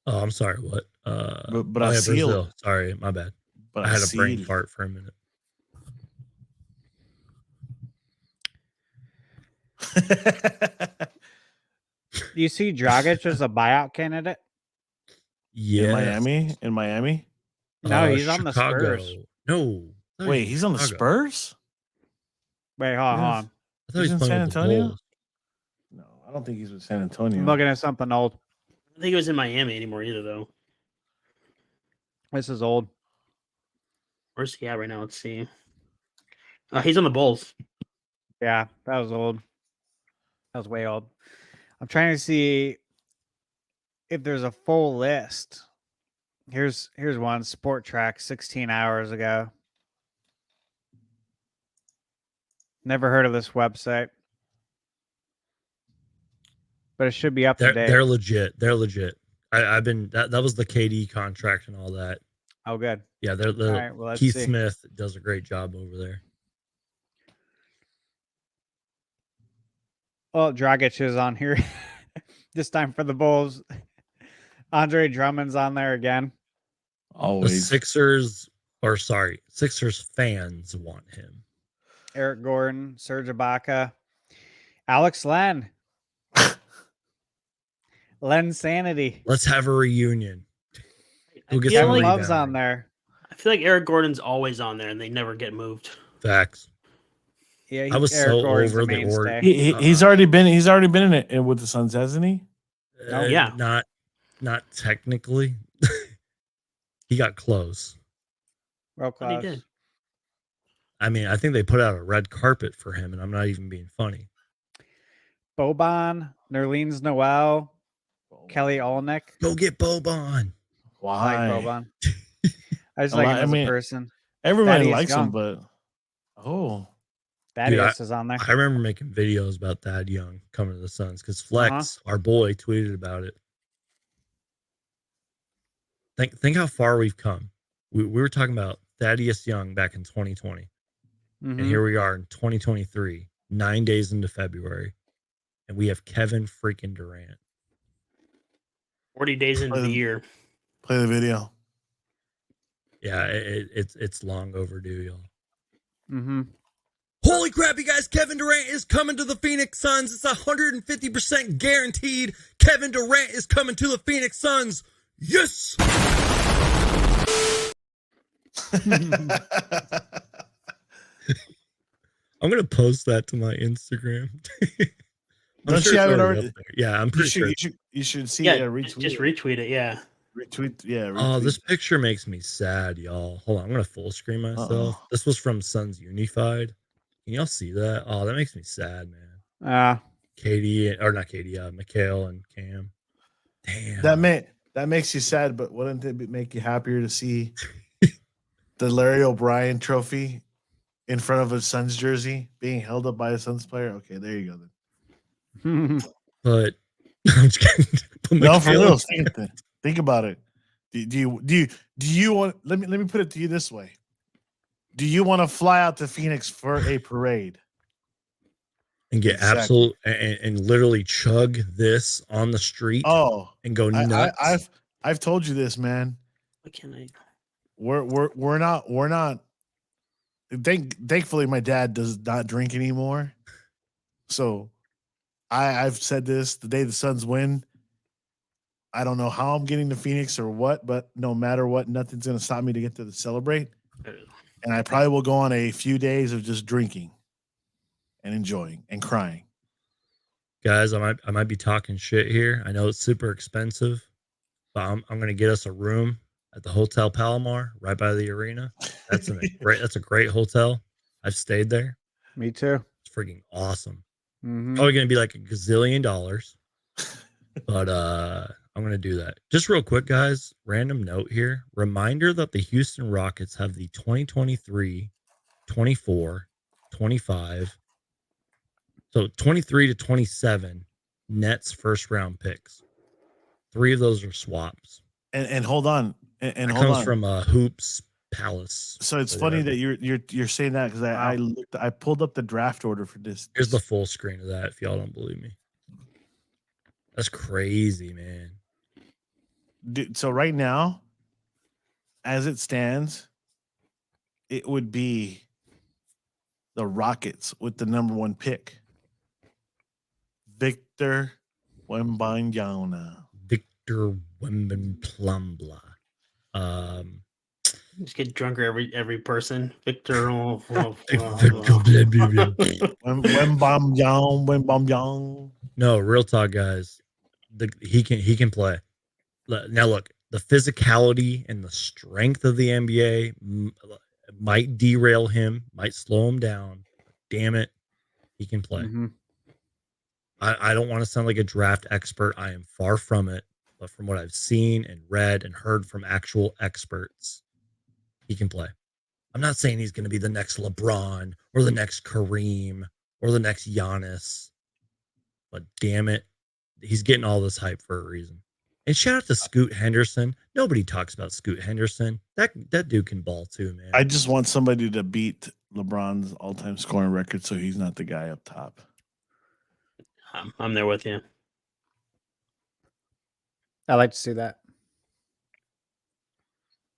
Oh, I'm sorry. What? But I yeah, sealed. Brazil. Sorry, my bad. But I had a brain sealed. fart for a minute. You see Dragic as a buyout candidate? Yeah. In Miami. No, he's on the Chicago. Spurs. No. I thought he Wait, was he's on the Chicago. Spurs. Wait, hold Yes. on. I thought He's he was in playing San with the Antonio? Bulls. No, I don't think he's with San Antonio. I'm looking at something old. I don't think it was in Miami anymore either, though. This is old. Where's he at right now? Let's see. He's on the Bulls. Yeah, that was old. That was way old. I'm trying to see if there's a full list. Here's one, Sport Track, 16 hours ago. Never heard of this website, but it should be up to date. They're legit. They're legit. I've been that was the KD contract and all that. Oh, good. Yeah, All right, well, let's Keith see. Smith does a great job over there. Well, Dragic is on here this time for the Bulls. Andre Drummond's on there again. The Always. Sixers fans want him. Eric Gordon, Serge Ibaka, Alex Len. Len Sanity. Let's have a reunion. Who gets feel the like- Love's rebound? on there. I feel like Eric Gordon's always on there, and they never get moved. Facts. Yeah, I was Eric so Gordon's over the mainstay. He's already been in it with the Suns, hasn't he? Yeah. Not technically. He got close. Real What he close. did. I mean, I think they put out a red carpet for him, and I'm not even being funny. Boban, Nerlens Noel, Kelly Olynyk. Go get Boban. Why? I like Boban. I just A like lot- him as I mean, a person. Everybody Thaddeus likes Young. him, but Thaddeus is on there. I remember making videos about Thad Young coming to the Suns because Flex, our boy, tweeted about it. Think how far we've come. We were talking about Thaddeus Young back in 2020. Mhm. And here we are in 2023, 9 days into February, and we have Kevin freaking Durant. 40 days into the year. play the video. Yeah, it's long overdue, y'all. Mm-hmm. Holy crap, you guys, Kevin Durant is coming to the Phoenix Suns. It's 150% guaranteed. Kevin Durant is coming to the Phoenix Suns. Yes! I'm going to post that to my Instagram. Don't you have it already? up there. Yeah, I'm pretty sure. You should see Yeah, it. Retweet just it. retweet it. Yeah. Retweet. Yeah. Oh, retweet. this picture makes me sad, y'all. Hold on, I'm going to full screen myself. Uh-oh. This was from Suns Unified. Can y'all see that? Oh, that makes me sad, man. Katie, or not Katie, Mikal and Cam. Damn. That makes you sad, but wouldn't it make you happier to see the Larry O'Brien trophy in front of a Suns jersey being held up by a Suns player? Okay, there you go then. But I'm just kidding. But No, for Mikal- real. Think about it. Do you want? Let me put it to you this way. Do you want to fly out to Phoenix for a parade and get Exactly. absolute and literally chug this on the street and go nuts? I've told you this, man. What can I? We're not. Thankfully, my dad does not drink anymore. So I've said this the day the Suns win. I don't know how I'm getting to Phoenix or what, but no matter what, nothing's going to stop me to get to celebrate. And I probably will go on a few days of just drinking and enjoying and crying. Guys, I might be talking shit here. I know it's super expensive, but I'm going to get us a room at the Hotel Palomar right by the arena. That's a great hotel. I've stayed there. Me too. It's freaking awesome. Mm-hmm. Probably going to be like $1 gazillion, but I'm going to do that. Just real quick, guys, random note here. Reminder that the Houston Rockets have the 2023, 24, 25, so 23 to 27 Nets first round picks. 3 of those are swaps. And hold on. And it hold comes on. from Hoops Palace. So it's funny that you're saying that because I pulled up the draft order for this. Here's the full screen of that if y'all don't believe me. That's crazy, man. Dude, so right now, as it stands, it would be the Rockets with the number 1 pick. Victor Wembanyama. Victor Wembanyama. Just get drunker every person. Victor. Wembanyama. No, real talk, guys. He can play. Now look, the physicality and the strength of the NBA might derail him, might slow him down. Damn it, he can play. Mm-hmm. I don't want to sound like a draft expert. I am far from it. But from what I've seen and read and heard from actual experts, he can play. I'm not saying he's going to be the next LeBron or the next Kareem or the next Giannis. But damn it, he's getting all this hype for a reason. And shout out to Scoot Henderson. Nobody talks about Scoot Henderson. That dude can ball too, man. I just want somebody to beat LeBron's all-time scoring record, so he's not the guy up top. I'm there with you. I like to see that.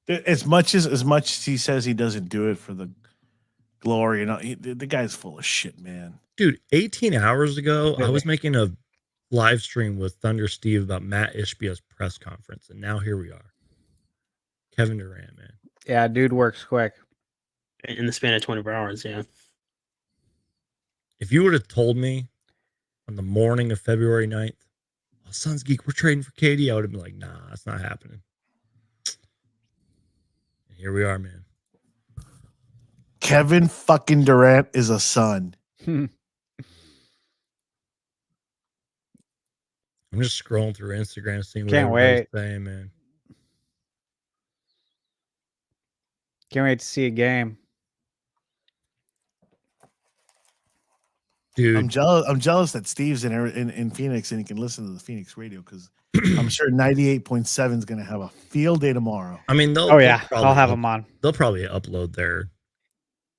As much as he says he doesn't do it for the glory, the guy's full of shit, man. Dude, 18 hours ago, I was making a live stream with Thunder Steve about Matt Ishbia's press conference, and now here we are. Kevin Durant, man. Yeah, dude works quick. In the span of 24 hours, yeah. If you would have told me on the morning of February 9th, oh, Suns Geek, we're trading for KD, I would have been like, nah, that's not happening. And here we are, man. Kevin fucking Durant is a Sun. I'm just scrolling through Instagram, seeing what everybody's saying, man. Can't wait to see a game. Dude, I'm jealous that Steve's in Phoenix and he can listen to the Phoenix radio, because I'm sure 98.7 is going to have a field day tomorrow. I mean, I'll have them on. They'll probably upload their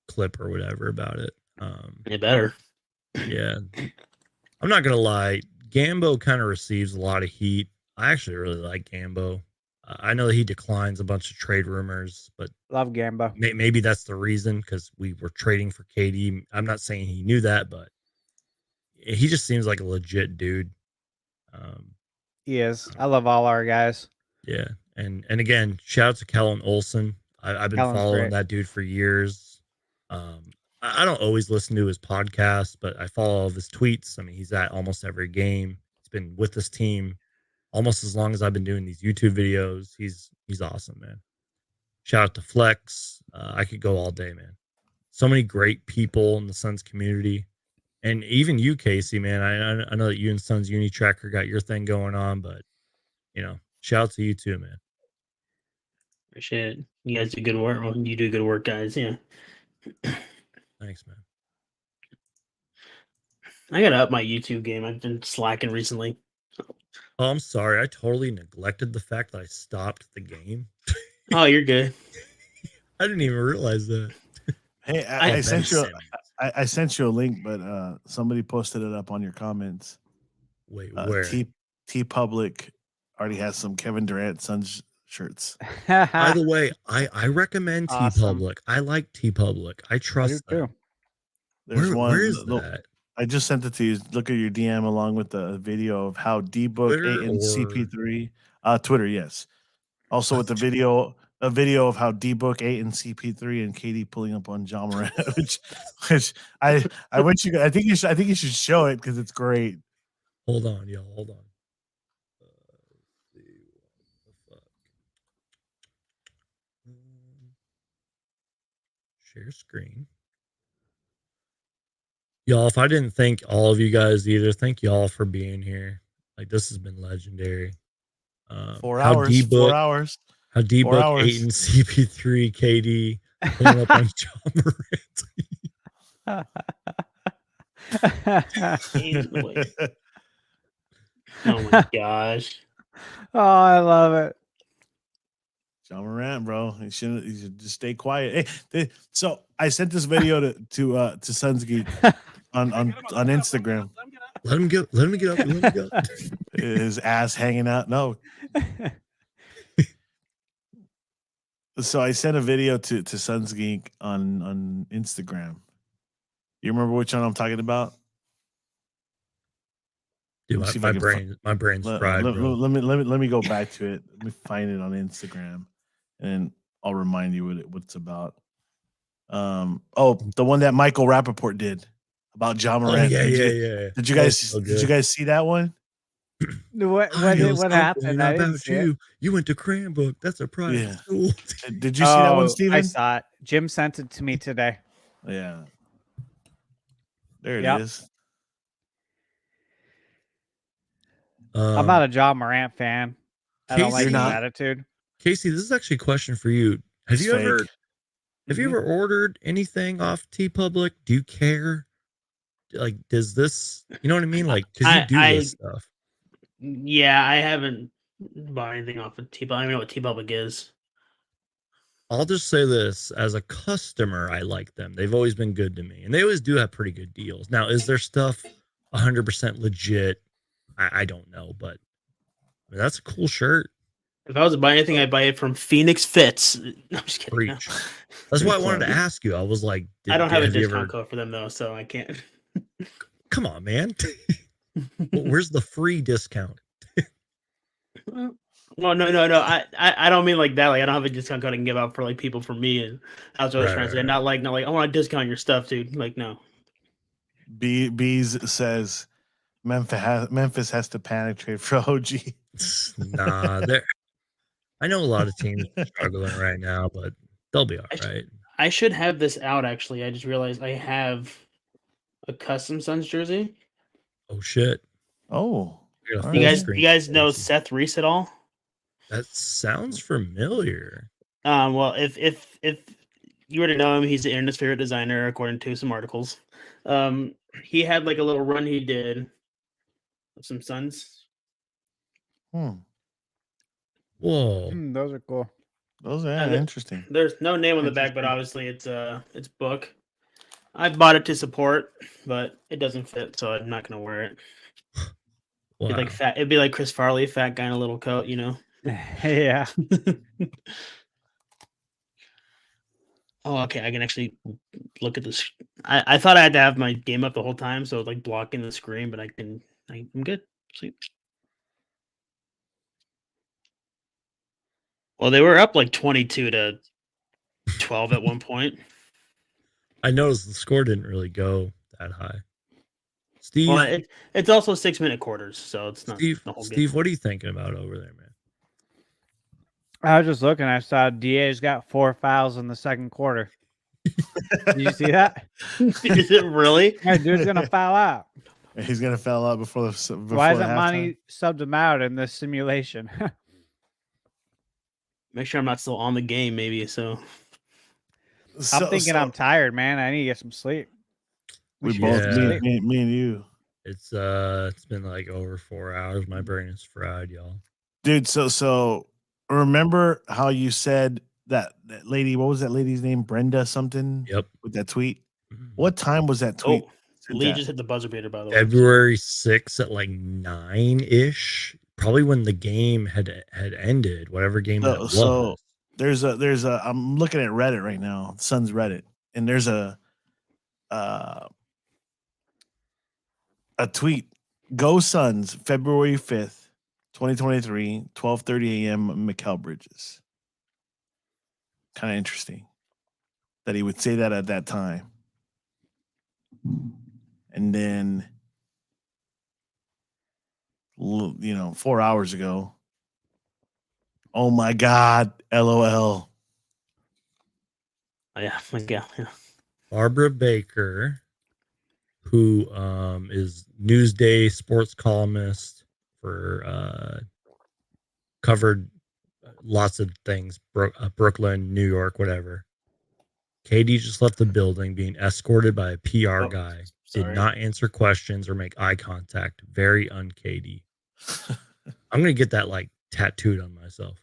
clip or whatever about it. They better. Yeah. I'm not going to lie. Gambo kind of receives a lot of heat. I actually really like Gambo. I know that he declines a bunch of trade rumors, but love Gambo. Maybe that's the reason, because we were trading for KD. I'm not saying he knew that, but he just seems like a legit dude. He is. I love all our guys. Yeah, and again, shout out to Kellen Olson. I've been following that dude for years. I don't always listen to his podcast, but I follow all of his tweets. I mean, he's at almost every game. He's been with this team almost as long as I've been doing these YouTube videos. He's awesome, man. Shout out to Flex. I could go all day, man. So many great people in the Suns community. And even you, Casey, man. I know that you and Suns Uni Tracker got your thing going on, but, shout out to you too, man. Appreciate it. You guys do good work. Well, you do good work, guys. Yeah. Thanks, man. I got to up my YouTube game. I've been slacking recently. Oh, I'm sorry. I totally neglected the fact that I stopped the game. Oh, you're good. I didn't even realize that. Hey, I sent you. I sent you a link, but somebody posted it up on your comments. Wait, where? T Public already has some Kevin Durant Suns shirts. By the way, I recommend T Public. I like T Public. I trust them. There's one. Where is that? I just sent it to you. Look at your DM along with the video of how D-Book, Ayton, CP3, Twitter, yes. Also with the video, a video of how D-Book, Ayton, CP3, and KD pulling up on Ja Morant, which I wish you. I think you should show it because it's great. Hold on, y'all. Hold on. Let's see what the fuck. Share screen. Y'all, if I didn't thank all of you guys either, thank y'all for being here. Like, this has been legendary. 4 hours. 4 hours. How D-Book, Ayton, CP3, KD pulling up on Ja Morant. Oh my gosh. Oh, I love it. Ja Morant, bro. You should just stay quiet. Hey, so I sent this video to Suns Geek on Instagram. Let him get up. Let him go. His ass hanging out. No. So I sent a video to Suns Geek on Instagram. You remember which one I'm talking about? Dude, Let's see if my I can brain, my brain's fried, bro. let me go back to it. Let me find it on Instagram, and I'll remind you what it's about. The one that Michael Rappaport did about Ja Oh Morant. yeah. Did you That was guys so did you good. guys see that one? What I know what happened? something I didn't about see it. you. You went to Cranbrook. That's a private Yeah. school. Did you see that one, I Steven? saw it. Jim sent it to me today. Yeah. There it Yep. is. I'm not a Ja Morant fan. I don't like Casey, his attitude. Casey, this is actually a question for you. Have It's you fake. ever ordered anything off TeePublic? Do you care? Like, does this, you know what I mean? Like, because you do this stuff. Yeah, I haven't bought anything off of T-Public. I don't even know what T-Public is. I'll just say this, as a customer, I like them. They've always been good to me, and they always do have pretty good deals. Now, is their stuff 100% legit? I don't know, but I mean, that's a cool shirt. If I was to buy anything, I'd buy it from Phoenix Fits. No, I'm just kidding. No. Preach. That's why I wanted to ask you. I was like, I don't have a discount code for them though, so I can't. Come on, man. Where's the free discount? Well, no. I don't mean like that. Like I don't have a discount code I can give out for like people for me, and that's what I was trying to say. Right. Not like I want to discount your stuff, dude. Like no. Bees says Memphis has to panic trade for OG. Nah, I know a lot of teams are struggling right now, but they'll be all right. I should have this out actually. I just realized I have a custom Suns jersey. Oh shit. Oh. You guys know Seth Reese at all? That sounds familiar. Well, if you were to know him, he's the internet's favorite designer, according to some articles. He had like a little run he did of some Suns. Whoa. Those are cool. Those are interesting. There's no name on the back, but obviously it's book. I bought it to support, but it doesn't fit, so I'm not gonna wear it. Wow. It'd be like fat. It'd be like Chris Farley, fat guy in a little coat, you know. Yeah. Oh, okay. I can actually look at this. I thought I had to have my game up the whole time, so like blocking the screen, but I'm good. Sweet. Well, they were up like 22-12 at one point. I noticed the score didn't really go that high. Steve, well, it's also 6-minute quarters, so it's not Steve, the whole game. Steve, what are you thinking about over there, man? I was just looking. I saw DA's got 4 fouls in the second quarter. Did you see that? Is it really? Yeah, dude's gonna foul out. He's gonna foul out before Why hasn't Monty subbed him out in this simulation? Make sure I'm not still on the game, maybe. So I'm thinking I'm tired, man. I need to get some sleep. We both, me and you. It's been like over 4 hours. My brain is fried, y'all. Dude, so remember how you said that lady? What was that lady's name? Brenda something. Yep. With that tweet. What time was that tweet? Lee just hit the buzzer beater, by the way. February 6th at like 9-ish. Probably when the game had ended, whatever game that was. So there's a I'm looking at Reddit right now, Suns Reddit, and there's a tweet. Go Suns, February 5th, 2023, 12:30 a.m. Mikal Bridges. Kind of interesting that he would say that at that time. And then 4 hours ago. Oh my God, LOL. Yeah. Barbara Baker, who is Newsday sports columnist for covered lots of things, Brooklyn, New York, whatever. KD just left the building being escorted by a PR guy. Sorry. Did not answer questions or make eye contact. Very un-KD. I'm gonna get that like tattooed on myself.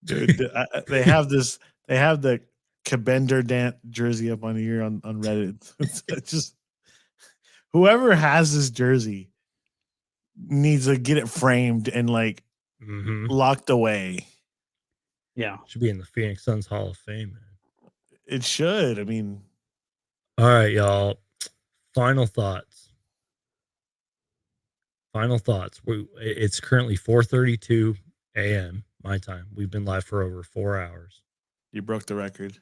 Dude, they have the Kevin Durant jersey up on here on Reddit. It's just whoever has this jersey needs to get it framed and like locked away. Yeah. Should be in the Phoenix Suns Hall of Fame, man. It should. I mean, all right, y'all. Final thoughts. Final thoughts. It's currently 4:32 a.m. my time. We've been live for over 4 hours. You broke the record.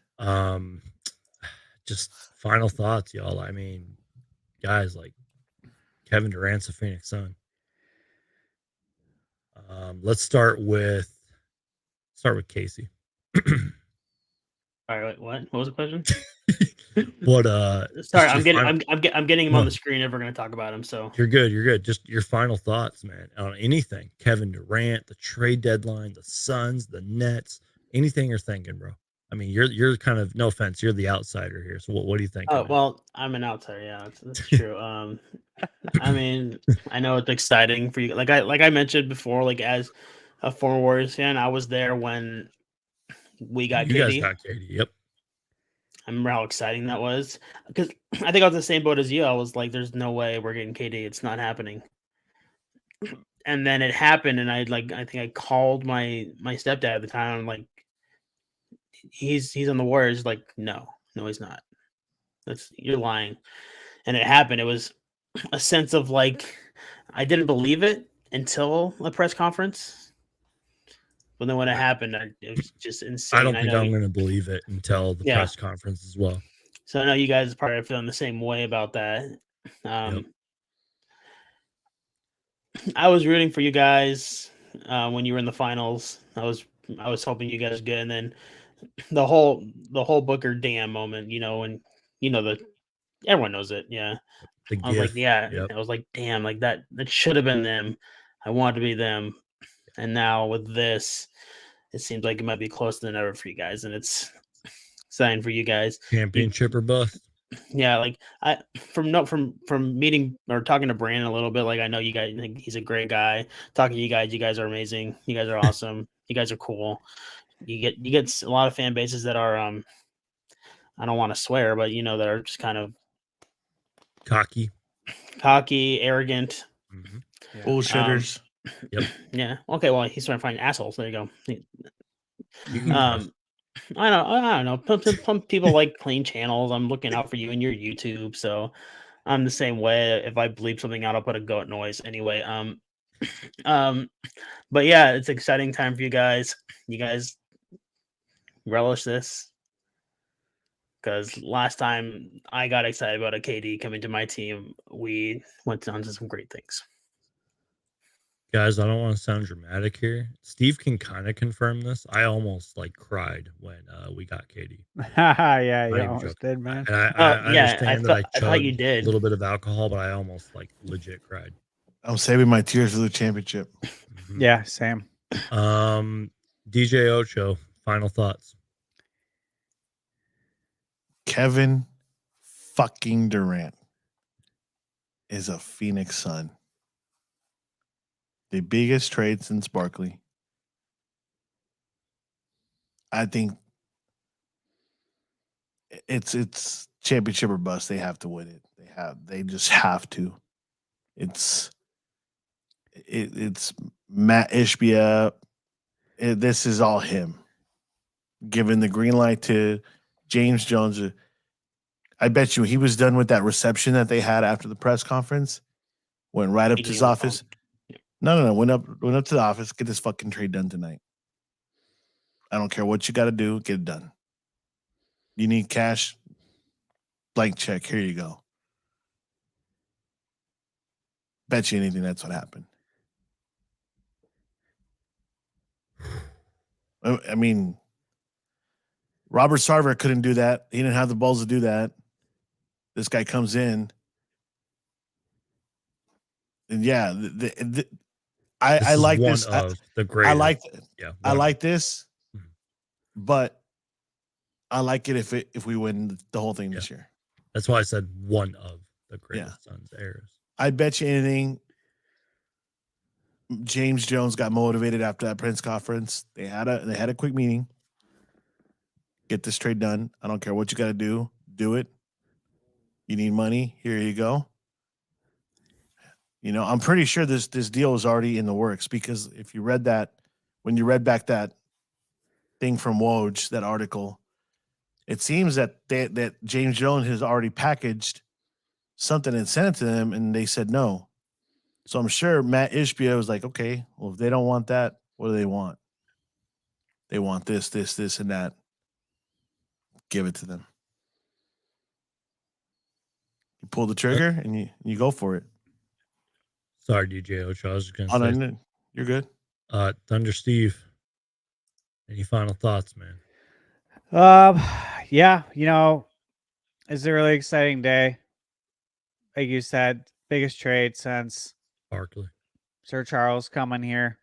Just final thoughts, y'all. I mean, guys, like Kevin Durant's a Phoenix Sun. Let's start with Casey. All right, what was the question? What Sorry, I'm getting him on the screen if we're gonna talk about him. So you're good. Just your final thoughts, man, on anything. Kevin Durant, the trade deadline, the Suns, the Nets, anything you're thinking, bro. I mean, you're kind of, no offense, you're the outsider here. So what do you think? Oh, well, I'm an outsider. Yeah, that's true. I mean, I know it's exciting for you. Like I mentioned before, like as a former Warriors fan, I was there when we got you KD. guys got KD. Yep. I remember how exciting that was, because I think I was the same boat as you. I was like, "There's no way we're getting KD. It's not happening." And then it happened, and I think I called my stepdad at the time. I'm like, he's on the Warriors. Like, no, he's not. You're lying. And it happened. It was a sense of like, I didn't believe it until the press conference. But then when it happened, it was just insane. I don't think I'm going to believe it until the press conference as well. So I know you guys probably are feeling the same way about that. Yep. I was rooting for you guys when you were in the finals. I was hoping you guys good, and then the whole Booker damn moment, when everyone knows it. Yeah. I was like, I was like, damn, like that should have been them. I wanted to be them. And now with this, it seems like it might be closer than ever for you guys. And it's exciting for you guys. Championship or bust. Yeah, like from meeting or talking to Brandon a little bit, like I know you guys think he's a great guy. Talking to you guys are amazing. You guys are awesome. You guys are cool. You get a lot of fan bases that are I don't want to swear, but that are just kind of cocky, arrogant, bullshitters. Yep. Yeah. Okay. Well, he's trying to find assholes. There you go. I don't know. Some people like clean channels. I'm looking out for you and your YouTube, so I'm the same way. If I bleep something out, I'll put a goat noise anyway. But yeah, it's an exciting time for you guys. You guys relish this, because last time I got excited about a KD coming to my team, we went on to some great things. Guys, I don't want to sound dramatic here. Steve can kind of confirm this. I almost cried when we got KD. Yeah, you almost did, man. And I understand that I thought you did a little bit of alcohol, but I almost legit cried. I'm saving my tears for the championship. Mm-hmm. Yeah, same. DJ Ocho, final thoughts. Kevin fucking Durant is a Phoenix Sun. The biggest trade since Barkley. I think it's championship or bust. They have to win it. They just have to. It's Matt Ishbia. This is all him. Giving the green light to James Jones. I bet you he was done with that reception that they had after the press conference. Went right up to his office. No. Went up to the office. Get this fucking trade done tonight. I don't care what you got to do. Get it done. You need cash? Blank check. Here you go. Bet you anything that's what happened. I mean, Robert Sarver couldn't do that. He didn't have the balls to do that. This guy comes in. And yeah, I like this. The greatest. I like this, but I like it if we win the whole thing this year. That's why I said one of the greatest Suns eras. I bet you anything. James Jones got motivated after that press conference. They had a quick meeting. Get this trade done. I don't care what you got to do. Do it. You need money. Here you go. I'm pretty sure this deal is already in the works, because if you read that, when you read back that thing from Woj, that article, it seems that that James Jones has already packaged something and sent it to them, and they said no. So I'm sure Matt Ishbia was like, okay, well, if they don't want that, what do they want? They want this, this, this, and that. Give it to them. You pull the trigger and you go for it. Sorry, DJ Ocho. I was just gonna Oh, say. no, you're good. Thunder Steve. Any final thoughts, man? Yeah, it's a really exciting day. Like you said, biggest trade since Barkley. Sir Charles coming here.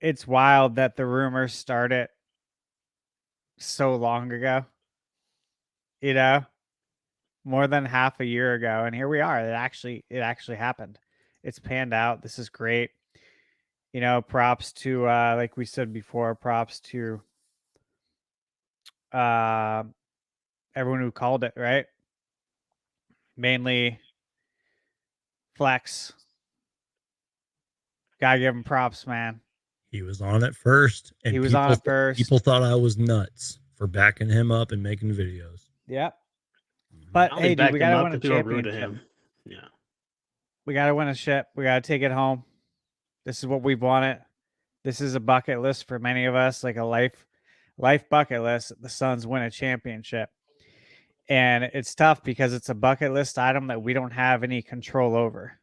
It's wild that the rumors started so long ago. More than half a year ago, and here we are. It actually happened. It's panned out. This is great. Props to like we said before, props to everyone who called it, right? Mainly Flex. Gotta give him props, man. He was on it first, and he was on it first. People thought I was nuts for backing him up and making videos. Yep. But hey, dude, we gotta win a championship. Yeah. We gotta win a ship. We gotta take it home. This is what we've wanted. This is a bucket list for many of us, like a life bucket list. The Suns win a championship. And it's tough because it's a bucket list item that we don't have any control over.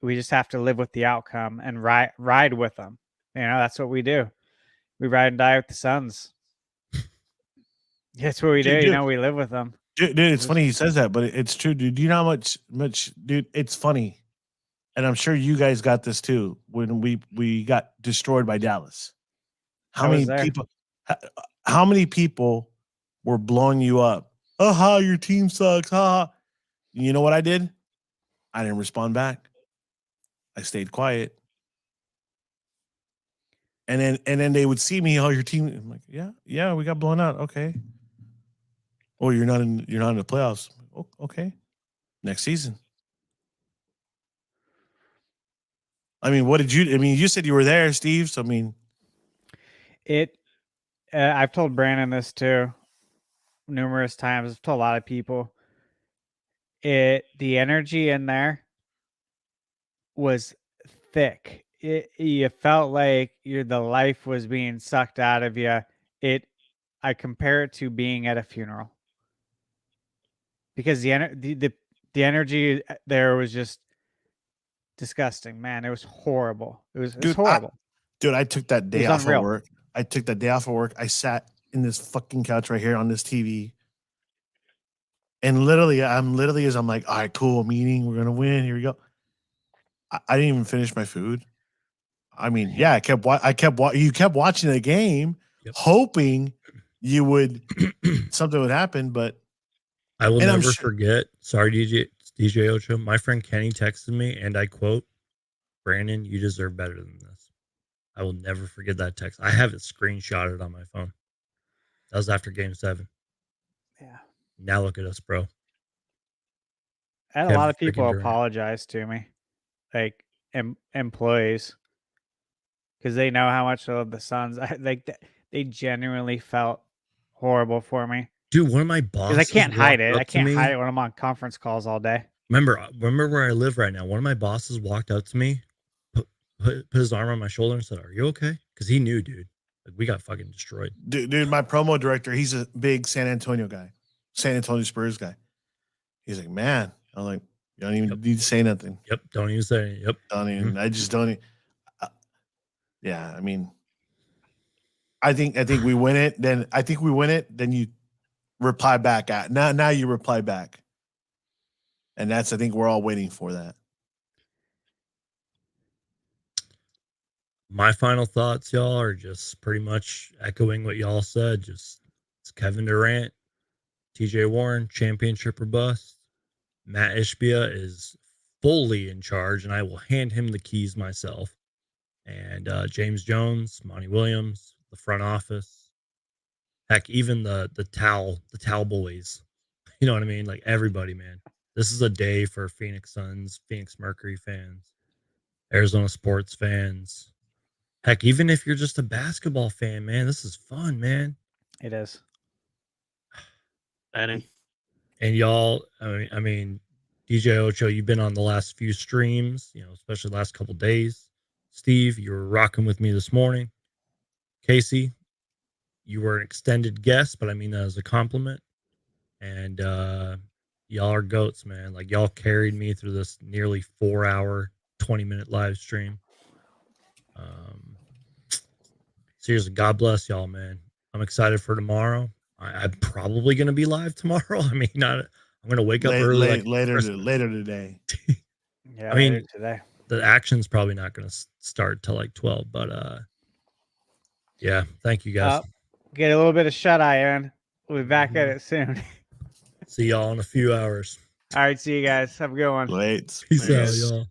We just have to live with the outcome and ride with them. That's what we do. We ride and die with the Suns. That's what we do. Dude, we live with them. Dude, it's funny he says that, but it's true, dude. Do you know how much, dude? It's funny, and I'm sure you guys got this too when we got destroyed by Dallas. How many people were blowing you up? Oh, your team sucks. Ha! You know what I did? I didn't respond back. I stayed quiet. And then they would see me. Oh, your team. I'm like, yeah, we got blown out. Okay. Oh, you're not in the playoffs. Oh, okay. Next season. I mean, you said you were there, Steve. So I've told Brandon this too numerous times. I've told a lot of people. The energy in there was thick. You felt like the life was being sucked out of you. I compare it to being at a funeral. Because the energy there was just disgusting, man. It was horrible. It was horrible. I took that day off of work. I sat in this fucking couch right here on this TV. And literally, I'm like, all right, cool, meeting. We're gonna win. Here we go. I didn't even finish my food. I mean, yeah, you kept watching the game, hoping you would something would happen, but I will never forget. Sorry, DJ Ocho. My friend Kenny texted me, and I quote, "Brandon, you deserve better than this." I will never forget that text. I have it screenshotted on my phone. That was after Game 7. Yeah. Now look at us, bro. I had a lot of people apologize to me, like employees, because they know how much I love the Suns. They genuinely felt horrible for me. Dude, one of my bosses. Because I can't hide it. I can't hide it when I'm on conference calls all day. Remember where I live right now. One of my bosses walked up to me, put his arm on my shoulder and said, "Are you okay?" Because he knew, dude. Like, we got fucking destroyed. Dude, my promo director, he's a big San Antonio guy, San Antonio Spurs guy. He's like, man, I'm like, you don't even need to say nothing. Yep, don't even say it. Yep, don't even. I just don't. Yeah, I mean, I think we win it. Then I think we win it. Then you reply back at now you reply back, and I think we're all waiting for that. My final thoughts, y'all, are just pretty much echoing what y'all said. Just it's Kevin Durant, TJ Warren, championship or bust. Matt Ishbia is fully in charge, and I will hand him the keys myself. And James Jones, Monty Williams, the front office, heck, even the towel boys. You know what I mean? Like everybody, man. This is a day for Phoenix Suns, Phoenix Mercury fans, Arizona sports fans. Heck, even if you're just a basketball fan, man, this is fun, man. It is. Adding. And y'all, I mean, DJ Ocho, you've been on the last few streams, especially the last couple days. Steve, you were rocking with me this morning. Casey, you were an extended guest, but I mean that as a compliment. And y'all are goats, man. Like, y'all carried me through this nearly 4-hour, 20-minute live stream. Seriously, God bless y'all, man. I'm excited for tomorrow. I'm probably going to be live tomorrow. I mean, I'm going to wake up early. Later today. Yeah, I mean, later today. The action's probably not going to start till like 12, but yeah, thank you guys. Get a little bit of shut eye, Aaron. We'll be back at it soon. See y'all in a few hours. All right, see you guys. Have a good one. Late. Peace out, y'all.